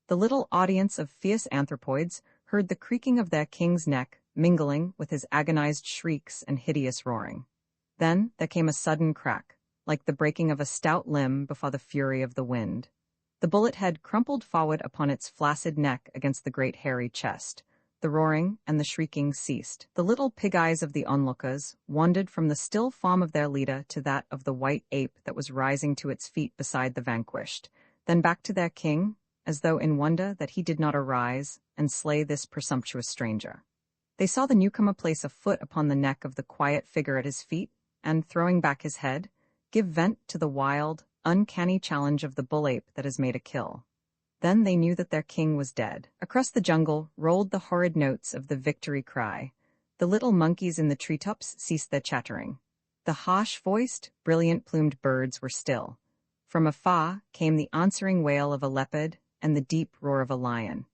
The little audience of fierce anthropoids heard the creaking of their king's neck mingling with his agonized shrieks and hideous roaring. Then there came a sudden crack, like the breaking of a stout limb before the fury of the wind. The bullet head crumpled forward upon its flaccid neck against the great hairy chest. The roaring and the shrieking ceased. The little pig eyes of the onlookers wandered from the still form of their leader to that of the white ape that was rising to its feet beside the vanquished, then back to their king, as though in wonder that he did not arise and slay this presumptuous stranger. They saw the newcomer place a foot upon the neck of the quiet figure at his feet, and, throwing back his head, give vent to the wild, uncanny challenge of the bull ape that has made a kill. Then they knew that their king was dead. Across the jungle rolled the horrid notes of the victory cry. The little monkeys in the treetops ceased their chattering. The harsh-voiced, brilliant-plumed birds were still. From afar came the answering wail of a leopard and the deep roar of a lion.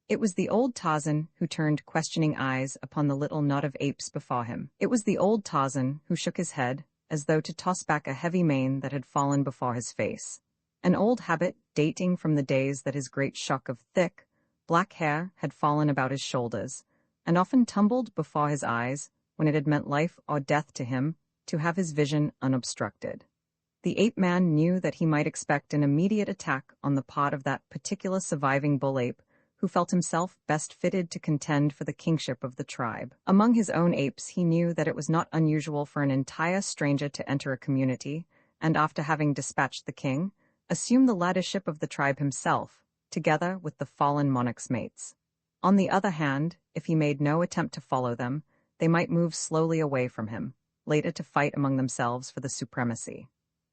It was the old Tarzan who turned questioning eyes upon the little knot of apes before him. It was the old Tarzan who shook his head, as though to toss back a heavy mane that had fallen before his face. An old habit dating from the days that his great shock of thick, black hair had fallen about his shoulders, and often tumbled before his eyes when it had meant life or death to him to have his vision unobstructed. The ape-man knew that he might expect an immediate attack on the part of that particular surviving bull ape who felt himself best fitted to contend for the kingship of the tribe. Among his own apes he knew that it was not unusual for an entire stranger to enter a community, and after having dispatched the king, assume the leadership of the tribe himself, together with the fallen monarch's mates. On the other hand, if he made no attempt to follow them, they might move slowly away from him, later to fight among themselves for the supremacy.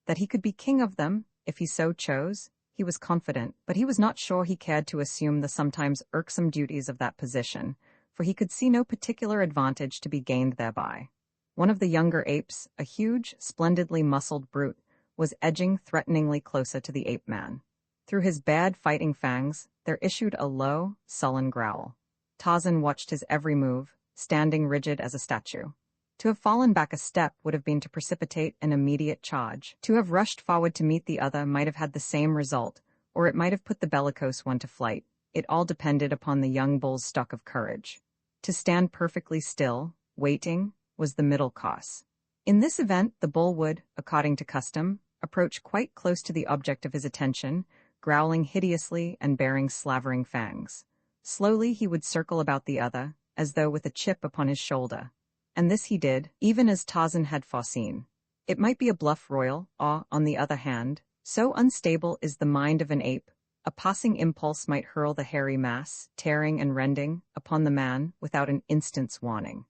That he could be king of them, if he so chose, he was confident, but he was not sure he cared to assume the sometimes irksome duties of that position, for he could see no particular advantage to be gained thereby. One of the younger apes, a huge, splendidly muscled brute, was edging threateningly closer to the ape-man. Through his bad fighting fangs, there issued a low, sullen growl. Tarzan watched his every move, standing rigid as a statue. To have fallen back a step would have been to precipitate an immediate charge. To have rushed forward to meet the other might have had the same result, or it might have put the bellicose one to flight. It all depended upon the young bull's stock of courage. To stand perfectly still, waiting, was the middle course. In this event, the bull would, according to custom, approach quite close to the object of his attention, growling hideously and baring slavering fangs. Slowly he would circle about the other, as though with a chip upon his shoulder. And this he did, even as Tarzan had foreseen. It might be a bluff royal, or, on the other hand, so unstable is the mind of an ape, a passing impulse might hurl the hairy mass, tearing and rending, upon the man without an instant's warning.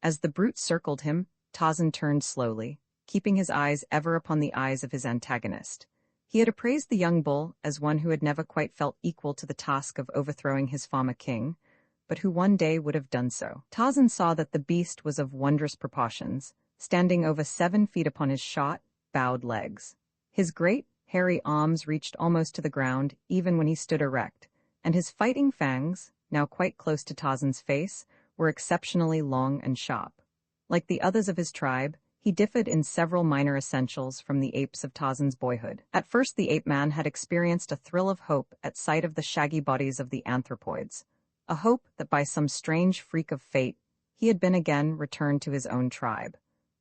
As the brute circled him, Tarzan turned slowly, keeping his eyes ever upon the eyes of his antagonist. He had appraised the young bull as one who had never quite felt equal to the task of overthrowing his former king, but who one day would have done so. Tarzan saw that the beast was of wondrous proportions, standing over 7 feet upon his short, bowed legs. His great, hairy arms reached almost to the ground even when he stood erect, and his fighting fangs, now quite close to Tarzan's face, were exceptionally long and sharp. Like the others of his tribe, he differed in several minor essentials from the apes of Tarzan's boyhood. At first the ape-man had experienced a thrill of hope at sight of the shaggy bodies of the anthropoids, a hope that by some strange freak of fate he had been again returned to his own tribe.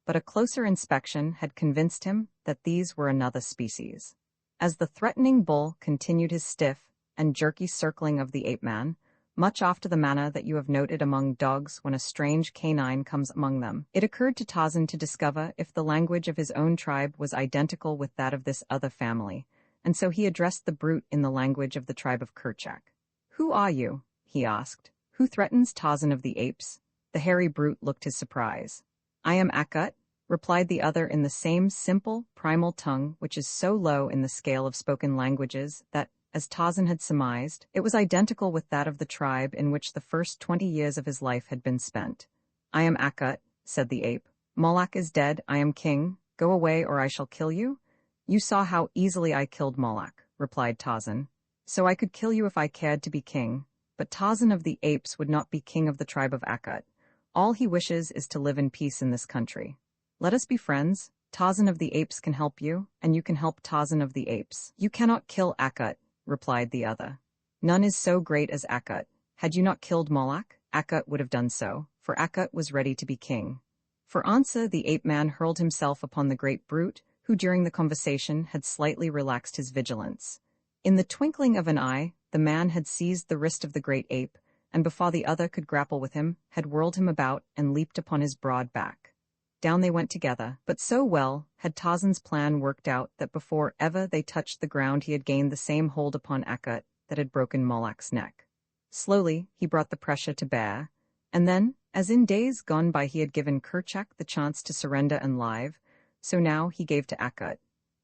But a closer inspection had convinced him that these were another species. As the threatening bull continued his stiff and jerky circling of the ape-man, much after the manner that you have noted among dogs when a strange canine comes among them, it occurred to Tarzan to discover if the language of his own tribe was identical with that of this other family, and so he addressed the brute in the language of the tribe of Kerchak. "Who are you?" he asked. "Who threatens Tarzan of the apes?" The hairy brute looked his surprise. "I am Akut," replied the other in the same simple, primal tongue which is so low in the scale of spoken languages that, as Tarzan had surmised, it was identical with that of the tribe in which the first 20 years of his life had been spent. "I am Akut," said the ape. "Moloch is dead, I am king. Go away or I shall kill you." "You saw how easily I killed Moloch," replied Tarzan. "So I could kill you if I cared to be king. But Tarzan of the apes would not be king of the tribe of Akut. All he wishes is to live in peace in this country. Let us be friends. Tarzan of the apes can help you, and you can help Tarzan of the apes." "You cannot kill Akut," replied the other. "None is so great as Akut. Had you not killed Moloch, Akut would have done so, for Akut was ready to be king." For answer, the ape-man hurled himself upon the great brute, who during the conversation had slightly relaxed his vigilance. In the twinkling of an eye, the man had seized the wrist of the great ape, and before the other could grapple with him, had whirled him about and leaped upon his broad back. Down they went together, but so well had Tarzan's plan worked out that before ever they touched the ground he had gained the same hold upon Akut that had broken Moloch's neck. Slowly he brought the pressure to bear, and then, as in days gone by he had given Kerchak the chance to surrender and live, so now he gave to Akut,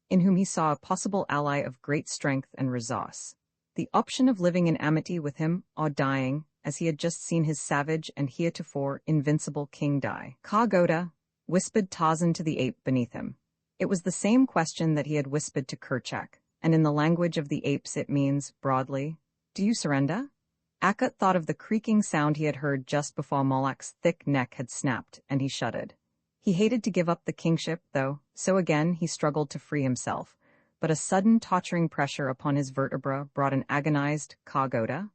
in whom he saw a possible ally of great strength and resource, the option of living in amity with him or dying, as he had just seen his savage and heretofore invincible king die. "Ka-goda," whispered Tarzan to the ape beneath him. It was the same question that he had whispered to Kerchak, and in the language of the apes it means, broadly, "Do you surrender?" Akut thought of the creaking sound he had heard just before Moloch's thick neck had snapped, and he shuddered. He hated to give up the kingship, though, so again he struggled to free himself, but a sudden torturing pressure upon his vertebra brought an agonized "Ka-goda"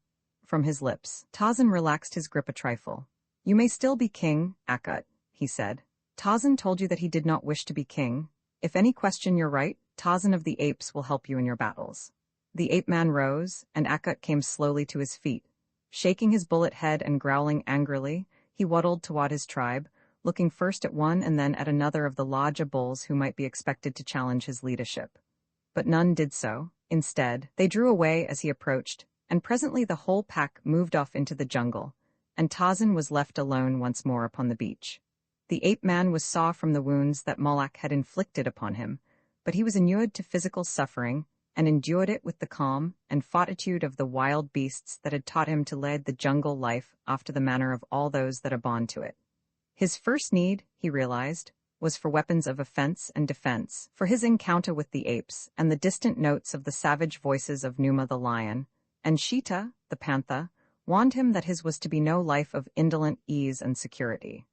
from his lips. Tarzan relaxed his grip a trifle. "You may still be king, Akut," he said. "Tarzan told you that he did not wish to be king. If any question your right, Tarzan of the apes will help you in your battles." The ape-man rose, and Akut came slowly to his feet. Shaking his bullet head and growling angrily, he waddled toward his tribe, looking first at one and then at another of the larger bulls who might be expected to challenge his leadership. But none did so. Instead, they drew away as he approached, and presently the whole pack moved off into the jungle, and Tarzan was left alone once more upon the beach. The ape-man was sore from the wounds that Moloch had inflicted upon him, but he was inured to physical suffering, and endured it with the calm and fortitude of the wild beasts that had taught him to lead the jungle life after the manner of all those that are born to it. His first need, he realized, was for weapons of offense and defense, for his encounter with the apes and the distant notes of the savage voices of Numa the lion, and Sheeta, the panther, warned him that his was to be no life of indolent ease and security.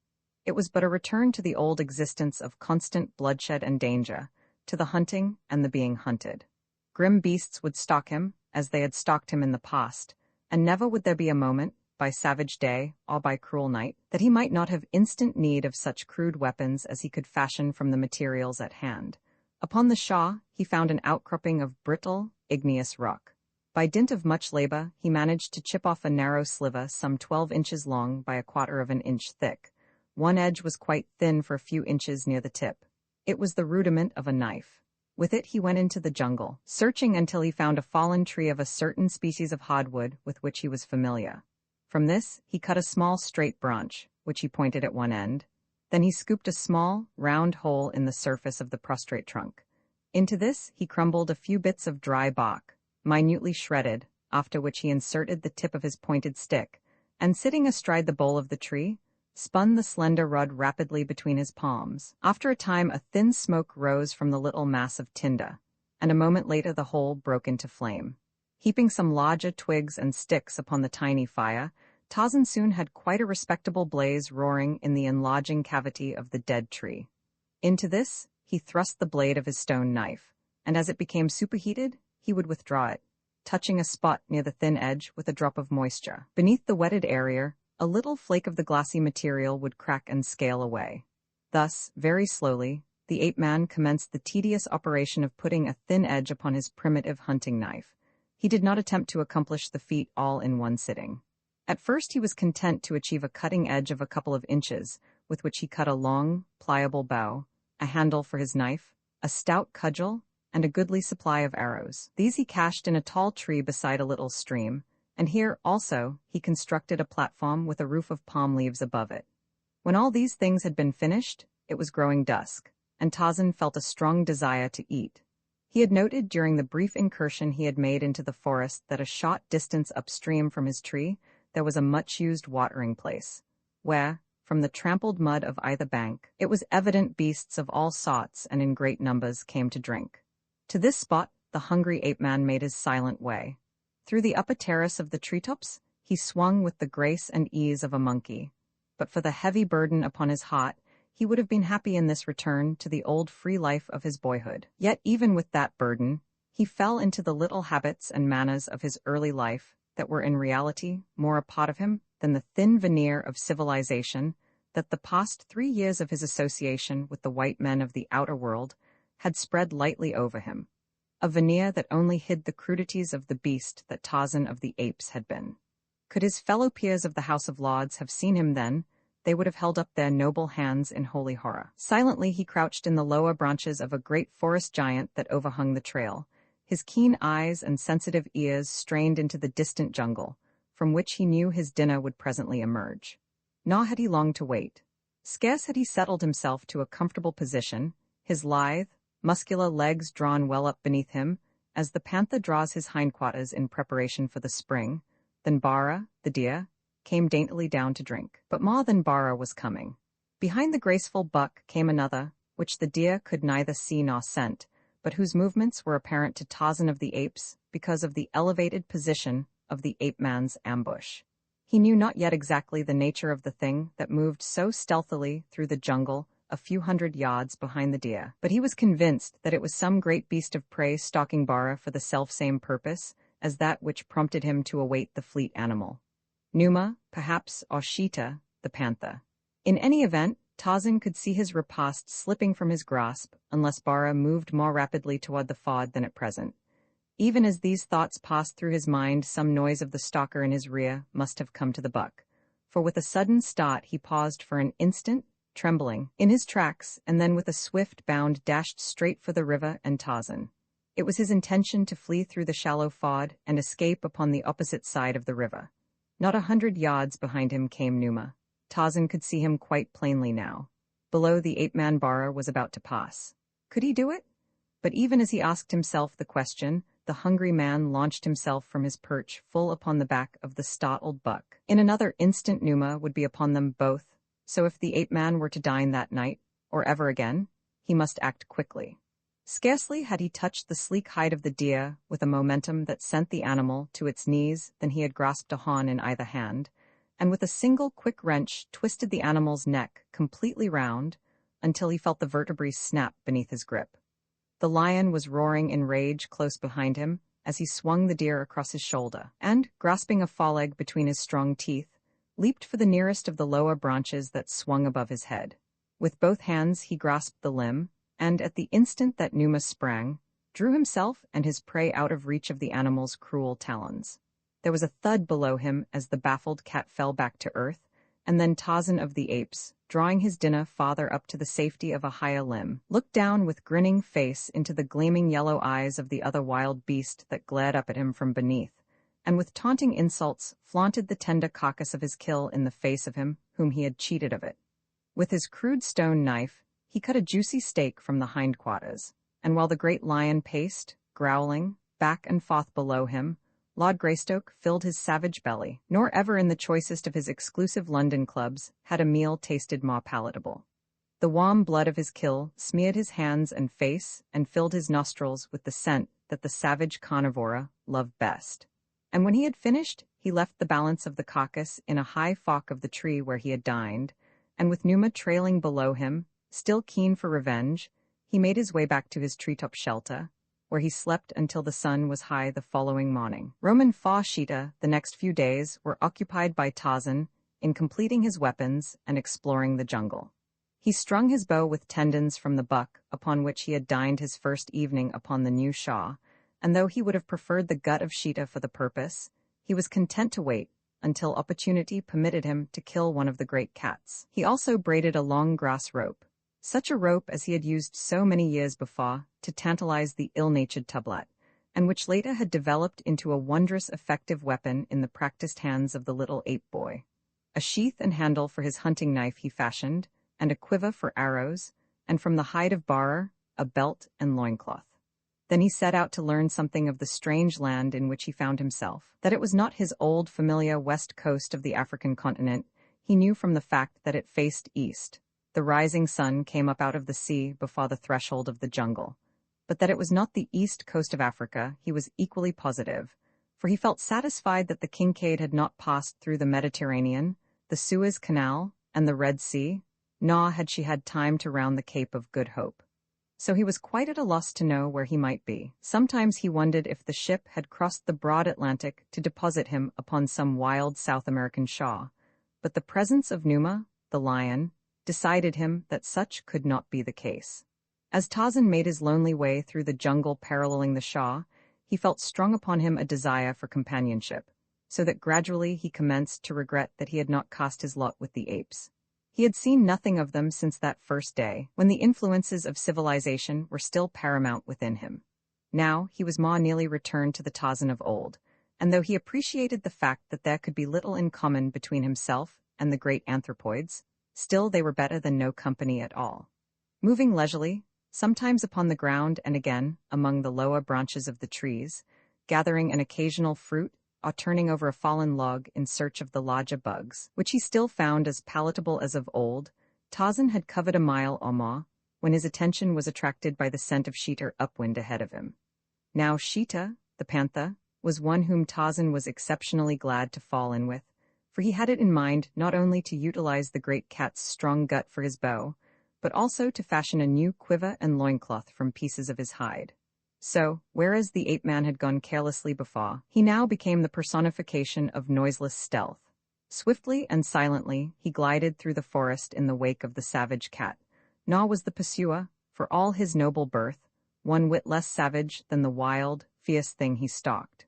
It was but a return to the old existence of constant bloodshed and danger, to the hunting and the being hunted. Grim beasts would stalk him, as they had stalked him in the past, and never would there be a moment, by savage day or by cruel night, that he might not have instant need of such crude weapons as he could fashion from the materials at hand. Upon the shore, he found an outcropping of brittle, igneous rock. By dint of much labor, he managed to chip off a narrow sliver some 12 inches long by a quarter of an inch thick. One edge was quite thin for a few inches near the tip. It was the rudiment of a knife. With it he went into the jungle, searching until he found a fallen tree of a certain species of hardwood with which he was familiar. From this, he cut a small straight branch, which he pointed at one end. Then he scooped a small, round hole in the surface of the prostrate trunk. Into this he crumbled a few bits of dry bark, minutely shredded, after which he inserted the tip of his pointed stick, and sitting astride the bole of the tree, spun the slender rod rapidly between his palms. After a time a thin smoke rose from the little mass of tinder, and a moment later the whole broke into flame. Heaping some larger twigs and sticks upon the tiny fire, Tarzan soon had quite a respectable blaze roaring in the enlarging cavity of the dead tree. Into this he thrust the blade of his stone knife, and as it became superheated, he would withdraw it, touching a spot near the thin edge with a drop of moisture. Beneath the wetted area, a little flake of the glassy material would crack and scale away. Thus, very slowly, the ape-man commenced the tedious operation of putting a thin edge upon his primitive hunting knife. He did not attempt to accomplish the feat all in one sitting. At first he was content to achieve a cutting edge of a couple of inches, with which he cut a long, pliable bow, a handle for his knife, a stout cudgel, and a goodly supply of arrows. These he cached in a tall tree beside a little stream, and here, also, he constructed a platform with a roof of palm leaves above it. When all these things had been finished, it was growing dusk, and Tarzan felt a strong desire to eat. He had noted during the brief incursion he had made into the forest that a short distance upstream from his tree there was a much-used watering place, where, from the trampled mud of either bank, it was evident beasts of all sorts and in great numbers came to drink. To this spot the hungry ape-man made his silent way. Through the upper terrace of the treetops, he swung with the grace and ease of a monkey. But for the heavy burden upon his heart, he would have been happy in this return to the old free life of his boyhood. Yet even with that burden, he fell into the little habits and manners of his early life that were in reality more a part of him than the thin veneer of civilization that the past 3 years of his association with the white men of the outer world had spread lightly over him, a veneer that only hid the crudities of the beast that Tarzan of the Apes had been. Could his fellow peers of the House of Lords have seen him then, they would have held up their noble hands in holy horror. Silently he crouched in the lower branches of a great forest giant that overhung the trail, his keen eyes and sensitive ears strained into the distant jungle, from which he knew his dinner would presently emerge. Nor had he long to wait. Scarce had he settled himself to a comfortable position, his lithe, muscular legs drawn well up beneath him, as the panther draws his hindquarters in preparation for the spring, than Bara, the deer, came daintily down to drink. But more than Bara was coming. Behind the graceful buck came another, which the deer could neither see nor scent, but whose movements were apparent to Tarzan of the Apes because of the elevated position of the ape-man's ambush. He knew not yet exactly the nature of the thing that moved so stealthily through the jungle a few hundred yards behind the deer, but he was convinced that it was some great beast of prey stalking Bara for the selfsame purpose as that which prompted him to await the fleet animal. Numa, perhaps, or Sheeta, the panther. In any event, Tarzan could see his repast slipping from his grasp unless Bara moved more rapidly toward the ford than at present. Even as these thoughts passed through his mind, some noise of the stalker in his rear must have come to the buck, for with a sudden start he paused for an instant, trembling, in his tracks, and then with a swift bound dashed straight for the river and Tarzan. It was his intention to flee through the shallow ford and escape upon the opposite side of the river. Not 100 yards behind him came Numa. Tarzan could see him quite plainly now. Below, the ape-man Bara was about to pass. Could he do it? But even as he asked himself the question, the hungry man launched himself from his perch full upon the back of the startled buck. In another instant Numa would be upon them both, so if the ape-man were to dine that night, or ever again, he must act quickly. Scarcely had he touched the sleek hide of the deer with a momentum that sent the animal to its knees than he had grasped a horn in either hand, and with a single quick wrench twisted the animal's neck completely round until he felt the vertebrae snap beneath his grip. The lion was roaring in rage close behind him as he swung the deer across his shoulder, and, grasping a foreleg between his strong teeth, leaped for the nearest of the lower branches that swung above his head. With both hands he grasped the limb, and at the instant that Numa sprang, drew himself and his prey out of reach of the animal's cruel talons. There was a thud below him as the baffled cat fell back to earth, and then Tarzan of the apes, drawing his dinner farther up to the safety of a higher limb, looked down with grinning face into the gleaming yellow eyes of the other wild beast that glared up at him from beneath, and with taunting insults flaunted the tender carcass of his kill in the face of him whom he had cheated of it. With his crude stone knife, he cut a juicy steak from the hindquarters, and while the great lion paced, growling, back and forth below him, Lord Greystoke filled his savage belly, nor ever in the choicest of his exclusive London clubs had a meal tasted more palatable. The warm blood of his kill smeared his hands and face and filled his nostrils with the scent that the savage carnivora loved best. And when he had finished, he left the balance of the carcass in a high fork of the tree where he had dined, and with Numa trailing below him, still keen for revenge, he made his way back to his treetop shelter, where he slept until the sun was high the following morning. Roman Fa Sheeta, the next few days, were occupied by Tarzan in completing his weapons and exploring the jungle. He strung his bow with tendons from the buck upon which he had dined his first evening upon the new Shah, and though he would have preferred the gut of Sheeta for the purpose, he was content to wait until opportunity permitted him to kill one of the great cats. He also braided a long grass rope, such a rope as he had used so many years before to tantalize the ill-natured Tublat, and which later had developed into a wondrous effective weapon in the practiced hands of the little ape boy. A sheath and handle for his hunting knife he fashioned, and a quiver for arrows, and from the hide of Barer, a belt and loincloth. Then he set out to learn something of the strange land in which he found himself. That it was not his old familiar west coast of the African continent, he knew from the fact that it faced east. The rising sun came up out of the sea before the threshold of the jungle. But that it was not the east coast of Africa, he was equally positive, for he felt satisfied that the Kincaid had not passed through the Mediterranean, the Suez Canal, and the Red Sea, nor had she had time to round the Cape of Good Hope. So he was quite at a loss to know where he might be. Sometimes he wondered if the ship had crossed the broad Atlantic to deposit him upon some wild South American shore, but the presence of Numa, the lion, decided him that such could not be the case. As Tarzan made his lonely way through the jungle paralleling the shore, he felt strong upon him a desire for companionship, so that gradually he commenced to regret that he had not cast his lot with the apes. He had seen nothing of them since that first day, when the influences of civilization were still paramount within him. Now he was more nearly returned to the Tarzan of old, and though he appreciated the fact that there could be little in common between himself and the great anthropoids, still they were better than no company at all. Moving leisurely, sometimes upon the ground and again among the lower branches of the trees, gathering an occasional fruit, or turning over a fallen log in search of the larger bugs, which he still found as palatable as of old, Tarzan had covered a mile or more, when his attention was attracted by the scent of Sheeta upwind ahead of him. Now Sheeta, the panther, was one whom Tarzan was exceptionally glad to fall in with, for he had it in mind not only to utilize the great cat's strong gut for his bow, but also to fashion a new quiver and loincloth from pieces of his hide. So, whereas the ape-man had gone carelessly before, he now became the personification of noiseless stealth. Swiftly and silently he glided through the forest in the wake of the savage cat, nor was the pursuer, for all his noble birth, one whit less savage than the wild, fierce thing he stalked.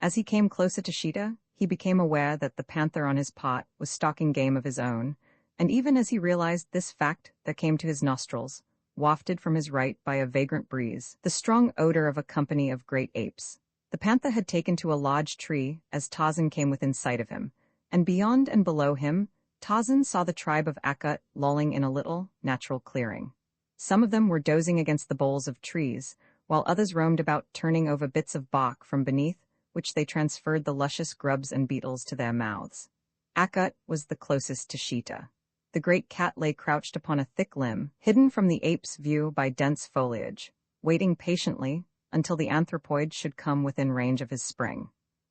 As he came closer to Sheeta, he became aware that the panther on his part was stalking game of his own, and even as he realized this fact there came to his nostrils, wafted from his right by a vagrant breeze, the strong odor of a company of great apes. The panther had taken to a large tree as Tarzan came within sight of him, and beyond and below him, Tarzan saw the tribe of Akut lolling in a little, natural clearing. Some of them were dozing against the boles of trees, while others roamed about turning over bits of bark from beneath, which they transferred the luscious grubs and beetles to their mouths. Akut was the closest to Sheeta. The great cat lay crouched upon a thick limb, hidden from the ape's view by dense foliage, waiting patiently until the anthropoid should come within range of his spring.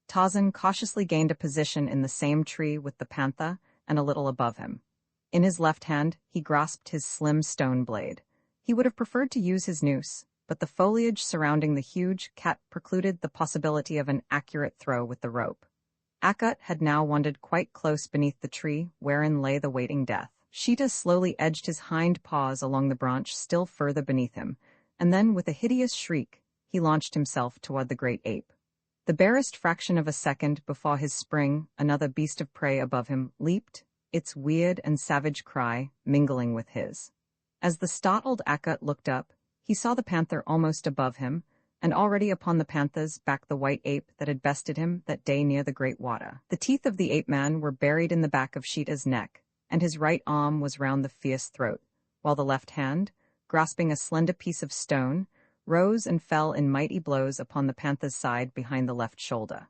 Tarzan cautiously gained a position in the same tree with the panther and a little above him. In his left hand, he grasped his slim stone blade. He would have preferred to use his noose, but the foliage surrounding the huge cat precluded the possibility of an accurate throw with the rope. Akut had now wandered quite close beneath the tree wherein lay the waiting death. Sheeta slowly edged his hind paws along the branch still further beneath him, and then, with a hideous shriek, he launched himself toward the great ape. The barest fraction of a second before his spring, another beast of prey above him leaped, its weird and savage cry mingling with his. As the startled Akut looked up, he saw the panther almost above him, and already upon the panther's back the white ape that had bested him that day near the great water. The teeth of the ape-man were buried in the back of Sheeta's neck, and his right arm was round the fierce throat, while the left hand, grasping a slender piece of stone, rose and fell in mighty blows upon the panther's side behind the left shoulder.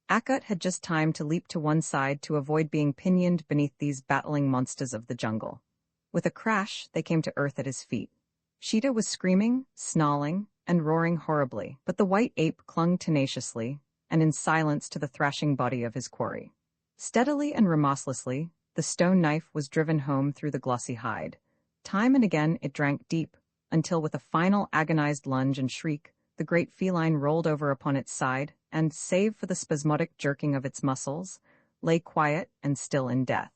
Akut had just time to leap to one side to avoid being pinioned beneath these battling monsters of the jungle. With a crash, they came to earth at his feet. Sheeta was screaming, snarling, and roaring horribly, but the white ape clung tenaciously, and in silence to the thrashing body of his quarry. Steadily and remorselessly, the stone knife was driven home through the glossy hide. Time and again it drank deep, until with a final agonized lunge and shriek, the great feline rolled over upon its side, and, save for the spasmodic jerking of its muscles, lay quiet and still in death.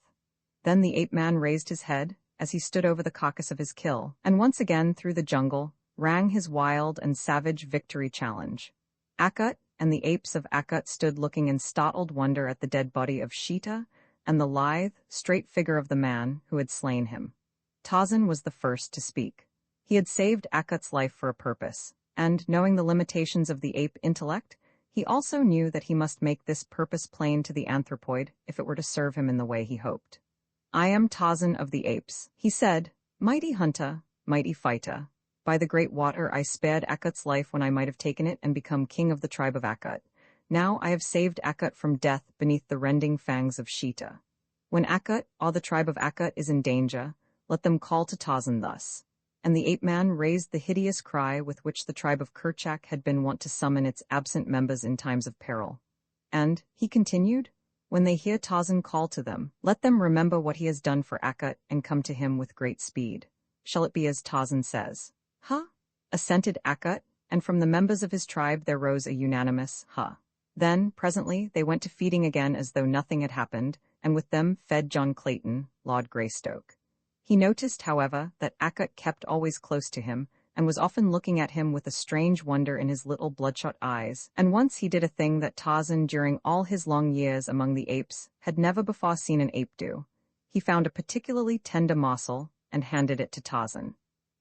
Then the ape-man raised his head, as he stood over the carcass of his kill, and once again through the jungle rang his wild and savage victory challenge. Akut and the apes of Akut stood looking in startled wonder at the dead body of Sheeta and the lithe, straight figure of the man who had slain him. Tarzan was the first to speak. He had saved Akut's life for a purpose, and, knowing the limitations of the ape intellect, he also knew that he must make this purpose plain to the anthropoid if it were to serve him in the way he hoped. "I am Tarzan of the apes," he said, "mighty hunter, mighty fighter. By the great water I spared Akut's life when I might have taken it and become king of the tribe of Akut. Now I have saved Akut from death beneath the rending fangs of Sheeta. When Akut, or the tribe of Akut, is in danger, let them call to Tarzan thus." And the ape-man raised the hideous cry with which the tribe of Kerchak had been wont to summon its absent members in times of peril. And, he continued, when they hear Tarzan call to them, let them remember what he has done for Akut and come to him with great speed. Shall it be as Tarzan says? "Huh?" assented Akut, and from the members of his tribe there rose a unanimous "huh." Then, presently, they went to feeding again as though nothing had happened, and with them fed John Clayton, Lord Greystoke. He noticed, however, that Akut kept always close to him, and was often looking at him with a strange wonder in his little bloodshot eyes, and once he did a thing that Tarzan, during all his long years among the apes, had never before seen an ape do. He found a particularly tender morsel, and handed it to Tarzan.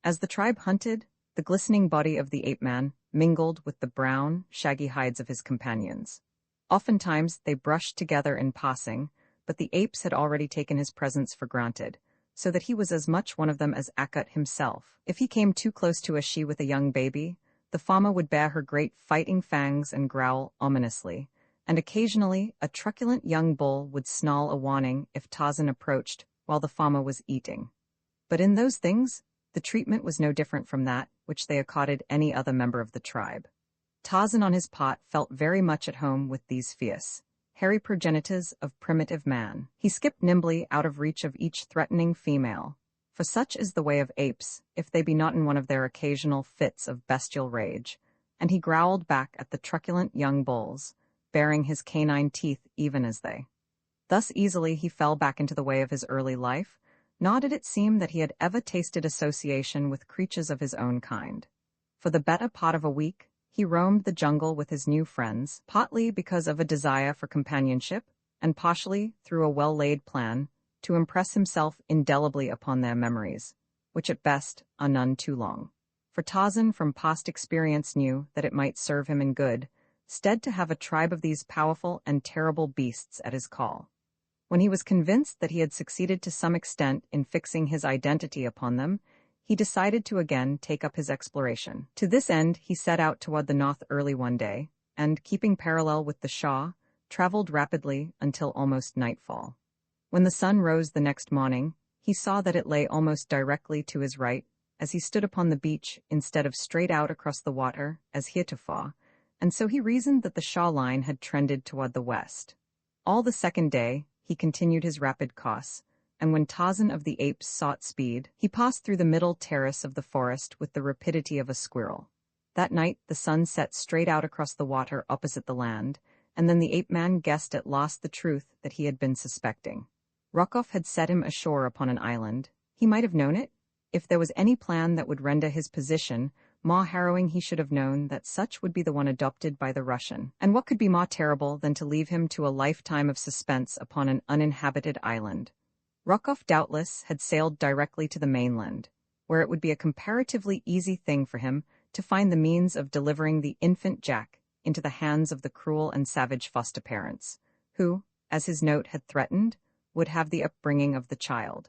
As the tribe hunted, the glistening body of the ape-man mingled with the brown, shaggy hides of his companions. Oftentimes they brushed together in passing, but the apes had already taken his presence for granted, so that he was as much one of them as Akut himself. If he came too close to a she with a young baby, the farmer would bare her great fighting fangs and growl ominously, and occasionally a truculent young bull would snarl a warning if Tarzan approached while the farmer was eating. But in those things, the treatment was no different from that which they accorded any other member of the tribe. Tarzan on his part felt very much at home with these fierce, hairy progenitors of primitive man. He skipped nimbly out of reach of each threatening female, for such is the way of apes, if they be not in one of their occasional fits of bestial rage, and he growled back at the truculent young bulls, baring his canine teeth even as they. Thus easily he fell back into the way of his early life, nor did it seem that he had ever tasted association with creatures of his own kind. For the better part of a week, he roamed the jungle with his new friends, partly because of a desire for companionship, and partially through a well-laid plan to impress himself indelibly upon their memories, which at best are none too long. For Tarzan from past experience knew that it might serve him in good stead to have a tribe of these powerful and terrible beasts at his call. When he was convinced that he had succeeded to some extent in fixing his identity upon them, he decided to again take up his exploration. To this end, he set out toward the north early one day, and, keeping parallel with the Shah, traveled rapidly until almost nightfall. When the sun rose the next morning, he saw that it lay almost directly to his right, as he stood upon the beach instead of straight out across the water, as heretofore, and so he reasoned that the Shaw line had trended toward the west. All the second day, he continued his rapid course, and when Tarzan of the apes sought speed, he passed through the middle terrace of the forest with the rapidity of a squirrel. That night, the sun set straight out across the water opposite the land, and then the ape-man guessed at last the truth that he had been suspecting. Rokoff had set him ashore upon an island. He might have known it. If there was any plan that would render his position more harrowing, he should have known that such would be the one adopted by the Russian. And what could be more terrible than to leave him to a lifetime of suspense upon an uninhabited island? Rokoff doubtless had sailed directly to the mainland, where it would be a comparatively easy thing for him to find the means of delivering the infant Jack into the hands of the cruel and savage foster parents, who, as his note had threatened, would have the upbringing of the child.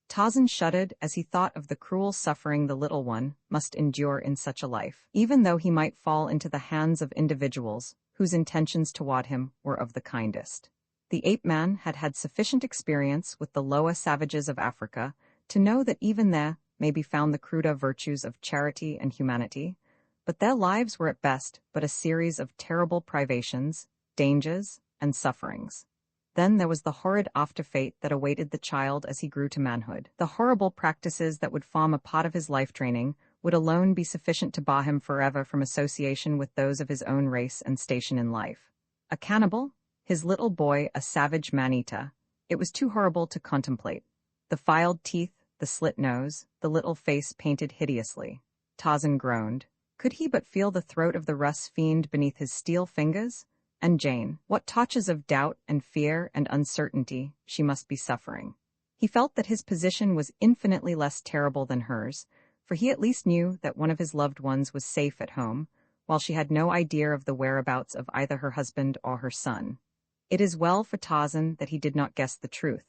Tarzan shuddered as he thought of the cruel suffering the little one must endure in such a life, even though he might fall into the hands of individuals whose intentions toward him were of the kindest. The ape-man had had sufficient experience with the lower savages of Africa to know that even there may be found the cruder virtues of charity and humanity, but their lives were at best but a series of terrible privations, dangers, and sufferings. Then there was the horrid after-fate that awaited the child as he grew to manhood. The horrible practices that would form a part of his life training would alone be sufficient to bar him forever from association with those of his own race and station in life. A cannibal, his little boy a savage man-eater. It was too horrible to contemplate. The filed teeth, the slit nose, the little face painted hideously. Tarzan groaned. Could he but feel the throat of the Russ fiend beneath his steel fingers? And Jane, what touches of doubt and fear and uncertainty she must be suffering. He felt that his position was infinitely less terrible than hers, for he at least knew that one of his loved ones was safe at home, while she had no idea of the whereabouts of either her husband or her son. It is well for Tarzan that he did not guess the truth,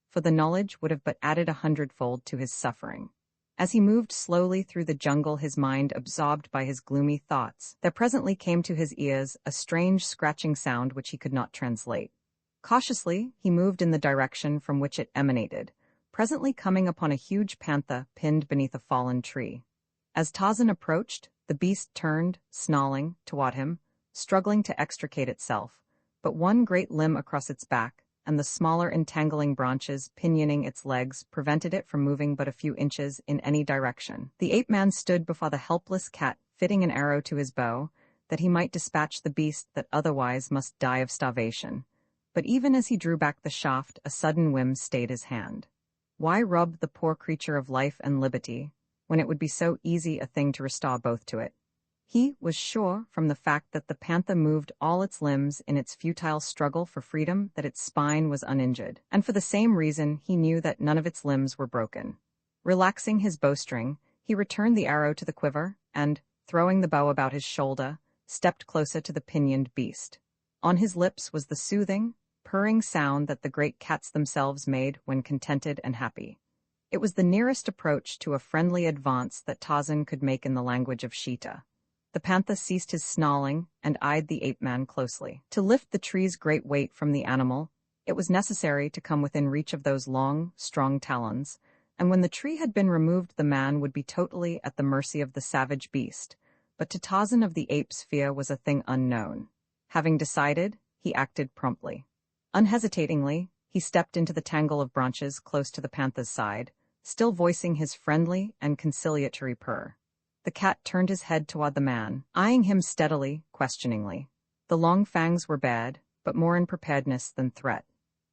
for the knowledge would have but added 100-fold to his suffering. As he moved slowly through the jungle, his mind absorbed by his gloomy thoughts, there presently came to his ears a strange scratching sound which he could not translate. Cautiously, he moved in the direction from which it emanated, presently coming upon a huge panther pinned beneath a fallen tree. As Tarzan approached, the beast turned, snarling, toward him, struggling to extricate itself, but one great limb across its back, and the smaller entangling branches pinioning its legs prevented it from moving but a few inches in any direction. The ape-man stood before the helpless cat, fitting an arrow to his bow, that he might dispatch the beast that otherwise must die of starvation. But even as he drew back the shaft, a sudden whim stayed his hand. Why rob the poor creature of life and liberty, when it would be so easy a thing to restore both to it? He was sure, from the fact that the panther moved all its limbs in its futile struggle for freedom, that its spine was uninjured, and for the same reason he knew that none of its limbs were broken. Relaxing his bowstring, he returned the arrow to the quiver, and, throwing the bow about his shoulder, stepped closer to the pinioned beast. On his lips was the soothing, purring sound that the great cats themselves made when contented and happy. It was the nearest approach to a friendly advance that Tarzan could make in the language of Sheeta. The panther ceased his snarling and eyed the ape-man closely. To lift the tree's great weight from the animal, it was necessary to come within reach of those long, strong talons, and when the tree had been removed the man would be totally at the mercy of the savage beast. But to Tarzan of the apes fear was a thing unknown. Having decided, he acted promptly. Unhesitatingly, he stepped into the tangle of branches close to the panther's side, still voicing his friendly and conciliatory purr. The cat turned his head toward the man, eyeing him steadily, questioningly. The long fangs were bad, but more in preparedness than threat.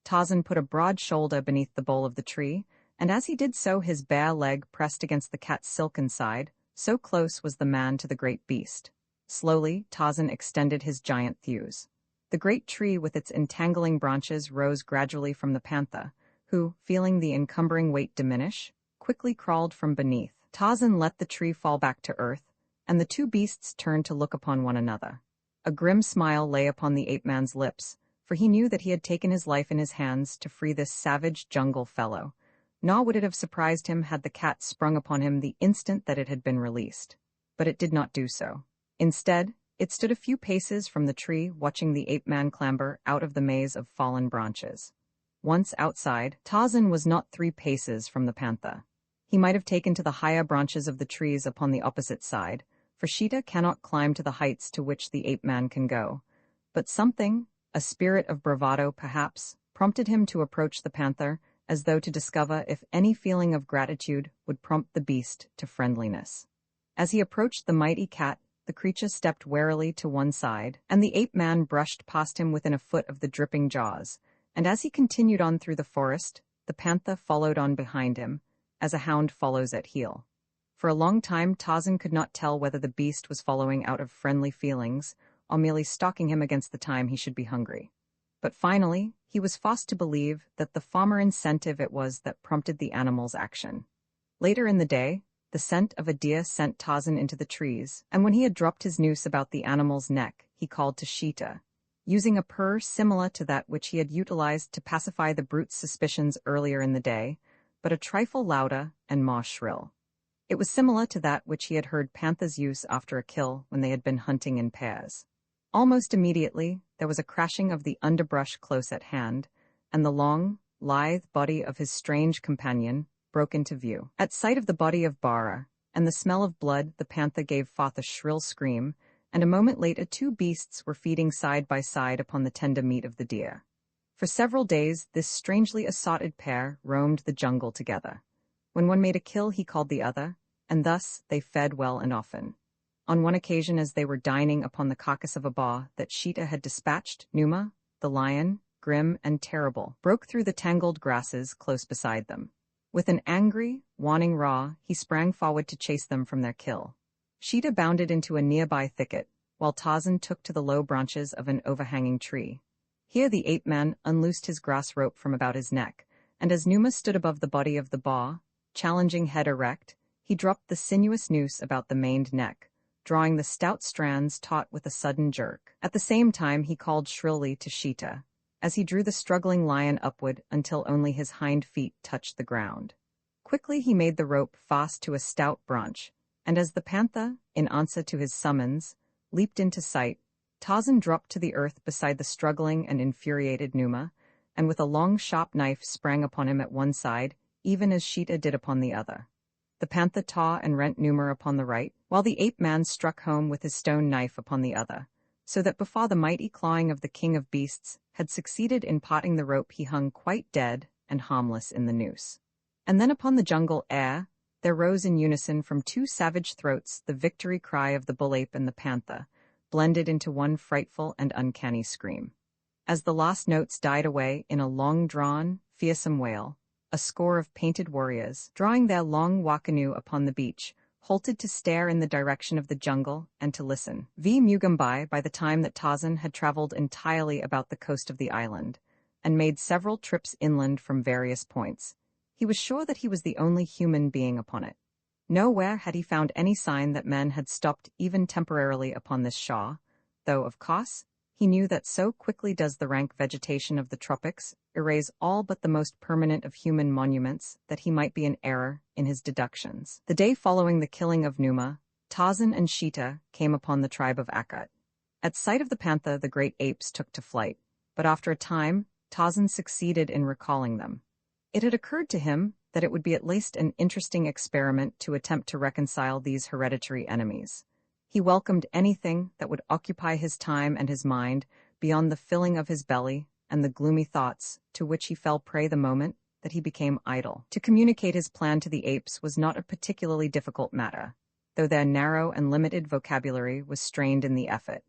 Tarzan put a broad shoulder beneath the bole of the tree, and as he did so his bare leg pressed against the cat's silken side, so close was the man to the great beast. Slowly, Tarzan extended his giant thews. The great tree with its entangling branches rose gradually from the panther, who, feeling the encumbering weight diminish, quickly crawled from beneath. Tarzan let the tree fall back to earth, and the two beasts turned to look upon one another. A grim smile lay upon the ape-man's lips, for he knew that he had taken his life in his hands to free this savage jungle fellow. Nor would it have surprised him had the cat sprung upon him the instant that it had been released. But it did not do so. Instead, it stood a few paces from the tree, watching the ape-man clamber out of the maze of fallen branches. Once outside, Tarzan was not 3 paces from the panther. He might have taken to the higher branches of the trees upon the opposite side, for Sheeta cannot climb to the heights to which the ape-man can go. But something, a spirit of bravado perhaps, prompted him to approach the panther, as though to discover if any feeling of gratitude would prompt the beast to friendliness. As he approached the mighty cat, the creature stepped warily to one side, and the ape-man brushed past him within a foot of the dripping jaws, and as he continued on through the forest, the panther followed on behind him, as a hound follows at heel. For a long time Tarzan could not tell whether the beast was following out of friendly feelings, or merely stalking him against the time he should be hungry. But finally, he was forced to believe that the farmer incentive it was that prompted the animal's action. Later in the day, the scent of a deer sent Tarzan into the trees, and when he had dropped his noose about the animal's neck, he called to Sheeta, using a purr similar to that which he had utilized to pacify the brute's suspicions earlier in the day, but a trifle louder and more shrill. It was similar to that which he had heard panthers use after a kill when they had been hunting in pairs. Almost immediately, there was a crashing of the underbrush close at hand, and the long, lithe body of his strange companion broke into view. At sight of the body of Bara, and the smell of blood, the panther gave forth a shrill scream, and a moment later 2 beasts were feeding side by side upon the tender meat of the deer. For several days, this strangely assorted pair roamed the jungle together. When one made a kill, he called the other, and thus they fed well and often. On one occasion, as they were dining upon the carcass of a boar that Sheeta had dispatched, Numa, the lion, grim and terrible, broke through the tangled grasses close beside them. With an angry, warning roar, he sprang forward to chase them from their kill. Sheeta bounded into a nearby thicket, while Tarzan took to the low branches of an overhanging tree. Here the ape-man unloosed his grass rope from about his neck, and as Numa stood above the body of the boar, challenging head erect, he dropped the sinuous noose about the maned neck, drawing the stout strands taut with a sudden jerk. At the same time he called shrilly to Sheeta, as he drew the struggling lion upward until only his hind feet touched the ground. Quickly he made the rope fast to a stout branch, and as the panther, in answer to his summons, leaped into sight, Tarzan dropped to the earth beside the struggling and infuriated Numa, and with a long sharp knife sprang upon him at one side, even as Sheeta did upon the other. The panther tore and rent Numa upon the right, while the ape-man struck home with his stone knife upon the other, so that before the mighty clawing of the king of beasts had succeeded in parting the rope, he hung quite dead and harmless in the noose. And then upon the jungle air, there rose in unison from 2 savage throats the victory cry of the bull ape and the panther, blended into one frightful and uncanny scream. As the last notes died away in a long-drawn, fearsome wail, a score of painted warriors, drawing their long war-canoe upon the beach, halted to stare in the direction of the jungle and to listen. Mugambai, by the time that Tarzan had traveled entirely about the coast of the island, and made several trips inland from various points, he was sure that he was the only human being upon it. Nowhere had he found any sign that men had stopped even temporarily upon this shore, though, of course, he knew that so quickly does the rank vegetation of the tropics erase all but the most permanent of human monuments that he might be in error in his deductions. The day following the killing of Numa, Tarzan and Sheeta came upon the tribe of Akut. At sight of the panther, the great apes took to flight, but after a time, Tarzan succeeded in recalling them. It had occurred to him that it would be at least an interesting experiment to attempt to reconcile these hereditary enemies. He welcomed anything that would occupy his time and his mind beyond the filling of his belly and the gloomy thoughts to which he fell prey the moment that he became idle. To communicate his plan to the apes was not a particularly difficult matter, though their narrow and limited vocabulary was strained in the effort.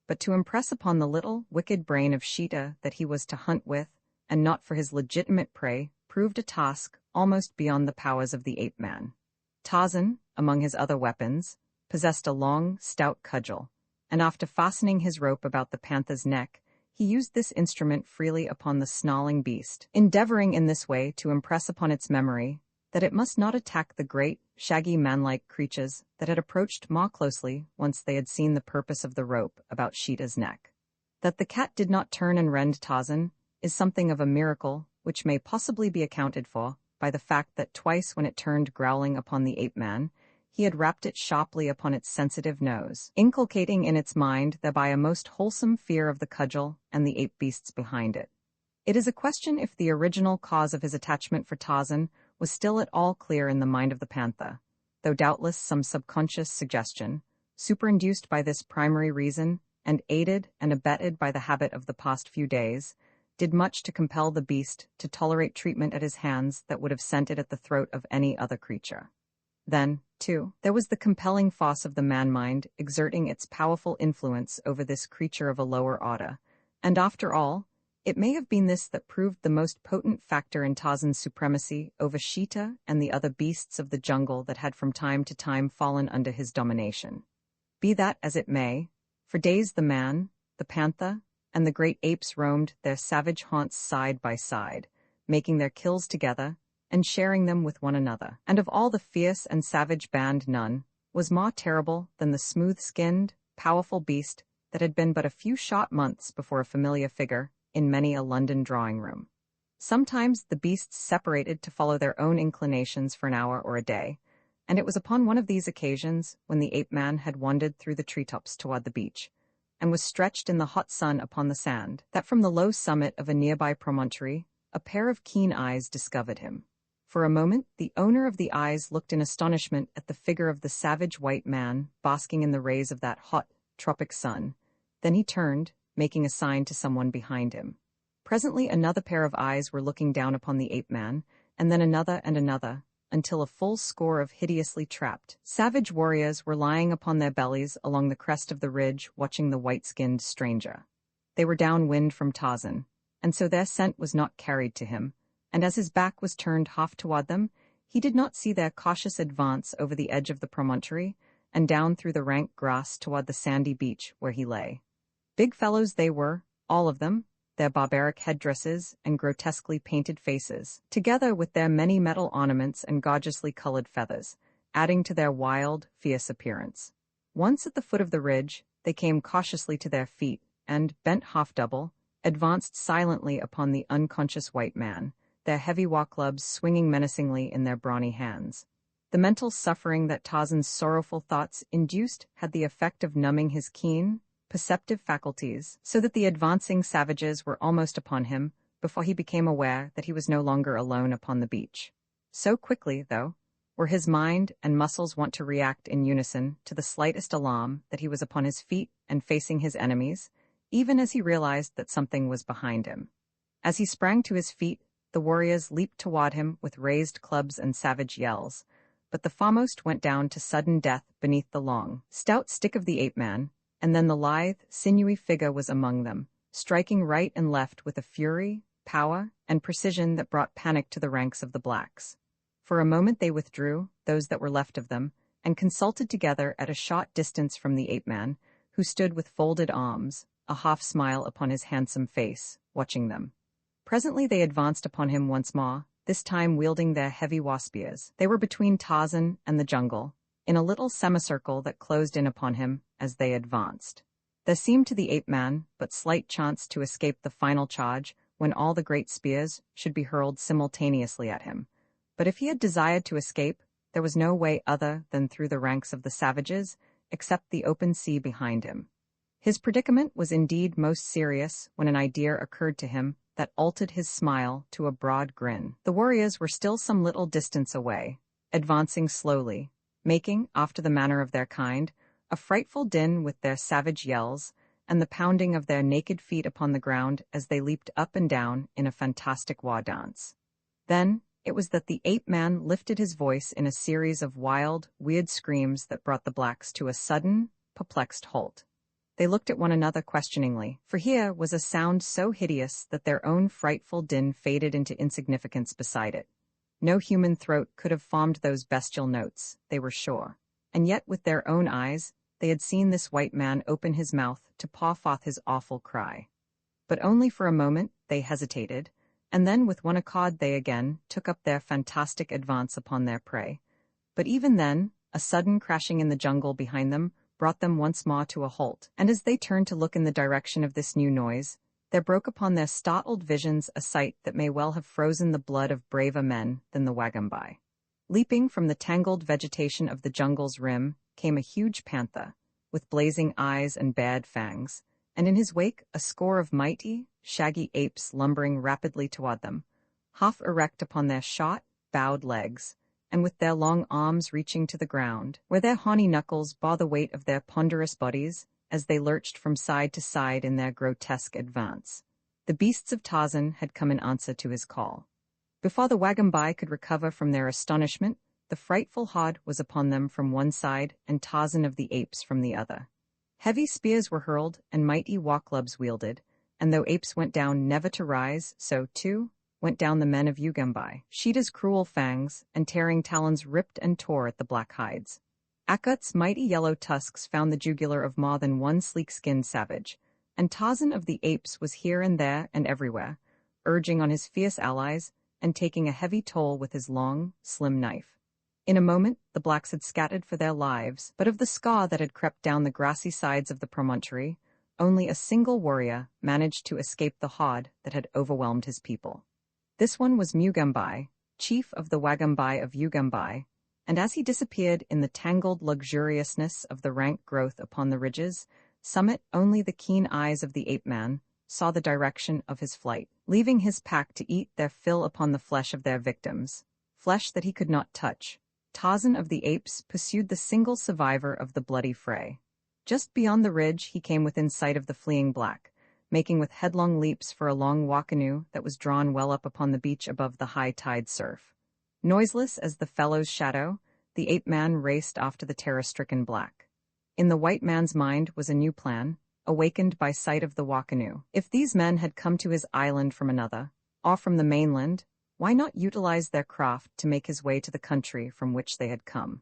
But to impress upon the little, wicked brain of Sheeta that he was to hunt with, and not for his legitimate prey, proved a task almost beyond the powers of the ape-man. Tarzan, among his other weapons, possessed a long, stout cudgel, and after fastening his rope about the panther's neck, he used this instrument freely upon the snarling beast, endeavoring in this way to impress upon its memory that it must not attack the great, shaggy man-like creatures that had approached more closely once they had seen the purpose of the rope about Sheeta's neck. That the cat did not turn and rend Tarzan is something of a miracle which may possibly be accounted for by the fact that twice when it turned growling upon the ape-man, he had rapped it sharply upon its sensitive nose, inculcating in its mind thereby a most wholesome fear of the cudgel and the ape beasts behind it. It is a question if the original cause of his attachment for Tarzan was still at all clear in the mind of the panther, though doubtless some subconscious suggestion, Superinduced by this primary reason, and aided and abetted by the habit of the past few days, did much to compel the beast to tolerate treatment at his hands that would have sent it at the throat of any other creature. Then, too, there was the compelling force of the man-mind exerting its powerful influence over this creature of a lower order, and after all, it may have been this that proved the most potent factor in Tarzan's supremacy over Sheeta and the other beasts of the jungle that had from time to time fallen under his domination. Be that as it may, for days the man, the panther, and the great apes roamed their savage haunts side by side, making their kills together and sharing them with one another. And of all the fierce and savage band none was more terrible than the smooth-skinned, powerful beast that had been but a few short months before a familiar figure in many a London drawing-room. Sometimes the beasts separated to follow their own inclinations for an hour or a day, and it was upon one of these occasions, when the ape-man had wandered through the treetops toward the beach, and was stretched in the hot sun upon the sand, that from the low summit of a nearby promontory, a pair of keen eyes discovered him. For a moment, the owner of the eyes looked in astonishment at the figure of the savage white man basking in the rays of that hot, tropic sun. Then he turned, making a sign to someone behind him. Presently another pair of eyes were looking down upon the ape-man, and then another and another, until a full score of hideously trapped, savage warriors were lying upon their bellies along the crest of the ridge watching the white-skinned stranger. They were downwind from Tarzan, and so their scent was not carried to him, and as his back was turned half toward them, he did not see their cautious advance over the edge of the promontory and down through the rank grass toward the sandy beach where he lay. Big fellows they were, all of them, their barbaric headdresses and grotesquely painted faces, together with their many metal ornaments and gorgeously colored feathers, adding to their wild, fierce appearance. Once at the foot of the ridge, they came cautiously to their feet and, bent half-double, advanced silently upon the unconscious white man, their heavy war-clubs swinging menacingly in their brawny hands. The mental suffering that Tarzan's sorrowful thoughts induced had the effect of numbing his keen, perceptive faculties, so that the advancing savages were almost upon him before he became aware that he was no longer alone upon the beach. So quickly, though, were his mind and muscles wont to react in unison to the slightest alarm that he was upon his feet and facing his enemies, even as he realized that something was behind him. As he sprang to his feet, the warriors leaped toward him with raised clubs and savage yells, but the foremost went down to sudden death beneath the long, stout stick of the ape-man, and then the lithe, sinewy figure was among them, striking right and left with a fury, power, and precision that brought panic to the ranks of the blacks. For a moment they withdrew, those that were left of them, and consulted together at a short distance from the ape-man, who stood with folded arms, a half-smile upon his handsome face, watching them. Presently they advanced upon him once more, this time wielding their heavy war spears. They were between Tarzan and the jungle, in a little semicircle that closed in upon him as they advanced. There seemed to the ape-man but slight chance to escape the final charge when all the great spears should be hurled simultaneously at him. But if he had desired to escape, there was no way other than through the ranks of the savages, except the open sea behind him. His predicament was indeed most serious when an idea occurred to him that altered his smile to a broad grin. The warriors were still some little distance away, advancing slowly, making, after the manner of their kind, a frightful din with their savage yells and the pounding of their naked feet upon the ground as they leaped up and down in a fantastic war dance. Then it was that the ape-man lifted his voice in a series of wild, weird screams that brought the blacks to a sudden, perplexed halt. They looked at one another questioningly, for here was a sound so hideous that their own frightful din faded into insignificance beside it. No human throat could have formed those bestial notes, they were sure, and yet with their own eyes they had seen this white man open his mouth to paw forth his awful cry. But only for a moment they hesitated, and then with one accord they again took up their fantastic advance upon their prey. But even then, a sudden crashing in the jungle behind them brought them once more to a halt, and as they turned to look in the direction of this new noise, there broke upon their startled visions a sight that may well have frozen the blood of braver men than the Wagambai. Leaping from the tangled vegetation of the jungle's rim came a huge panther, with blazing eyes and bared fangs, and in his wake a score of mighty, shaggy apes lumbering rapidly toward them, half erect upon their short, bowed legs, and with their long arms reaching to the ground, where their horny knuckles bore the weight of their ponderous bodies as they lurched from side to side in their grotesque advance. The beasts of Tarzan had come in answer to his call. Before the Wagambai could recover from their astonishment, the frightful horde was upon them from one side and Tarzan of the apes from the other. Heavy spears were hurled and mighty war clubs wielded, and though apes went down never to rise, so, too, went down the men of Ugambai. Sheeta's cruel fangs and tearing talons ripped and tore at the black hides. Akut's mighty yellow tusks found the jugular of more than one sleek-skinned savage, and Tarzan of the apes was here and there and everywhere, urging on his fierce allies and taking a heavy toll with his long, slim knife. In a moment, the blacks had scattered for their lives, but of the scar that had crept down the grassy sides of the promontory, only a single warrior managed to escape the horde that had overwhelmed his people. This one was Mugambai, chief of the Wagambai of Ugambai, and as he disappeared in the tangled luxuriousness of the rank growth upon the ridges, summit only the keen eyes of the ape-man saw the direction of his flight, leaving his pack to eat their fill upon the flesh of their victims, flesh that he could not touch. Tarzan of the apes pursued the single survivor of the bloody fray. Just beyond the ridge he came within sight of the fleeing black, making with headlong leaps for a long walk-canoe that was drawn well up upon the beach above the high-tide surf. Noiseless as the fellow's shadow, the ape-man raced after the terror-stricken black. In the white man's mind was a new plan, awakened by sight of the walk-canoe. If these men had come to his island from another, or from the mainland, why not utilize their craft to make his way to the country from which they had come?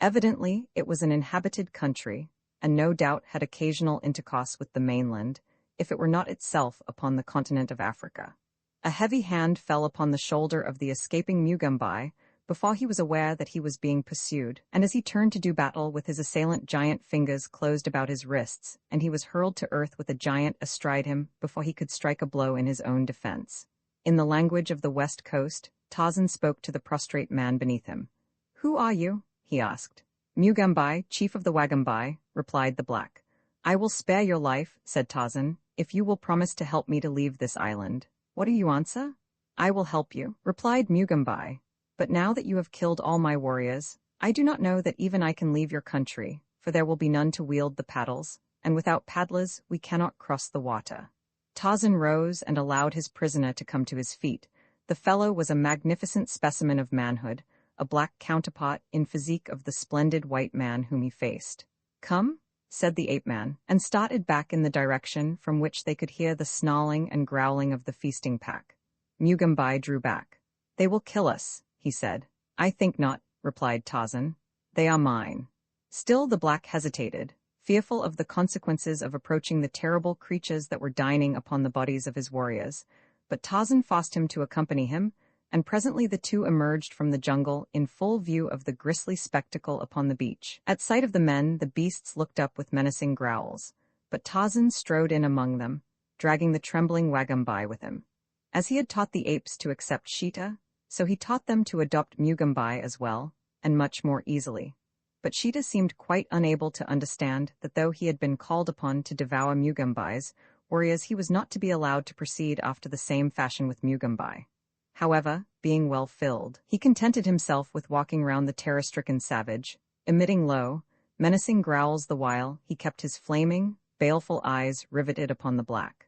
Evidently, it was an inhabited country, and no doubt had occasional intercourse with the mainland, if it were not itself upon the continent of Africa. A heavy hand fell upon the shoulder of the escaping Mugambai before he was aware that he was being pursued, and as he turned to do battle with his assailant, giant fingers closed about his wrists, and he was hurled to earth with a giant astride him before he could strike a blow in his own defense. In the language of the West Coast, Tarzan spoke to the prostrate man beneath him. "Who are you?" he asked. "Mugambai, chief of the Wagambai," replied the black. "I will spare your life," said Tarzan, "if you will promise to help me to leave this island." "What do you answer?" "I will help you," replied Mugambai. "But now that you have killed all my warriors, I do not know that even I can leave your country, for there will be none to wield the paddles, and without paddlers we cannot cross the water." Tarzan rose and allowed his prisoner to come to his feet. The fellow was a magnificent specimen of manhood, a black counterpart in physique of the splendid white man whom he faced. "Come," said the ape-man, and started back in the direction from which they could hear the snarling and growling of the feasting pack. Mugambai drew back. "They will kill us," he said. "I think not," replied Tarzan. "They are mine." Still the black hesitated, fearful of the consequences of approaching the terrible creatures that were dining upon the bodies of his warriors, but Tarzan forced him to accompany him, and presently the two emerged from the jungle in full view of the grisly spectacle upon the beach. At sight of the men, the beasts looked up with menacing growls, but Tarzan strode in among them, dragging the trembling Wagambai with him. As he had taught the apes to accept Sheeta, so he taught them to adopt Mugambai as well, and much more easily. But Sheeta seemed quite unable to understand that though he had been called upon to devour Mugambai's warriors, he was not to be allowed to proceed after the same fashion with Mugambai. However, being well filled, he contented himself with walking round the terror-stricken savage, emitting low, menacing growls the while he kept his flaming, baleful eyes riveted upon the black.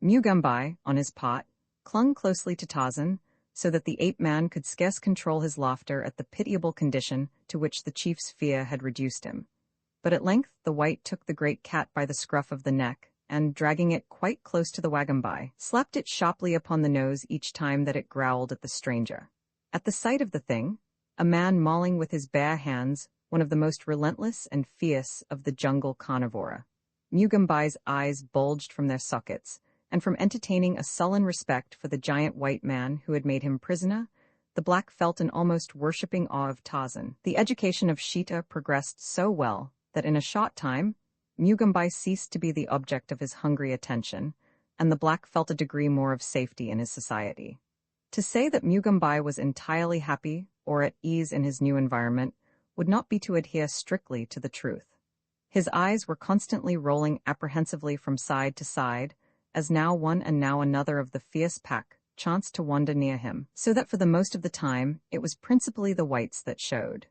Mugambai, on his part, clung closely to Tarzan, so that the ape-man could scarce control his laughter at the pitiable condition to which the chief's fear had reduced him. But at length the white took the great cat by the scruff of the neck, and, dragging it quite close to the Wagambai, slapped it sharply upon the nose each time that it growled at the stranger. At the sight of the thing, a man mauling with his bare hands one of the most relentless and fierce of the jungle carnivora, Mugambai's eyes bulged from their sockets, and from entertaining a sullen respect for the giant white man who had made him prisoner, the black felt an almost worshipping awe of Tarzan. The education of Sheeta progressed so well that in a short time, Mugambai ceased to be the object of his hungry attention, and the black felt a degree more of safety in his society. To say that Mugambai was entirely happy or at ease in his new environment would not be to adhere strictly to the truth. His eyes were constantly rolling apprehensively from side to side, as now one and now another of the fierce pack chanced to wander near him, so that for the most of the time it was principally the whites that showed.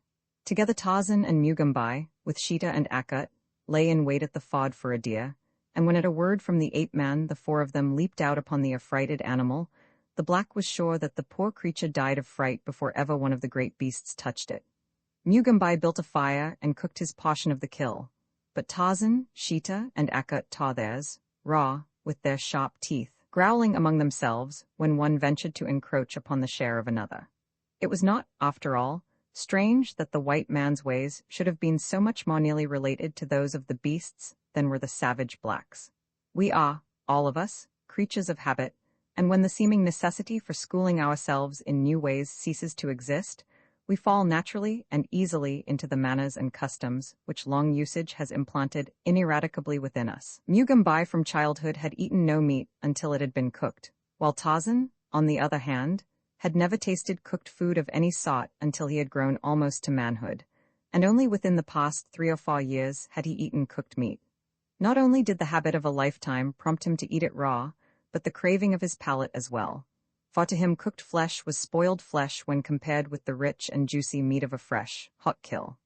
Together Tarzan and Mugambai, with Sheeta and Akut, lay in wait at the ford for a deer, and when at a word from the ape-man the four of them leaped out upon the affrighted animal, the black was sure that the poor creature died of fright before ever one of the great beasts touched it. Mugambai built a fire and cooked his portion of the kill, but Tarzan, Sheeta, and Akut tore theirs, raw, with their sharp teeth, growling among themselves when one ventured to encroach upon the share of another. It was not, after all, strange that the white man's ways should have been so much more nearly related to those of the beasts than were the savage blacks. We are, all of us, creatures of habit, and when the seeming necessity for schooling ourselves in new ways ceases to exist, we fall naturally and easily into the manners and customs which long usage has implanted ineradicably within us. Mugambai from childhood had eaten no meat until it had been cooked, while Tarzan, on the other hand, had never tasted cooked food of any sort until he had grown almost to manhood, and only within the past 3 or 4 years had he eaten cooked meat. Not only did the habit of a lifetime prompt him to eat it raw, but the craving of his palate as well. For to him cooked flesh was spoiled flesh when compared with the rich and juicy meat of a fresh, hot kill.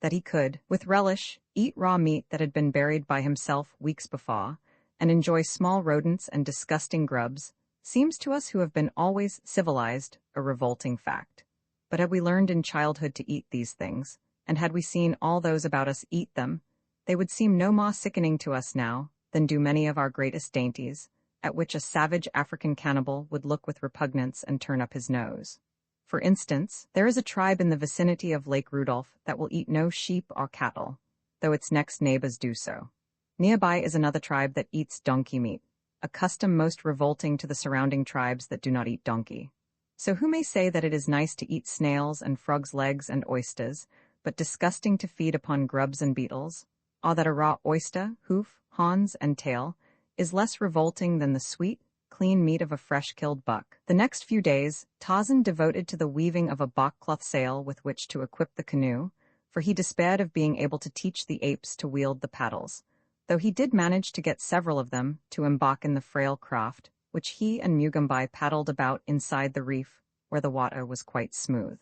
That he could, with relish, eat raw meat that had been buried by himself weeks before, and enjoy small rodents and disgusting grubs, seems to us who have been always civilized a revolting fact. But had we learned in childhood to eat these things, and had we seen all those about us eat them, they would seem no more sickening to us now than do many of our greatest dainties, at which a savage African cannibal would look with repugnance and turn up his nose. For instance, there is a tribe in the vicinity of Lake Rudolph that will eat no sheep or cattle, though its next neighbors do so. Nearby is another tribe that eats donkey meat, a custom most revolting to the surrounding tribes that do not eat donkey. So who may say that it is nice to eat snails and frogs' legs and oysters, but disgusting to feed upon grubs and beetles, or that a raw oyster, hoof, horns, and tail is less revolting than the sweet, clean meat of a fresh-killed buck? The next few days, Tarzan devoted to the weaving of a bark-cloth sail with which to equip the canoe, for he despaired of being able to teach the apes to wield the paddles, though he did manage to get several of them to embark in the frail craft, which he and Mugambai paddled about inside the reef, where the water was quite smooth.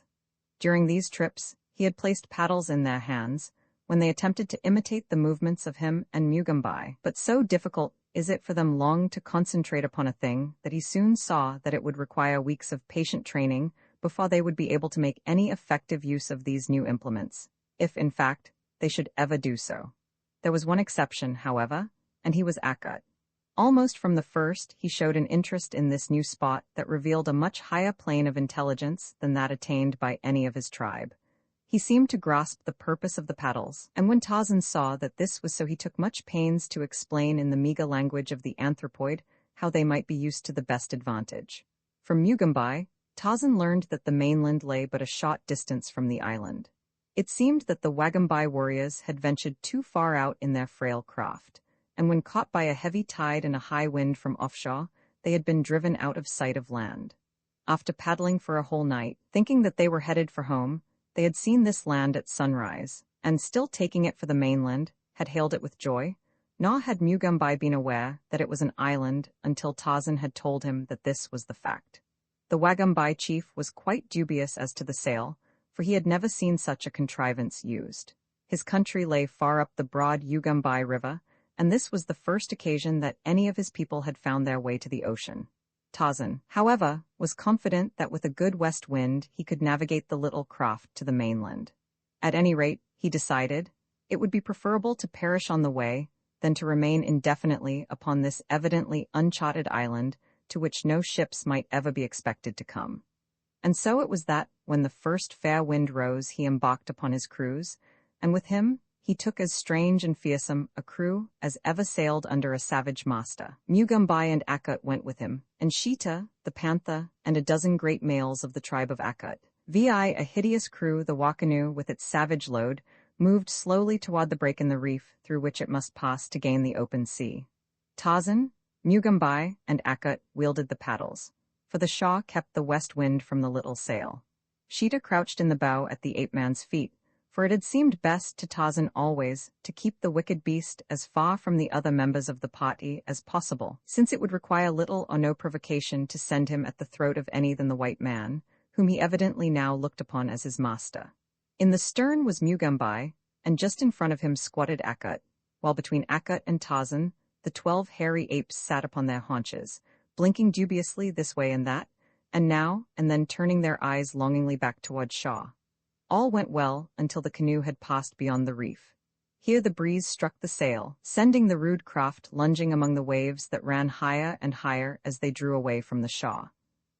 During these trips, he had placed paddles in their hands, when they attempted to imitate the movements of him and Mugambai, but so difficult is it for them long to concentrate upon a thing that he soon saw that it would require weeks of patient training before they would be able to make any effective use of these new implements, if, in fact, they should ever do so. There was one exception, however, and he was Akut. Almost from the first, he showed an interest in this new spot that revealed a much higher plane of intelligence than that attained by any of his tribe. He seemed to grasp the purpose of the paddles, and when Tarzan saw that this was so, he took much pains to explain in the meager language of the anthropoid how they might be used to the best advantage. From Mugambai, Tarzan learned that the mainland lay but a short distance from the island. It seemed that the Wagambai warriors had ventured too far out in their frail craft, and when caught by a heavy tide and a high wind from offshore, they had been driven out of sight of land. After paddling for a whole night, thinking that they were headed for home, they had seen this land at sunrise, and still taking it for the mainland, had hailed it with joy, nor had Mugambai been aware that it was an island until Tarzan had told him that this was the fact. The Wagambai chief was quite dubious as to the sail, for he had never seen such a contrivance used. His country lay far up the broad Ugambai River, and this was the first occasion that any of his people had found their way to the ocean. Tarzan, however, was confident that with a good west wind he could navigate the little craft to the mainland. At any rate, he decided, it would be preferable to perish on the way than to remain indefinitely upon this evidently uncharted island to which no ships might ever be expected to come. And so it was that, when the first fair wind rose, he embarked upon his cruise, and with him he took as strange and fearsome a crew as ever sailed under a savage master. Mugambai and Akut went with him, and Sheeta, the panther, and a dozen great males of the tribe of Akut. Vi, a hideous crew, the Wakanu, with its savage load, moved slowly toward the break in the reef through which it must pass to gain the open sea. Tarzan, Mugambai, and Akut wielded the paddles, for the Shah kept the west wind from the little sail. Sheeta crouched in the bow at the ape-man's feet, for it had seemed best to Tarzan always to keep the wicked beast as far from the other members of the party as possible, since it would require little or no provocation to send him at the throat of any than the white man, whom he evidently now looked upon as his master. In the stern was Mugambai, and just in front of him squatted Akut, while between Akut and Tarzan, the 12 hairy apes sat upon their haunches, blinking dubiously this way and that, and now and then turning their eyes longingly back toward Shaw. All went well until the canoe had passed beyond the reef. Here the breeze struck the sail, sending the rude craft lunging among the waves that ran higher and higher as they drew away from the Shaw.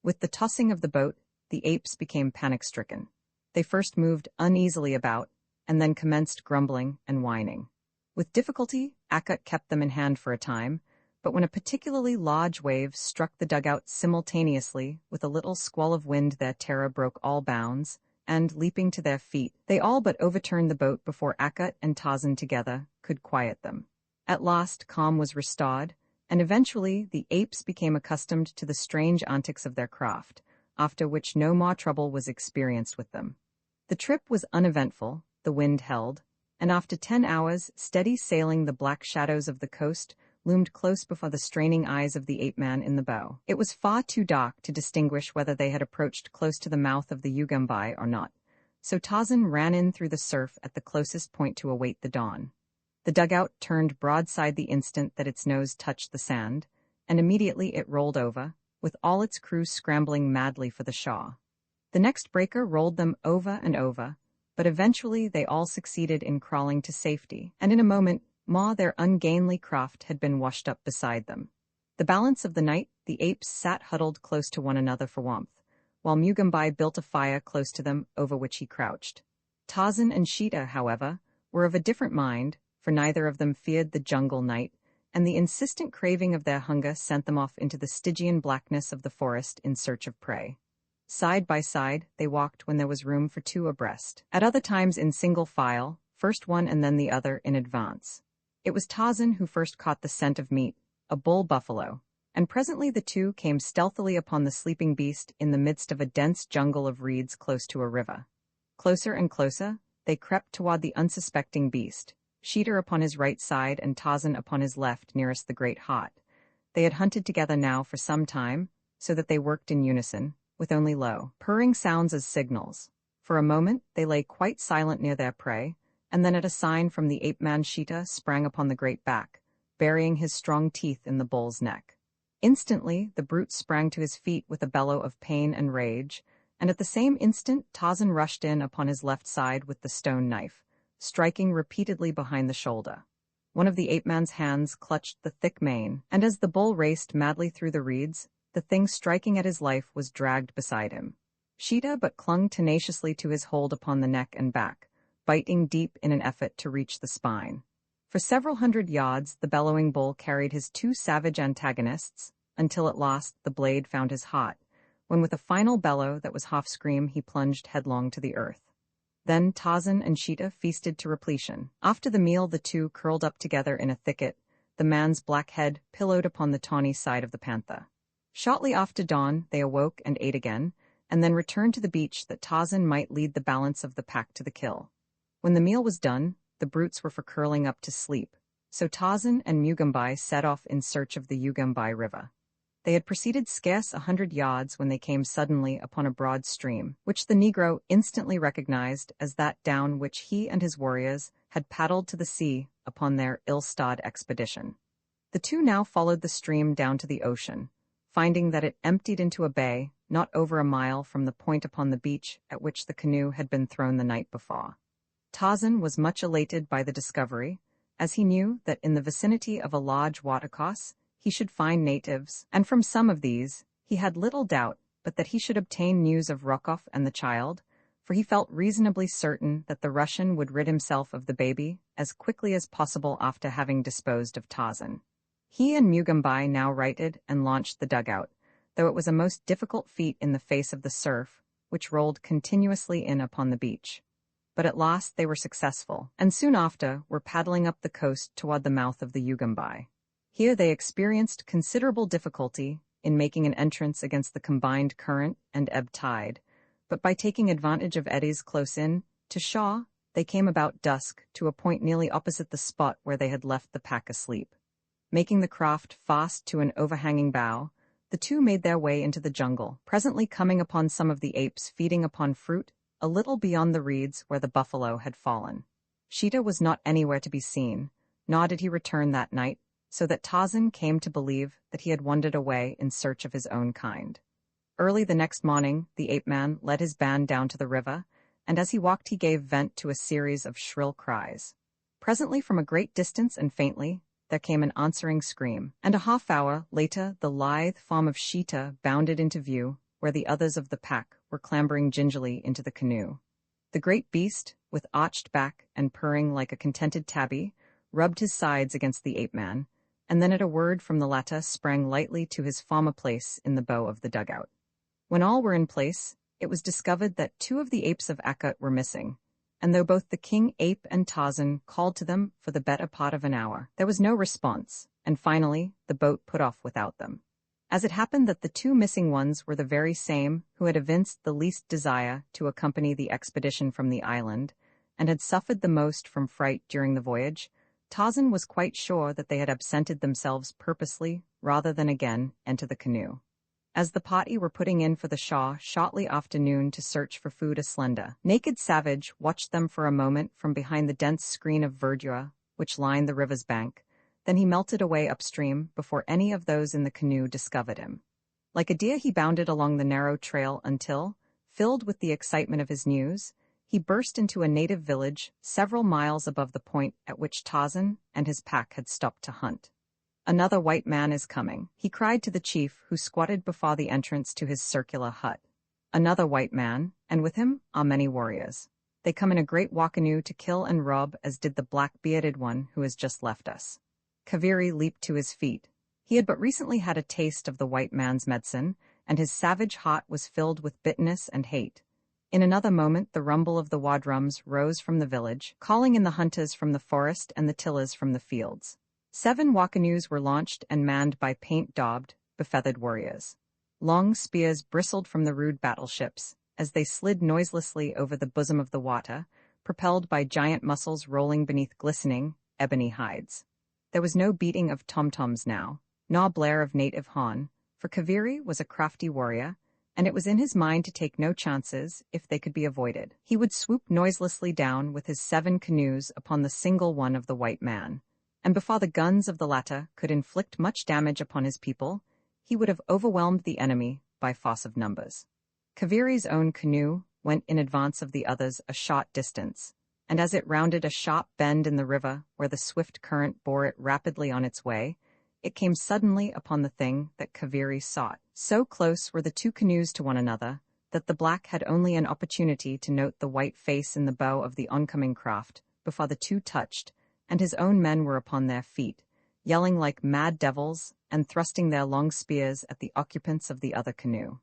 With the tossing of the boat, the apes became panic-stricken. They first moved uneasily about, and then commenced grumbling and whining. With difficulty, Akut kept them in hand for a time, but when a particularly large wave struck the dugout simultaneously with a little squall of wind, their terror broke all bounds, and, leaping to their feet, they all but overturned the boat before Akut and Tarzan together could quiet them. At last calm was restored, and eventually the apes became accustomed to the strange antics of their craft, after which no more trouble was experienced with them. The trip was uneventful, the wind held, and after 10 hours steady sailing the black shadows of the coast loomed close before the straining eyes of the ape-man in the bow. It was far too dark to distinguish whether they had approached close to the mouth of the Ugambai or not, so Tarzan ran in through the surf at the closest point to await the dawn. The dugout turned broadside the instant that its nose touched the sand, and immediately it rolled over, with all its crew scrambling madly for the Shaw. The next breaker rolled them over and over, but eventually they all succeeded in crawling to safety, and in a moment their ungainly craft had been washed up beside them. The balance of the night, the apes sat huddled close to one another for warmth, while Mugambai built a fire close to them over which he crouched. Tarzan and Sheeta, however, were of a different mind, for neither of them feared the jungle night, and the insistent craving of their hunger sent them off into the Stygian blackness of the forest in search of prey. Side by side, they walked when there was room for two abreast, at other times in single file, first one and then the other in advance. It was Tarzan who first caught the scent of meat, a bull buffalo, and presently the two came stealthily upon the sleeping beast in the midst of a dense jungle of reeds close to a river. Closer and closer, they crept toward the unsuspecting beast, Sheeta upon his right side and Tarzan upon his left nearest the great heart. They had hunted together now for some time, so that they worked in unison, with only low, purring sounds as signals. For a moment they lay quite silent near their prey, and then at a sign from the ape-man Sheeta sprang upon the great back, burying his strong teeth in the bull's neck. Instantly the brute sprang to his feet with a bellow of pain and rage, and at the same instant Tarzan rushed in upon his left side with the stone knife, striking repeatedly behind the shoulder. One of the ape-man's hands clutched the thick mane, and as the bull raced madly through the reeds, the thing striking at his life was dragged beside him. Sheeta but clung tenaciously to his hold upon the neck and back, biting deep in an effort to reach the spine. For several hundred yards the bellowing bull carried his two savage antagonists, until at last the blade found his heart, when with a final bellow that was half-scream he plunged headlong to the earth. Then Tarzan and Sheeta feasted to repletion. After the meal the two curled up together in a thicket, the man's black head pillowed upon the tawny side of the panther. Shortly after dawn they awoke and ate again, and then returned to the beach that Tarzan might lead the balance of the pack to the kill. When the meal was done, the brutes were for curling up to sleep, so Tarzan and Mugambai set off in search of the Ugambai River. They had proceeded scarce 100 yards when they came suddenly upon a broad stream, which the Negro instantly recognized as that down which he and his warriors had paddled to the sea upon their ill-starred expedition. The two now followed the stream down to the ocean, finding that it emptied into a bay not over a mile from the point upon the beach at which the canoe had been thrown the night before. Tarzan was much elated by the discovery, as he knew that in the vicinity of a large watercourse he should find natives, and from some of these he had little doubt but that he should obtain news of Rokov and the child, for he felt reasonably certain that the Russian would rid himself of the baby as quickly as possible after having disposed of Tarzan. He and Mugambai now righted and launched the dugout, though it was a most difficult feat in the face of the surf, which rolled continuously in upon the beach. But at last they were successful, and soon after were paddling up the coast toward the mouth of the Ugambai. Here they experienced considerable difficulty in making an entrance against the combined current and ebb tide, but by taking advantage of eddies close in, to Shaw, They came about dusk to a point nearly opposite the spot where they had left the pack asleep. Making the craft fast to an overhanging bough, the two made their way into the jungle, presently coming upon some of the apes feeding upon fruit a little beyond the reeds where the buffalo had fallen. Sheeta was not anywhere to be seen, nor did he return that night, so that Tarzan came to believe that he had wandered away in search of his own kind. Early the next morning, the ape-man led his band down to the river, and as he walked he gave vent to a series of shrill cries. Presently, from a great distance and faintly, there came an answering scream, and a half-hour later the lithe form of Sheeta bounded into view, where the others of the pack were clambering gingerly into the canoe. The great beast, with arched back and purring like a contented tabby, rubbed his sides against the ape-man, and then at a word from the latter sprang lightly to his former place in the bow of the dugout. When all were in place, it was discovered that two of the apes of Akut were missing, and though both the king ape and Tarzan called to them for the better part of an hour, there was no response, and finally the boat put off without them. As it happened that the two missing ones were the very same who had evinced the least desire to accompany the expedition from the island, and had suffered the most from fright during the voyage, Tarzan was quite sure that they had absented themselves purposely rather than again enter the canoe. As the party were putting in for the Shaw shortly after noon to search for food, a slender, naked savage watched them for a moment from behind the dense screen of verdure which lined the river's bank. Then he melted away upstream before any of those in the canoe discovered him. Like a deer he bounded along the narrow trail until, filled with the excitement of his news, he burst into a native village several miles above the point at which Tarzan and his pack had stopped to hunt. "Another white man is coming," he cried to the chief who squatted before the entrance to his circular hut. "Another white man, and with him are many warriors. They come in a great war canoe to kill and rob as did the black-bearded one who has just left us." Kaviri leaped to his feet. He had but recently had a taste of the white man's medicine, and his savage heart was filled with bitterness and hate. In another moment the rumble of the war drums rose from the village, calling in the hunters from the forest and the tillers from the fields. 7 war canoes were launched and manned by paint-daubed, befeathered warriors. Long spears bristled from the rude battleships as they slid noiselessly over the bosom of the water, propelled by giant muscles rolling beneath glistening, ebony hides. There was no beating of tom-toms now, nor blare of native horn, for Kaviri was a crafty warrior, and it was in his mind to take no chances if they could be avoided. He would swoop noiselessly down with his 7 canoes upon the single one of the white man, and before the guns of the latter could inflict much damage upon his people, he would have overwhelmed the enemy by force of numbers. Kaviri's own canoe went in advance of the others a short distance, and as it rounded a sharp bend in the river where the swift current bore it rapidly on its way, it came suddenly upon the thing that Kaviri sought. So close were the 2 canoes to one another that the black had only an opportunity to note the white face in the bow of the oncoming craft before the 2 touched, and his own men were upon their feet, yelling like mad devils and thrusting their long spears at the occupants of the other canoe.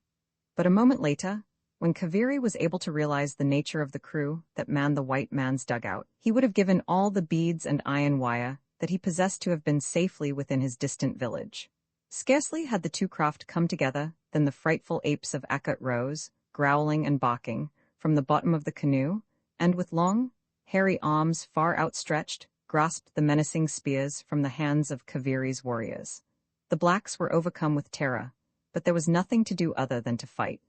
But a moment later, when Kaviri was able to realize the nature of the crew that manned the white man's dugout, he would have given all the beads and iron wire that he possessed to have been safely within his distant village. Scarcely had the 2 craft come together than the frightful apes of Akut rose, growling and barking, from the bottom of the canoe, and with long, hairy arms far outstretched, grasped the menacing spears from the hands of Kaviri's warriors. The blacks were overcome with terror, but there was nothing to do other than to fight.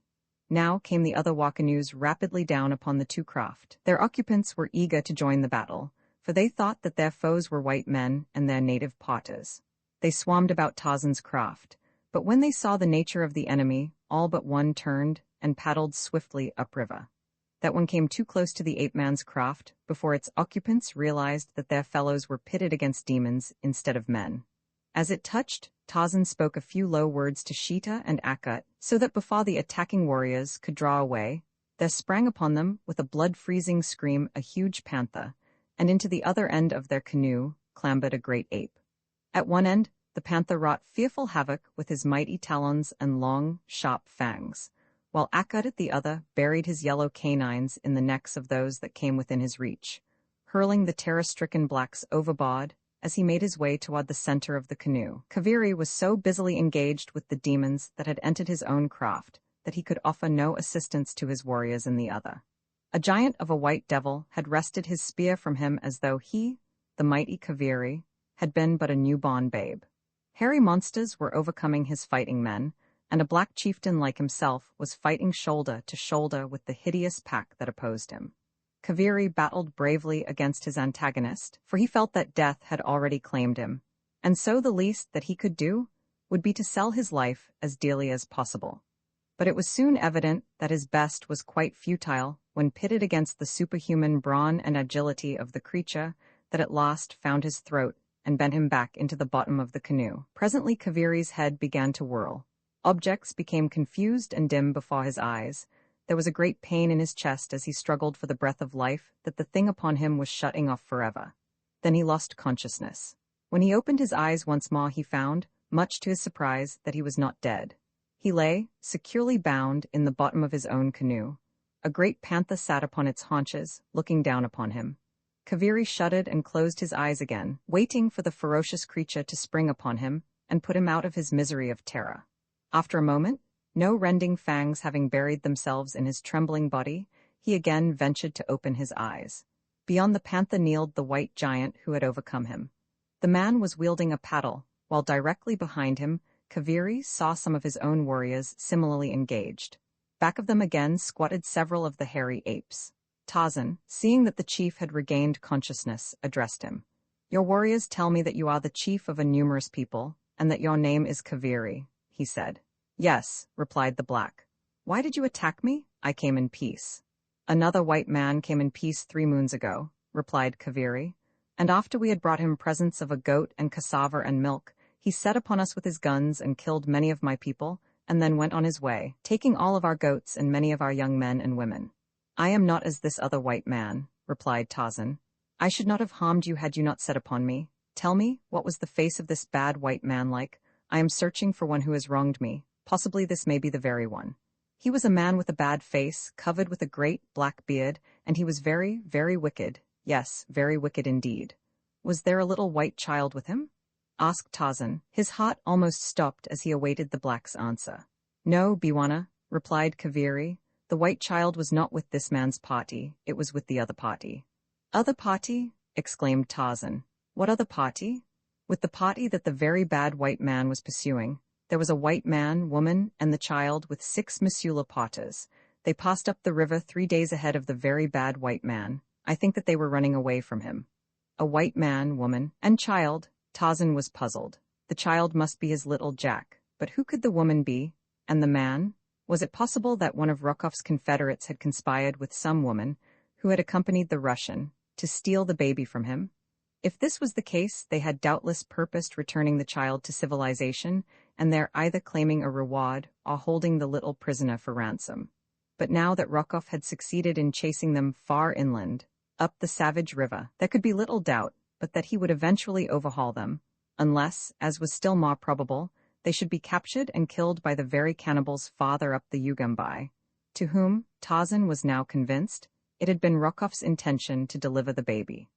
Now came the other war canoes rapidly down upon the 2 craft. Their occupants were eager to join the battle, for they thought that their foes were white men and their native potters. They swarmed about Tarzan's craft, but when they saw the nature of the enemy, all but one turned and paddled swiftly upriver. That one came too close to the ape-man's craft before its occupants realized that their fellows were pitted against demons instead of men. As it touched, Tarzan spoke a few low words to Sheeta and Akut, so that before the attacking warriors could draw away, there sprang upon them with a blood-freezing scream a huge panther, and into the other end of their canoe clambered a great ape. At one end, the panther wrought fearful havoc with his mighty talons and long, sharp fangs, while Akut at the other buried his yellow canines in the necks of those that came within his reach, hurling the terror-stricken blacks overboard as he made his way toward the center of the canoe. Kaviri was so busily engaged with the demons that had entered his own craft that he could offer no assistance to his warriors in the other. A giant of a white devil had wrested his spear from him as though he, the mighty Kaviri, had been but a newborn babe. Hairy monsters were overcoming his fighting men, and a black chieftain like himself was fighting shoulder to shoulder with the hideous pack that opposed him. Kaviri battled bravely against his antagonist, for he felt that death had already claimed him, and so the least that he could do would be to sell his life as dearly as possible. But it was soon evident that his best was quite futile when pitted against the superhuman brawn and agility of the creature that at last found his throat and bent him back into the bottom of the canoe. Presently Kaviri's head began to whirl. Objects became confused and dim before his eyes. There was a great pain in his chest as he struggled for the breath of life that the thing upon him was shutting off forever. Then he lost consciousness. When he opened his eyes once more he found, much to his surprise, that he was not dead. He lay, securely bound, in the bottom of his own canoe. A great panther sat upon its haunches, looking down upon him. Kaviri shuddered and closed his eyes again, waiting for the ferocious creature to spring upon him and put him out of his misery of terror. After a moment, no rending fangs having buried themselves in his trembling body, he again ventured to open his eyes. Beyond the panther kneeled the white giant who had overcome him. The man was wielding a paddle, while directly behind him, Kaviri saw some of his own warriors similarly engaged. Back of them again squatted several of the hairy apes. Tarzan, seeing that the chief had regained consciousness, addressed him. "Your warriors tell me that you are the chief of a numerous people, and that your name is Kaviri," he said. "Yes," replied the black. "Why did you attack me? I came in peace." "Another white man came in peace 3 moons ago," replied Kaviri, "and after we had brought him presents of a goat and cassava and milk, he set upon us with his guns and killed many of my people, and then went on his way, taking all of our goats and many of our young men and women." "I am not as this other white man," replied Tarzan. "I should not have harmed you had you not set upon me. Tell me, what was the face of this bad white man like? I am searching for one who has wronged me. Possibly this may be the very one." "He was a man with a bad face, covered with a great black beard, and he was very, very wicked. Yes, very wicked indeed." "Was there a little white child with him?" asked Tarzan. His heart almost stopped as he awaited the black's answer. "No, Bwana," replied Kaviri. "The white child was not with this man's party, it was with the other party." "Other party?" exclaimed Tarzan. "What other party?" "With the party that the very bad white man was pursuing. There was a white man, woman, and the child with 6 Missoula potters. They passed up the river 3 days ahead of the very bad white man. I think that they were running away from him." "A white man, woman, and child?" Tarzan was puzzled. The child must be his little Jack, but who could the woman be? And the man? Was it possible that one of Rokoff's confederates had conspired with some woman, who had accompanied the Russian, to steal the baby from him? If this was the case, they had doubtless purposed returning the child to civilization, and there either claiming a reward or holding the little prisoner for ransom. But now that Rokoff had succeeded in chasing them far inland, up the savage river, there could be little doubt but that he would eventually overhaul them, unless, as was still more probable, they should be captured and killed by the very cannibals farther up the Ugambai, to whom, Tarzan was now convinced, it had been Rokoff's intention to deliver the baby.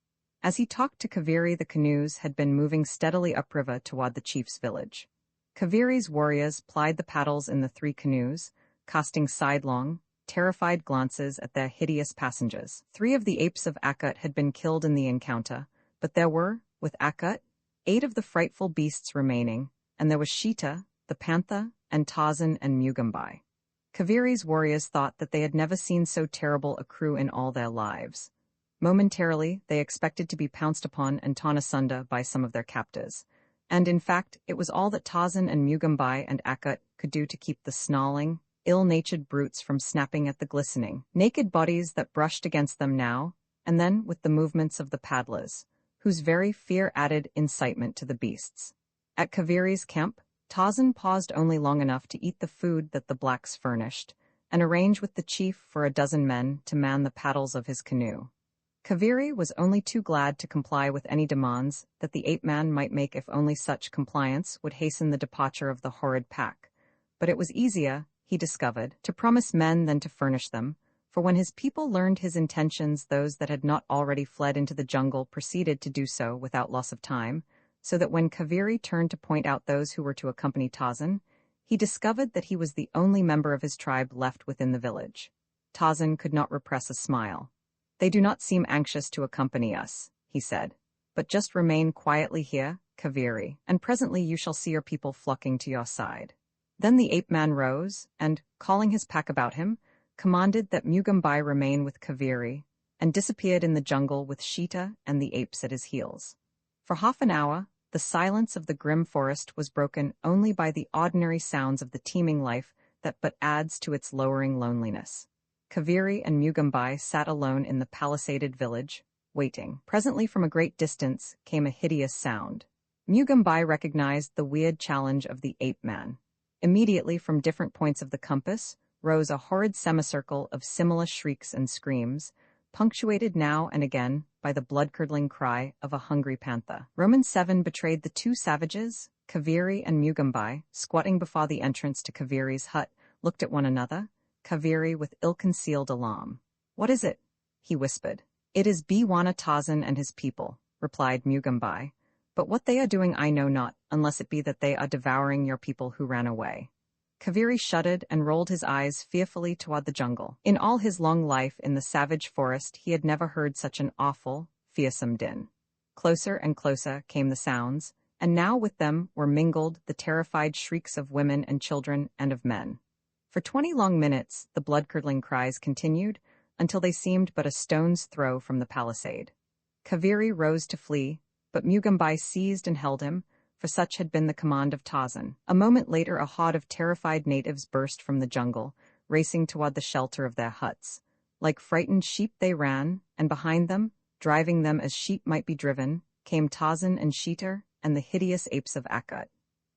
As he talked to Kaviri, the canoes had been moving steadily upriver toward the chief's village. Kaviri's warriors plied the paddles in the 3 canoes, casting sidelong, terrified glances at their hideous passengers. 3 of the apes of Akut had been killed in the encounter, but there were, with Akut, 8 of the frightful beasts remaining, and there was Sheeta, the panther, and Tarzan and Mugambai. Kaviri's warriors thought that they had never seen so terrible a crew in all their lives. Momentarily, they expected to be pounced upon and torn asunder by some of their captors, and in fact, it was all that Tarzan and Mugambai and Akut could do to keep the snarling, ill-natured brutes from snapping at the glistening, naked bodies that brushed against them now, and then with the movements of the paddlers, whose very fear added incitement to the beasts. At Kaviri's camp, Tarzan paused only long enough to eat the food that the blacks furnished, and arrange with the chief for a dozen men to man the paddles of his canoe. Kaviri was only too glad to comply with any demands that the ape-man might make if only such compliance would hasten the departure of the horrid pack. But it was easier, he discovered, to promise men than to furnish them, for when his people learned his intentions, those that had not already fled into the jungle proceeded to do so without loss of time, so that when Kaviri turned to point out those who were to accompany Tarzan, he discovered that he was the only member of his tribe left within the village. Tarzan could not repress a smile. "They do not seem anxious to accompany us," he said. "But just remain quietly here, Kaviri, and presently you shall see your people flocking to your side." Then the ape-man rose, and, calling his pack about him, commanded that Mugambai remain with Kaviri, and disappeared in the jungle with Sheeta and the apes at his heels. For half an hour, the silence of the grim forest was broken only by the ordinary sounds of the teeming life that but adds to its lowering loneliness. Kaviri and Mugambai sat alone in the palisaded village, waiting. Presently from a great distance came a hideous sound. Mugambai recognized the weird challenge of the ape-man. Immediately from different points of the compass rose a horrid semicircle of similar shrieks and screams, punctuated now and again by the blood-curdling cry of a hungry panther. Roman 7 betrayed the two savages, Kaviri and Mugambai, squatting before the entrance to Kaviri's hut, looked at one another, Kaviri with ill-concealed alarm. "What is it?" he whispered. "It is Bwana Tarzan and his people," replied Mugambai. "But what they are doing I know not, unless it be that they are devouring your people who ran away." Kaviri shuddered and rolled his eyes fearfully toward the jungle. In all his long life in the savage forest he had never heard such an awful, fearsome din. Closer and closer came the sounds, and now with them were mingled the terrified shrieks of women and children and of men. For 20 long minutes the blood-curdling cries continued, until they seemed but a stone's throw from the palisade. Kaviri rose to flee, but Mugambai seized and held him, for such had been the command of Tarzan. A moment later a horde of terrified natives burst from the jungle, racing toward the shelter of their huts. Like frightened sheep they ran, and behind them, driving them as sheep might be driven, came Tarzan and Sheeta and the hideous apes of Akut.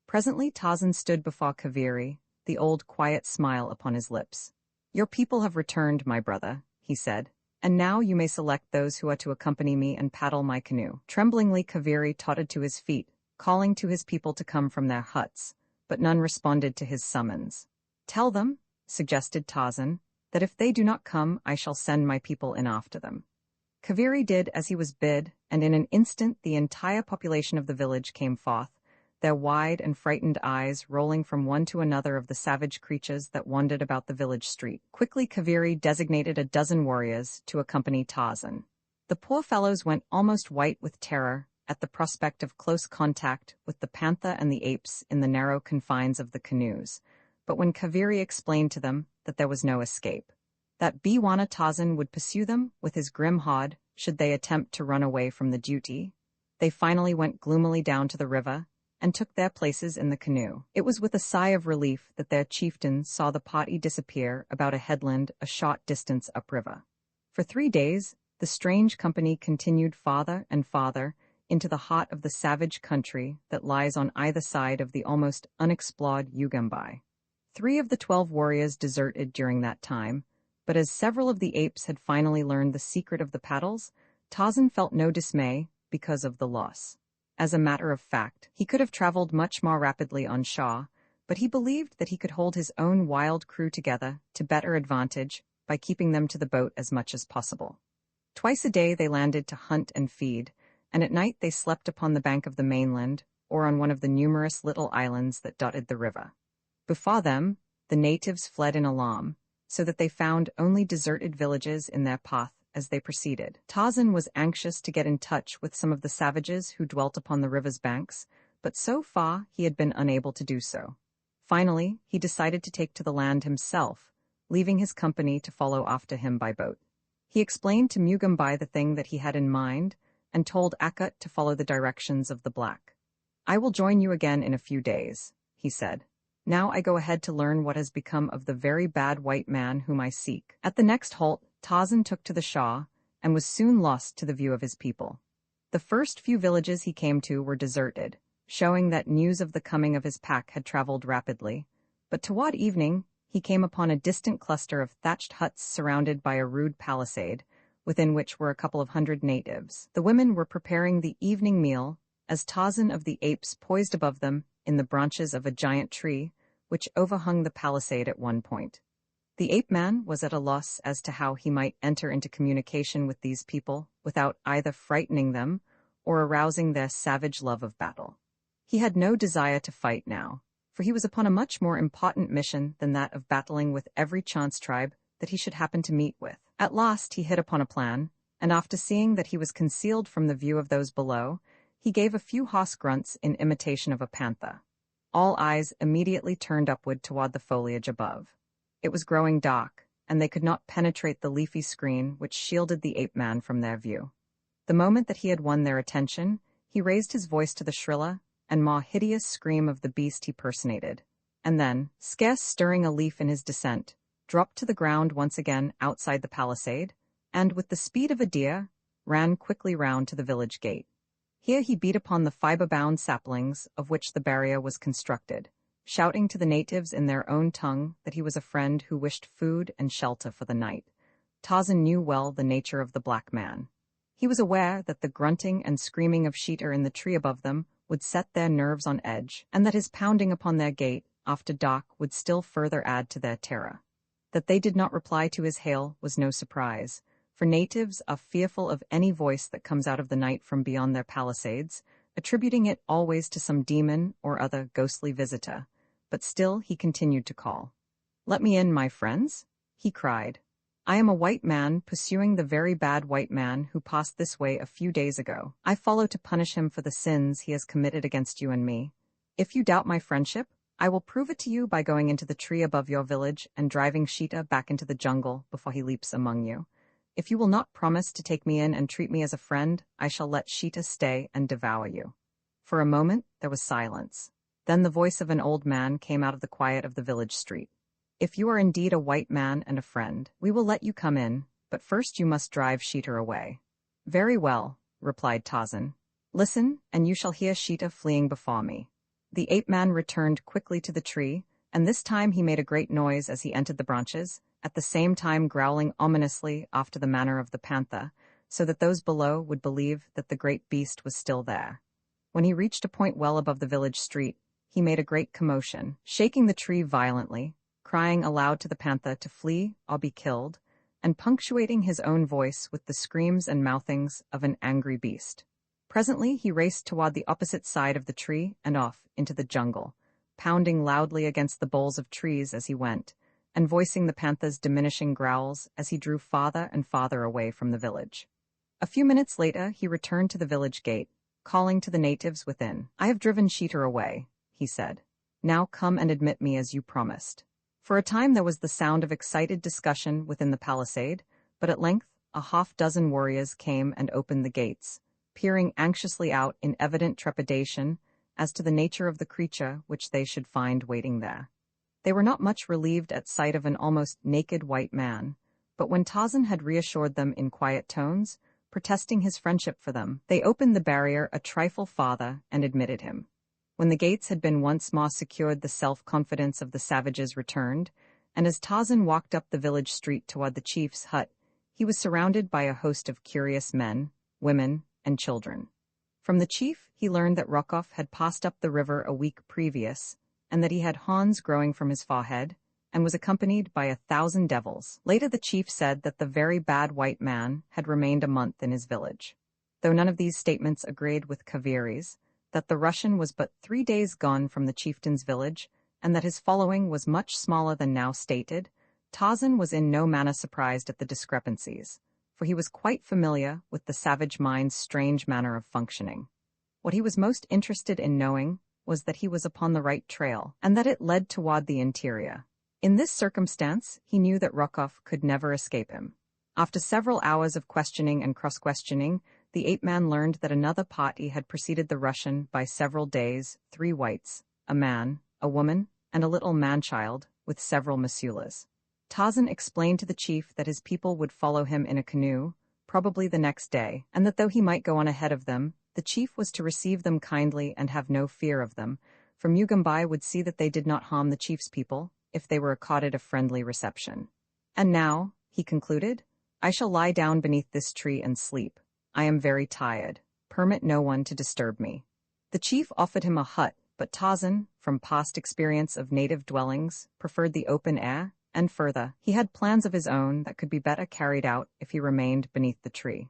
Presently Tarzan stood before Kaviri, the old quiet smile upon his lips. "Your people have returned, my brother," he said, "and now you may select those who are to accompany me and paddle my canoe." Tremblingly Kaviri tottered to his feet, calling to his people to come from their huts, but none responded to his summons. "Tell them," suggested Tarzan, "that if they do not come I shall send my people in after them." Kaviri did as he was bid, and in an instant the entire population of the village came forth, their wide and frightened eyes rolling from one to another of the savage creatures that wandered about the village street. Quickly Kaviri designated a dozen warriors to accompany Tarzan. The poor fellows went almost white with terror at the prospect of close contact with the panther and the apes in the narrow confines of the canoes, but when Kaviri explained to them that there was no escape, that Bwana Tarzan would pursue them with his grim horde should they attempt to run away from the duty, they finally went gloomily down to the river and took their places in the canoe. It was with a sigh of relief that their chieftain saw the party disappear about a headland a short distance upriver. For 3 days, the strange company continued farther and farther into the heart of the savage country that lies on either side of the almost unexplored Ugambai. 3 of the 12 warriors deserted during that time, but as several of the apes had finally learned the secret of the paddles, Tarzan felt no dismay because of the loss. As a matter of fact, he could have traveled much more rapidly on shore, but he believed that he could hold his own wild crew together to better advantage by keeping them to the boat as much as possible. Twice a day they landed to hunt and feed, and at night they slept upon the bank of the mainland or on one of the numerous little islands that dotted the river. Before them, the natives fled in alarm, so that they found only deserted villages in their path as they proceeded. Tarzan was anxious to get in touch with some of the savages who dwelt upon the river's banks, but so far he had been unable to do so. Finally, he decided to take to the land himself, leaving his company to follow after him by boat. He explained to Mugambai the thing that he had in mind, and told Akut to follow the directions of the black. "I will join you again in a few days," he said. "Now I go ahead to learn what has become of the very bad white man whom I seek." At the next halt, Tarzan took to the shore, and was soon lost to the view of his people. The first few villages he came to were deserted, showing that news of the coming of his pack had traveled rapidly, but toward evening he came upon a distant cluster of thatched huts surrounded by a rude palisade, within which were a couple of hundred natives. The women were preparing the evening meal, as Tarzan of the apes poised above them in the branches of a giant tree, which overhung the palisade at one point. The ape-man was at a loss as to how he might enter into communication with these people without either frightening them or arousing their savage love of battle. He had no desire to fight now, for he was upon a much more important mission than that of battling with every chance tribe that he should happen to meet with. At last he hit upon a plan, and after seeing that he was concealed from the view of those below, he gave a few hoarse grunts in imitation of a panther. All eyes immediately turned upward toward the foliage above. It was growing dark, and they could not penetrate the leafy screen which shielded the ape-man from their view. The moment that he had won their attention, he raised his voice to the shriller and more hideous scream of the beast he personated, and then, scarce stirring a leaf in his descent, dropped to the ground once again outside the palisade, and, with the speed of a deer, ran quickly round to the village gate. Here he beat upon the fiber-bound saplings of which the barrier was constructed, shouting to the natives in their own tongue that he was a friend who wished food and shelter for the night. Tarzan knew well the nature of the black man. He was aware that the grunting and screaming of Sheeta in the tree above them would set their nerves on edge, and that his pounding upon their gate after dark would still further add to their terror. That they did not reply to his hail was no surprise, for natives are fearful of any voice that comes out of the night from beyond their palisades, attributing it always to some demon or other ghostly visitor. But still he continued to call. "Let me in, my friends," he cried. "I am a white man pursuing the very bad white man who passed this way a few days ago. I follow to punish him for the sins he has committed against you and me. If you doubt my friendship, I will prove it to you by going into the tree above your village and driving Sheeta back into the jungle before he leaps among you. If you will not promise to take me in and treat me as a friend, I shall let Sheeta stay and devour you." For a moment there was silence. Then the voice of an old man came out of the quiet of the village street. "If you are indeed a white man and a friend, we will let you come in, but first you must drive Sheeta away." "Very well," replied Tarzan. "Listen, and you shall hear Sheeta fleeing before me." The ape-man returned quickly to the tree, and this time he made a great noise as he entered the branches, at the same time growling ominously after the manner of the panther, so that those below would believe that the great beast was still there. When he reached a point well above the village street, he made a great commotion, shaking the tree violently, crying aloud to the panther to flee or be killed, and punctuating his own voice with the screams and mouthings of an angry beast. Presently he raced toward the opposite side of the tree and off into the jungle, pounding loudly against the boles of trees as he went, and voicing the panther's diminishing growls as he drew farther and farther away from the village. A few minutes later he returned to the village gate, calling to the natives within. "I have driven Sheeta away," he said. "Now come and admit me as you promised." For a time there was the sound of excited discussion within the palisade, but at length a half-dozen warriors came and opened the gates, peering anxiously out in evident trepidation as to the nature of the creature which they should find waiting there. They were not much relieved at sight of an almost naked white man, but when Tarzan had reassured them in quiet tones, protesting his friendship for them, they opened the barrier a trifle farther and admitted him. When the gates had been once more secured, the self-confidence of the savages returned, and as Tarzan walked up the village street toward the chief's hut, he was surrounded by a host of curious men, women, and children. From the chief, he learned that Rokoff had passed up the river a week previous, and that he had horns growing from his forehead, and was accompanied by 1,000 devils. Later the chief said that the very bad white man had remained a month in his village. Though none of these statements agreed with Kaviri's, that the Russian was but 3 days gone from the chieftain's village, and that his following was much smaller than now stated, Tarzan was in no manner surprised at the discrepancies, for he was quite familiar with the savage mind's strange manner of functioning. What he was most interested in knowing was that he was upon the right trail, and that it led toward the interior. In this circumstance, he knew that Rokoff could never escape him. After several hours of questioning and cross-questioning, the ape-man learned that another party had preceded the Russian by several days, 3 whites, a man, a woman, and a little man-child, with several masulas. Tarzan explained to the chief that his people would follow him in a canoe, probably the next day, and that though he might go on ahead of them, the chief was to receive them kindly and have no fear of them, for Mugambai would see that they did not harm the chief's people if they were accorded a friendly reception. "And now," he concluded, "I shall lie down beneath this tree and sleep. I am very tired. Permit no one to disturb me." The chief offered him a hut, but Tarzan, from past experience of native dwellings, preferred the open air, and further, he had plans of his own that could be better carried out if he remained beneath the tree.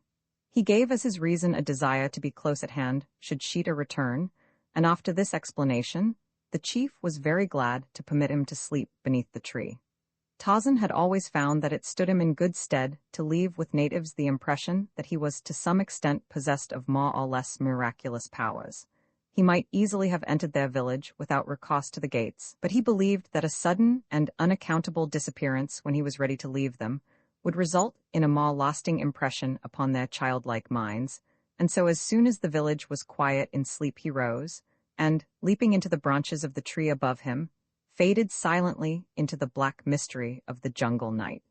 He gave as his reason a desire to be close at hand should Sheeta return, and after this explanation, the chief was very glad to permit him to sleep beneath the tree. Tarzan had always found that it stood him in good stead to leave with natives the impression that he was to some extent possessed of more or less miraculous powers. He might easily have entered their village without recourse to the gates, but he believed that a sudden and unaccountable disappearance when he was ready to leave them would result in a more lasting impression upon their childlike minds, and so as soon as the village was quiet in sleep he rose, and, leaping into the branches of the tree above him, faded silently into the black mystery of the jungle night.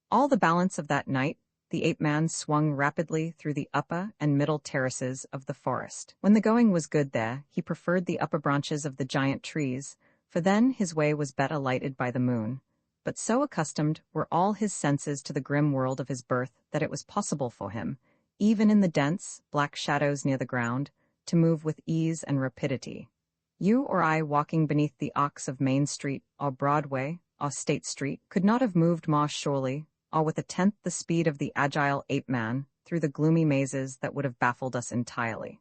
All the balance of that night, the ape-man swung rapidly through the upper and middle terraces of the forest. When the going was good there, he preferred the upper branches of the giant trees, for then his way was better lighted by the moon. But so accustomed were all his senses to the grim world of his birth that it was possible for him, even in the dense, black shadows near the ground, to move with ease and rapidity. You or I walking beneath the arcs of Main Street or Broadway or State Street could not have moved more surely, or with a tenth the speed of the agile ape-man, through the gloomy mazes that would have baffled us entirely.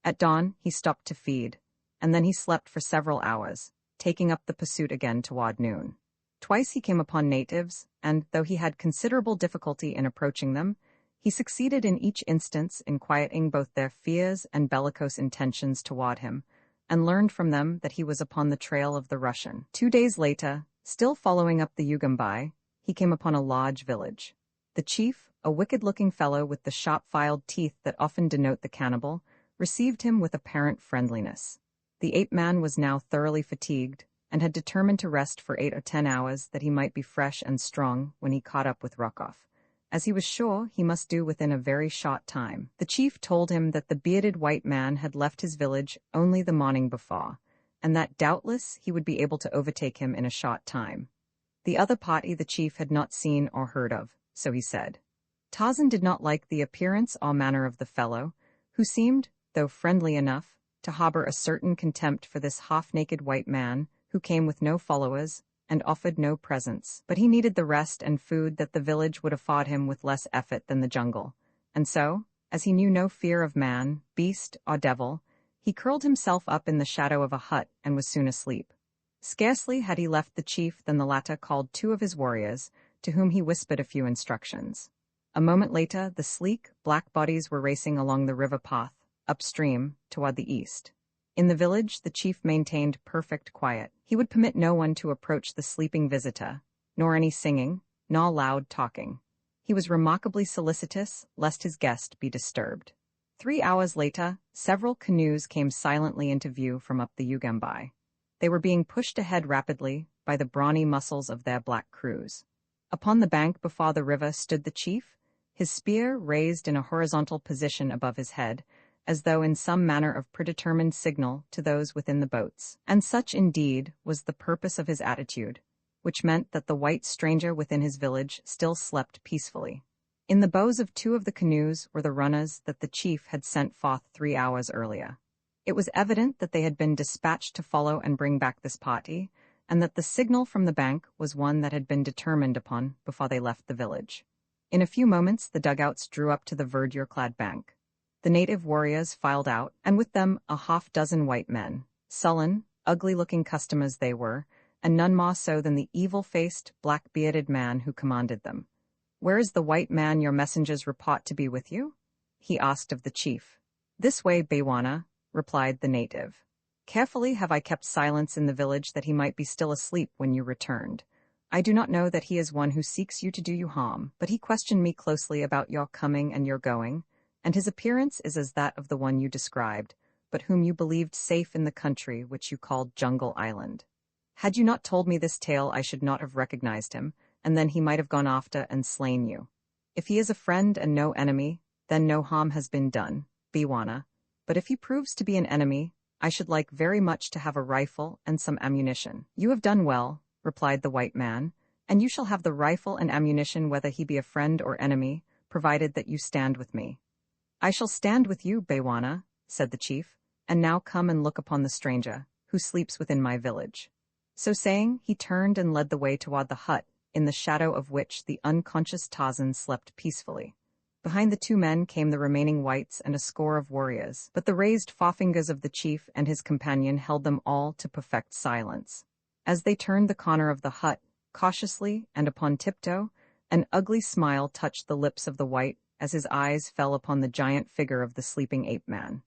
At dawn, he stopped to feed, and then he slept for several hours, taking up the pursuit again toward noon. Twice he came upon natives, and, though he had considerable difficulty in approaching them, he succeeded in each instance in quieting both their fears and bellicose intentions toward him, and learned from them that he was upon the trail of the Russian. 2 days later, still following up the Ugambai, he came upon a large village. The chief, a wicked-looking fellow with the sharp-filed teeth that often denote the cannibal, received him with apparent friendliness. The ape-man was now thoroughly fatigued, and had determined to rest for 8 or 10 hours that he might be fresh and strong when he caught up with Rokov, as he was sure he must do within a very short time. The chief told him that the bearded white man had left his village only the morning before, and that doubtless he would be able to overtake him in a short time. The other party the chief had not seen or heard of, so he said. Tarzan did not like the appearance or manner of the fellow, who seemed, though friendly enough, to harbor a certain contempt for this half-naked white man who came with no followers and offered no presents. But he needed the rest and food that the village would afford him with less effort than the jungle, and so, as he knew no fear of man, beast, or devil, he curled himself up in the shadow of a hut and was soon asleep. Scarcely had he left the chief than the latter called 2 of his warriors, to whom he whispered a few instructions. A moment later, the sleek, black bodies were racing along the river path, upstream, toward the east. In the village, the chief maintained perfect quiet. He would permit no one to approach the sleeping visitor, nor any singing, nor loud talking. He was remarkably solicitous lest his guest be disturbed. 3 hours later, several canoes came silently into view from up the Ugambai. They were being pushed ahead rapidly by the brawny muscles of their black crews. Upon the bank before the river stood the chief, his spear raised in a horizontal position above his head, as though in some manner of predetermined signal to those within the boats. And such, indeed, was the purpose of his attitude, which meant that the white stranger within his village still slept peacefully. In the bows of 2 of the canoes were the runners that the chief had sent forth 3 hours earlier. It was evident that they had been dispatched to follow and bring back this party, and that the signal from the bank was one that had been determined upon before they left the village. In a few moments the dugouts drew up to the verdure-clad bank. The native warriors filed out, and with them a half-dozen white men. Sullen, ugly-looking customers they were, and none more so than the evil-faced, black-bearded man who commanded them. "Where is the white man your messengers report to be with you?" he asked of the chief. "This way, Baywana," replied the native. "Carefully have I kept silence in the village that he might be still asleep when you returned. I do not know that he is one who seeks you to do you harm, but he questioned me closely about your coming and your going, and his appearance is as that of the one you described, but whom you believed safe in the country which you called Jungle Island. Had you not told me this tale I should not have recognized him, and then he might have gone after and slain you. If he is a friend and no enemy, then no harm has been done, Baywana. But if he proves to be an enemy, I should like very much to have a rifle and some ammunition." "You have done well," replied the white man, "and you shall have the rifle and ammunition whether he be a friend or enemy, provided that you stand with me." "I shall stand with you, Baywana," said the chief, "and now come and look upon the stranger, who sleeps within my village." So saying, he turned and led the way toward the hut, in the shadow of which the unconscious Tarzan slept peacefully. Behind the 2 men came the remaining whites and a score of warriors, but the raised forefingers of the chief and his companion held them all to perfect silence. As they turned the corner of the hut, Cautiously, and upon tiptoe, an ugly smile touched the lips of the white as his eyes fell upon the giant figure of the sleeping ape-man.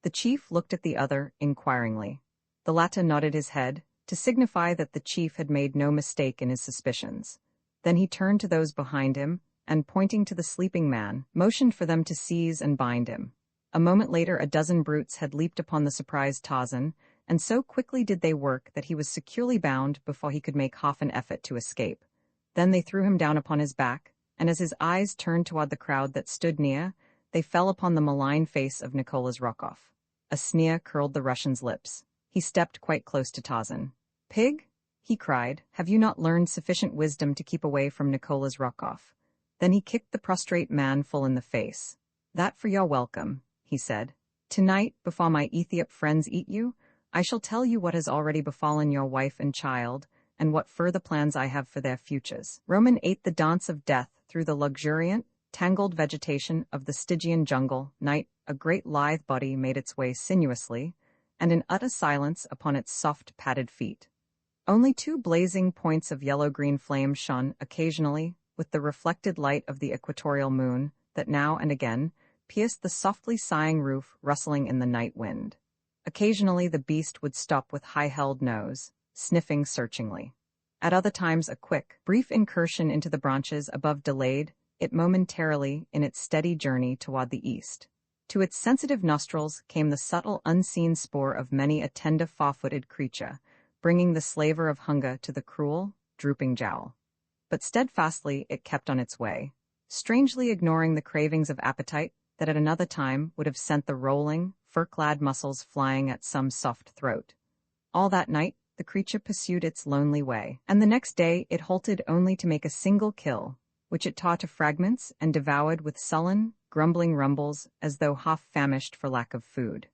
The chief looked at the other inquiringly. The latter nodded his head, to signify that the chief had made no mistake in his suspicions. Then he turned to those behind him, and pointing to the sleeping man, motioned for them to seize and bind him. A moment later 12 brutes had leaped upon the surprised Tarzan, and so quickly did they work that he was securely bound before he could make half an effort to escape. Then they threw him down upon his back, and as his eyes turned toward the crowd that stood near, they fell upon the malign face of Nicholas Rokoff. A sneer curled the Russian's lips. He stepped quite close to Tarzan. "Pig?" he cried. "Have you not learned sufficient wisdom to keep away from Nicholas Rokoff?" Then he kicked the prostrate man full in the face. "That for your welcome," he said. "Tonight, before my Ethiop friends eat you, I shall tell you what has already befallen your wife and child, and what further plans I have for their futures." Roman ate the dance of death through the luxuriant, tangled vegetation of the Stygian jungle. Night, a great lithe body made its way sinuously, and in utter silence upon its soft padded feet. Only 2 blazing points of yellow-green flame shone occasionally with the reflected light of the equatorial moon that now and again pierced the softly sighing roof, rustling in the night wind. Occasionally the beast would stop with high-held nose, sniffing searchingly. At other times a quick, brief incursion into the branches above delayed it momentarily in its steady journey toward the east. To its sensitive nostrils came the subtle unseen spoor of many a tender four-footed creature, bringing the slaver of hunger to the cruel, drooping jowl. But steadfastly it kept on its way, strangely ignoring the cravings of appetite that at another time would have sent the rolling, fur-clad muscles flying at some soft throat. All that night the creature pursued its lonely way, and the next day it halted only to make a single kill, which it tore to fragments and devoured with sullen, grumbling rumbles as though half-famished for lack of food.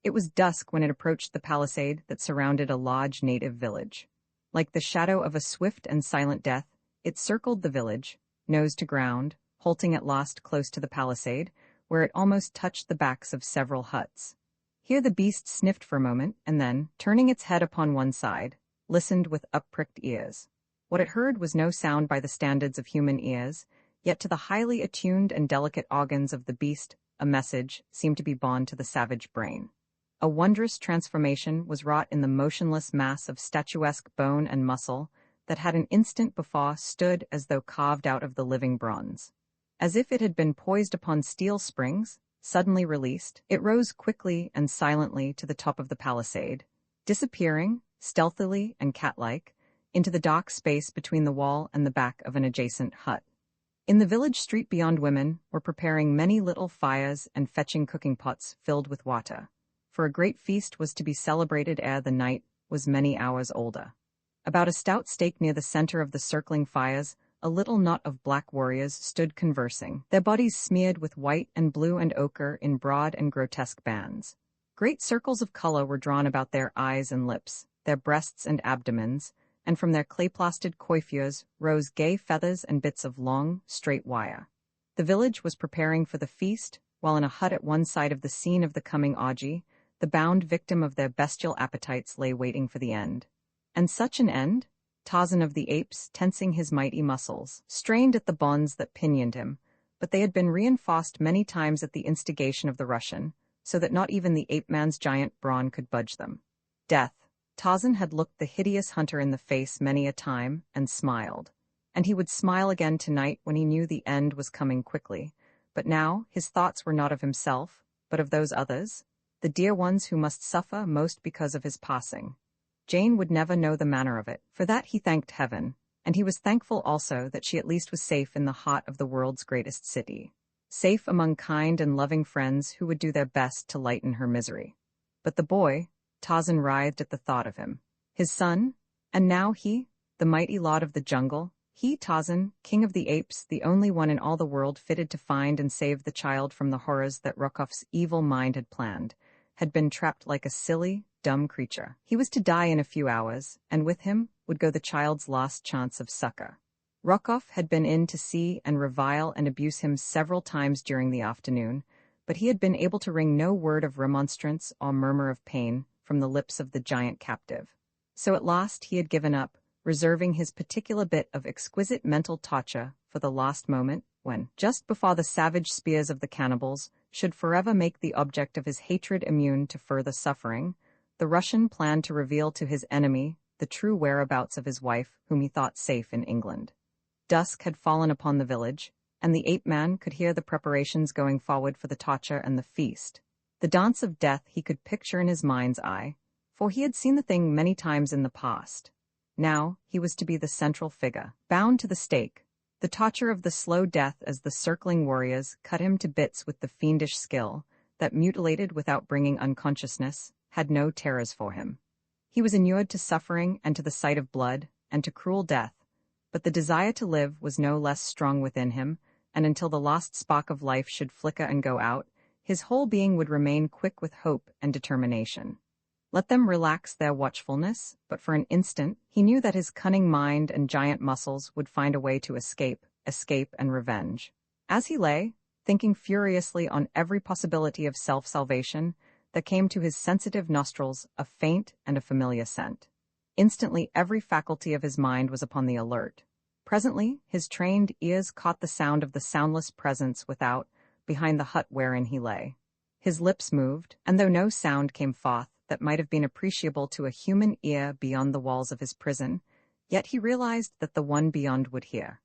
It was dusk when it approached the palisade that surrounded a large native village. Like the shadow of a swift and silent death, it circled the village, nose to ground, halting at last close to the palisade, where it almost touched the backs of several huts. Here the beast sniffed for a moment, and then, turning its head upon one side, listened with up-pricked ears. What it heard was no sound by the standards of human ears, yet to the highly attuned and delicate organs of the beast, a message seemed to be borne to the savage brain. A wondrous transformation was wrought in the motionless mass of statuesque bone and muscle that had an instant before stood as though carved out of the living bronze. As if it had been poised upon steel springs, suddenly released, it rose quickly and silently to the top of the palisade, disappearing, stealthily and cat-like, into the dark space between the wall and the back of an adjacent hut. In the village street beyond, women were preparing many little fires and fetching cooking pots filled with water, for a great feast was to be celebrated ere the night was many hours older. About a stout stake near the center of the circling fires, a little knot of black warriors stood conversing, their bodies smeared with white and blue and ochre in broad and grotesque bands. Great circles of color were drawn about their eyes and lips, their breasts and abdomens, and from their clay-plastered coiffures rose gay feathers and bits of long, straight wire. The village was preparing for the feast, while in a hut at one side of the scene of the coming orgy, the bound victim of their bestial appetites lay waiting for the end. And such an end? Tarzan of the apes, tensing his mighty muscles, strained at the bonds that pinioned him, but they had been reinforced many times at the instigation of the Russian, so that not even the ape-man's giant brawn could budge them. Death. Tarzan had looked the hideous hunter in the face many a time, and smiled. And he would smile again tonight when he knew the end was coming quickly. But now his thoughts were not of himself, but of those others, the dear ones who must suffer most because of his passing. Jane would never know the manner of it, for that he thanked heaven, and he was thankful also that she at least was safe in the heart of the world's greatest city, safe among kind and loving friends who would do their best to lighten her misery. But the boy, Tarzan writhed at the thought of him. His son, and now he, the mighty lord of the jungle, he, Tarzan, king of the apes, the only one in all the world fitted to find and save the child from the horrors that Rokoff's evil mind had planned, had been trapped like a silly, dumb creature. He was to die in a few hours, and with him would go the child's last chance of succor. Rokoff had been in to see and revile and abuse him several times during the afternoon, but he had been able to wring no word of remonstrance or murmur of pain from the lips of the giant captive. So at last he had given up, reserving his particular bit of exquisite mental torture for the last moment when, just before the savage spears of the cannibals should forever make the object of his hatred immune to further suffering, the Russian planned to reveal to his enemy the true whereabouts of his wife, whom he thought safe in England. Dusk had fallen upon the village, and the ape-man could hear the preparations going forward for the torture and the feast. The dance of death he could picture in his mind's eye, for he had seen the thing many times in the past. Now he was to be the central figure, bound to the stake. The torture of the slow death as the circling warriors cut him to bits with the fiendish skill that, mutilated without bringing unconsciousness, had no terrors for him. He was inured to suffering and to the sight of blood and to cruel death, but the desire to live was no less strong within him, and until the last spark of life should flicker and go out, his whole being would remain quick with hope and determination. Let them relax their watchfulness, but for an instant he knew that his cunning mind and giant muscles would find a way to escape and revenge. As he lay, thinking furiously on every possibility of self-salvation, there came to his sensitive nostrils a faint and a familiar scent. Instantly every faculty of his mind was upon the alert. Presently his trained ears caught the sound of the soundless presence without, behind the hut wherein he lay. His lips moved, and though no sound came forth that might have been appreciable to a human ear beyond the walls of his prison, yet he realized that the one beyond would hear.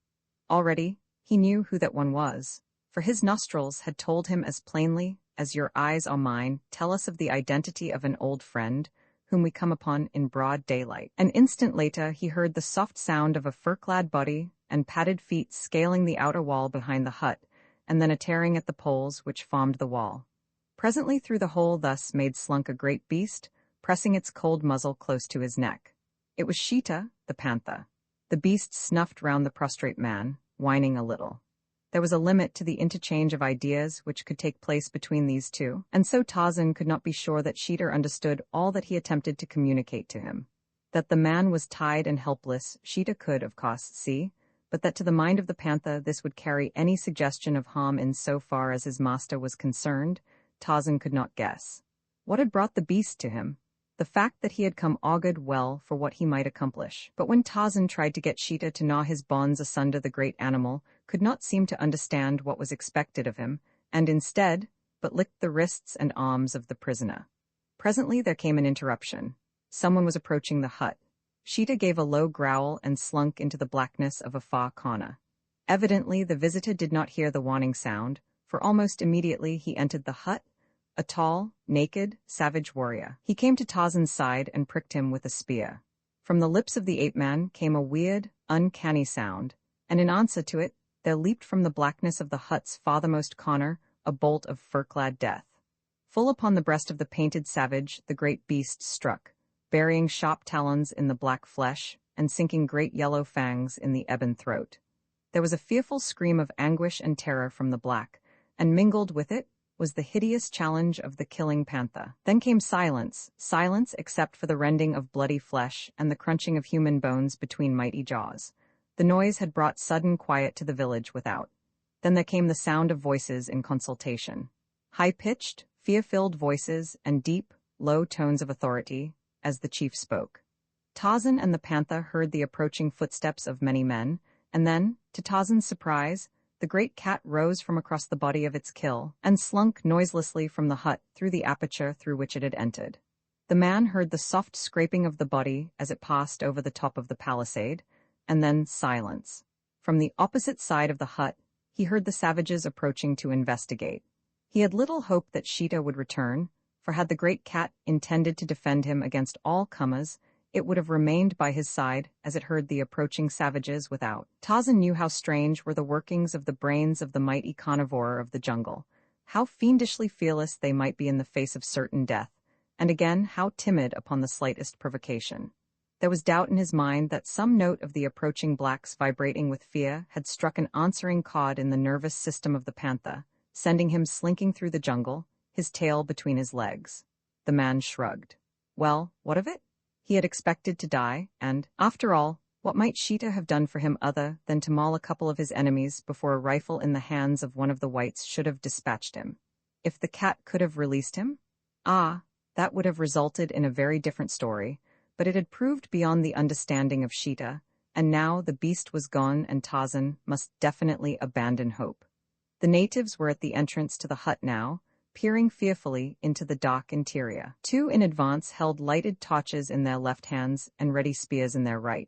Already he knew who that one was, for his nostrils had told him as plainly as your eyes or mine tell us of the identity of an old friend whom we come upon in broad daylight. An instant later he heard the soft sound of a fur-clad body and padded feet scaling the outer wall behind the hut, and then a tearing at the poles which formed the wall. Presently through the hole thus made slunk a great beast, pressing its cold muzzle close to his neck. It was Sheeta, the panther. The beast snuffed round the prostrate man, whining a little. There was a limit to the interchange of ideas which could take place between these two, and so Tarzan could not be sure that Sheeta understood all that he attempted to communicate to him. That the man was tied and helpless, Sheeta could, of course, see, but that to the mind of the panther this would carry any suggestion of harm in so far as his master was concerned, Tarzan could not guess. What had brought the beast to him? The fact that he had come augured well for what he might accomplish. But when Tarzan tried to get Sheeta to gnaw his bonds asunder, the great animal could not seem to understand what was expected of him, and instead but licked the wrists and arms of the prisoner. Presently there came an interruption. Someone was approaching the hut. Sheeta gave a low growl and slunk into the blackness of a far corner. Evidently the visitor did not hear the warning sound, for almost immediately he entered the hut, a tall, naked, savage warrior. He came to Tarzan's side and pricked him with a spear. From the lips of the ape-man came a weird, uncanny sound, and in answer to it, there leaped from the blackness of the hut's farthermost corner a bolt of fur-clad death. Full upon the breast of the painted savage the great beast struck, burying sharp talons in the black flesh and sinking great yellow fangs in the ebon throat. There was a fearful scream of anguish and terror from the black, and mingled with it was the hideous challenge of the killing panther. Then came silence except for the rending of bloody flesh and the crunching of human bones between mighty jaws. The noise had brought sudden quiet to the village without. Then there came the sound of voices in consultation. High-pitched, fear-filled voices and deep, low tones of authority, as the chief spoke. Tarzan and the panther heard the approaching footsteps of many men, and then, to Tarzan's surprise, the great cat rose from across the body of its kill and slunk noiselessly from the hut through the aperture through which it had entered. The man heard the soft scraping of the body as it passed over the top of the palisade, and then silence. From the opposite side of the hut, he heard the savages approaching to investigate. He had little hope that Sheeta would return, for had the great cat intended to defend him against all comers, it would have remained by his side as it heard the approaching savages without. Tarzan knew how strange were the workings of the brains of the mighty carnivore of the jungle, how fiendishly fearless they might be in the face of certain death, and again how timid upon the slightest provocation. There was doubt in his mind that some note of the approaching blacks vibrating with fear had struck an answering chord in the nervous system of the panther, sending him slinking through the jungle, his tail between his legs. The man shrugged. Well, what of it? He had expected to die, and, after all, what might Sheeta have done for him other than to maul a couple of his enemies before a rifle in the hands of one of the whites should have dispatched him? If the cat could have released him? Ah, that would have resulted in a very different story, but it had proved beyond the understanding of Sheeta, and now the beast was gone and Tarzan must definitely abandon hope. The natives were at the entrance to the hut now, peering fearfully into the dark interior. Two in advance held lighted torches in their left hands and ready spears in their right.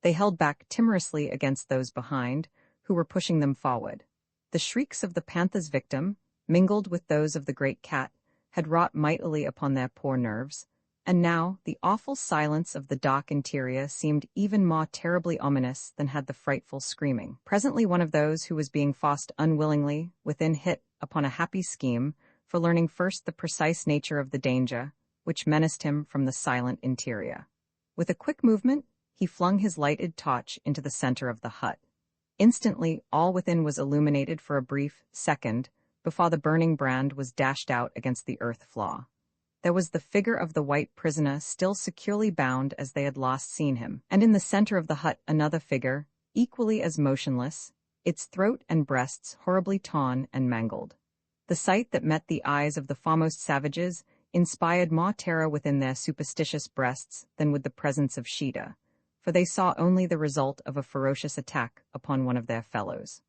They held back timorously against those behind, who were pushing them forward. The shrieks of the panther's victim, mingled with those of the great cat, had wrought mightily upon their poor nerves, and now the awful silence of the dark interior seemed even more terribly ominous than had the frightful screaming. Presently one of those who was being forced unwillingly within hit upon a happy scheme for learning first the precise nature of the danger, which menaced him from the silent interior. With a quick movement, he flung his lighted torch into the center of the hut. Instantly, all within was illuminated for a brief second before the burning brand was dashed out against the earth floor. There was the figure of the white prisoner still securely bound as they had last seen him, and in the center of the hut another figure, equally as motionless, its throat and breasts horribly torn and mangled. The sight that met the eyes of the foremost savages inspired more terror within their superstitious breasts than would the presence of Sheeta, for they saw only the result of a ferocious attack upon one of their fellows.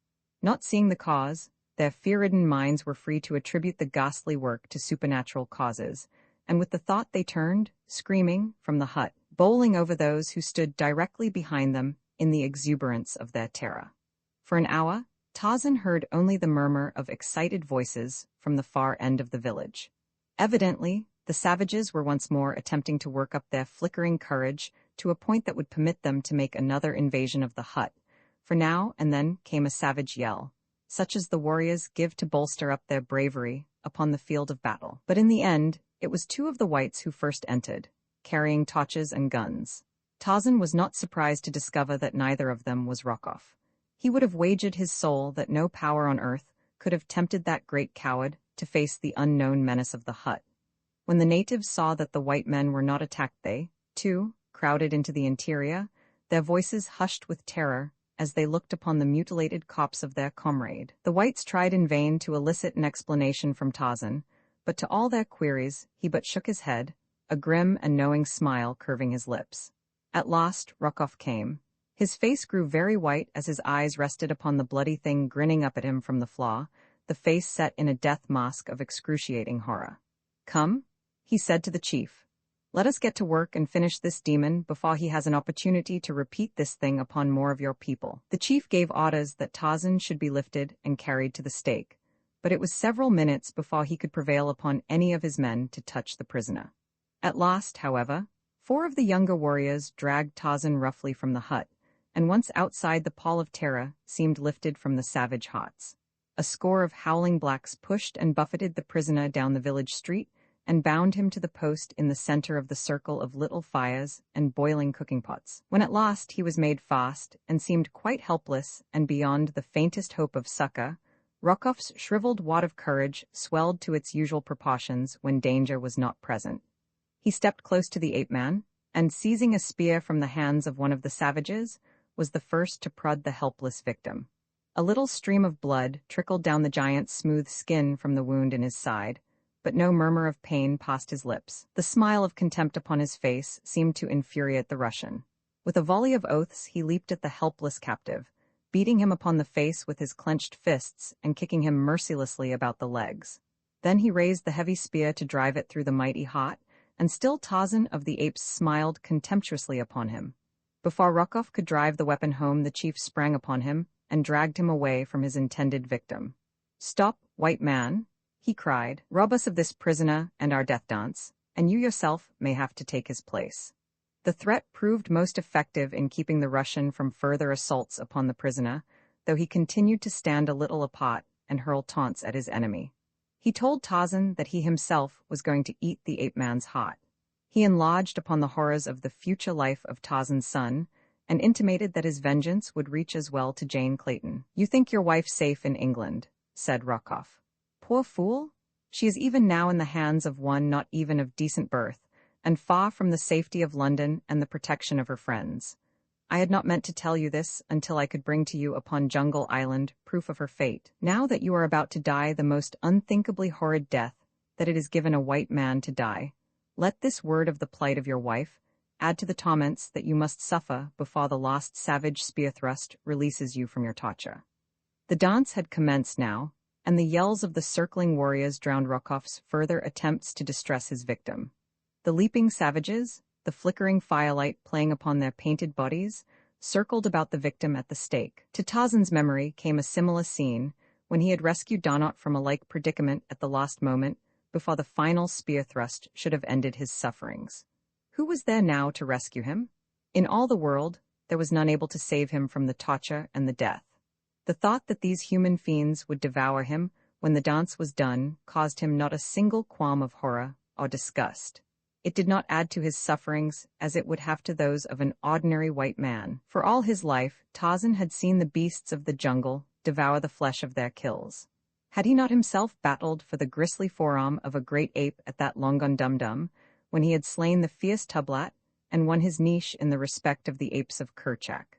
Not seeing the cause, their fear-ridden minds were free to attribute the ghastly work to supernatural causes, and with the thought they turned, screaming, from the hut, bowling over those who stood directly behind them in the exuberance of their terror. For an hour, Tarzan heard only the murmur of excited voices from the far end of the village. Evidently, the savages were once more attempting to work up their flickering courage to a point that would permit them to make another invasion of the hut, for now and then came a savage yell, such as the warriors give to bolster up their bravery upon the field of battle. But in the end, it was two of the whites who first entered, carrying torches and guns. Tarzan was not surprised to discover that neither of them was Rokoff. He would have wagered his soul that no power on earth could have tempted that great coward to face the unknown menace of the hut. When the natives saw that the white men were not attacked, they, too, crowded into the interior, their voices hushed with terror as they looked upon the mutilated corpse of their comrade. The whites tried in vain to elicit an explanation from Tarzan, but to all their queries he but shook his head, a grim and knowing smile curving his lips. At last Rokoff came. His face grew very white as his eyes rested upon the bloody thing grinning up at him from the floor, the face set in a death mask of excruciating horror. "Come," he said to the chief. "Let us get to work and finish this demon before he has an opportunity to repeat this thing upon more of your people." The chief gave orders that Tarzan should be lifted and carried to the stake, but it was several minutes before he could prevail upon any of his men to touch the prisoner. At last, however, 4 of the younger warriors dragged Tarzan roughly from the hut, and once outside the pall of terror seemed lifted from the savage hearts. A score of howling blacks pushed and buffeted the prisoner down the village street and bound him to the post in the center of the circle of little fires and boiling cooking pots. When at last he was made fast and seemed quite helpless and beyond the faintest hope of succor, Rokoff's shriveled wad of courage swelled to its usual proportions when danger was not present. He stepped close to the ape-man, and seizing a spear from the hands of one of the savages, was the first to prod the helpless victim. A little stream of blood trickled down the giant's smooth skin from the wound in his side, but no murmur of pain passed his lips. The smile of contempt upon his face seemed to infuriate the Russian. With a volley of oaths he leaped at the helpless captive, beating him upon the face with his clenched fists and kicking him mercilessly about the legs. Then he raised the heavy spear to drive it through the mighty heart, and still Tarzan of the Apes smiled contemptuously upon him. Before Rokoff could drive the weapon home, the chief sprang upon him and dragged him away from his intended victim. "Stop, white man," he cried. "Rob us of this prisoner and our death dance, and you yourself may have to take his place." The threat proved most effective in keeping the Russian from further assaults upon the prisoner, though he continued to stand a little apart and hurl taunts at his enemy. He told Tarzan that he himself was going to eat the ape-man's heart. He enlarged upon the horrors of the future life of Tarzan's son, and intimated that his vengeance would reach as well to Jane Clayton. "You think your wife safe in England," said Rokoff. "Poor fool! She is even now in the hands of one not even of decent birth, and far from the safety of London and the protection of her friends. I had not meant to tell you this until I could bring to you upon Jungle Island proof of her fate. Now that you are about to die the most unthinkably horrid death that it is given a white man to die, let this word of the plight of your wife add to the torments that you must suffer before the last savage spear thrust releases you from your torture. The dance had commenced now, and the yells of the circling warriors drowned Rokoff's further attempts to distress his victim. The leaping savages, the flickering firelight playing upon their painted bodies, circled about the victim at the stake. To Tarzan's memory came a similar scene when he had rescued Donat from a like predicament at the last moment before the final spear thrust should have ended his sufferings. Who was there now to rescue him? In all the world, there was none able to save him from the torture and the death. The thought that these human fiends would devour him when the dance was done caused him not a single qualm of horror or disgust. It did not add to his sufferings as it would have to those of an ordinary white man. For all his life, Tarzan had seen the beasts of the jungle devour the flesh of their kills. Had he not himself battled for the grisly forearm of a great ape at that Longondumdum, when he had slain the fierce Tublat and won his niche in the respect of the apes of Kerchak?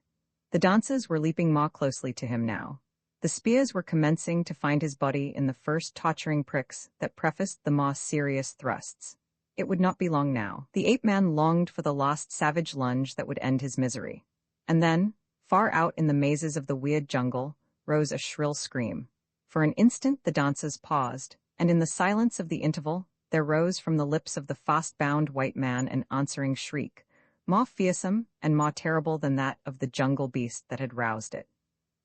The dancers were leaping more closely to him now. The spears were commencing to find his body in the first torturing pricks that prefaced the more serious thrusts. It would not be long now. The ape-man longed for the last savage lunge that would end his misery. And then, far out in the mazes of the weird jungle, rose a shrill scream. For an instant the dancers paused, and in the silence of the interval, there rose from the lips of the fast-bound white man an answering shriek, more fearsome and more terrible than that of the jungle beast that had roused it.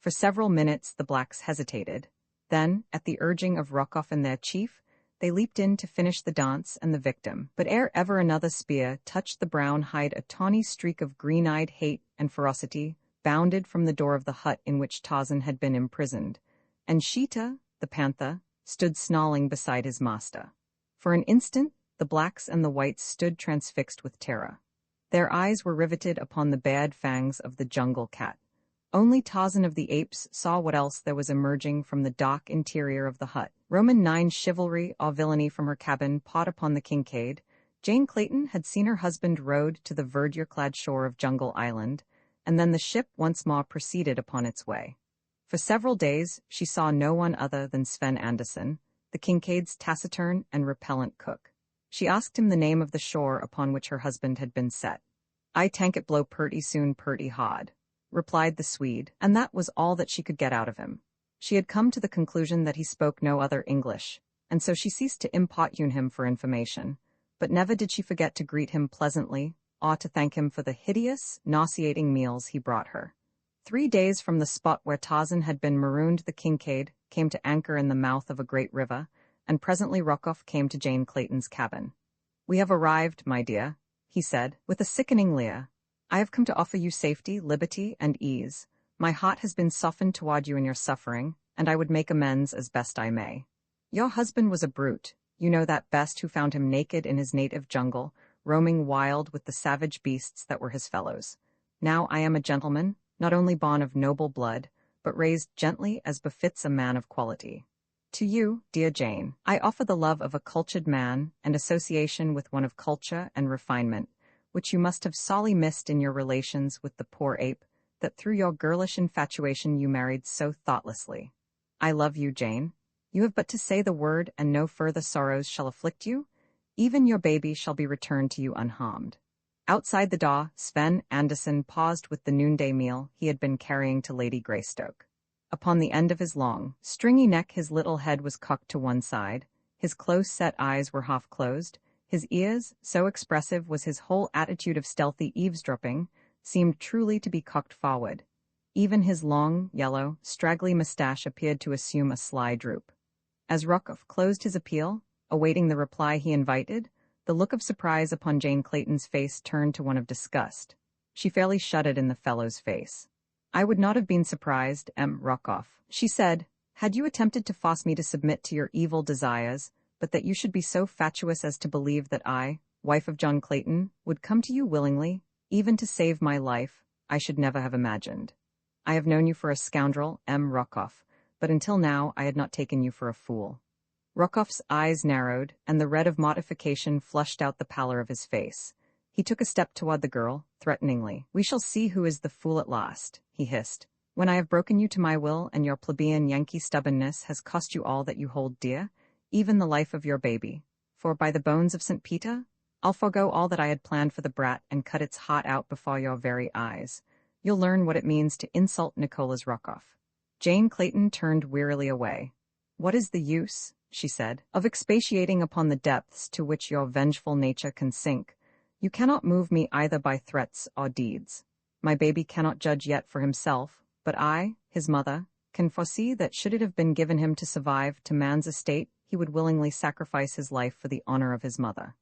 For several minutes the blacks hesitated. Then, at the urging of Rokoff and their chief, they leaped in to finish the dance and the victim. But ere ever another spear touched the brown hide, a tawny streak of green-eyed hate and ferocity bounded from the door of the hut in which Tarzan had been imprisoned, and Sheeta, the panther, stood snarling beside his master. For an instant, the blacks and the whites stood transfixed with terror. Their eyes were riveted upon the bared fangs of the jungle cat. Only Tarzan of the Apes saw what else there was emerging from the dark interior of the hut. Roman 9 chivalry or villainy from her cabin pawed upon the Kincaid. Jane Clayton had seen her husband rowed to the verdure-clad shore of Jungle Island, and then the ship once more proceeded upon its way. For several days she saw no one other than Sven Anderson, the Kincaid's taciturn and repellent cook. She asked him the name of the shore upon which her husband had been set. "I tank it blow purty soon purty hard," replied the Swede, and that was all that she could get out of him. She had come to the conclusion that he spoke no other English, and so she ceased to importune him for information, but never did she forget to greet him pleasantly, or to thank him for the hideous, nauseating meals he brought her. 3 days from the spot where Tarzan had been marooned, the Kincaid came to anchor in the mouth of a great river, and presently Rokoff came to Jane Clayton's cabin. "We have arrived, my dear," he said, with a sickening leer. "I have come to offer you safety, liberty, and ease. My heart has been softened toward you in your suffering, and I would make amends as best I may. Your husband was a brute, you know that best, who found him naked in his native jungle, roaming wild with the savage beasts that were his fellows. Now I am a gentleman, not only born of noble blood, but raised gently as befits a man of quality. To you, dear Jane, I offer the love of a cultured man and association with one of culture and refinement, which you must have sorely missed in your relations with the poor ape, that through your girlish infatuation you married so thoughtlessly. I love you, Jane. You have but to say the word and no further sorrows shall afflict you. Even your baby shall be returned to you unharmed." Outside the door, Sven Anderson paused with the noonday meal he had been carrying to Lady Greystoke. Upon the end of his long, stringy neck his little head was cocked to one side, his close-set eyes were half-closed, his ears, so expressive was his whole attitude of stealthy eavesdropping, seemed truly to be cocked forward. Even his long, yellow, straggly moustache appeared to assume a sly droop. As Rokoff closed his appeal, awaiting the reply he invited, the look of surprise upon Jane Clayton's face turned to one of disgust. She fairly shuddered in the fellow's face. "I would not have been surprised, M. Rokoff," she said, "had you attempted to force me to submit to your evil desires, but that you should be so fatuous as to believe that I, wife of John Clayton, would come to you willingly, even to save my life, I should never have imagined. I have known you for a scoundrel, M. Rokoff, but until now I had not taken you for a fool." Rokoff's eyes narrowed, and the red of mortification flushed out the pallor of his face. He took a step toward the girl, threateningly. "We shall see who is the fool at last," he hissed. "When I have broken you to my will and your plebeian Yankee stubbornness has cost you all that you hold dear, even the life of your baby. For by the bones of St. Peter, I'll forego all that I had planned for the brat and cut its heart out before your very eyes. You'll learn what it means to insult Nicholas Rockoff." Jane Clayton turned wearily away. "What is the use," she said, "of expatiating upon the depths to which your vengeful nature can sink? You cannot move me either by threats or deeds. My baby cannot judge yet for himself, but I, his mother, can foresee that should it have been given him to survive to man's estate, he would willingly sacrifice his life for the honor of his mother.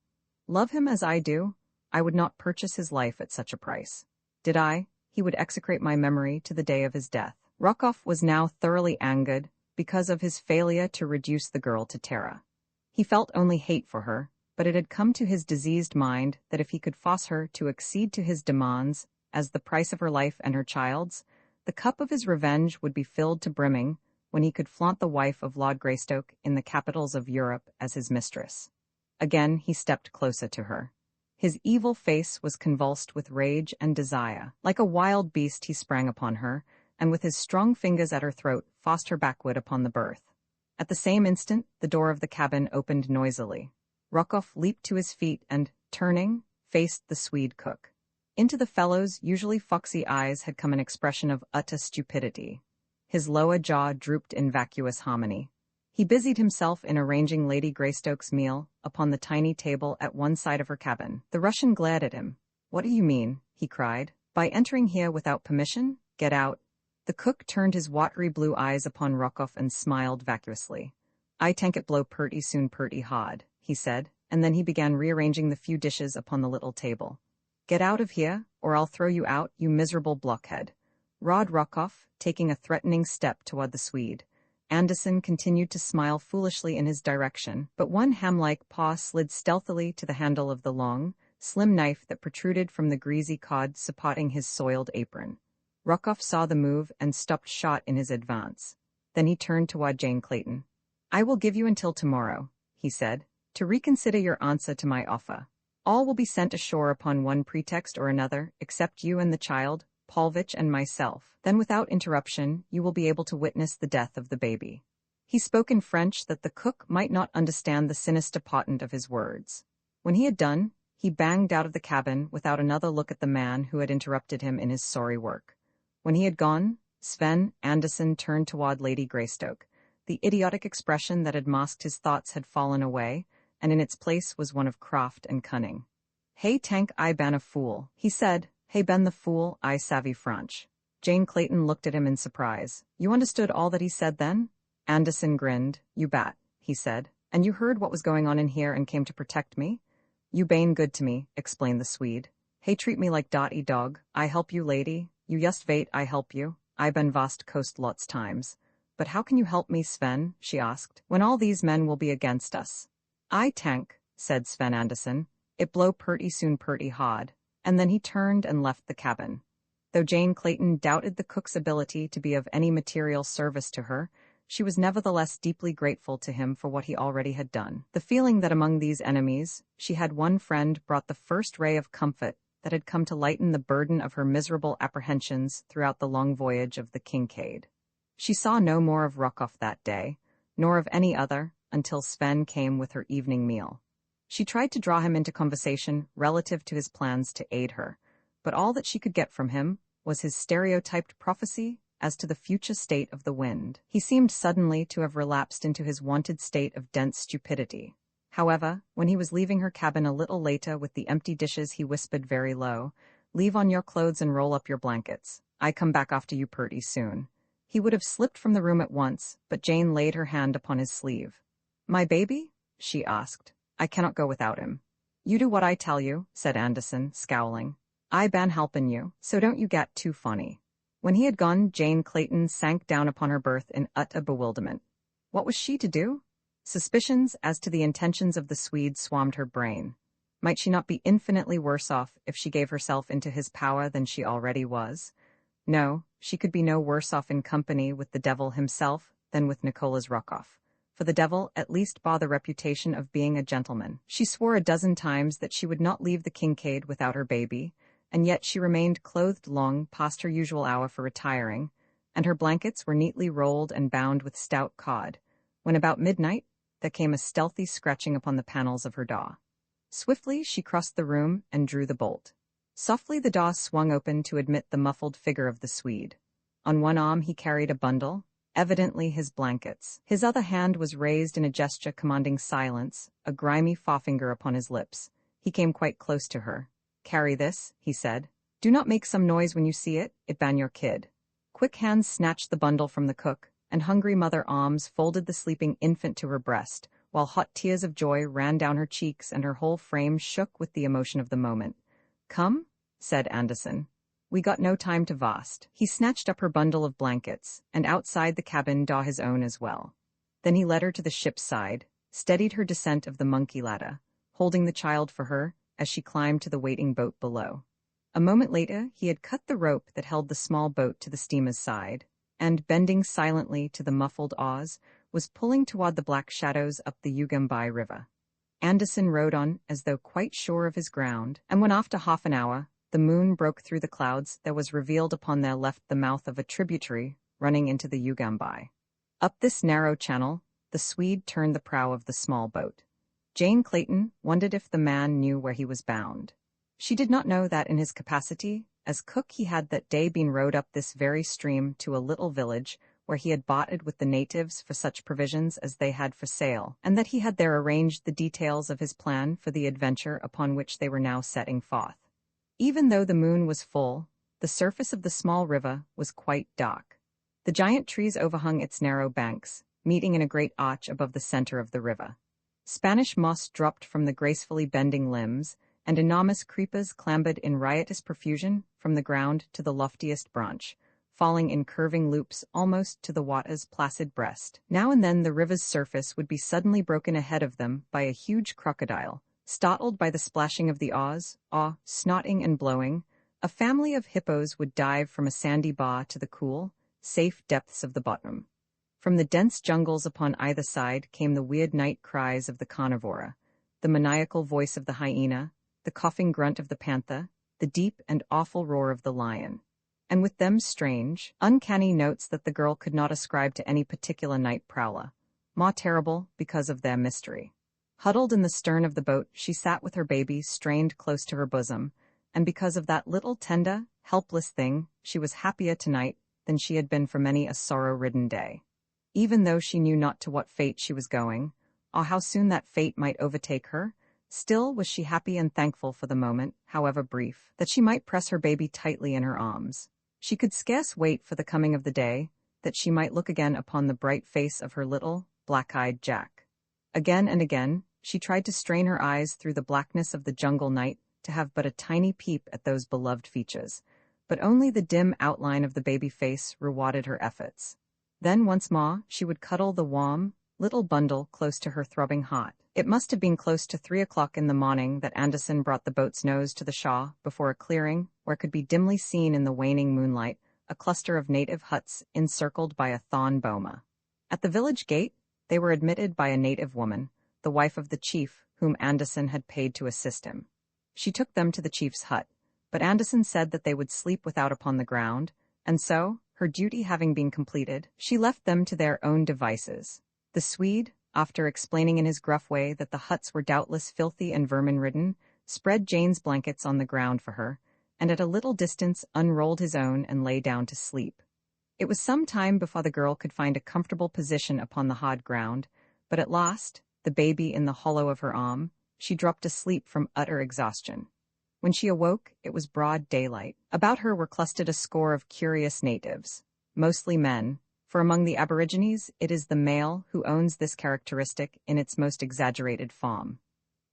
Love him as I do, I would not purchase his life at such a price. Did I, he would execrate my memory to the day of his death." Rockoff was now thoroughly angered because of his failure to reduce the girl to terror. He felt only hate for her, but it had come to his diseased mind that if he could force her to accede to his demands as the price of her life and her child's, the cup of his revenge would be filled to brimming when he could flaunt the wife of Lord Greystoke in the capitals of Europe as his mistress. Again he stepped closer to her. His evil face was convulsed with rage and desire. Like a wild beast he sprang upon her, and with his strong fingers at her throat forced her backward upon the berth. At the same instant the door of the cabin opened noisily. Rockoff leaped to his feet and, turning, faced the Swede cook. Into the fellow's usually foxy eyes had come an expression of utter stupidity. His lower jaw drooped in vacuous harmony. He busied himself in arranging Lady Greystoke's meal upon the tiny table at one side of her cabin. The Russian glared at him. "What do you mean?" he cried. "By entering here without permission? Get out." The cook turned his watery blue eyes upon Rockoff and smiled vacuously. "I tank it blow purty soon purty hard," he said, and then he began rearranging the few dishes upon the little table. "Get out of here, or I'll throw you out, you miserable blockhead." Rod Rockoff, taking a threatening step toward the Swede. Anderson continued to smile foolishly in his direction, but one ham-like paw slid stealthily to the handle of the long, slim knife that protruded from the greasy cod supporting his soiled apron. Rockoff saw the move and stopped short in his advance. Then he turned toward Jane Clayton. "I will give you until tomorrow," he said, "to reconsider your answer to my offer. All will be sent ashore upon one pretext or another, except you and the child, Paulvitch and myself. Then without interruption, you will be able to witness the death of the baby." He spoke in French that the cook might not understand the sinister portent of his words. When he had done, he banged out of the cabin without another look at the man who had interrupted him in his sorry work. When he had gone, Sven Anderson turned toward Lady Greystoke. The idiotic expression that had masked his thoughts had fallen away, and in its place was one of craft and cunning. "Hey tank I ban a fool," he said. "Hey ben the fool I savvy French." Jane Clayton looked at him in surprise. "You understood all that he said then?" Anderson grinned. "You bat," he said. "And you heard what was going on in here and came to protect me?" "You bane good to me," explained the Swede. "Hey treat me like dotty dog. I help you lady. You just wait I help you. I been vast coast lots times." "But how can you help me, Sven," she asked, "when all these men will be against us?" "I tank," said Sven Anderson. "It blow purty soon purty hard." And then he turned and left the cabin. Though Jane Clayton doubted the cook's ability to be of any material service to her, she was nevertheless deeply grateful to him for what he already had done. The feeling that among these enemies, she had one friend brought the first ray of comfort that had come to lighten the burden of her miserable apprehensions throughout the long voyage of the Kincaid. She saw no more of Rockoff that day, nor of any other, until Sven came with her evening meal. She tried to draw him into conversation relative to his plans to aid her, but all that she could get from him was his stereotyped prophecy as to the future state of the wind. He seemed suddenly to have relapsed into his wonted state of dense stupidity. However, when he was leaving her cabin a little later with the empty dishes, he whispered very low, "Leave on your clothes and roll up your blankets. I come back after you purty soon." He would have slipped from the room at once, but Jane laid her hand upon his sleeve. "My baby?" she asked. "I cannot go without him." "You do what I tell you," said Anderson, scowling. "I ban helpin' you, so don't you get too funny." When he had gone, Jane Clayton sank down upon her berth in utter bewilderment. What was she to do? Suspicions as to the intentions of the Swede swarmed her brain. Might she not be infinitely worse off if she gave herself into his power than she already was? No, she could be no worse off in company with the devil himself than with Nicholas Rockoff. For the devil at least bore the reputation of being a gentleman. She swore a dozen times that she would not leave the Kincaid without her baby, and yet she remained clothed long past her usual hour for retiring, and her blankets were neatly rolled and bound with stout cod, when about midnight there came a stealthy scratching upon the panels of her door. Swiftly she crossed the room and drew the bolt. Softly the door swung open to admit the muffled figure of the Swede. On one arm he carried a bundle, evidently his blankets. His other hand was raised in a gesture commanding silence, a grimy forefinger upon his lips. He came quite close to her. "Carry this," he said. "Do not make some noise when you see it, it ban your kid." Quick hands snatched the bundle from the cook, and hungry mother arms folded the sleeping infant to her breast, while hot tears of joy ran down her cheeks and her whole frame shook with the emotion of the moment. "Come," said Anderson. "We got no time to waste." He snatched up her bundle of blankets, and outside the cabin daw his own as well. Then he led her to the ship's side, steadied her descent of the monkey ladder, holding the child for her as she climbed to the waiting boat below. A moment later, he had cut the rope that held the small boat to the steamer's side, and, bending silently to the muffled oars, was pulling toward the black shadows up the Ugambai River. Anderson rode on as though quite sure of his ground, and when after half an hour the moon broke through the clouds, there was revealed upon their left the mouth of a tributary running into the Ugambai. Up this narrow channel, the Swede turned the prow of the small boat. Jane Clayton wondered if the man knew where he was bound. She did not know that in his capacity as cook he had that day been rowed up this very stream to a little village where he had boughted with the natives for such provisions as they had for sale, and that he had there arranged the details of his plan for the adventure upon which they were now setting forth. Even though the moon was full, the surface of the small river was quite dark. The giant trees overhung its narrow banks, meeting in a great arch above the center of the river. Spanish moss dropped from the gracefully bending limbs, and enormous creepers clambered in riotous profusion from the ground to the loftiest branch, falling in curving loops almost to the water's placid breast. Now and then the river's surface would be suddenly broken ahead of them by a huge crocodile. Startled by the splashing of the oars, snorting and blowing, a family of hippos would dive from a sandy bar to the cool, safe depths of the bottom. From the dense jungles upon either side came the weird night cries of the carnivora, the maniacal voice of the hyena, the coughing grunt of the panther, the deep and awful roar of the lion. And with them strange, uncanny notes that the girl could not ascribe to any particular night prowler, more terrible because of their mystery. Huddled in the stern of the boat, she sat with her baby strained close to her bosom, and because of that little tender, helpless thing, she was happier tonight than she had been for many a sorrow-ridden day. Even though she knew not to what fate she was going, or how soon that fate might overtake her, still was she happy and thankful for the moment, however brief, that she might press her baby tightly in her arms. She could scarce wait for the coming of the day, that she might look again upon the bright face of her little, black-eyed Jack. Again and again, she tried to strain her eyes through the blackness of the jungle night to have but a tiny peep at those beloved features, but only the dim outline of the baby face rewarded her efforts. Then once more she would cuddle the warm, little bundle close to her throbbing heart. It must have been close to 3 o'clock in the morning that Anderson brought the boat's nose to the shore before a clearing where could be dimly seen in the waning moonlight a cluster of native huts encircled by a thorn boma. At the village gate, they were admitted by a native woman, the wife of the chief, whom Anderson had paid to assist him. She took them to the chief's hut, but Anderson said that they would sleep without upon the ground, and so, her duty having been completed, she left them to their own devices. The Swede, after explaining in his gruff way that the huts were doubtless filthy and vermin-ridden, spread Jane's blankets on the ground for her, and at a little distance unrolled his own and lay down to sleep. It was some time before the girl could find a comfortable position upon the hard ground, but at last, the baby in the hollow of her arm, she dropped asleep from utter exhaustion. When she awoke, it was broad daylight. About her were clustered a score of curious natives, mostly men, for among the Aborigines it is the male who owns this characteristic in its most exaggerated form.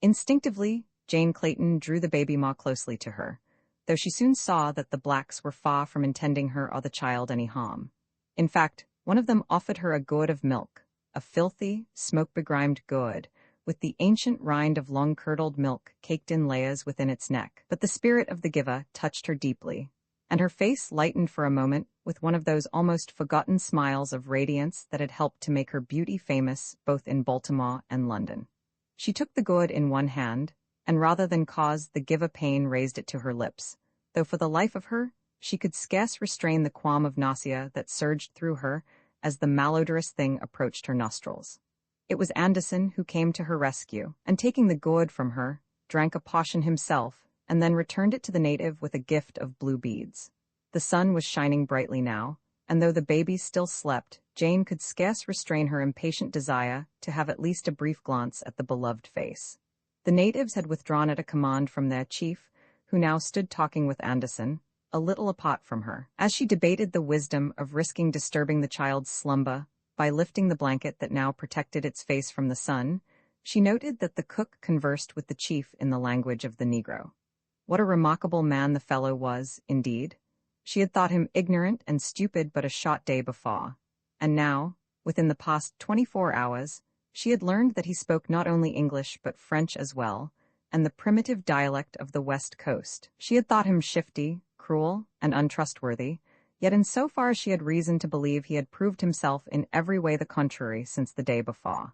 Instinctively, Jane Clayton drew the baby more closely to her, though she soon saw that the blacks were far from intending her or the child any harm. In fact, one of them offered her a gourd of milk, a filthy, smoke-begrimed gourd, with the ancient rind of long-curdled milk caked in layers within its neck. But the spirit of the giver touched her deeply, and her face lightened for a moment with one of those almost forgotten smiles of radiance that had helped to make her beauty famous both in Baltimore and London. She took the gourd in one hand, and rather than cause the giver pain raised it to her lips, though for the life of her, she could scarce restrain the qualm of nausea that surged through her as the malodorous thing approached her nostrils. It was Anderson who came to her rescue, and taking the gourd from her, drank a potion himself, and then returned it to the native with a gift of blue beads. The sun was shining brightly now, and though the baby still slept, Jane could scarce restrain her impatient desire to have at least a brief glance at the beloved face. The natives had withdrawn at a command from their chief, who now stood talking with Anderson, a little apart from her. As she debated the wisdom of risking disturbing the child's slumber by lifting the blanket that now protected its face from the sun, she noted that the cook conversed with the chief in the language of the Negro. What a remarkable man the fellow was, indeed. She had thought him ignorant and stupid but a short day before, and now, within the past 24 hours, she had learned that he spoke not only English but French as well, and the primitive dialect of the West Coast. She had thought him shifty, cruel, and untrustworthy, yet in so far she had reason to believe he had proved himself in every way the contrary since the day before.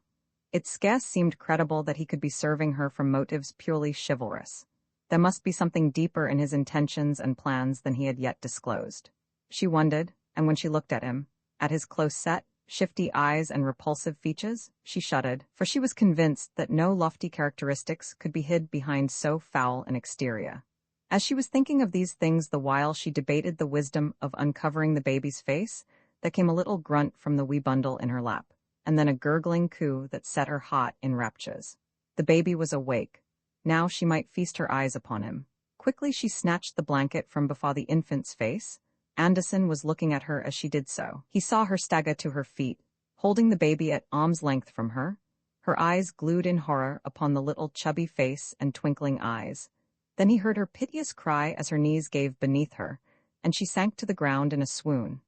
It scarce seemed credible that he could be serving her from motives purely chivalrous. There must be something deeper in his intentions and plans than he had yet disclosed. She wondered, and when she looked at him, at his close-set, shifty eyes and repulsive features, she shuddered, for she was convinced that no lofty characteristics could be hid behind so foul an exterior. As she was thinking of these things the while she debated the wisdom of uncovering the baby's face, there came a little grunt from the wee bundle in her lap, and then a gurgling coo that set her heart in raptures. The baby was awake. Now she might feast her eyes upon him. Quickly she snatched the blanket from before the infant's face. Anderson was looking at her as she did so. He saw her stagger to her feet, holding the baby at arm's length from her, her eyes glued in horror upon the little chubby face and twinkling eyes. Then he heard her piteous cry as her knees gave beneath her, and she sank to the ground in a swoon.